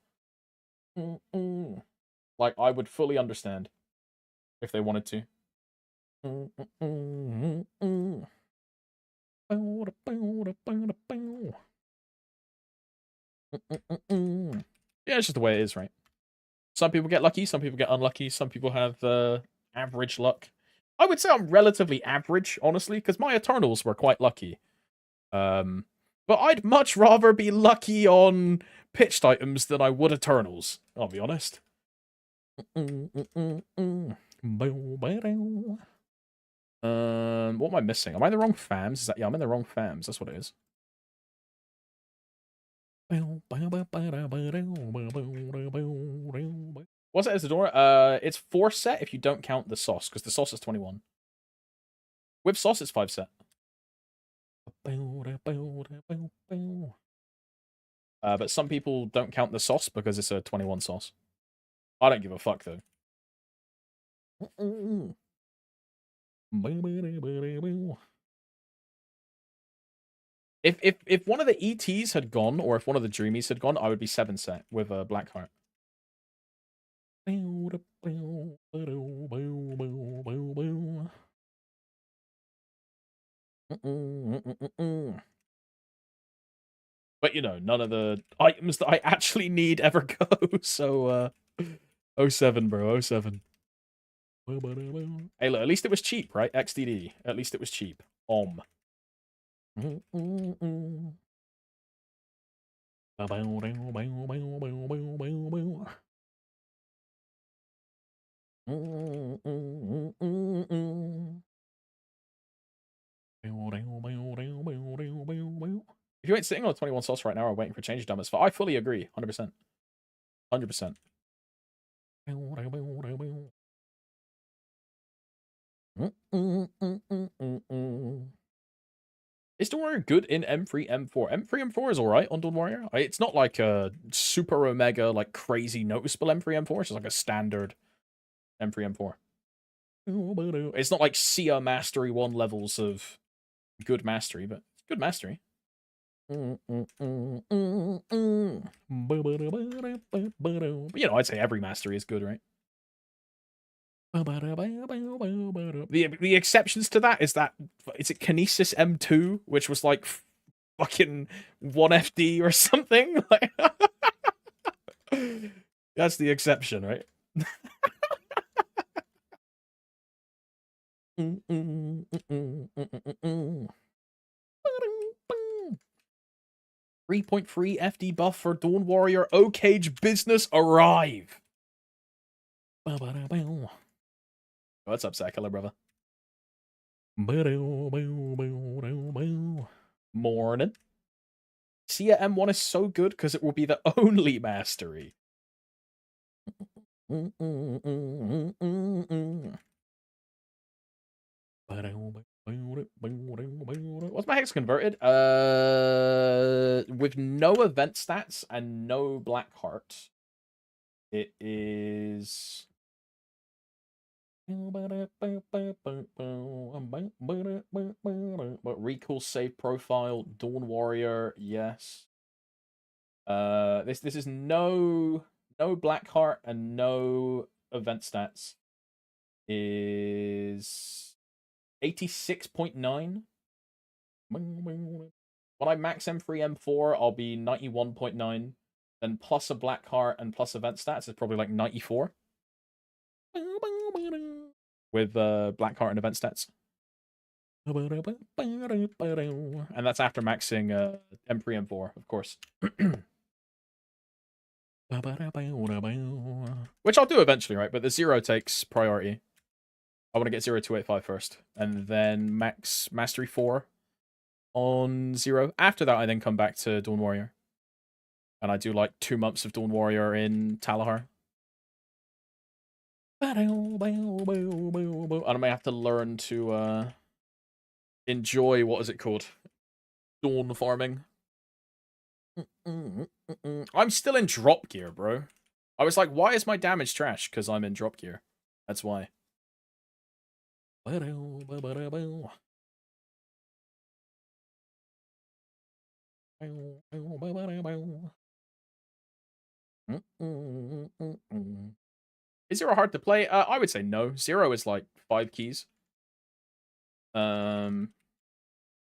Like, I would fully understand if they wanted to. Yeah, it's just the way it is, right? Some people get lucky, some people get unlucky, some people have average luck. I would say I'm relatively average, honestly, because my Eternals were quite lucky. But I'd much rather be lucky on pitched items than I would Eternals, I'll be honest. What am I missing? Am I in the wrong fams? Is that... Yeah, I'm in the wrong fams. That's what it is. What's it as the door? It's 4 set if you don't count the sauce, because the sauce is 21. With sauce, it's 5 set. But some people don't count the sauce because it's a 21 sauce. I don't give a fuck though. If one of the ETs had gone, or if one of the Dreamies had gone, I would be 7 set with a Blackheart. But you know, none of the items that I actually need ever go. So 07, bro, 07. Hey, look, at least it was cheap, right? XDD. At least it was cheap. If you ain't sitting on a 21 sauce right now or waiting for change dumb, I fully agree. 100%. 100%. Is Dawn Warrior good in M3, M4? M3, M4 is alright on Dawn Warrior. It's not like a super omega, like crazy noticeable M3, M4. It's just like a standard M3, M4. It's not like Sia Mastery 1 levels of good mastery, but it's good mastery. But, you know, I'd say every mastery is good, right? The exceptions to that is it Kinesis M2, which was like fucking 1FD or something? Like, that's the exception, right? 3.3 FD buff for Dawn Warrior. O-Cage business arrive. What's up, Sackler, brother? Morning. Sia M1 is so good because it will be the only mastery. What's my hex converted? With no event stats and no black heart, it is. But recall save profile, Dawn Warrior, yes. This is no black heart and no event stats. Is 86.9. When I max M3, M4, I'll be 91.9. Then plus a black heart and plus event stats is probably like 94. With black heart and event stats. And that's after maxing M3, M4, of course. Which I'll do eventually, right? But the 0 takes priority. I want to get 0285 first. And then max Mastery 4 on 0. After that, I then come back to Dawn Warrior. And I do like 2 months of Dawn Warrior in Talahar. And I may have to learn to enjoy, what is it called? Dawn farming. I'm still in drop gear, bro. I was like, why is my damage trash? Because I'm in drop gear. That's why. Is 0 hard to play? I would say no. 0 is like 5 keys. The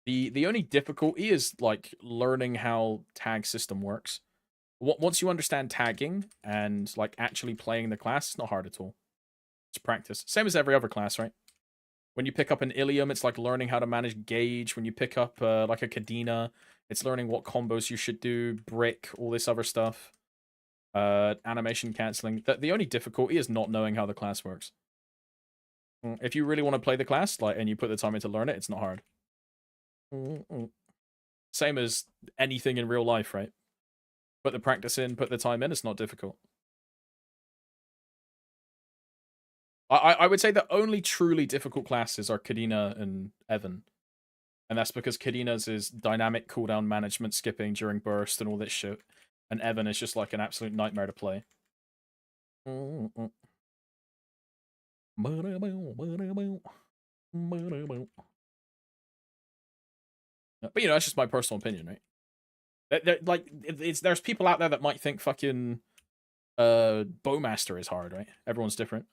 only difficulty is like learning how tag system works. Once you understand tagging and like actually playing the class, it's not hard at all. It's practice. Same as every other class, right? When you pick up an Ilium, it's like learning how to manage gauge. When you pick up like a Kadena, it's learning what combos you should do, brick, all this other stuff. Animation canceling. The only difficulty is not knowing how the class works. If you really want to play the class, and you put the time in to learn it, it's not hard. Same as anything in real life, right? Put the practice in, put the time in, it's not difficult. I would say the only truly difficult classes are Kadena and Evan. And that's because Kadena's is dynamic cooldown management, skipping during burst and all this shit. And Evan is just like an absolute nightmare to play. But you know, that's just my personal opinion, right? Like, there's people out there that might think fucking Bowmaster is hard, right? Everyone's different.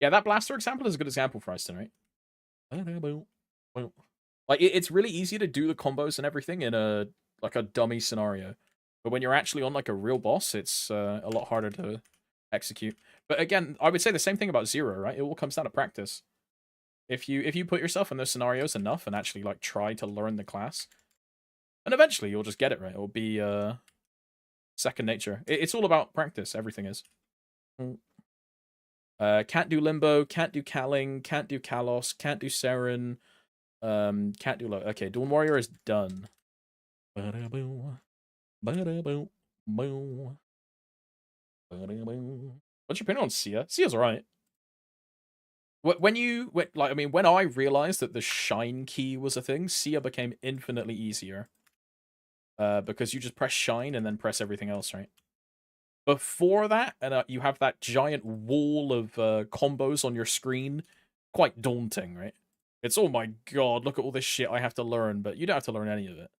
Yeah, that blaster example is a good example for Iceton, right? Like, it's really easy to do the combos and everything in a dummy scenario, but when you're actually on like a real boss, it's a lot harder to execute. But again, I would say the same thing about Zero, right? It all comes down to practice. If you put yourself in those scenarios enough and actually like try to learn the class, and eventually you'll just get it right. It'll be second nature. It's all about practice. Everything is. Can't do Limbo, can't do Calling, can't do Kalos, can't do Seren, can't do okay, Dawn Warrior is done. What's your opinion on Sia? Sia's alright. When I realized that the shine key was a thing, Sia became infinitely easier. Because you just press shine and then press everything else, right? Before that, and you have that giant wall of combos on your screen, quite daunting, right? It's, oh my god, look at all this shit I have to learn, but you don't have to learn any of it.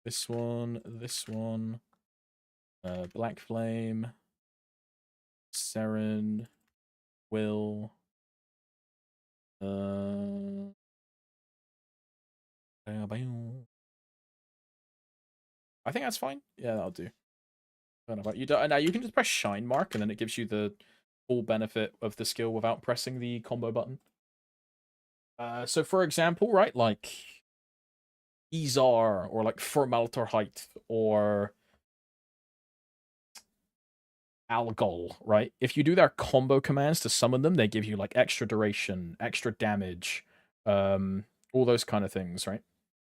This one, Black Flame, Seren, Will, I think that's fine. Yeah, that'll do. I don't know about you. Now you can just press Shine Mark, and then it gives you the full benefit of the skill without pressing the combo button. So for example, right, like Izar or like Formalterheit or Algol, right? If you do their combo commands to summon them, they give you like extra duration, extra damage, all those kind of things, right?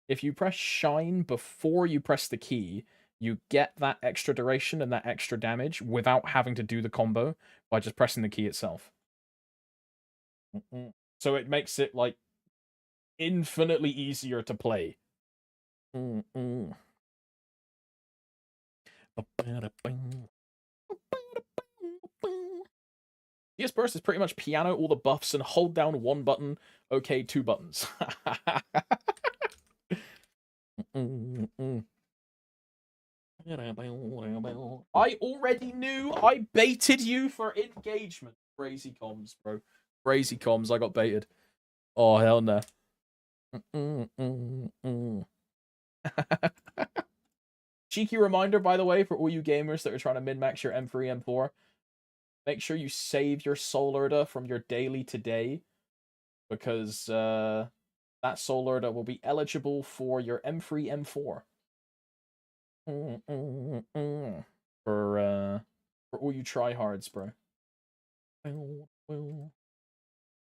If you press Shine before you press the key, you get that extra duration and that extra damage without having to do the combo by just pressing the key itself. So it makes it like infinitely easier to play. DS Burst is pretty much piano all the buffs and hold down one button, okay, two buttons. I already knew. I baited you for engagement. Crazy comms, bro. Crazy comms. I got baited. Oh, hell no. Cheeky reminder, by the way, for all you gamers that are trying to min-max your M3, M4. Make sure you save your Soul Urda from your daily today. Because that Soul Urda will be eligible for your M3, M4. For all you tryhards, bro.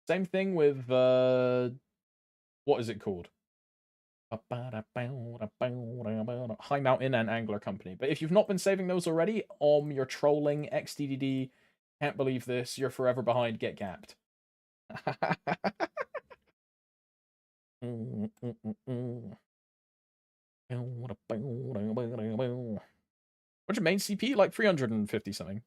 Same thing with what is it called? High Mountain and Angler Company. But if you've not been saving those already, you're trolling, XDDD, can't believe this, you're forever behind, get gapped. What's your main CP? Like 350 something.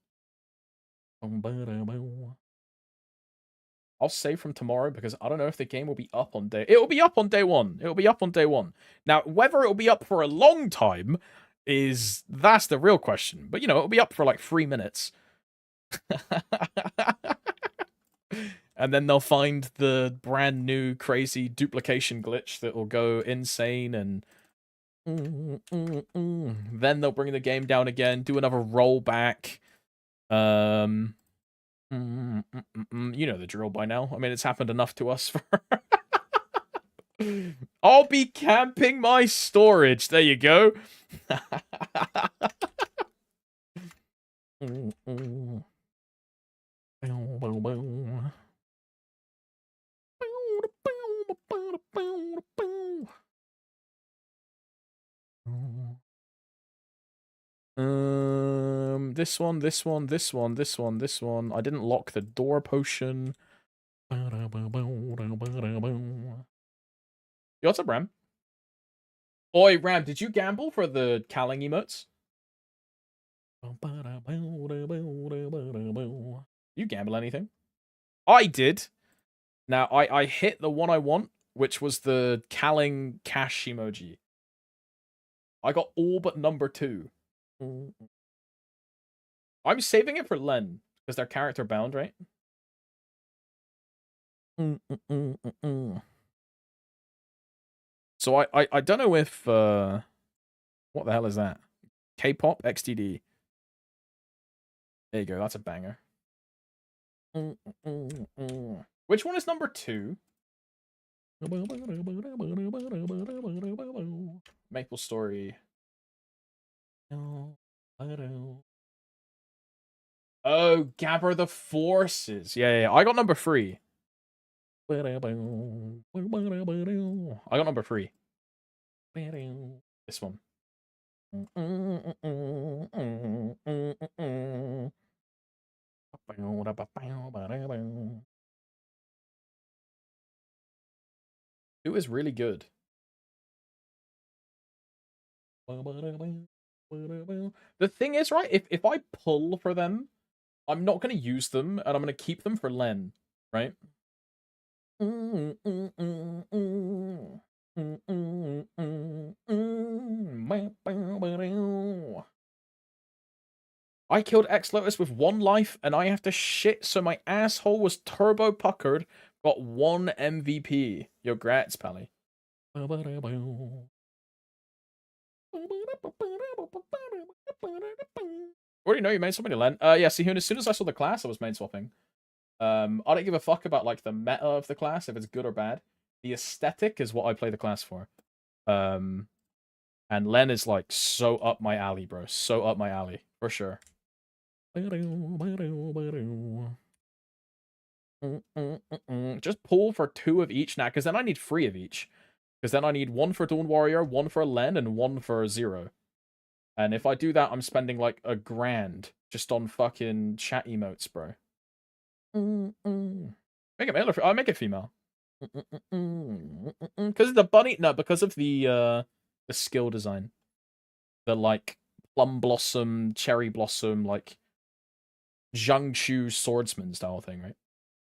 I'll save from tomorrow because I don't know if the game will be up on day. It'll be up on day one. It'll be up on day one. Now, whether it'll be up for a long time that's the real question. But you know, it'll be up for like 3 minutes. And then they'll find the brand new crazy duplication glitch that will go insane, and then they'll bring the game down again, do another rollback. You know the drill by now. I mean, it's happened enough to us for... I'll be camping my storage. There you go. This one, this one, this one, this one, this one. I didn't lock the door potion. Yo, what's up, Ram? Oi, Ram, did you gamble for the Calling emotes? You gamble anything? I did. Now, I hit the one I want, which was the Calling cash emoji. I got all but number 2. I'm saving it for Len, because they're character bound, right? So I don't know if what the hell is that? K-pop XTD. There you go, that's a banger. Which one is number 2? Maple Story. Oh, Gather the Forces. Yeah. I got number 3. I got number 3. This one. It was really good. The thing is, right, if I pull for them, I'm not going to use them, and I'm going to keep them for Len, right? I killed X-Lotus with 1 life, and I have to shit, so my asshole was turbo puckered, got 1 MVP. Yo, grats, Pally. Already know you main swapping to Len. Yeah, Sehun, as soon as I saw the class, I was main swapping. I don't give a fuck about, like, the meta of the class, if it's good or bad. The aesthetic is what I play the class for. And Len is, like, so up my alley, bro. So up my alley, for sure. Just pull for 2 of each now, because then I need 3 of each. Because then I need 1 for Dawn Warrior, 1 for Len, and 1 for Zero. And if I do that, I'm spending like $1,000 just on fucking chat emotes, bro. Make it male or I'll make it female. Because of the bunny, no, because of the skill design. The like plum blossom, cherry blossom, like Jiangsu swordsman style thing, right?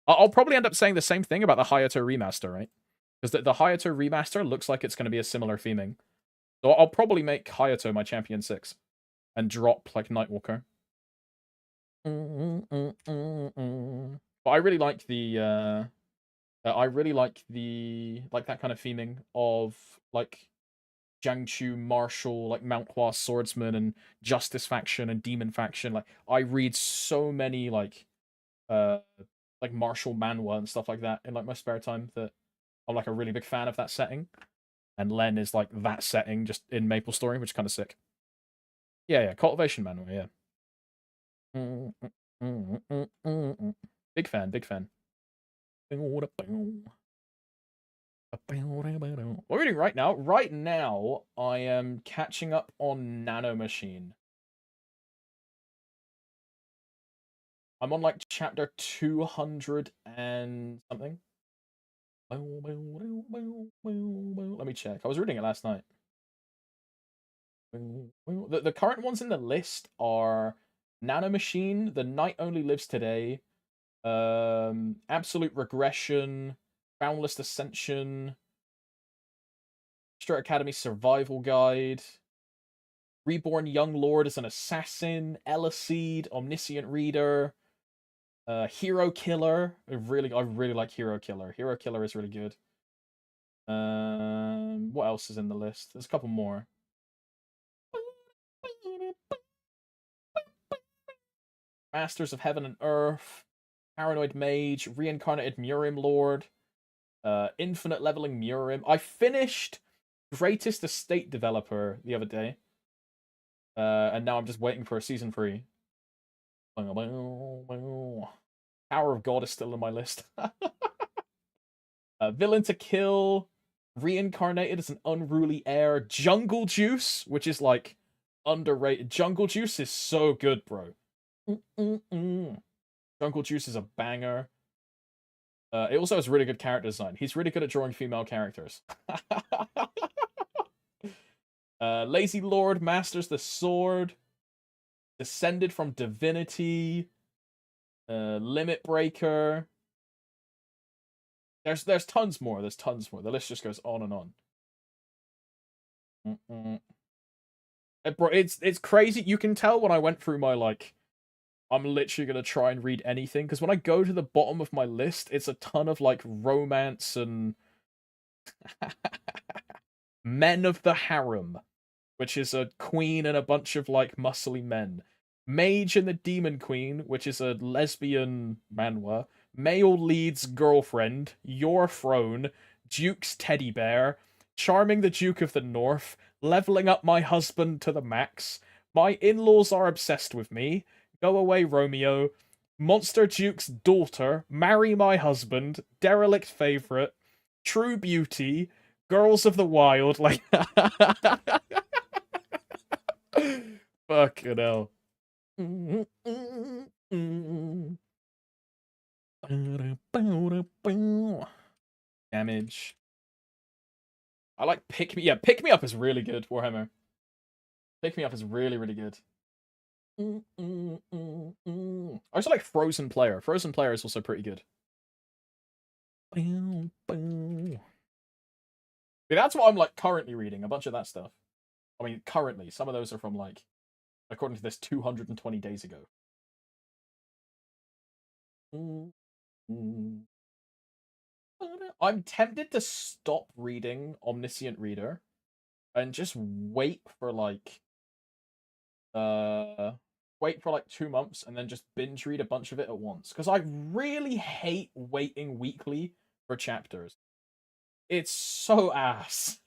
I'll probably end up saying the same thing about the Hayato remaster, right? Because the Hayato remaster looks like it's going to be a similar theming. So I'll probably make Hayato my champion 6 and drop like Nightwalker. But I really like the like that kind of theming of like Jiangsu martial, like Mount Hua swordsman and Justice faction and Demon faction. Like I read so many like martial manhwa and stuff like that in like my spare time that I'm like a really big fan of that setting. And Len is like that setting just in Maple Story, which is kind of sick. Yeah, cultivation manhwa, yeah. Big fan, big fan. What are we doing right now? Right now, I am catching up on Nano Machine. I'm on like chapter 200 and something. Let me check. I was reading it last night. The current ones in the list are Nano Machine, The Night Only Lives Today, Absolute Regression, Boundless Ascension, Straight Academy Survival Guide, Reborn Young Lord as an Assassin, Eliseed, Omniscient Reader, Hero Killer. I really like Hero Killer. Hero Killer is really good. What else is in the list? There's a couple more. Masters of Heaven and Earth, Paranoid Mage, Reincarnated Murium Lord, Infinite Leveling Murium. I finished Greatest Estate Developer the other day. And now I'm just waiting for a season 3. Power of God is still on my list. Villain to Kill, Reincarnated as an Unruly Heir, Jungle Juice, which is like underrated. Jungle Juice is so good, bro. Jungle Juice is a banger. It also has really good character design. He's really good at drawing female characters. Lazy Lord masters the sword. Descended from Divinity. Limit Breaker. There's tons more. There's tons more. The list just goes on and on. Bro, it's crazy. You can tell when I went through my, like, I'm literally gonna try and read anything, because when I go to the bottom of my list, it's a ton of, like, romance and Men of the Harem, which is a queen and a bunch of, like, muscly men. Mage and the Demon Queen, which is a lesbian manhwa. Male lead's girlfriend, Your Throne, Duke's teddy bear, Charming the Duke of the North, Leveling up my husband to the max, My in-laws are obsessed with me, Go away Romeo, Monster Duke's daughter, Marry my husband, Derelict favorite, True Beauty, Girls of the Wild, like fucking hell. Damage. I like Pick Me. Yeah, Pick Me Up is really good, Warhammer. Pick Me Up is really, really good. I also like Frozen Player. Frozen Player is also pretty good. Yeah, that's what I'm like currently reading. A bunch of that stuff. I mean, currently. Some of those are from like, according to this, 220 days ago. I'm tempted to stop reading Omniscient Reader and just wait for like 2 months and then just binge read a bunch of it at once, because I really hate waiting weekly for chapters. It's so ass.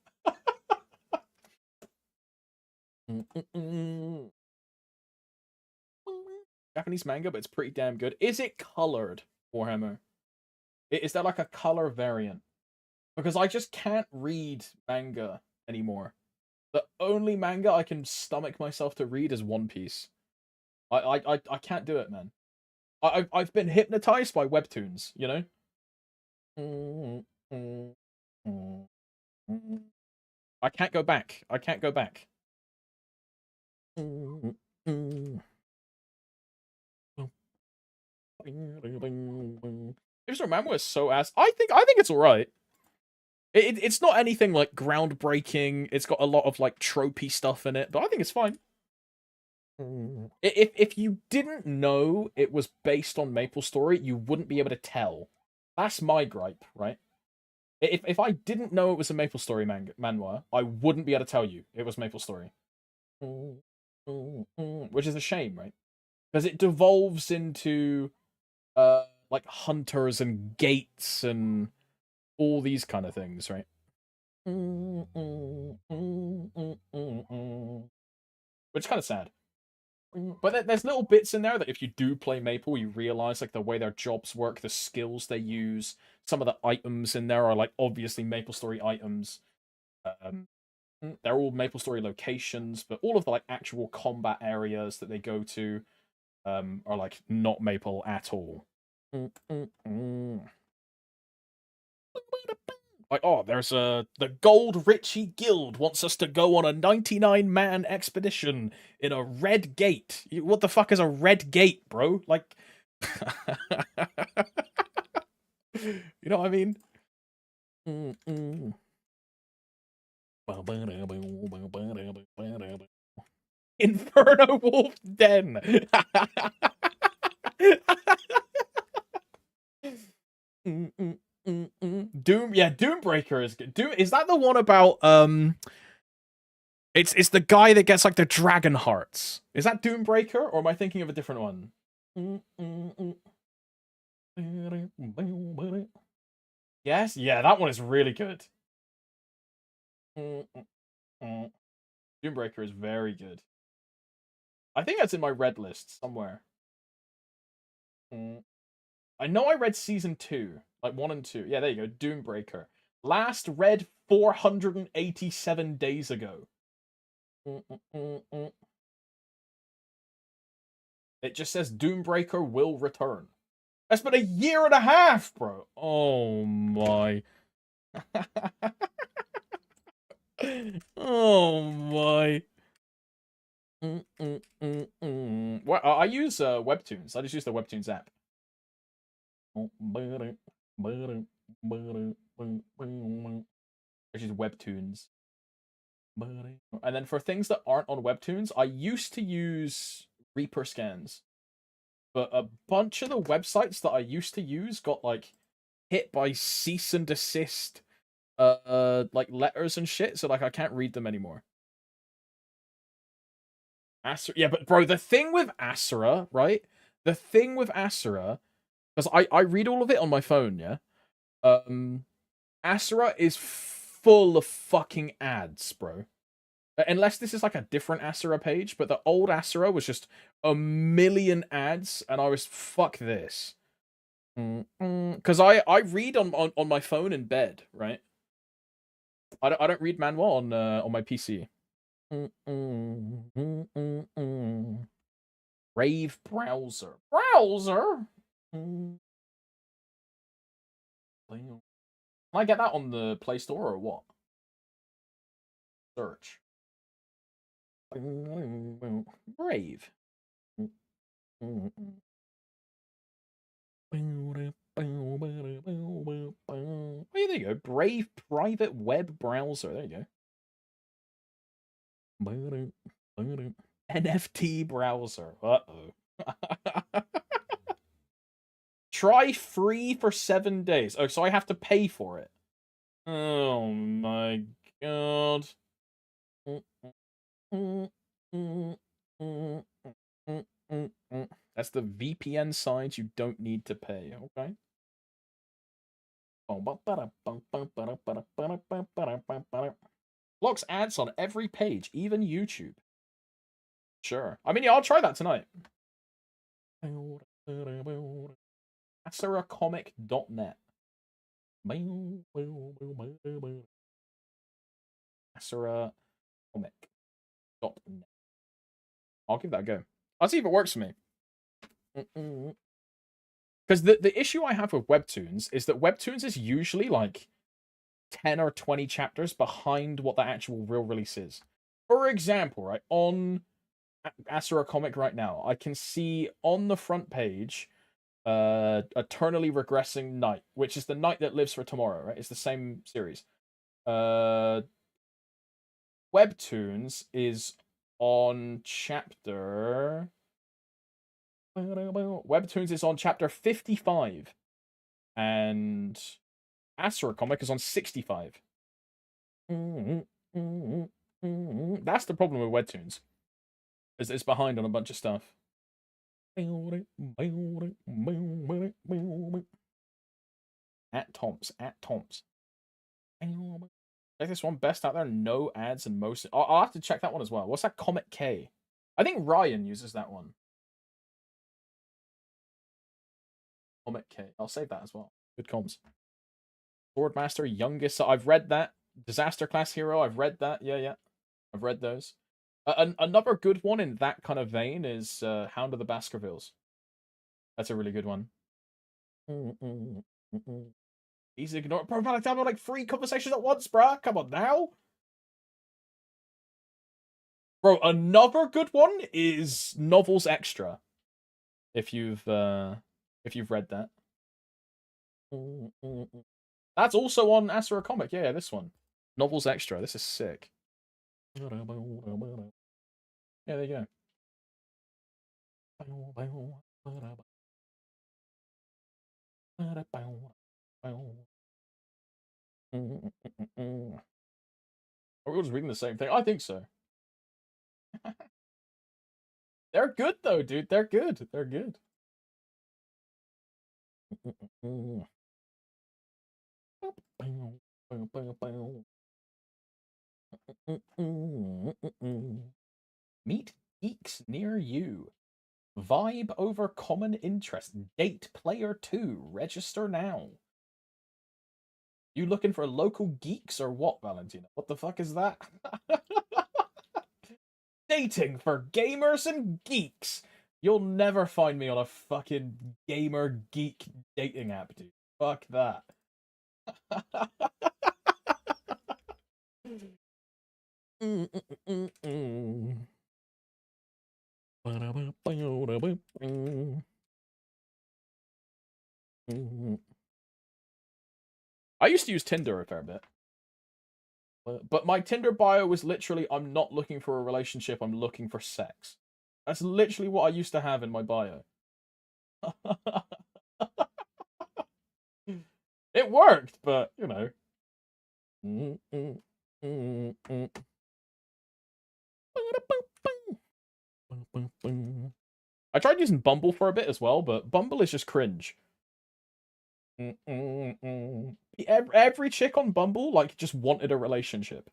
Japanese manga, but it's pretty damn good. Is it colored, Warhammer? Is there like a color variant? Because I just can't read manga anymore. The only manga I can stomach myself to read is One Piece. I can't do it, man. I've been hypnotized by webtoons, you know? I can't go back. I can't go back. Here's Remember is so ass. I think it's alright. It's not anything like groundbreaking. It's got a lot of like tropey stuff in it, but I think it's fine. If you didn't know it was based on MapleStory, you wouldn't be able to tell. That's my gripe, right? If I didn't know it was a MapleStory manhwa, I wouldn't be able to tell you it was MapleStory. Which is a shame, right? Because it devolves into like hunters and gates and all these kind of things, right? Which is kind of sad. But there's little bits in there that if you do play Maple, you realize like the way their jobs work, the skills they use. Some of the items in there are like obviously MapleStory items. They're all MapleStory locations, but all of the like actual combat areas that they go to are like not Maple at all. Like, oh, there's the Gold Ritchie Guild wants us to go on a 99-man expedition in a red gate. What the fuck is a red gate, bro? Like, you know what I mean? Inferno Wolf Den. Doom, yeah, Doombreaker is good. Is that the one about it's the guy that gets like the dragon hearts. Is that Doombreaker, or am I thinking of a different one? Yes, yeah, that one is really good. Doombreaker is very good. I think that's in my red list somewhere. I know I read season 2, like 1 and 2. Yeah, there you go, Doombreaker. Last read 487 days ago. It just says Doombreaker will return. That's been a year and a half, bro. Oh my. Oh my. Well, I use Webtoons. I just use the Webtoons app. I just use Webtoons. And then for things that aren't on Webtoons, I used to use Reaper scans. But a bunch of the websites that I used to use got like hit by cease and desist like letters and shit, so like I can't read them anymore. Asura, yeah, but bro, the thing with Asura, right? The thing with Asura, because I read all of it on my phone, yeah. Asura is full of fucking ads, bro. Unless this is like a different Asura page, but the old Asura was just a million ads, and I was fuck this. Because I read on my phone in bed, right? I don't read manhwa on my PC. Brave browser. Can I get that on the Play Store or what? Search. Brave. Oh, yeah, there you go. Brave private web browser. There you go. NFT browser. Uh-oh. Try free for 7 days. Oh, so I have to pay for it. Oh my god. That's the VPN side you don't need to pay, okay? Blocks ads on every page, even YouTube. Sure. I mean, yeah, I'll try that tonight. AsuraComic.net. AsuraComic.net. I'll give that a go. I'll see if it works for me. Because the issue I have with Webtoons is that Webtoons is usually like 10 or 20 chapters behind what the actual real release is. For example, right, on Asura Comic right now, I can see on the front page Eternally Regressing Night, which is the night that lives for tomorrow, right? It's the same series. Webtoons is on chapter... Webtoons is on chapter 55. And Asura Comic is on 65. That's the problem with Webtoons. It's behind on a bunch of stuff. At Tom's. Check this one, best out there, no ads and most... I'll have to check that one as well. What's that Comic K? I think Ryan uses that one. Comic K. I'll save that as well. Good comms. Swordmaster, Youngest... I've read that. Disaster Class Hero, I've read that. Yeah. I've read those. Another good one in that kind of vein is Hound of the Baskervilles. That's a really good one. Easy to ignore. Bro, like, I'm like 3 conversations at once, bruh. Come on now. Bro, another good one is Novels Extra. If you've read that. That's also on Asura Comic. Yeah, this one. Novels Extra. This is sick. Yeah, there you go. Are we all just reading the same thing? I think so. They're good though, dude. They're good. Meet geeks near you. Vibe over common interest. Date player 2. Register now. You looking for local geeks or what, Valentina? What the fuck is that? Dating for gamers and geeks. You'll never find me on a fucking gamer geek dating app, dude. Fuck that. I used to use Tinder a fair bit. But my Tinder bio was literally, I'm not looking for a relationship, I'm looking for sex. That's literally what I used to have in my bio. It worked, but, you know. I tried using Bumble for a bit as well, but Bumble is just cringe. Every chick on Bumble, like, just wanted a relationship.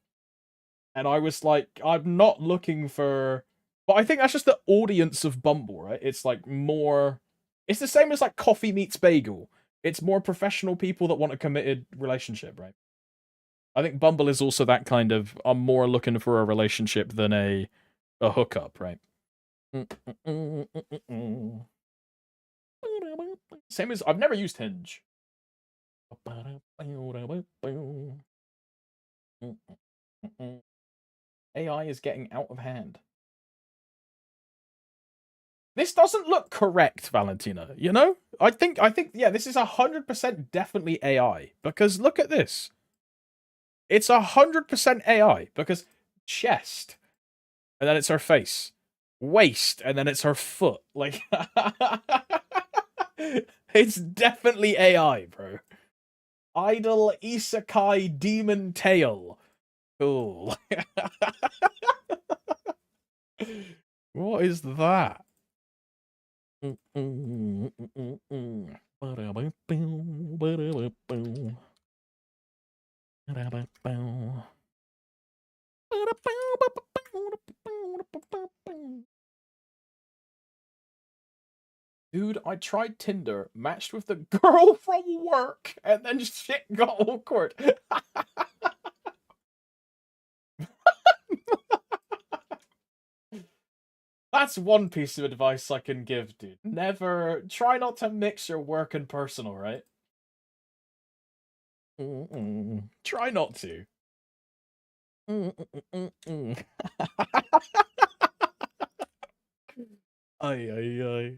And I was like, I'm not looking for... But I think that's just the audience of Bumble, right? It's like more... It's the same as like Coffee Meets Bagel. It's more professional people that want a committed relationship, right? I think Bumble is also that kind of... I'm more looking for a relationship than a hookup, right? Same as... I've never used Hinge. AI is getting out of hand. This doesn't look correct, Valentina, you know? I think, yeah, this is 100% definitely AI. Because look at this. It's 100% AI. Because chest, and then it's her face. Waist, and then it's her foot. Like, it's definitely AI, bro. Idol Isekai Demon Tail. Cool. What is that? Dude, I tried Tinder, matched with the girl from work, and then shit got awkward. That's one piece of advice I can give, dude. Never... Try not to mix your work and personal, right? Try not to. Ay, ay, ay.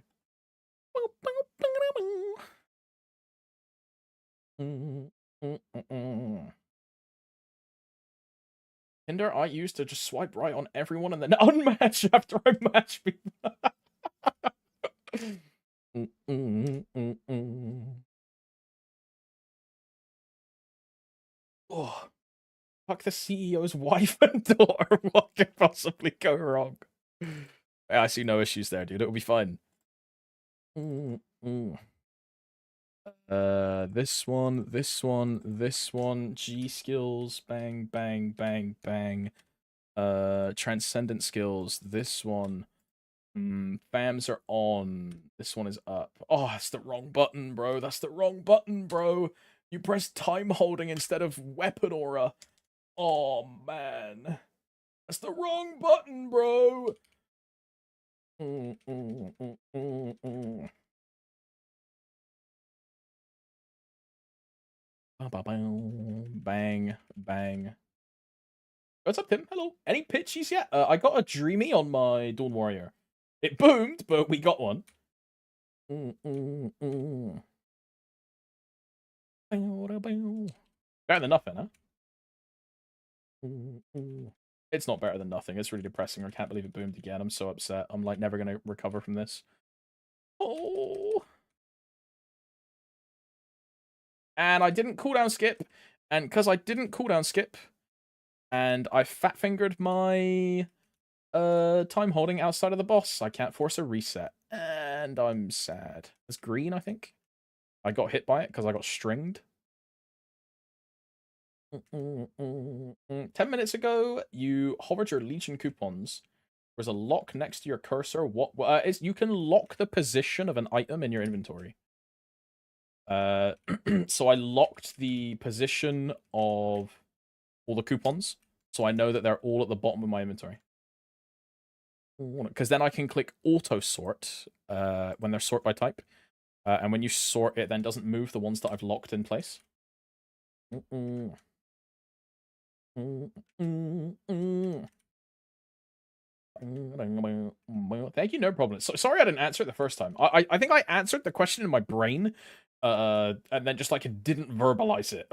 Tinder I used to just swipe right on everyone and then unmatch after I match people. Oh, fuck the CEO's wife and daughter. What could possibly go wrong? I see no issues there, dude. It'll be fine. This one, this one, this one. G skills, bang, bang, bang, bang. Transcendent skills. This one. FAMs are on. This one is up. Oh, that's the wrong button, bro. That's the wrong button, bro. You press time holding instead of weapon aura. Oh, man. That's the wrong button, bro. Bang, bang. What's up, Tim? Hello. Any pitches yet? I got a Dreamy on my Dawn Warrior. It boomed, but we got one. Better than nothing, huh? It's not better than nothing. It's really depressing. I can't believe it boomed again. I'm so upset. I'm like never gonna recover from this. Oh. And I didn't cooldown skip. And because I didn't cooldown skip, and I fat fingered my time holding outside of the boss, I can't force a reset. And I'm sad. It's green, I think. I got hit by it because I got stringed. 10 minutes ago, you hovered your Legion coupons. There's a lock next to your cursor. What is you can lock the position of an item in your inventory. So I locked the position of all the coupons, so I know that they're all at the bottom of my inventory. Because then I can click auto sort when they're sort by type, and when you sort, it then doesn't move the ones that I've locked in place. Thank you, no problem. Sorry I didn't answer it the first time. I think I answered the question in my brain, and then just like didn't verbalize it.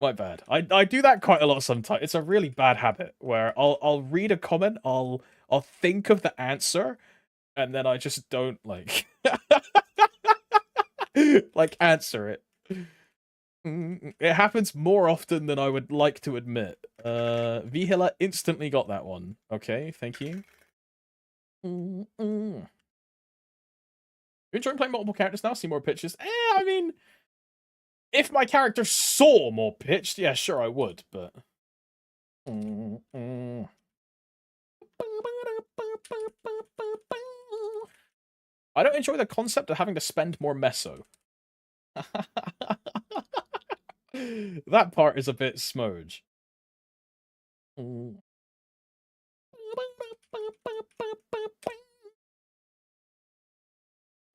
My bad. I do that quite a lot sometimes. It's a really bad habit where I'll read a comment, I'll think of the answer, and then I just don't like like answer it. It happens more often than I would like to admit. Vihila instantly got that one. Okay, thank you. You enjoying playing multiple characters now? See more pitches? I mean, if my character saw more pitched, yeah, sure I would, but... I don't enjoy the concept of having to spend more meso. That part is a bit smudge. Yo,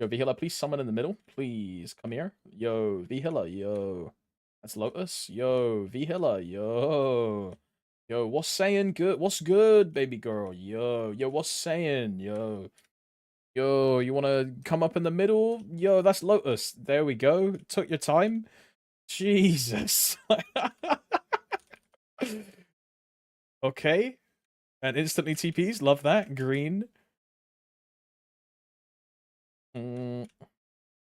Vihila, please summon in the middle. Please, come here. Yo, Vihila, yo. That's Lotus. Yo, Vihila, yo. Yo, what's saying good? What's good, baby girl? Yo, what's saying? Yo. Yo, you want to come up in the middle? Yo, that's Lotus. There we go. Took your time. Jesus. Okay. And instantly TPs. Love that. Green. Oh,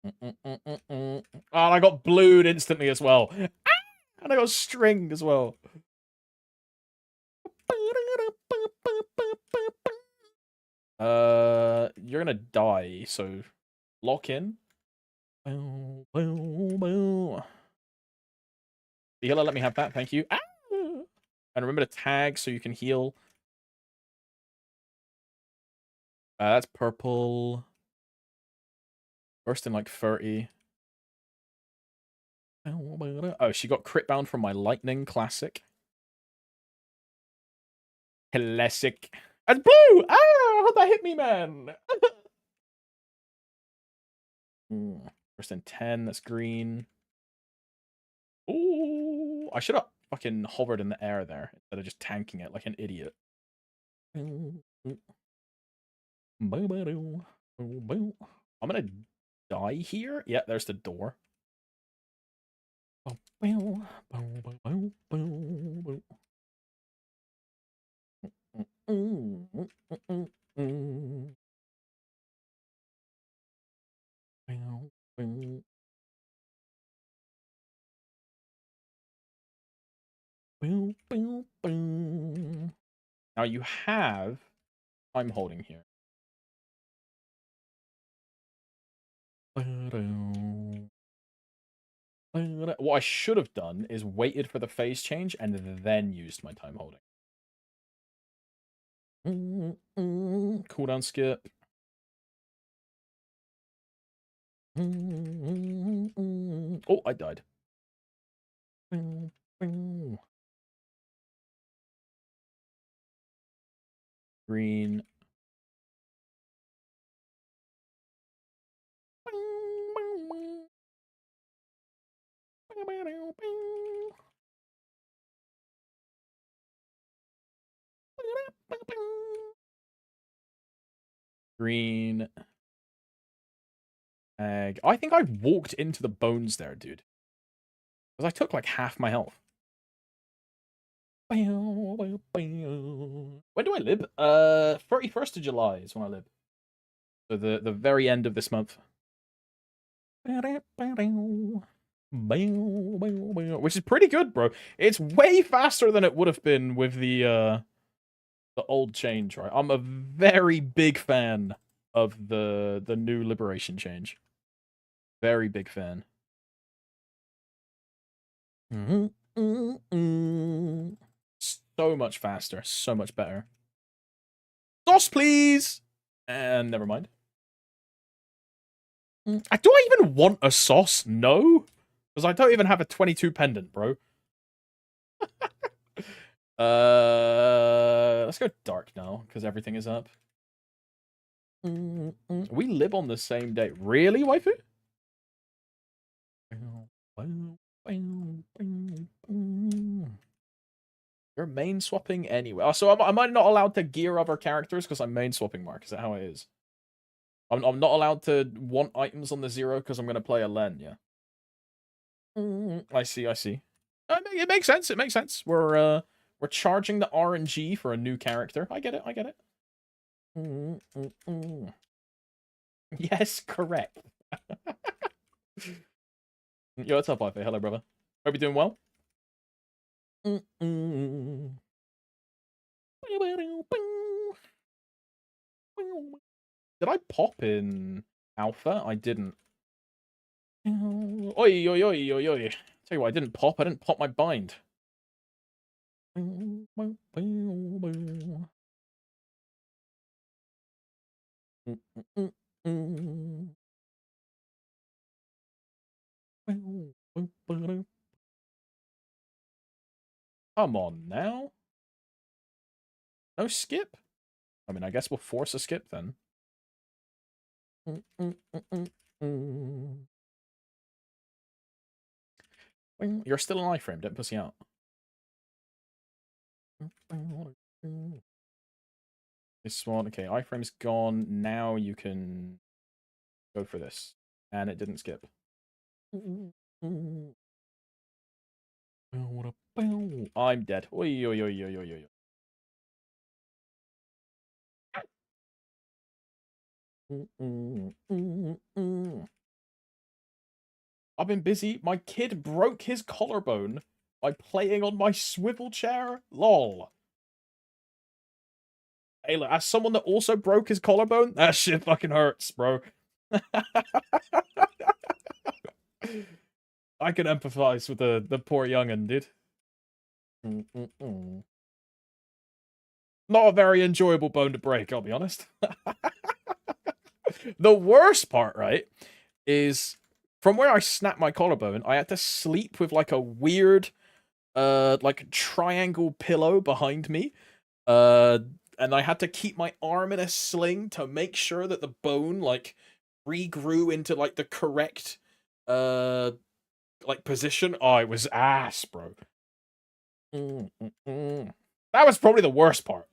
and I got blued instantly as well. And I got stringed as well. You're gonna die, so lock in. The healer, let me have that, thank you. Ah! And remember to tag so you can heal. That's purple. First in like 30. Oh, she got crit bound from my lightning. Classic. Classic. That's blue! Ah! How'd that hit me, man? First in 10, that's green. Ooh, I should have fucking hovered in the air there instead of just tanking it like an idiot. I'm gonna die here. Yeah, there's the door. Now you have time holding here. What I should have done is waited for the phase change and then used my time holding. Cooldown skip. Oh, I died. Green. Green. Egg. I think I walked into the bones there, dude. Because I took like half my health. When do I live? 31st of July is when I live. So the very end of this month. Which is pretty good, bro. It's way faster than it would have been with the old change, right? I'm a very big fan of the new Liberation change. Very big fan. So much faster, so much better. Sauce, please! And never mind. Do I even want a sauce? No. Because I don't even have a 22 pendant, bro. Let's go dark now, because everything is up. We live on the same day. Really, waifu? You're main swapping anyway. Oh, so am I not allowed to gear other characters because I'm main swapping, Mark? Is that how it is? I'm not allowed to want items on the 0 because I'm going to play a Len, yeah? I see. It makes sense. It makes sense. We're charging the RNG for a new character. I get it. Yes, correct. Yo, what's up, Ife? Hello, brother. Hope you're doing well. Did I pop in alpha? I didn't. Oi. Tell you what, I didn't pop my bind. Come on now. No skip? I mean, I guess we'll force a skip then. You're still an iframe, don't pussy out. This one, okay, iframe's gone. Now you can go for this. And it didn't skip. I'm dead. Oi. I've been busy. My kid broke his collarbone by playing on my swivel chair. Lol. Hey, look, as someone that also broke his collarbone, that shit fucking hurts, bro. I can empathize with the poor young'un, dude. Not a very enjoyable bone to break, I'll be honest. The worst part, right, is from where I snapped my collarbone, I had to sleep with like a weird, like triangle pillow behind me. And I had to keep my arm in a sling to make sure that the bone like regrew into like the correct like position. Oh, it was ass, bro. That was probably the worst part.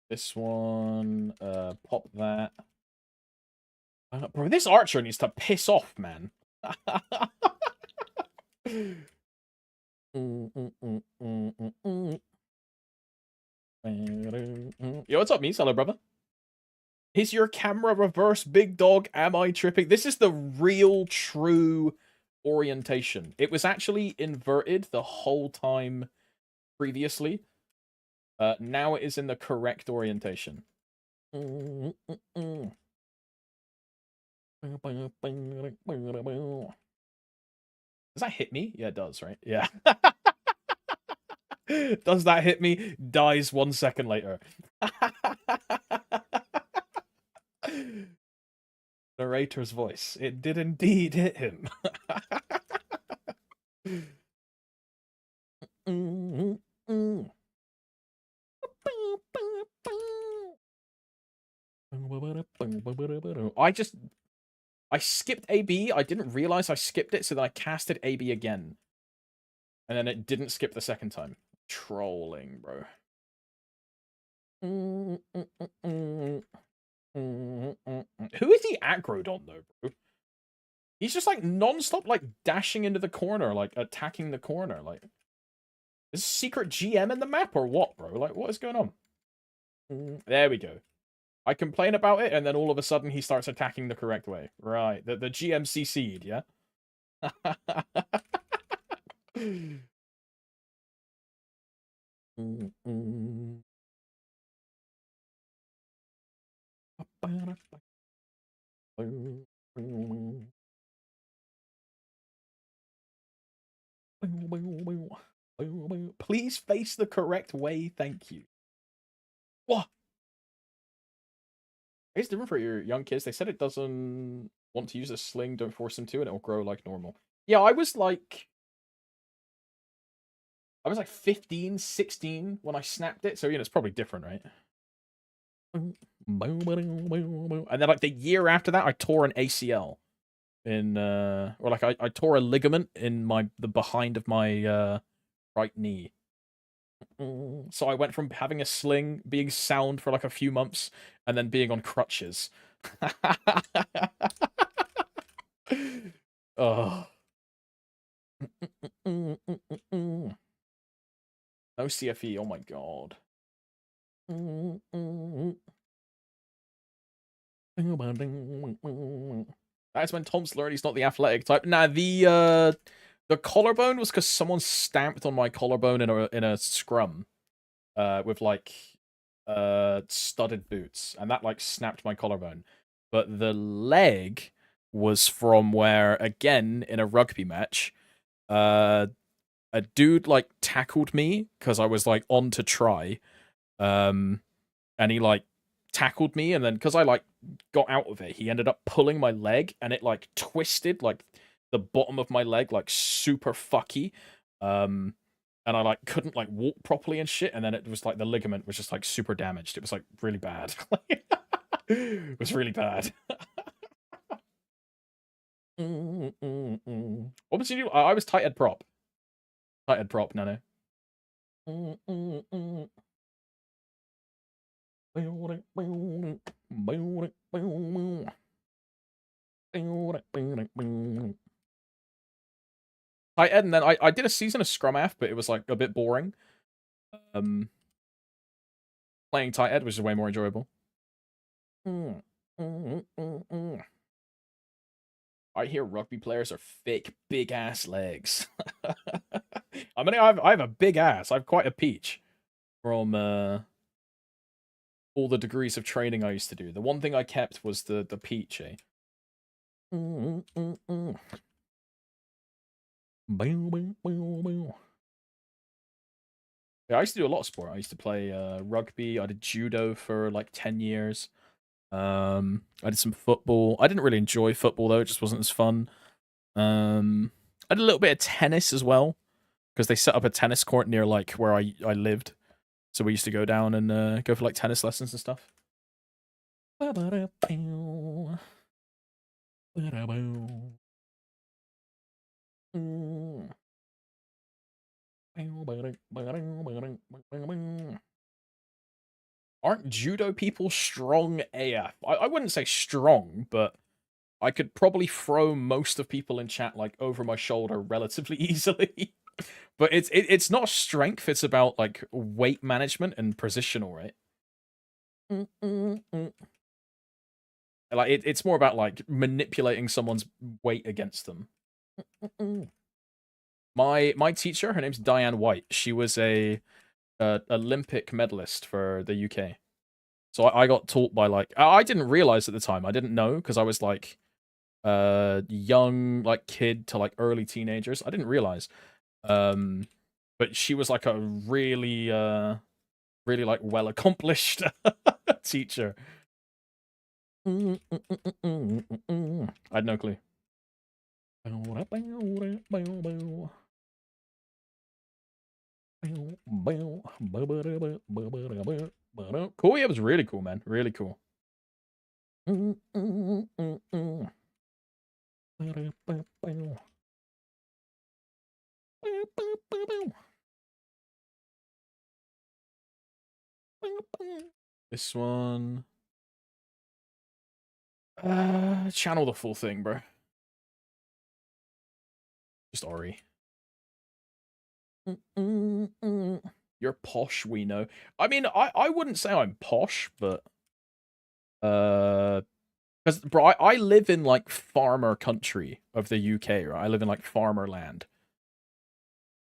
This one, pop that. Bro, this archer needs to piss off, man. Yo, what's up, me? Hello, brother. Is your camera reverse, big dog? Am I tripping? This is the real, true orientation. It was actually inverted the whole time previously. Now it is in the correct orientation. Does that hit me? Yeah, it does, right? Yeah. Does that hit me? Dies 1 second later. Narrator's voice. It did indeed hit him. I skipped AB. I didn't realize I skipped it, so then I casted AB again. And then it didn't skip the second time. Trolling, bro. Who is he aggroed on, though, bro? He's just, like, non-stop, like, dashing into the corner, like, attacking the corner, like... Is secret GM in the map, or what, bro? Like, what is going on? There we go. I complain about it, and then all of a sudden he starts attacking the correct way. Right, the GM CC'd, yeah? Please face the correct way, thank you. What? It's different for your young kids. They said it doesn't want to use a sling, don't force them to, and it'll grow like normal. Yeah, I was like 15, 16 when I snapped it, so you know it's probably different, right? And then like the year after that, I tore an ACL in or like I tore a ligament in the behind of my right knee. So I went from having a sling, being sound for like a few months, and then being on crutches. Oh. No CFE, oh my god. That's when Tom's learned he's not the athletic type. Nah, the collarbone was because someone stamped on my collarbone in a scrum, with like studded boots, and that like snapped my collarbone. But the leg was from where, again, in a rugby match, a dude like tackled me because I was like on to try, and he like tackled me, and then because I like got out of it, he ended up pulling my leg, and it like twisted like the bottom of my leg like super fucky, and I like couldn't like walk properly and shit, and then it was like the ligament was just like super damaged. It was like really bad. It was really bad. What was you do? I was tight head prop. Tight head prop, no. Tight end, and then I did a season of Scrum F, but it was like a bit boring. Playing tight end was just way more enjoyable. I hear rugby players are fake big ass legs. I mean, I have a big ass. I have quite a peach from all the degrees of training I used to do. The one thing I kept was the peach, eh? Yeah, I used to do a lot of sport. I used to play rugby. I did judo for like 10 years. I did some football. I didn't really enjoy football though. It just wasn't as fun. I did a little bit of tennis as well, because they set up a tennis court near like where I lived. So we used to go down and go for like tennis lessons and stuff. Aren't judo people strong AF? I wouldn't say strong, but I could probably throw most of people in chat like over my shoulder relatively easily. But it's not strength, it's about like weight management and positional, right? Like it's more about like manipulating someone's weight against them. My teacher, her name's Diane White. She was a Olympic medalist for the UK. So I got taught by like I didn't realize at the time. I didn't know because I was like young like kid to like early teenagers. I didn't realize. But she was like a really really like well accomplished teacher. I had no clue. Cool, yeah, it was really cool, man. Really cool. This one. Channel the full thing, bro. Just Ori. You're posh, we know. I mean, I wouldn't say I'm posh, but because bro, I live in like farmer country of the UK, right? I live in like farmer land.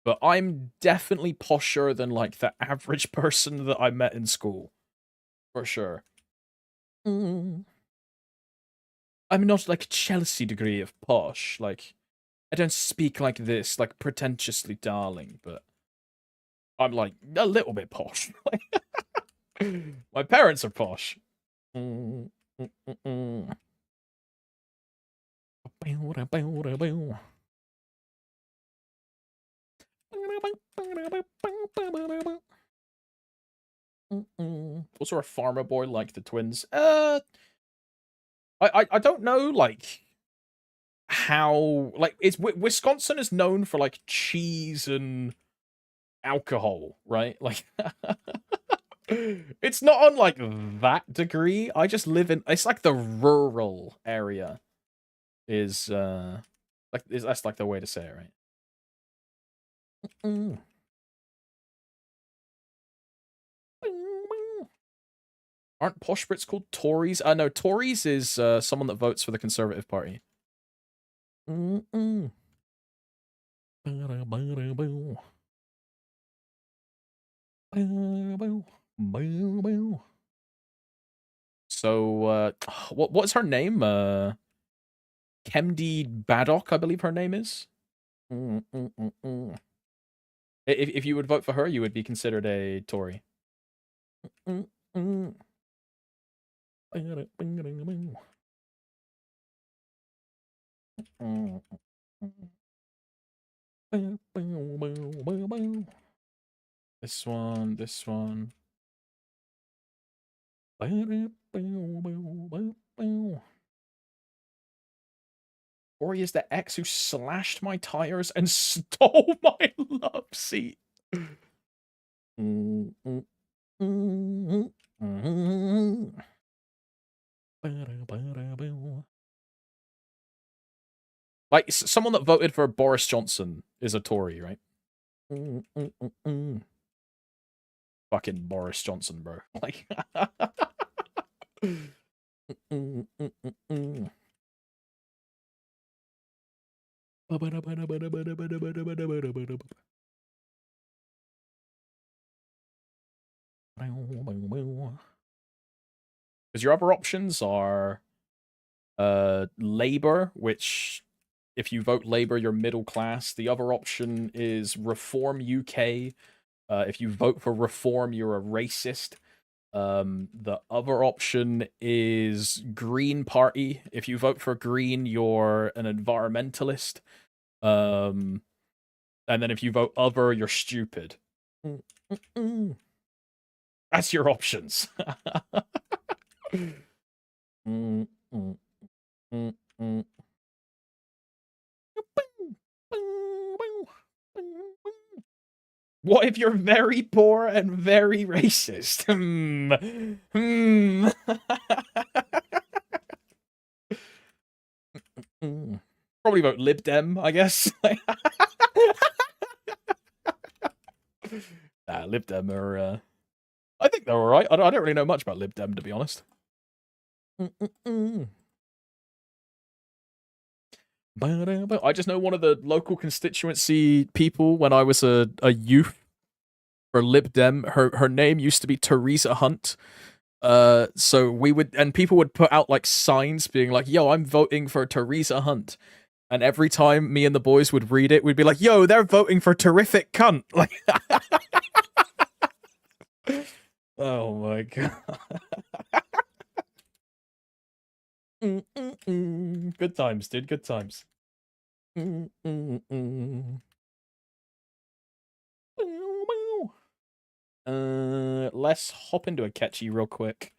But I'm definitely posher than, like, the average person that I met in school. For sure. I'm not, like, Chelsea degree of posh. Like, I don't speak like this, like, pretentiously darling, but I'm, like, a little bit posh. My parents are posh. Also a farmer boy like the twins. I don't know, like, how, like, it's Wisconsin is known for, like, cheese and alcohol, right? Like, it's not on, like, that degree. I just live in, it's like the rural area is, like, that's like the way to say it, right? Aren't posh Brits called Tories? No, Tories is someone that votes for the Conservative Party. So, what's her name? Kemdi Baddock, I believe her name is. If you would vote for her, you would be considered a Tory. This one, this one. Ori is the ex who slashed my tires and stole my love seat. Like, someone that voted for Boris Johnson is a Tory, right? Fucking Boris Johnson, bro. Like, because your other options are Labour, which if you vote Labour, you're middle class. The other option is Reform UK. If you vote for Reform, you're a racist. The other option is Green Party. If you vote for Green, you're an environmentalist. And then if you vote other, you're stupid. That's your options. What if you're very poor and very racist? Probably vote Lib Dem, I guess. Lib Dem are, I think they're alright. I don't really know much about Lib Dem, to be honest. I just know one of the local constituency people when I was a youth for Lib Dem. Her name used to be Teresa Hunt. So we would, and people would put out like signs being like, yo, I'm voting for Teresa Hunt. And every time me and the boys would read it, we'd be like, yo, they're voting for terrific cunt. Like, oh my god. Good times, dude. Good times. Let's hop into a catchy real quick.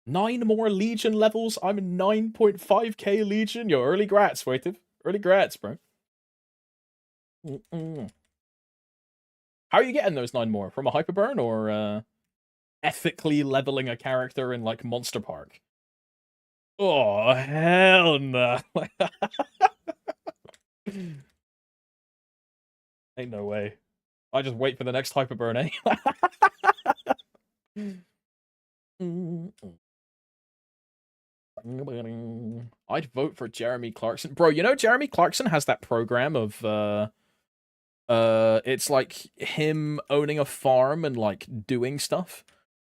9 more Legion levels. I'm 9.5k Legion. Yo, early grats, Waitive. Early grats, bro. How are you getting those 9 more? From a hyperburn or ethically leveling a character in like Monster Park? Oh, hell no. Ain't no way. I just wait for the next hyperburn, eh? I'd vote for Jeremy Clarkson. Bro, you know Jeremy Clarkson has that program of it's like him owning a farm and like doing stuff.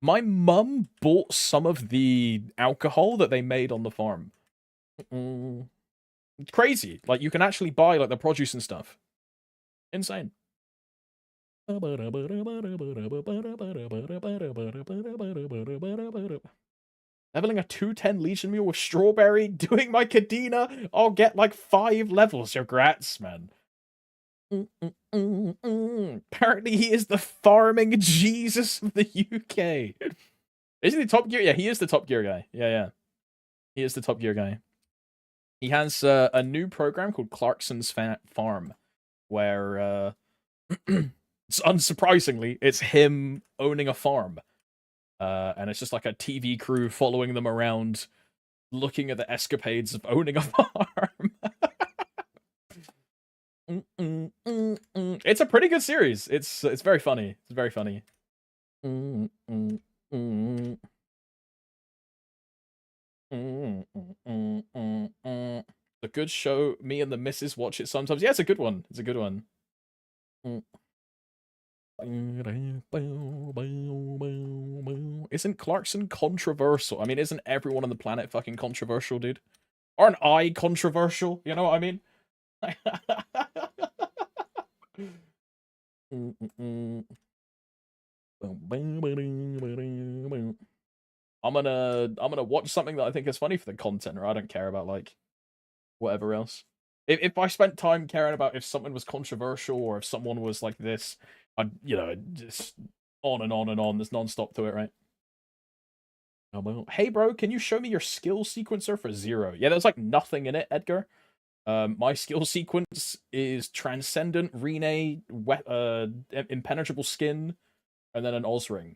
My mum bought some of the alcohol that they made on the farm. It's crazy. Like you can actually buy like the produce and stuff. Insane. Leveling a 210 Legion Mule with Strawberry, doing my Kadena, I'll get like 5 levels. Congrats, man. Apparently he is the farming Jesus of the UK. Isn't he Top Gear? Yeah, he is the Top Gear guy. Yeah. He is the Top Gear guy. He has a new program called Clarkson's Farm, where, unsurprisingly, it's him owning a farm. And it's just like a TV crew following them around, looking at the escapades of owning a farm. It's a pretty good series. It's very funny. It's very funny. A good show. Me and the missus watch it sometimes. Yeah, it's a good one. It's a good one. Isn't Clarkson controversial? I mean, isn't everyone on the planet fucking controversial, dude? Aren't I controversial? You know what I mean? I'm gonna watch something that I think is funny for the content, or I don't care about like whatever else. If I spent time caring about if something was controversial or if someone was like this, I'd, you know, just on and on and on. There's non-stop to it, right? Hey, bro, can you show me your skill sequencer for 0? Yeah, there's like nothing in it, Edgar. My skill sequence is Transcendent, Rene, Impenetrable Skin, and then an Oz Ring.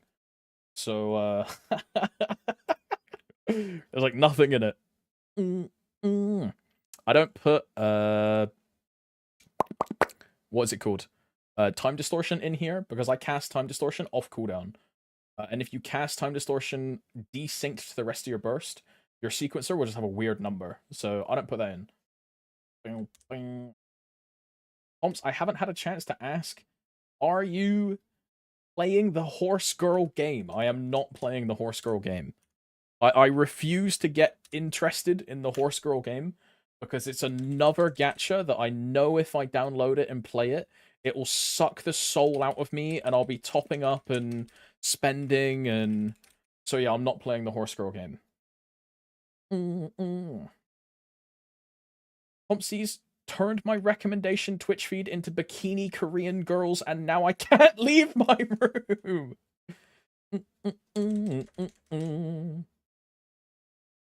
So, there's like nothing in it. I don't put, what is it called? Time Distortion in here, because I cast Time Distortion off cooldown. And if you cast Time Distortion desynced to the rest of your burst, your sequencer will just have a weird number. So I don't put that in. Pomps, I haven't had a chance to ask, are you playing the Horse Girl game? I am not playing the Horse Girl game. I refuse to get interested in the Horse Girl game because it's another gacha that I know if I download it and play it, it will suck the soul out of me and I'll be topping up and spending and... So yeah, I'm not playing the Horse Girl game. Humpsies turned my recommendation Twitch feed into bikini Korean girls and now I can't leave my room.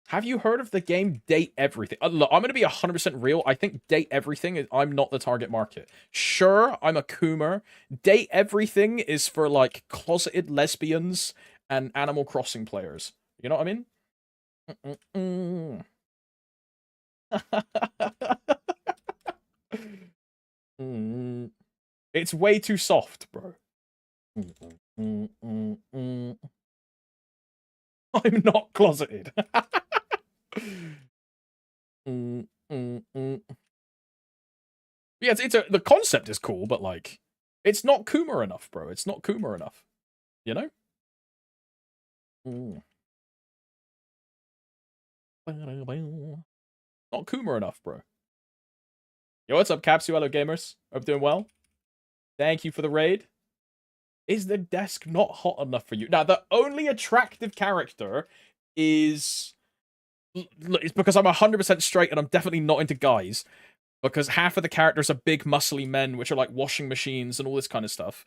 Have you heard of the game Date Everything? Look, I'm going to be 100% real. I think Date Everything, I'm not the target market. Sure, I'm a Coomer. Date Everything is for, like, closeted lesbians and Animal Crossing players. You know what I mean? It's way too soft, bro. I'm not closeted. Yeah, the concept is cool, but like, it's not Coomer enough, bro. It's not Coomer enough. You know? Not Coomer enough, bro. Yo, what's up, Capsuelo Gamers? Hope doing well. Thank you for the raid. Is the desk not hot enough for you? Now, the only attractive character is... It's because I'm 100% straight and I'm definitely not into guys. Because half of the characters are big, muscly men, which are like washing machines and all this kind of stuff.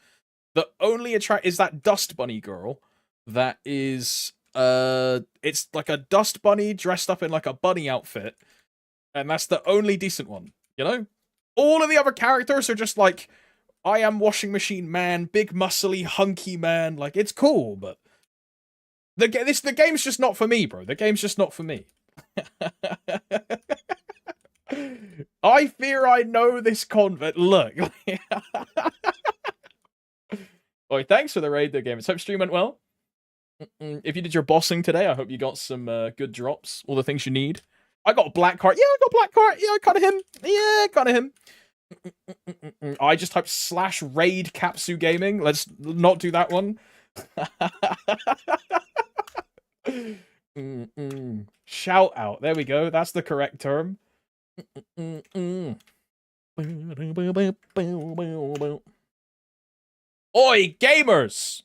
The only attract is that Dust Bunny girl that is... it's like a Dust Bunny dressed up in like a bunny outfit. And that's the only decent one, you know? All of the other characters are just like... I am washing machine man, big muscly hunky man. Like, it's cool, but the game's just not for me, bro. The game's just not for me. I fear I know this convert. Look. Oi, thanks for the raid, though, gamers. Hope stream went well. If you did your bossing today, I hope you got some good drops. All the things you need. I got a black card. Yeah, I got black card. Yeah, kind of him. Yeah, kind of him. I just typed /raid Capsu Gaming. Let's not do that one. Shout out. There we go. That's the correct term. Oi, gamers!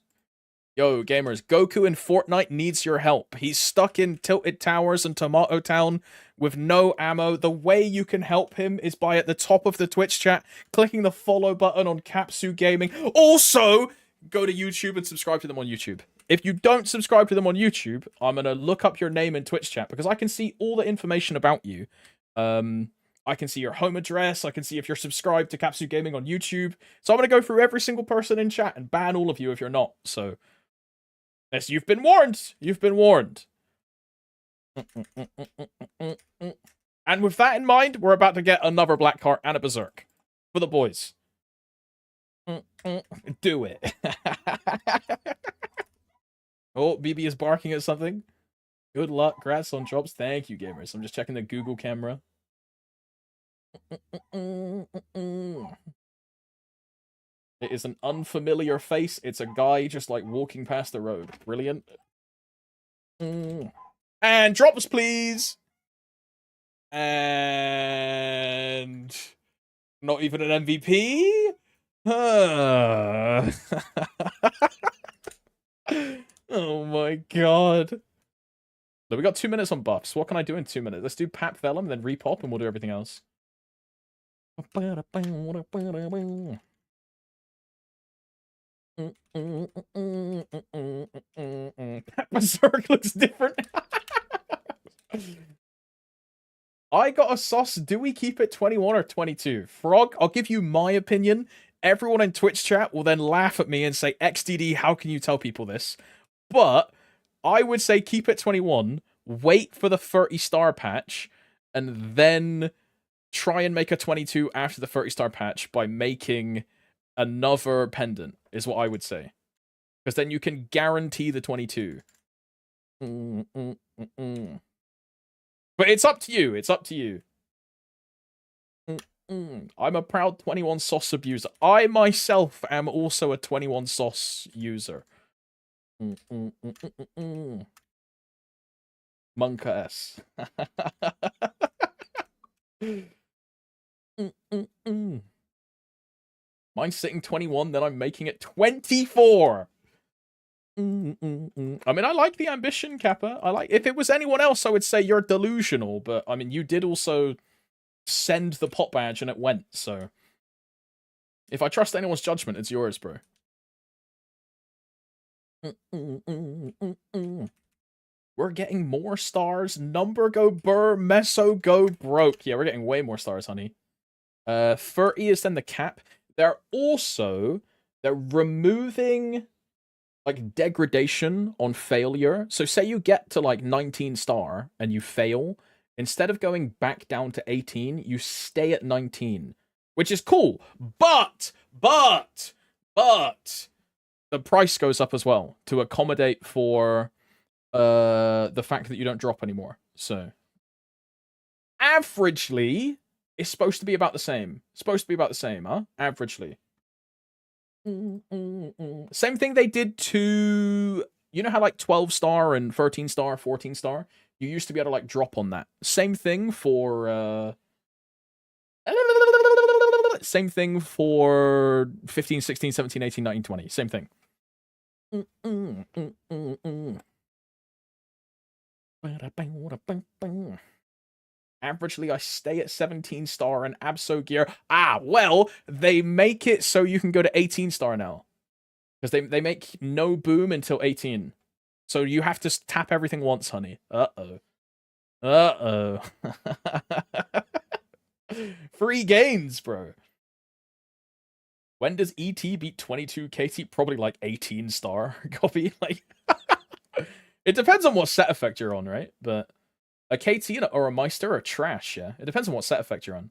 Yo, gamers, Goku in Fortnite needs your help. He's stuck in Tilted Towers and Tomato Town with no ammo. The way you can help him is by at the top of the Twitch chat, clicking the follow button on Capsu Gaming. Also, go to YouTube and subscribe to them on YouTube. If you don't subscribe to them on YouTube, I'm going to look up your name in Twitch chat because I can see all the information about you. I can see your home address. I can see if you're subscribed to Capsu Gaming on YouTube. So I'm going to go through every single person in chat and ban all of you if you're not. So, yes, you've been warned. You've been warned. And with that in mind, we're about to get another Black Cart and a Berserk for the boys. Do it. Oh, BB is barking at something. Good luck. Congrats on drops. Thank you, gamers. I'm just checking the Google camera. It is an unfamiliar face. It's a guy just like walking past the road. Brilliant. And drops, please. And not even an MVP. Oh my god. So we got 2 minutes on buffs. What can I do in 2 minutes? Let's do Pap Vellum, then repop, and we'll do everything else. Berserk looks different. I got a sauce. Do we keep it 21 or 22? Frog, I'll give you my opinion. Everyone in Twitch chat will then laugh at me and say, XDD, how can you tell people this? But I would say keep it 21, wait for the 30-star patch, and then try and make a 22 after the 30-star patch by making another pendant, is what I would say. Because then you can guarantee the 22. But it's up to you. It's up to you. I'm a proud 21 sauce abuser. I myself am also a 21 sauce user. Monka S. Mine's sitting 21, then I'm making it 24. I mean, I like the ambition, Kappa. I like. If it was anyone else, I would say you're delusional. But I mean, you did also send the pot badge and it went. So if I trust anyone's judgment, it's yours, bro. We're getting more stars. Number go burr, meso go broke. Yeah, we're getting way more stars, honey. 30 is then the cap. They're removing like degradation on failure. So say you get to like 19 star and you fail, instead of going back down to 18, you stay at 19, which is cool. But the price goes up as well to accommodate for the fact that you don't drop anymore. So averagely, it's supposed to be about the same. Huh? Averagely. Same thing they did to, you know how like 12 star and 13 star, 14 star? You used to be able to like drop on that. Same thing for 15, 16, 17, 18, 19, 20. Same thing. Averagely, I stay at 17 star and Abso gear. Ah, well, they make it so you can go to 18 star now. Because they make no boom until 18. So you have to tap everything once, honey. Uh-oh. Uh-oh. Free gains, bro. When does ET beat 22 KT? Probably like 18 star copy. Like, it depends on what set effect you're on, right? But a KT or a Meister are trash, yeah? It depends on what set effect you're on.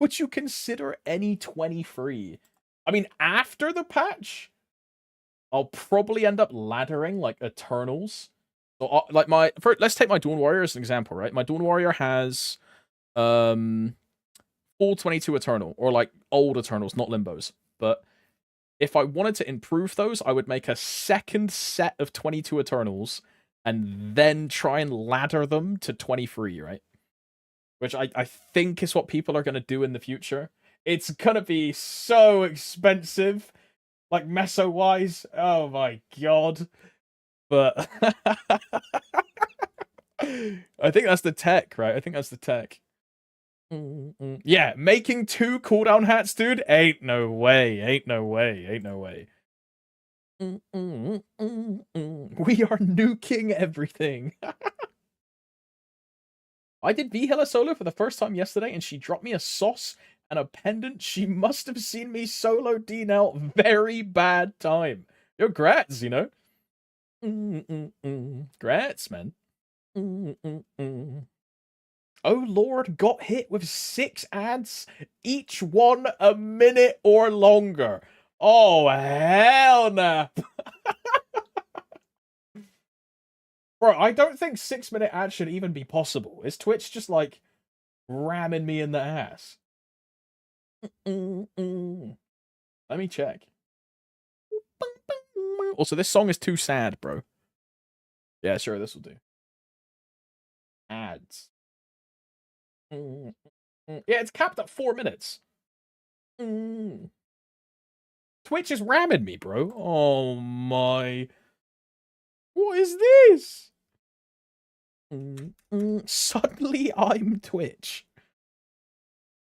would you consider any 20 free? I mean, after the patch, I'll probably end up laddering like Eternals. So, like let's take my Dawn Warrior as an example, right? My Dawn Warrior has all 22 Eternal, or like old Eternals, not Limbos. But if I wanted to improve those, I would make a second set of 22 Eternals and then try and ladder them to 23, right? Which I think is what people are going to do in the future. It's going to be so expensive, like meso-wise. Oh my god. But I think that's the tech, right? I think that's the tech. Yeah, making 2 cooldown hats, dude? Ain't no way. Ain't no way. Ain't no way. We are nuking everything. I did V-Hilla solo for the first time yesterday, and she dropped me a sauce and a pendant. She must have seen me solo DNL. Very bad time. Yo, grats, you know? Grats, man. Oh Lord, got hit with 6 ads, each one a minute or longer. Oh, hell nah. Bro, I don't think 6-minute ads should even be possible. Is Twitch just like ramming me in the ass? Let me check. Also, this song is too sad, bro. Yeah, sure, this will do. Ads. Yeah, it's capped at 4 minutes. Twitch is ramming me, bro. Oh my. What is this? Suddenly I'm Twitch.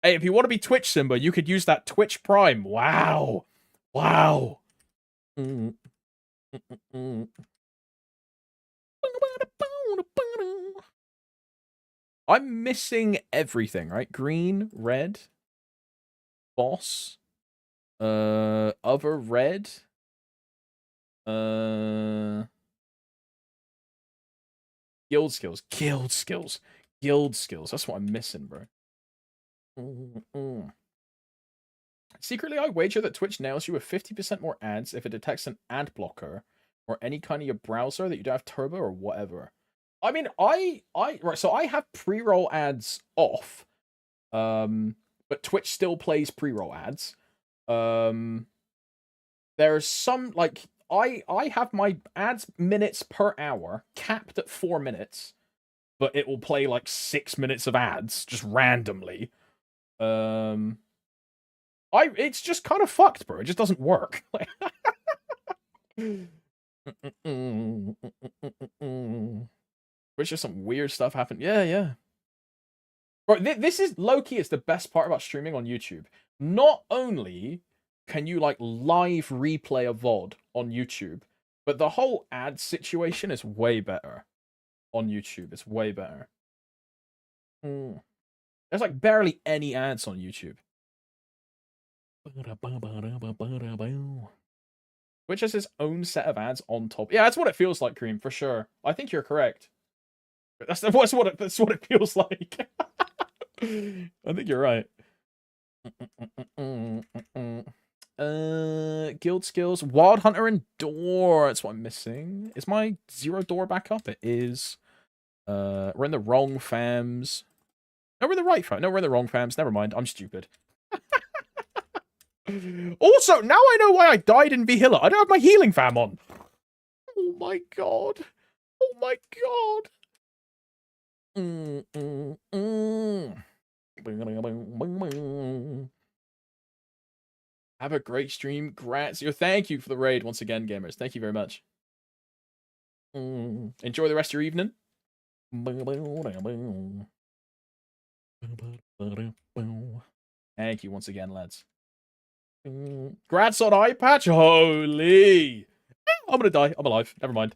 Hey, if you want to be Twitch Simba, you could use that Twitch Prime. Wow. Wow. I'm missing everything, right? Green, red, boss, other red, guild skills, guild skills, guild skills. That's what I'm missing, bro. Secretly, I wager that Twitch nails you with 50% more ads if it detects an ad blocker or any kind of your browser that you don't have turbo or whatever. I mean, right, so I have pre-roll ads off, but Twitch still plays pre-roll ads. There's some, like, I have my ads minutes per hour capped at 4 minutes, but it will play like 6 minutes of ads just randomly. It's just kind of fucked, bro. It just doesn't work. Which is some weird stuff happened. Yeah, yeah. Bro, this is low-key, it's the best part about streaming on YouTube. Not only can you, like, live replay a VOD on YouTube, but the whole ad situation is way better on YouTube. It's way better. There's, like, barely any ads on YouTube. Which has its own set of ads on top. Yeah, that's what it feels like, Cream, for sure. I think you're correct. That's what it feels like. I think you're right. Guild skills, Wild Hunter and Door. That's what I'm missing. Is my 0 door back up? It is. We're in the wrong fams. No, we're in the right fam. No, we're in the wrong fams. Never mind. I'm stupid. Also, now I know why I died in V-Hilla. I don't have my healing fam on. Oh my god. Oh my god. Have a great stream. Grazie. Thank you for the raid once again, gamers. Thank you very much. Enjoy the rest of your evening. Thank you once again, lads. Grats on eye patch. Holy. I'm gonna die. I'm alive. Never mind.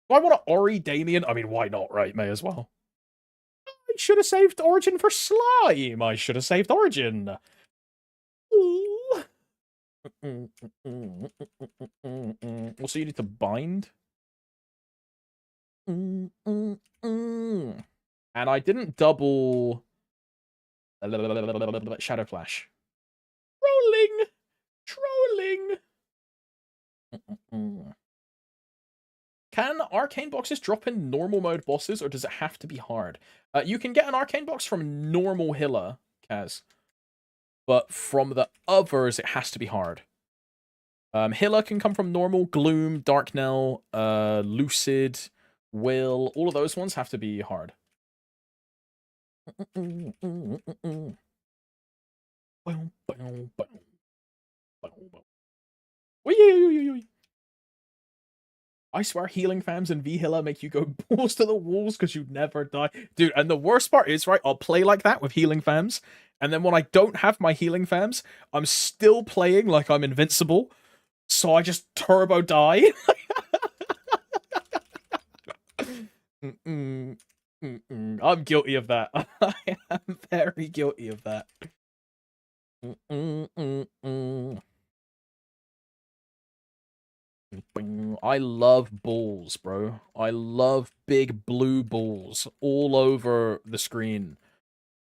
Do I want to Ori Damien? I mean, why not, right? May as well. I should have saved Origin for Slime. I should have saved Origin. Also, you need to bind. And I didn't double Shadow Flash. Trolling! Trolling! Can arcane boxes drop in normal mode bosses, or does it have to be hard? You can get an arcane box from normal Hilla, Kaz. But from the others, it has to be hard. Hilla can come from normal, Gloom, Darknell, Lucid, Will. All of those ones have to be hard. I swear healing fams and V-Hilla make you go balls to the walls because you never die. Dude, and the worst part is, right, I'll play like that with healing fams, and then when I don't have my healing fams, I'm still playing like I'm invincible, so I just turbo die. I'm guilty of that. I am very guilty of that. I love balls, bro. I love big blue balls all over the screen.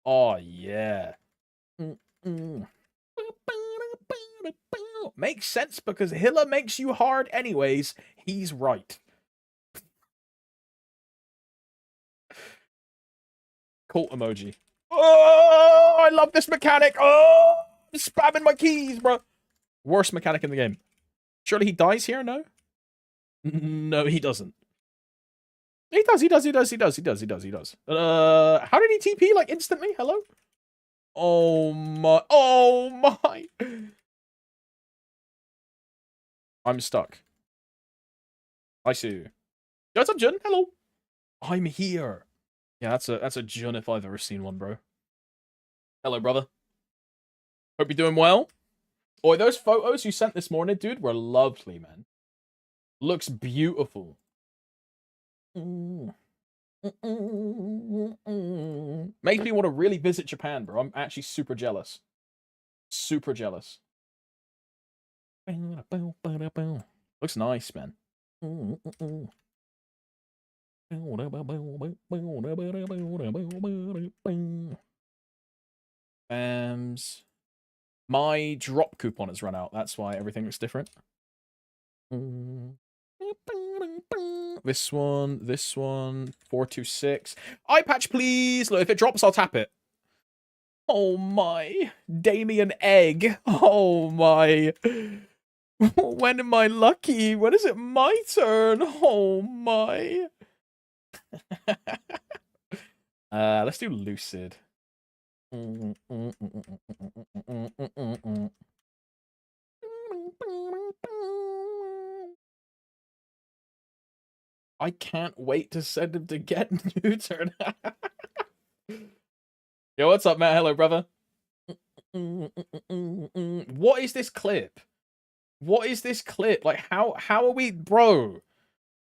Oh, yeah. Makes sense because Hilla makes you hard anyways. He's right. Cult emoji. Oh, I love this mechanic. Oh, I'm spamming my keys, bro. Worst mechanic in the game. Surely he dies here? No? No, he doesn't. He does. How did he TP, like, instantly? Hello? Oh my. I'm stuck. I see you. What's up, Jun? Hello. I'm here. Yeah, that's a Jun if I've ever seen one, bro. Hello, brother. Hope you're doing well. Oh, those photos you sent this morning, dude, were lovely, man. Looks beautiful. Makes me want to really visit Japan, bro. I'm actually super jealous. Super jealous. Looks nice, man. My drop coupon has run out. That's why everything looks different. This one, 426. Eye patch, please. Look, if it drops, I'll tap it. Oh my. Damien Egg. Oh my. When am I lucky? When is it my turn? Oh my. Let's do Lucid. I can't wait to send him to get neutered. Yo, what's up, Matt? Hello, brother. What is this clip? What is this clip? Like, how are we, bro?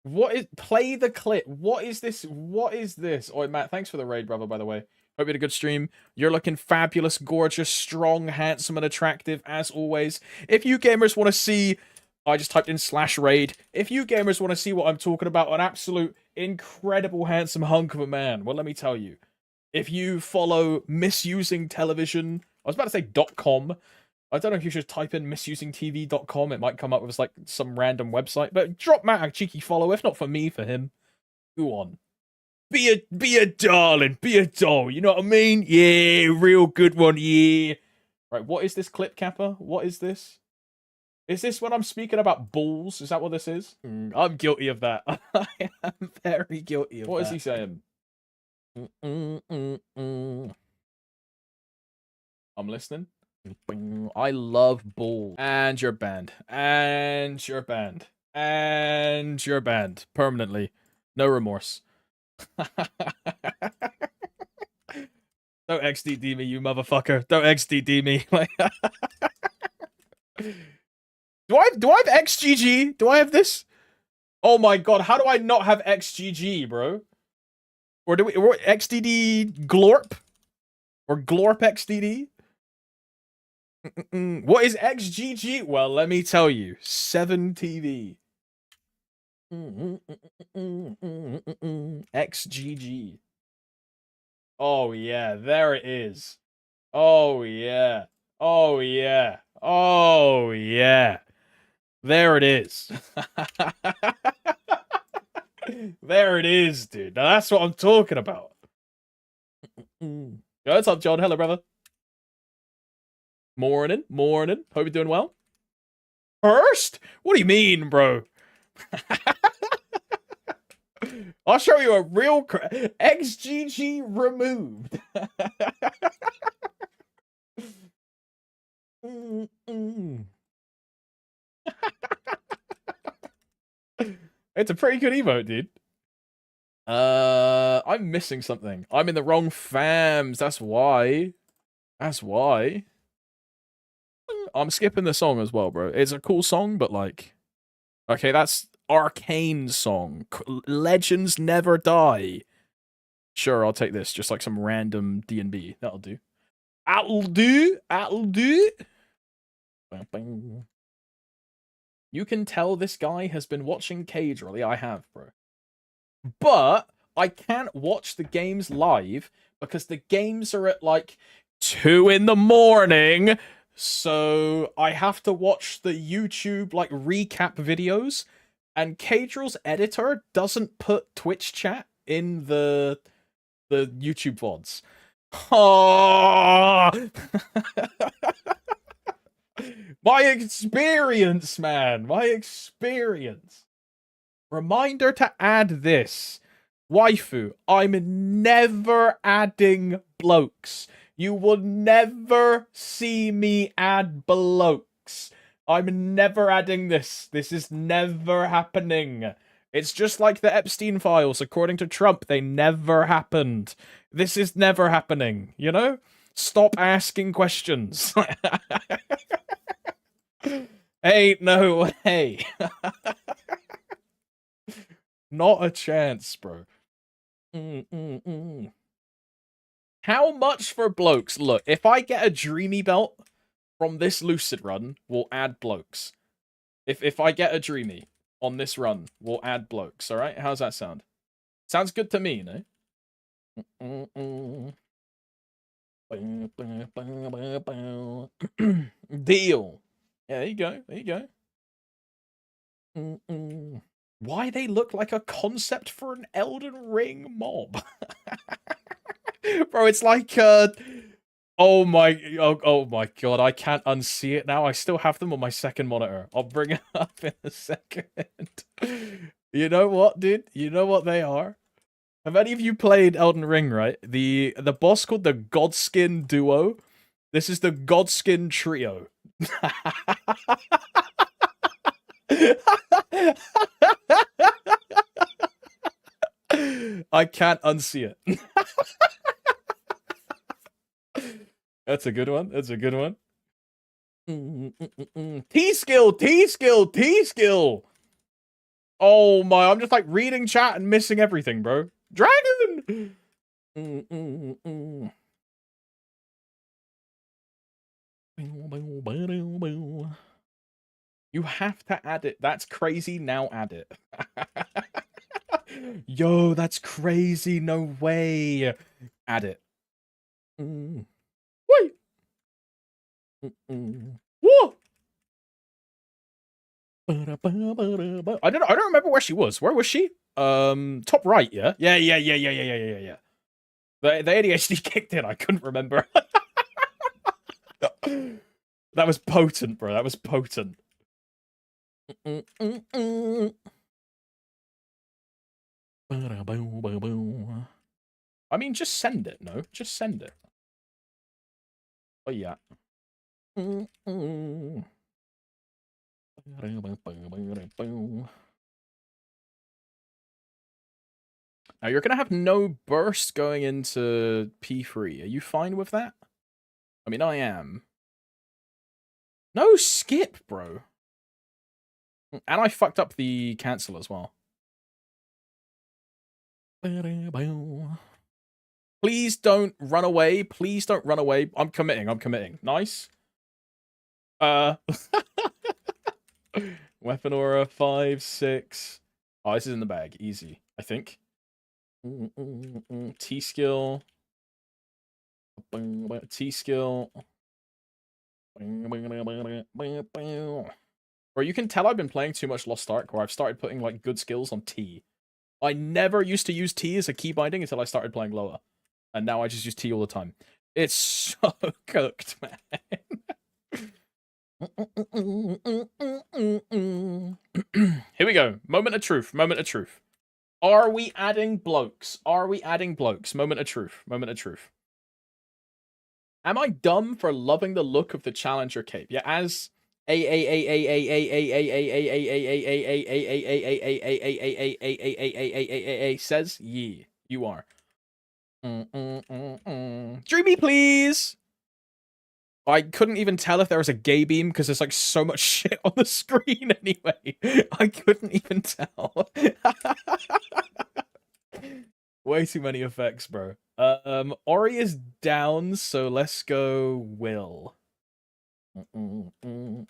What is, play the clip. What is this? What is this? Oh, Matt, thanks for the raid, brother, by the way. Hope you had a good stream. You're looking fabulous, gorgeous, strong, handsome, and attractive, as always. If you gamers want to see... I just typed in /raid. If you gamers want to see what I'm talking about, an absolute incredible, handsome hunk of a man, well, let me tell you. If you follow Misusing Television... I was about to say .com. I don't know if you should type in misusingtv.com. It might come up with like some random website. But drop Matt a cheeky follow. If not for me, for him. Go on. Be a darling. Be a doll. You know what I mean? Yeah, real good one. Yeah. Right, what is this clip, Kappa? What is this? Is this when I'm speaking about balls? Is that what this is? I'm guilty of that. I am very guilty of that. What is he saying? I'm listening. I love balls. And you're banned. And you're banned. And you're banned. Permanently. No remorse. Don't XDD me, you motherfucker. Don't XDD me. Do I have XGG? Do I have this? Oh my god, how do I not have XGG, bro? Or do we XDD Glorp? Or Glorp XDD? What is XGG? Well, let me tell you. 7TV. XGG. Oh yeah, there it is. Oh, yeah. Oh, yeah. Oh, yeah. There it is. There it is, dude. Now that's what I'm talking about. Yo, what's up, John? Hello, brother. Morning. Morning. Hope you're doing well. First? What do you mean, bro? I'll show you a real XGG removed. It's a pretty good emote, dude. I'm missing something. I'm in the wrong fams. That's why. That's why. I'm skipping the song as well, bro. It's a cool song, but like, okay, that's Arcane song. Legends never die. Sure, I'll take this. Just like some random D&B. That'll do. That'll do. That'll do. You can tell this guy has been watching Cage really. I have, bro. But I can't watch the games live because the games are at like 2 in the morning. So I have to watch the YouTube like recap videos, and Caedrel's editor doesn't put Twitch chat in the YouTube VODs. Oh! My experience, man. My experience. Reminder to add this. Waifu, I'm never adding blokes. You will never see me add blokes. I'm never adding this. This is never happening. It's just like the Epstein files. According to Trump, they never happened. This is never happening, you know? Stop asking questions. Ain't no way. Not a chance, bro. How much for blokes? Look, if I get a dreamy belt from this lucid run, we'll add blokes. If I get a dreamy on this run, we'll add blokes. All right, how's that sound? Sounds good to me, no? Deal. Yeah, there you go. There you go. Why they look like a concept for an Elden Ring mob? Bro, it's like oh my god, I can't unsee it now. I still have them on my second monitor. I'll bring it up in a second. You know what, dude? You know what they are? Have any of you played Elden Ring, right? The boss called the Godskin Duo. This is the Godskin Trio. I can't unsee it. That's a good one. That's a good one. T-skill, T-skill, T-skill. Oh my, I'm just like reading chat and missing everything, bro. Dragon! You have to add it. That's crazy. Now add it. Yo, that's crazy. No way. Add it. Wait. Whoa. I don't remember where she was. Where was she? Top right, yeah? Yeah. The ADHD kicked in. I couldn't remember. That was potent, bro. That was potent. I mean, just send it, no? Just send it. Oh, yeah. Now, you're going to have no burst going into P3. Are you fine with that? I mean, I am. No skip, bro. And I fucked up the cancel as well. Please don't run away. Please don't run away. I'm committing. I'm committing. Nice. Weapon aura 5, 6. Oh, this is in the bag. Easy, I think. T skill. T skill. Or you can tell I've been playing too much Lost Ark, where I've started putting like good skills on T. I never used to use T as a key binding until I started playing Loa. And now I just use T all the time. It's so cooked, man. Here we go. Moment of truth. Moment of truth. Are we adding blokes? Are we adding blokes? Moment of truth. Moment of truth. Am I dumb for loving the look of the Challenger cape? Yeah, as says, yeah, you are. Dreamy, please. I couldn't even tell if there was a gay beam because there's like so much shit on the screen anyway. I couldn't even tell. Way too many effects, bro. Ori is down, so let's go Will.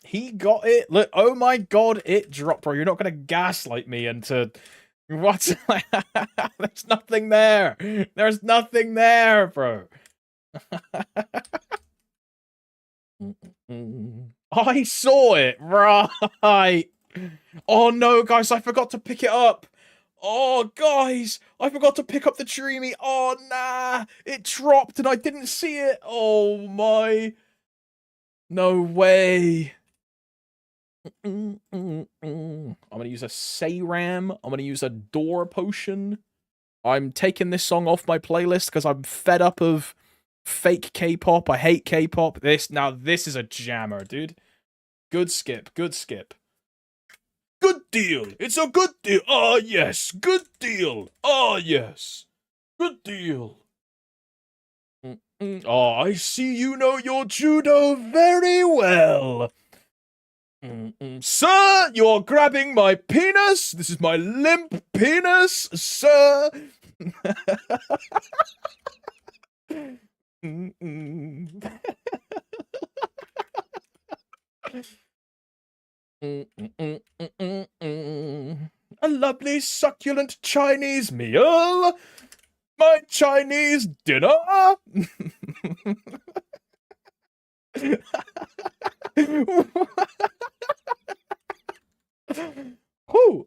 He got it. Look, oh my god, it dropped, bro. You're not gonna gaslight me into what? There's nothing there. There's nothing there, bro. I saw it, right? Oh no, guys, I forgot to pick it up. Oh, guys, I forgot to pick up the Dreamy. Oh, nah, it dropped and I didn't see it. Oh, my. No way. I'm going to use a Sayram. I'm going to use a Door Potion. I'm taking this song off my playlist because I'm fed up of fake K-pop. I hate K-pop. Now this is a jammer, dude. Good skip. Good skip. Good deal. It's a good deal. Oh, yes. Good deal. Oh, yes. Good deal. Oh, I see you know your judo very well. Sir, you're grabbing my penis. This is my limp penis, sir. A lovely succulent Chinese meal. My Chinese dinner. Who?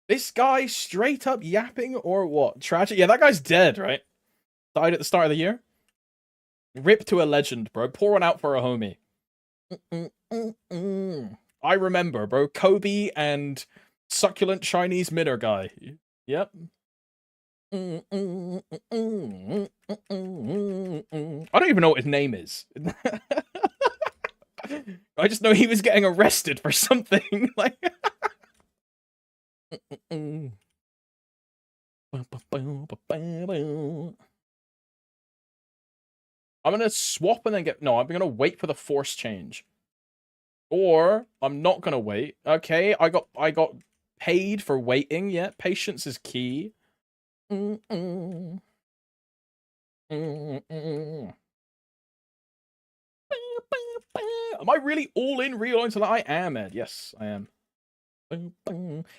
This guy straight up yapping or what? Tragic? Yeah, that guy's dead, right? Died at the start of the year. Rip to a legend, bro. Pour one out for a homie. I remember, bro. Kobe and succulent Chinese minner guy. Yep. I don't even know what his name is. I just know he was getting arrested for something. Like. I'm gonna swap and then get... No, I'm gonna wait for the force change. Or, I'm not gonna wait. Okay, I got paid for waiting, yeah. Patience is key. Am I really all in real into that? I am, Ed. Yes, I am.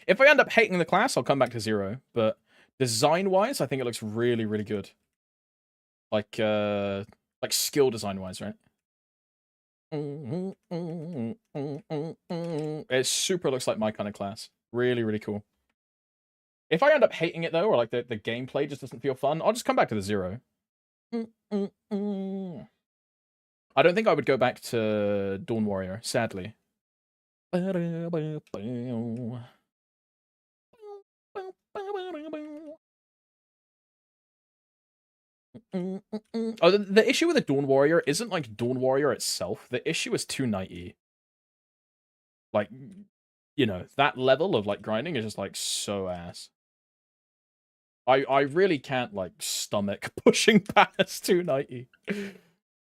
If I end up hating the class, I'll come back to 0. But design-wise, I think it looks really, really good. Like skill design-wise, right? It super looks like my kind of class. Really, really cool. If I end up hating it, though, or like the gameplay just doesn't feel fun, I'll just come back to the 0. I don't think I would go back to Dawn Warrior, sadly. Oh, the issue with the Dawn Warrior isn't like Dawn Warrior itself. The issue is 290. Like, you know, that level of like grinding is just like so ass. I really can't like stomach pushing past 290.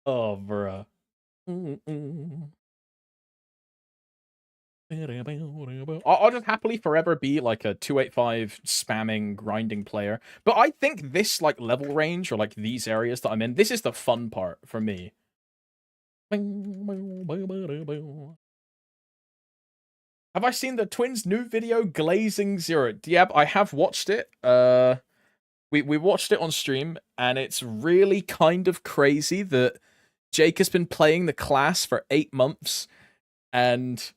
Oh, bruh. I'll just happily forever be like a 285 spamming grinding player. But I think this like level range or like these areas that I'm in, this is the fun part for me. Have I seen the twins' new video, Glazing Zero? Yep, I have watched it. We watched it on stream, and it's really kind of crazy that Jake has been playing the class for 8 months, and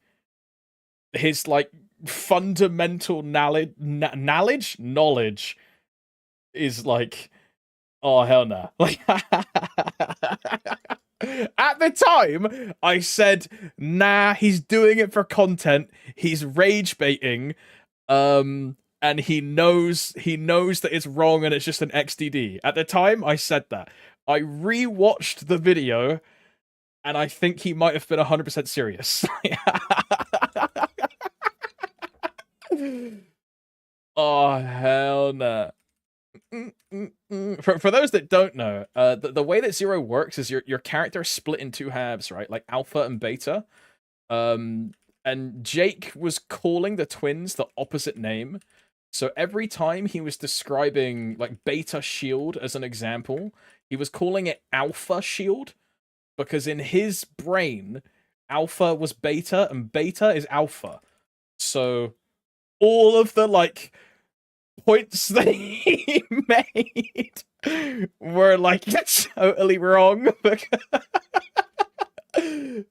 his like fundamental knowledge is like, oh hell no. Like at the time, I said, nah, he's doing it for content. He's rage baiting. And he knows that it's wrong and it's just an XDD. At the time, I said that. I rewatched the video, and I think he might have been 100% serious. Oh hell no. For those that don't know, the way that Zero works is your character is split in 2 halves, right? Like alpha and beta. And Jake was calling the twins the opposite name. So every time he was describing like Beta Shield as an example, he was calling it Alpha Shield, because in his brain, Alpha was Beta and Beta is Alpha. So all of the like points that he made were like totally wrong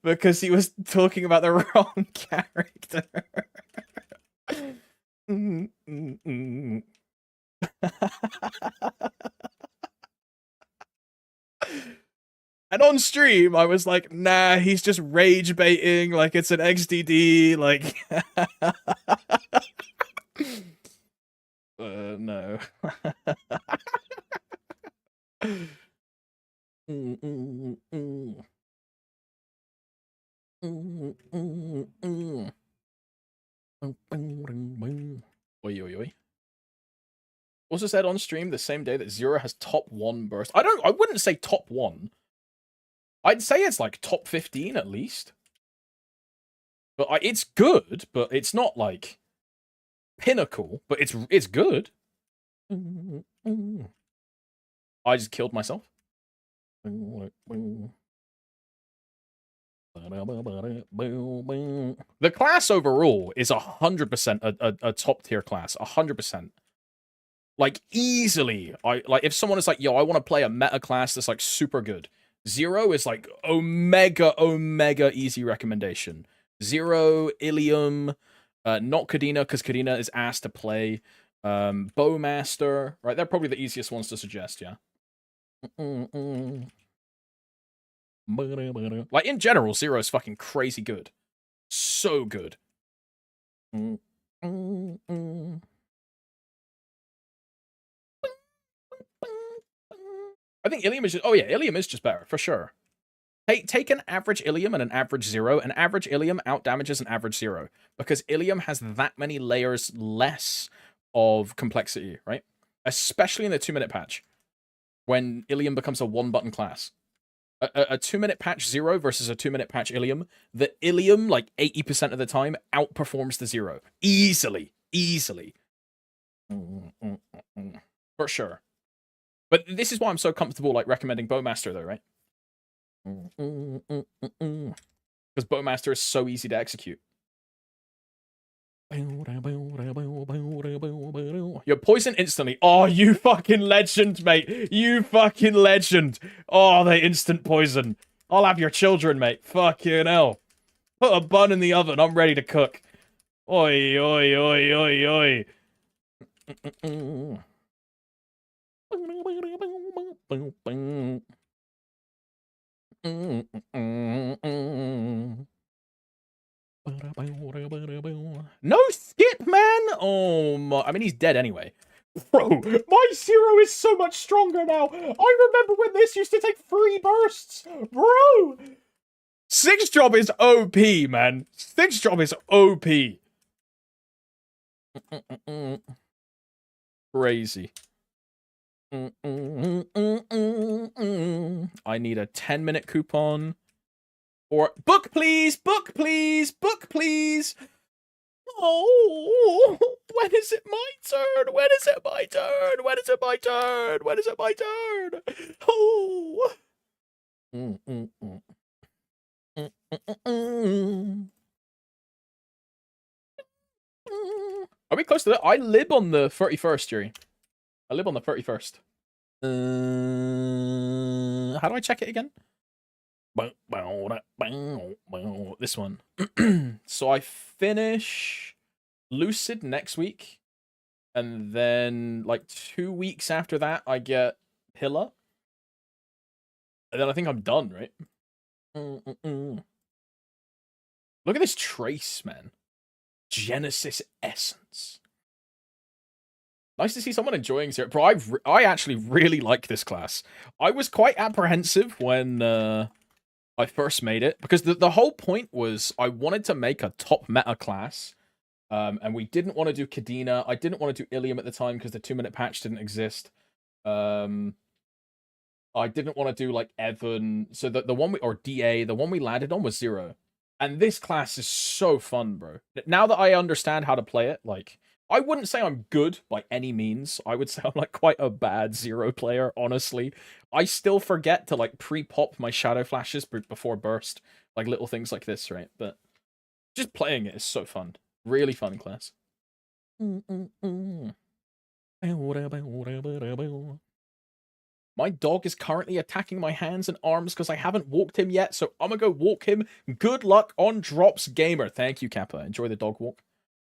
because he was talking about the wrong character. And on stream, I was like, nah, he's just rage baiting, like it's an XDD, like... no. Oi, oi, oi. Also said on stream the same day that Zero has top 1 burst. I wouldn't say top 1. I'd say it's like top 15 at least. But it's good, but it's not like pinnacle, but it's good. I just killed myself. The class overall is 100% a top tier class, 100%. Like easily, if someone is like, yo, I want to play a meta class that's like super good. Zero is like omega easy recommendation. Zero, Ilium, not Kadena, because Kadena is asked to play. Bowmaster, right? They're probably the easiest ones to suggest, yeah. Like in general, Zero is fucking crazy good. So good. I think Ilium is just... Oh yeah, Ilium is just better, for sure. Take an average Ilium and an average Zero. An average Ilium outdamages an average Zero, because Ilium has that many layers less of complexity, right? Especially in the 2-minute patch, when Ilium becomes a 1-button class. A 2-minute patch Zero versus a 2-minute patch Ilium, the Ilium, like 80% of the time, outperforms the Zero. Easily. Easily. For sure. But this is why I'm so comfortable, like, recommending Bowmaster, though, right? Because Bowmaster is so easy to execute. You're poisoned instantly. Oh, you fucking legend, mate. You fucking legend. Oh, they instant poison. I'll have your children, mate. Fucking hell. Put a bun in the oven. I'm ready to cook. Oi, oi, oi, oi, oi. No skip, man! Oh my... I mean, he's dead anyway. Bro, my Zero is so much stronger now! I remember when this used to take 3 bursts! Bro! 6 job is OP, man. 6 job is OP. Crazy. I need a 10-minute coupon. Or book, please! Book, please! Book, please! Oh, when is it my turn? When is it my turn? When is it my turn? When is it my turn? Oh. close to that. I live on the 31st, Yuri. I live on the 31st. How do I check it again? This one. So I finish Lucid next week. And then, like, 2 weeks after that, I get Pillar. And then I think I'm done, right? Look at this trace, man. Genesis Essence. Nice to see someone enjoying it. Bro, I actually really like this class. I was quite apprehensive when I first made it. Because the whole point was I wanted to make a top meta class. And we didn't want to do Kadena. I didn't want to do Ilium at the time because the 2-minute patch didn't exist. I didn't want to do, like, Evan. So the one or DA, the one we landed on was 0. And this class is so fun, bro. Now that I understand how to play it, like, I wouldn't say I'm good by any means. I would say I'm, like, quite a bad 0 player, honestly. I still forget to, like, pre-pop my shadow flashes before burst. Like, little things like this, right? But just playing it is so fun. Really fun class. My dog is currently attacking my hands and arms because I haven't walked him yet, so I'm gonna go walk him. Good luck on Drops Gamer. Thank you, Kappa. Enjoy the dog walk.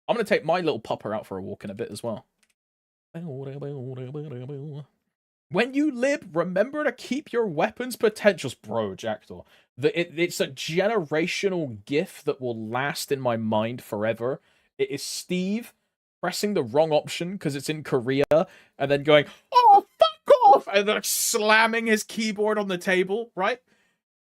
I'm gonna take my little pupper out for a walk in a bit as well. When you lib, remember to keep your weapons potentials. Bro, Jackdaw. It's a generational gif that will last in my mind forever. It is Steve pressing the wrong option because it's in Korea and then going, oh, fuck off! And then slamming his keyboard on the table, right?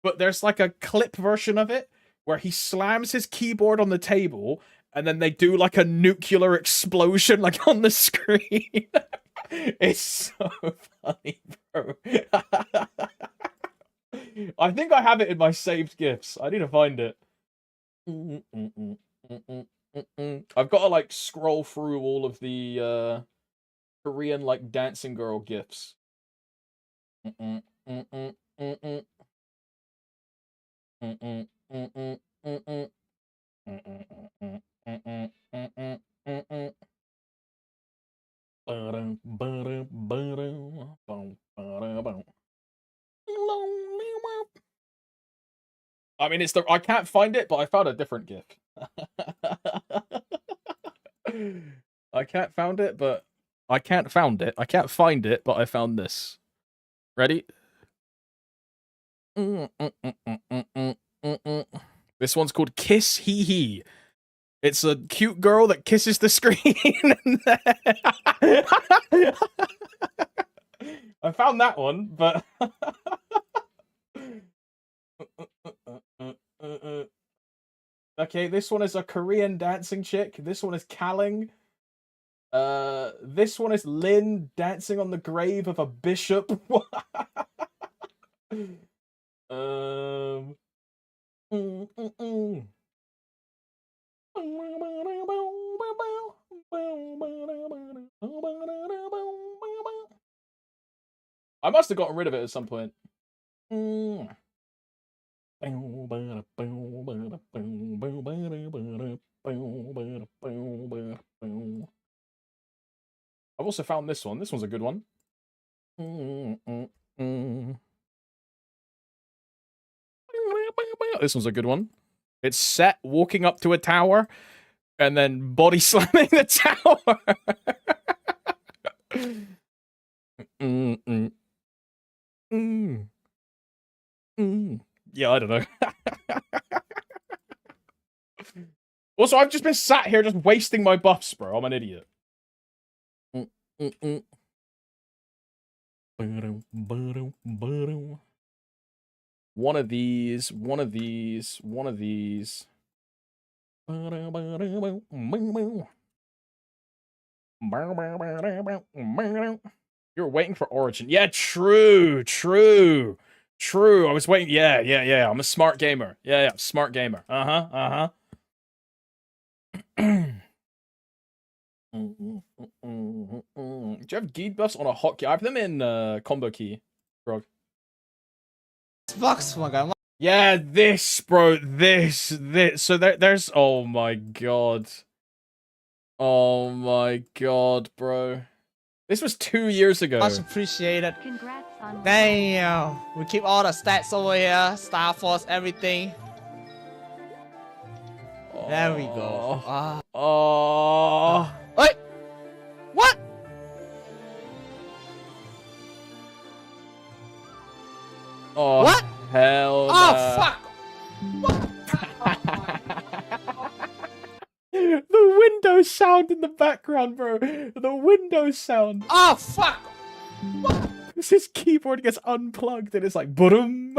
But there's like a clip version of it where he slams his keyboard on the table and then they do like a nuclear explosion like on the screen. It's so funny, bro. I think I have it in my saved GIFs. I need to find it. I've got to, like, scroll through all of the Korean, like, dancing girl GIFs. I mean, I can't find it, but I found a different GIF. I can't find it, but I can't find it, but I found this. Ready? This one's called Kiss Hee Hee. It's a cute girl that kisses the screen. I found that one, but okay, this one is a Korean dancing chick. This one is Kaling. This one is Lin dancing on the grave of a bishop. I must have gotten rid of it at some point. I've also found this one. This one's a good one. This one's a good one. It's Set walking up to a tower and then body slamming the tower. Yeah, I don't know. Also, I've just been sat here just wasting my buffs, bro. I'm an idiot. One of these, one of these, one of these. You're waiting for Origin. Yeah, true. I was waiting. Yeah. I'm a smart gamer. Yeah, smart gamer. Do you have Geed buffs on a hotkey? I have them in combo key, bro. Yeah, this, bro. This. So there's. Oh my god. Oh my god, bro. This was 2 years ago. Much appreciated. Congrats on Damn. We keep all the stats over here. Star Force, everything. There we go. Ah. Oh. Wait. What? Oh. What? Hell. Oh, nah. fuck. The Windows sound in the background, bro. The Windows sound. Oh, fuck. His keyboard gets unplugged and it's like, boom.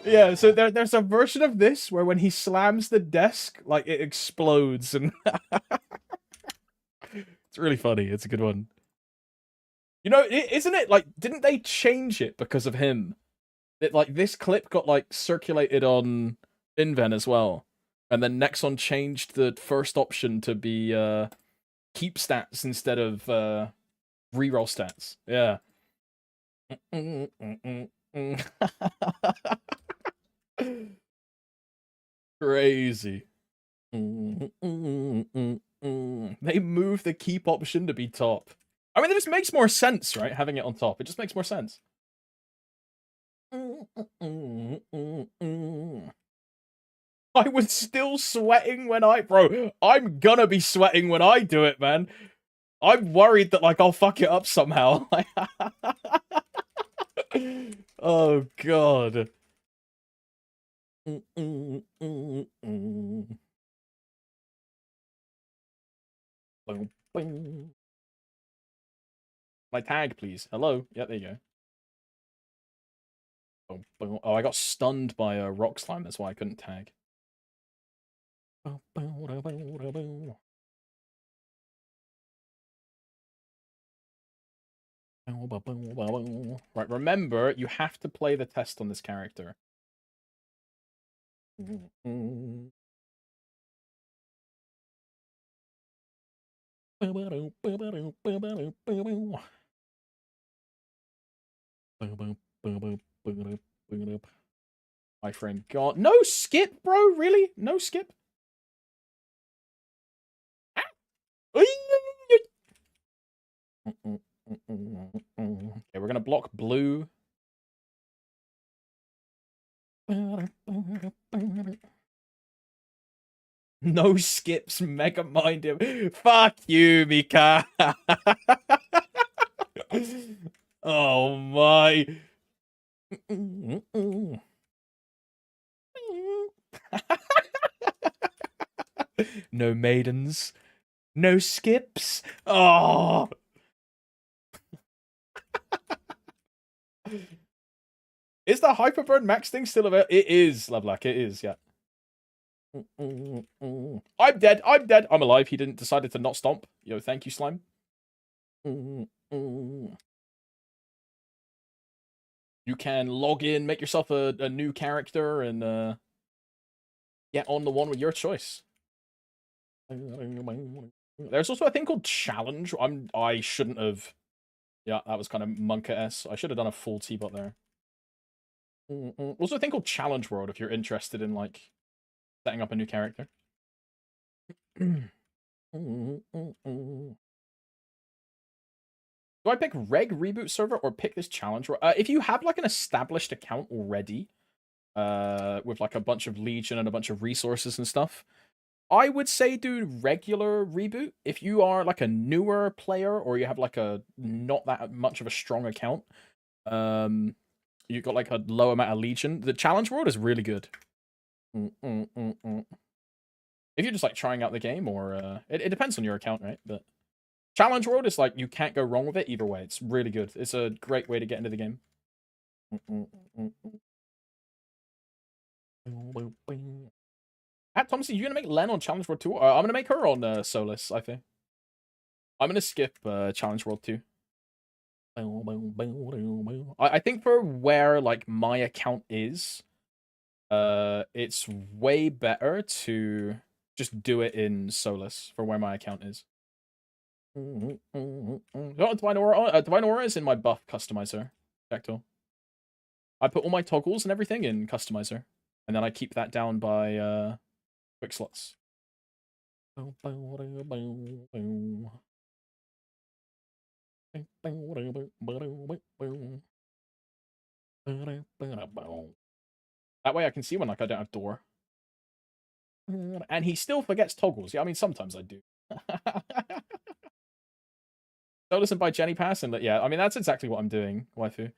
Yeah, so there's a version of this where when he slams the desk, like, it explodes, and it's really funny. It's a good one. You know, isn't it, like, didn't they change it because of him? It, like, this clip got, like, circulated on Inven as well, and then Nexon changed the first option to be, keep stats instead of, reroll stats. Yeah. Crazy. They moved the keep option to be top. I mean, it just makes more sense, right? Having it on top. It just makes more sense. I was still sweating when Bro, I'm gonna be sweating when I do it, man. I'm worried that, like, I'll fuck it up somehow. Oh, God. My tag, please. Hello. Yeah, there you go. Oh, I got stunned by a rock slime. That's why I couldn't tag. Right, remember, you have to play the test on this character. My friend God. No skip, bro? Really? No skip? Okay, we're gonna block blue. No skips, mega mind him. Fuck you, Mika. Oh my. No maidens. No skips. Oh. Is the Hyperburn Max thing still available? It is, Lovelock. It is, yeah. I'm dead. I'm dead. I'm alive. He didn't decided to not stomp. Yo, thank you, Slime. You can log in, make yourself a new character, and get on the one with your choice. There's also a thing called Challenge. I shouldn't have. Yeah, that was kind of Monka-esque. I should have done a full T-bot there. Also a thing called Challenge World if you're interested in, like, setting up a new character. Do I pick Reg Reboot Server or pick this Challenge World? If you have, like, an established account already, with, like, a bunch of Legion and a bunch of resources and stuff, I would say do regular Reboot. If you are, like, a newer player or you have, like, a not that much of a strong account, you've got, like, a low amount of Legion, the Challenge World is really good. If you're just, like, trying out the game, or it depends on your account, right? But Challenge World is, like, you can't go wrong with it either way. It's really good. It's a great way to get into the game. Pat Thompson, you gonna make Len on Challenge World 2? I'm gonna make her on Solus, I think. I'm gonna skip Challenge World 2. I think for where, like, my account is, it's way better to just do it in Solus for where my account is. Divine Aura is in my buff customizer, Jackdaw. I put all my toggles and everything in customizer, and then I keep that down by quick slots. That way I can see when like I don't have door. And he still forgets toggles. Yeah, I mean sometimes I do. Don't listen by Jenny Pass and yeah, I mean that's exactly what I'm doing, waifu.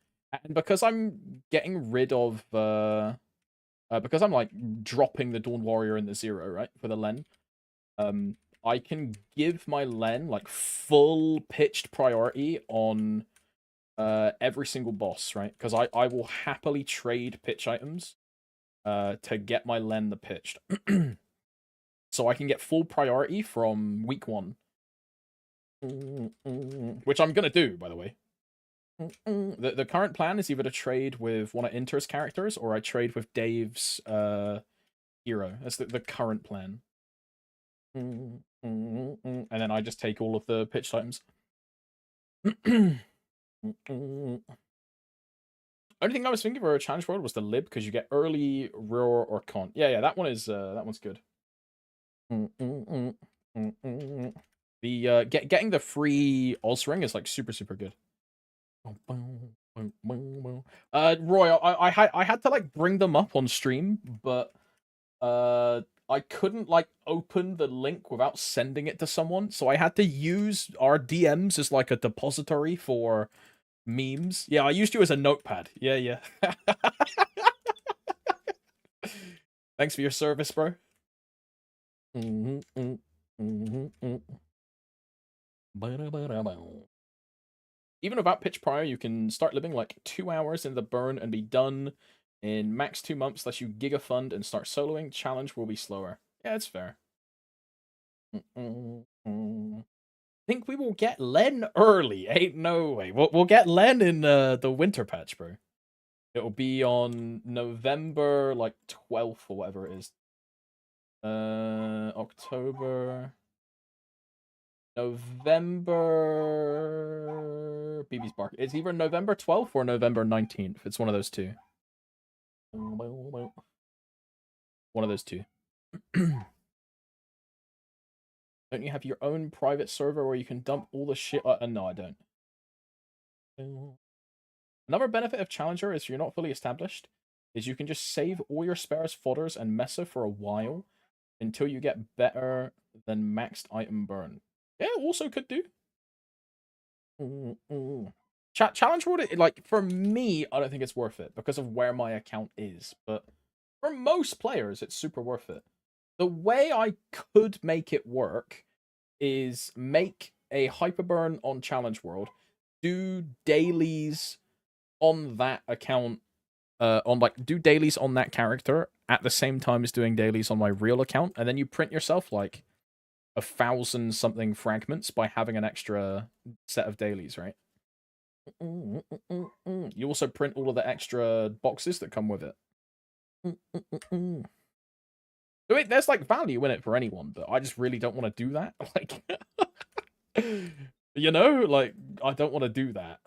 And because I'm getting rid of because I'm like dropping the Dawn Warrior in the 0, right? For the Len. I can give my Len like full pitched priority on every single boss, right? Because I will happily trade pitch items to get my Len the pitched. So I can get full priority from week 1. Which I'm gonna do, by the way. The current plan is either to trade with one of Inter's characters or I trade with Dave's hero. That's the current plan. And then I just take all of the pitched items. Only thing I was thinking for a challenge world was the lib because you get early, roar, or con. Yeah, that one is that one's good. The getting the free Oz ring is like super good. Roy, I had to like bring them up on stream, but I couldn't like open the link without sending it to someone, so I had to use our DMs as like a depository for memes. Yeah, I used you as a notepad. Yeah. Thanks for your service, bro. Even without pitch prior, you can start living like 2 hours in the burn and be done in max 2 months unless you giga fund and start soloing. Challenge will be slower. Yeah, it's fair. Think we will get Len early. Ain't no way. We'll get Len in the winter patch, bro. It'll be on November like 12th or whatever it is. October. November. BB's bark. It's either November 12th or November 19th. It's one of those two. One of those two. Don't you have your own private server where you can dump all the shit? No, I don't. Another benefit of Challenger is you're not fully established, is you can just save all your spares, fodders, and mesa for a while until you get better than maxed item burn. Yeah, also could do. Challenge World, like, for me, I don't think it's worth it because of where my account is. But for most players, it's super worth it. The way I could make it work is make a Hyperburn on Challenge World, do dailies on that account, do dailies on that character at the same time as doing dailies on my real account, and then you print yourself like 1,000 something fragments by having an extra set of dailies, right? You also print all of the extra boxes that come with it. There's like value in it for anyone, but I just really don't want to do that. Like, you know, like I don't want to do that.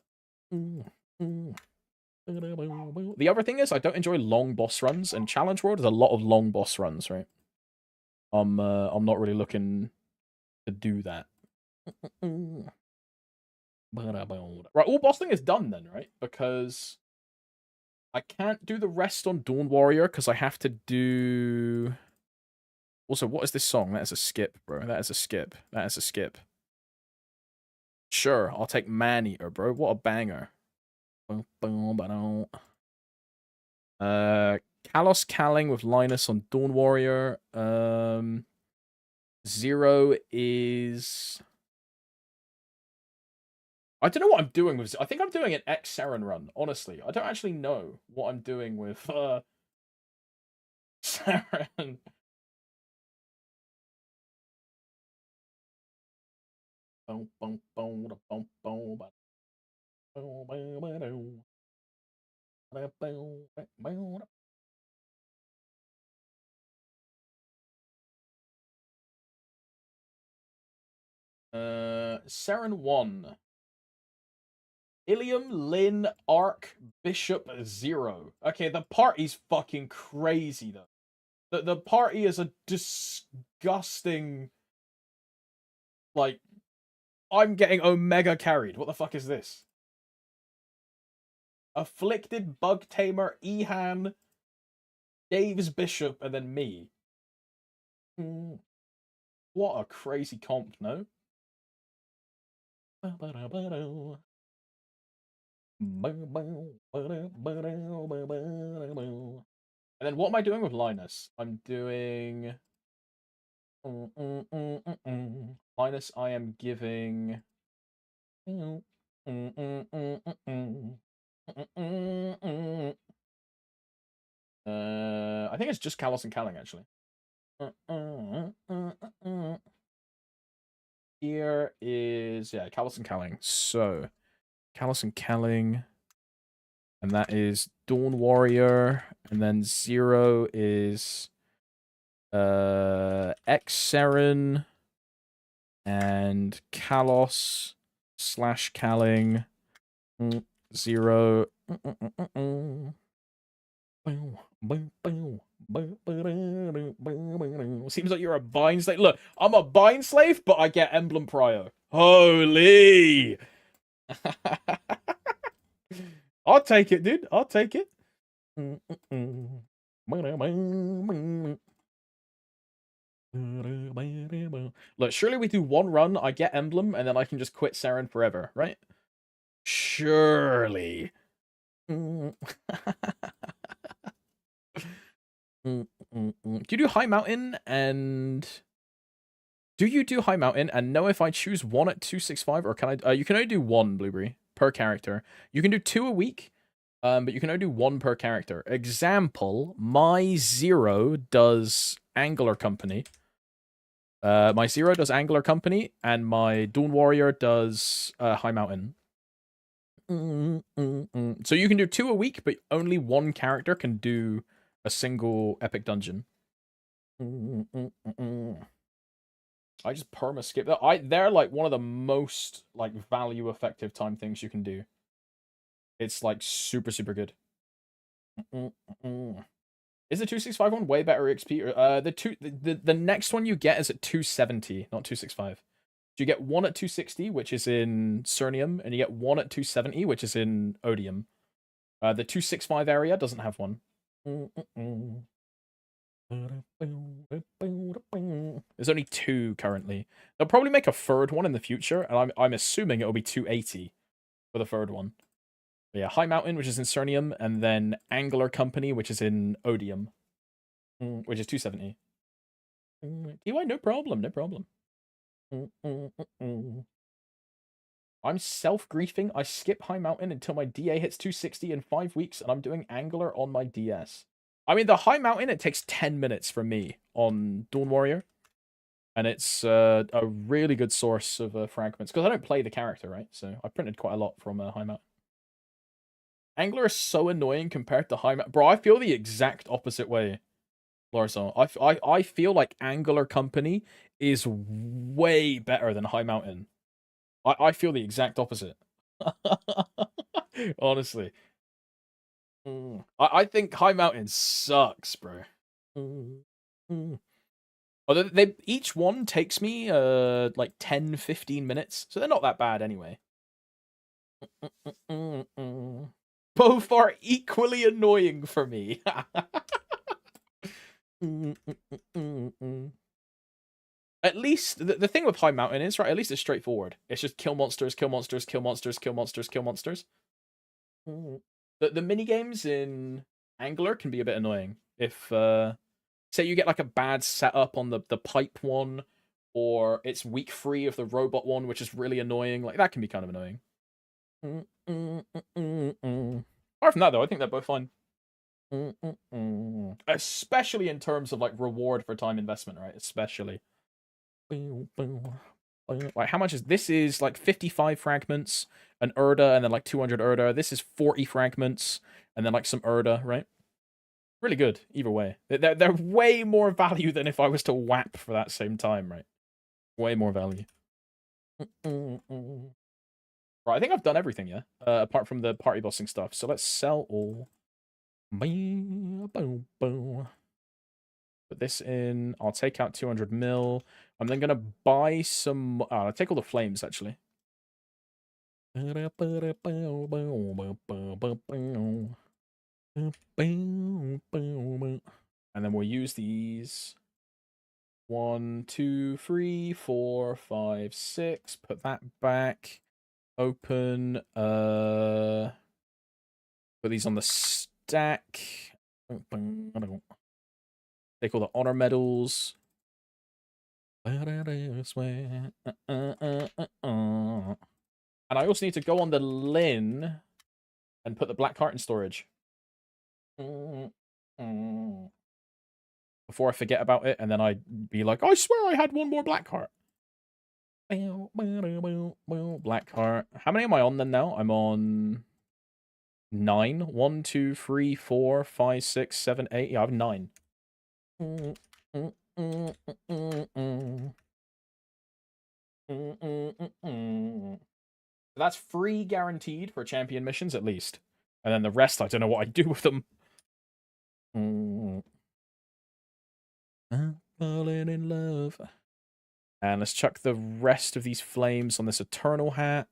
The other thing is I don't enjoy long boss runs, and Challenge World is a lot of long boss runs, right? I'm not really looking to do that. Right, all boss thing is done then, right? Because I can't do the rest on Dawn Warrior because I have to do. Also, what is this song? That is a skip, bro. That is a skip. That is a skip. Sure, I'll take Man-Eater, bro. What a banger. Kalos Calling with Linus on Dawn Warrior. 0 is... I don't know what I'm doing with... I think I'm doing an X-Saren run, honestly. I don't actually know what I'm doing with Saren. Saren 1. Ilium, Lin, Arc, Bishop, 0. Okay, the party's fucking crazy, though. The party is a disgusting Like, I'm getting Omega carried. What the fuck is this? Afflicted, Bug Tamer, Ehan, Dave's Bishop, and then me. What a crazy comp, no? And then what am I doing with Linus? I'm doing... Linus, I am giving... I think it's just Kalos and Kaling, actually. Here is, yeah, Kalos and Kaling. So, Kalos and Kaling. And that is Dawn Warrior. And then 0 is X Seren and Kalos / Kaling. 0. Seems like you're a bind slave. Look, I'm a bind slave, but I get emblem prio. Holy! I'll take it, dude. I'll take it. Look, surely we do one run, I get emblem, and then I can just quit Seren forever, right? Surely. Do you do High Mountain and... Do you do High Mountain and know if I choose 1 at 265 or can I... you can only do 1, Blueberry, per character. You can do 2 a week, but you can only do 1 per character. Example, my 0 does Angler Company. My 0 does Angler Company, and my Dawn Warrior does High Mountain. So you can do 2 a week, but only 1 character can do a single epic dungeon. I just perma skip that. They're like one of the most like value effective time things you can do. It's like super good. Is the 265 one way better XP? The next one you get is at 270, not 265. So you get 1 at 260, which is in Cernium, and you get 1 at 270, which is in Odium. The 265 area doesn't have one. There's only 2 currently. They'll probably make a 3rd one in the future, and I'm assuming it'll be 280 for the 3rd one. But yeah, High Mountain, which is in Cernium, and then Angler Company, which is in Odium, which is 270. DY, no problem, no problem. I'm self-griefing. I skip High Mountain until my DA hits 260 in 5 weeks, and I'm doing Angler on my DS. I mean, the High Mountain, it takes 10 minutes for me on Dawn Warrior. And it's a really good source of fragments. Because I don't play the character, right? So I printed quite a lot from High Mountain. Angler is so annoying compared to High Mountain. Bro, I feel the exact opposite way, Larson. I feel like Angler Company is way better than High Mountain. I feel the exact opposite. Honestly. I think High Mountain sucks, bro. Although each one takes me like 10-15 minutes, so they're not that bad anyway. Both are equally annoying for me. At least the thing with High Mountain is, right, at least it's straightforward. It's just kill monsters, kill monsters, kill monsters, kill monsters, kill monsters. The mini games in Angler can be a bit annoying. If say you get like a bad setup on the pipe one, or it's weak free of the robot one, which is really annoying. Like that can be kind of annoying. Apart from that, though, I think they're both fine. Especially in terms of like reward for time investment, right? Especially. Like how much is this? Is like 55 fragments, an Erda, and then like 200 Erda. This is 40 fragments, and then like some Erda, right? Really good, either way. They're way more value than if I was to whap for that same time, right? Way more value. Right, I think I've done everything, yeah? Apart from the party bossing stuff. So let's sell all. Boom, boom. Put this in. I'll take out 200 mil. I'm then gonna buy some. I'll take all the flames actually. And then we'll use these. 1, 2, 3, 4, 5, 6. Put that back. Open. Put these on the stack. Take all the honor medals. And I also need to go on the Lin and put the black cart in storage. Before I forget about it, and then I'd be like, I swear I had one more black cart. Black cart. How many am I on then now? I'm on 9. 1, 2, 3, 4, 5, 6, 7, 8. Yeah, I have 9. That's free guaranteed for champion missions at least. And then the rest, I don't know what I do with them. I'm falling in love. And let's chuck the rest of these flames on this Eternal Hat.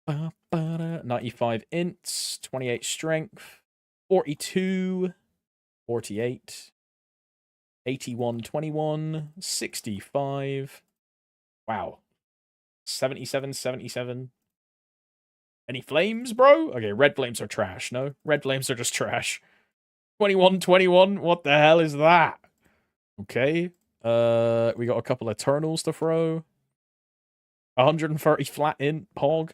95 ints, 28 strength, 42, 48, 81, 21, 65. Wow. 77, 77. Any flames, bro? Okay, red flames are trash, no? Red flames are just trash. 21, 21. What the hell is that? Okay. We got a couple Eternals to throw. 130 flat int, Pog.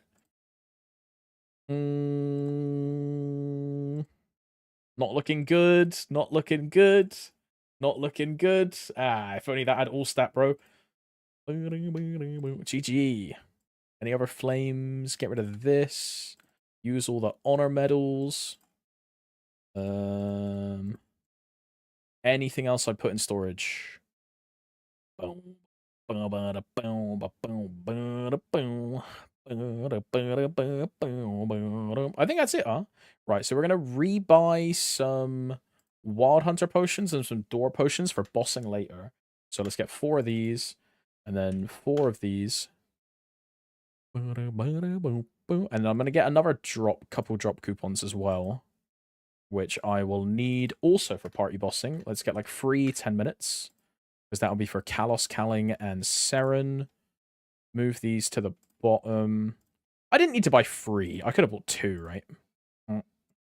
Not looking good. Not looking good. Not looking good. If only that had all stat, bro. GG. Any other flames? Get rid of this. Use all the honor medals. Anything else I put in storage? Boom. I think that's it, huh? Right, so we're gonna rebuy some Wild Hunter potions and some Door potions for bossing later. So let's get 4 of these, and then 4 of these. And I'm gonna get another couple drop coupons as well, which I will need also for party bossing. Let's get like free 10 minutes. Because that'll be for Kalos, Kaling, and Seren. Move these to the bottom. I didn't need to buy 3. I could have bought 2, right? I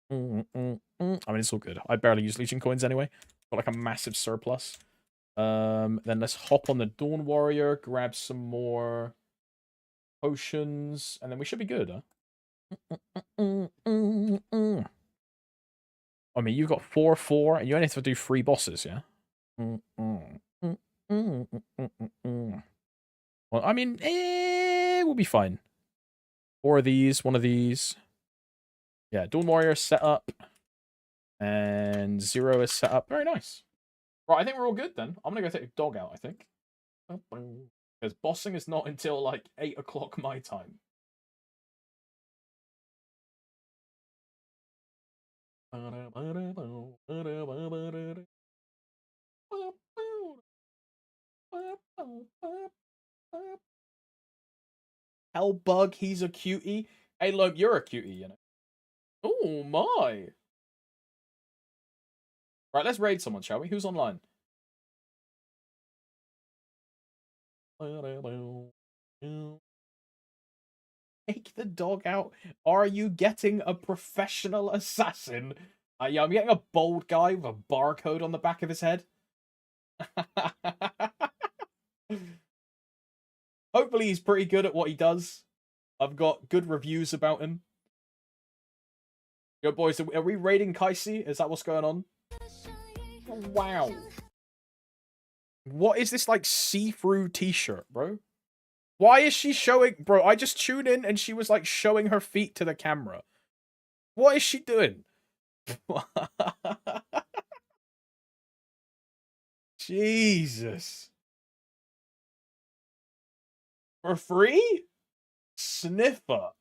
mean, it's all good. I barely use Legion coins anyway. Got like a massive surplus. Then let's hop on the Dawn Warrior, grab some more potions, and then we should be good, huh? I mean, you've got 4, 4, and you only have to do 3 bosses, yeah? Well, I mean, we'll be fine. 4 of these, 1 of these. Yeah, Dawn Warrior is set up. And 0 is set up. Very nice. Right, I think we're all good then. I'm going to go take a dog out, I think. Because bossing is not until like 8 o'clock my time. Hellbug, he's a cutie. Hey, Loeb, you're a cutie, you know. Oh, my. Right, let's raid someone, shall we? Who's online? Take the dog out. Are you getting a professional assassin? Yeah, I'm getting a bold guy with a barcode on the back of his head. Hopefully he's pretty good at what he does. I've got good reviews about him. Yo, boys, are we raiding Kaisi? Is that what's going on? Wow. What is this, like, see-through t-shirt, bro? Why is she showing... Bro, I just tuned in and she was, like, showing her feet to the camera. What is she doing? Jesus. For free? Sniffer.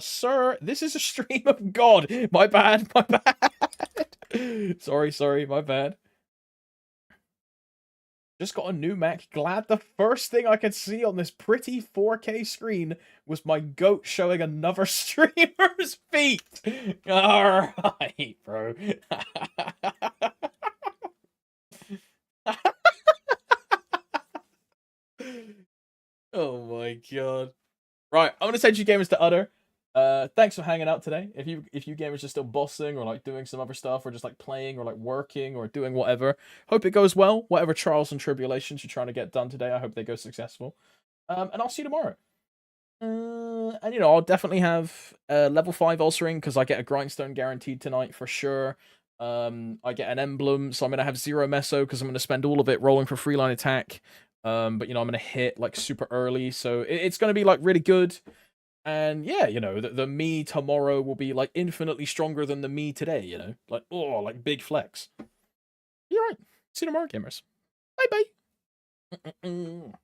Sir, this is a stream of God. My bad, my bad. Sorry, my bad. Just got a new Mac. Glad the first thing I could see on this pretty 4K screen was my goat showing another streamer's feet. Alright, bro. Oh my god. Right, I'm gonna send you gamers to Udder. Thanks for hanging out today. If you gamers are still bossing or like doing some other stuff or just like playing or like working or doing whatever, hope it goes well. Whatever trials and tribulations you're trying to get done today, I hope they go successful. And I'll see you tomorrow. And you know, I'll definitely have level 5 ulcering because I get a grindstone guaranteed tonight for sure. I get an emblem, so I'm gonna have 0 meso because I'm gonna spend all of it rolling for free line attack. But you know, I'm gonna hit like super early, so it's gonna be like really good. And yeah, you know, the me tomorrow will be like infinitely stronger than the me today, you know? Like, oh, like big flex. You're right. See you tomorrow, gamers. Bye bye.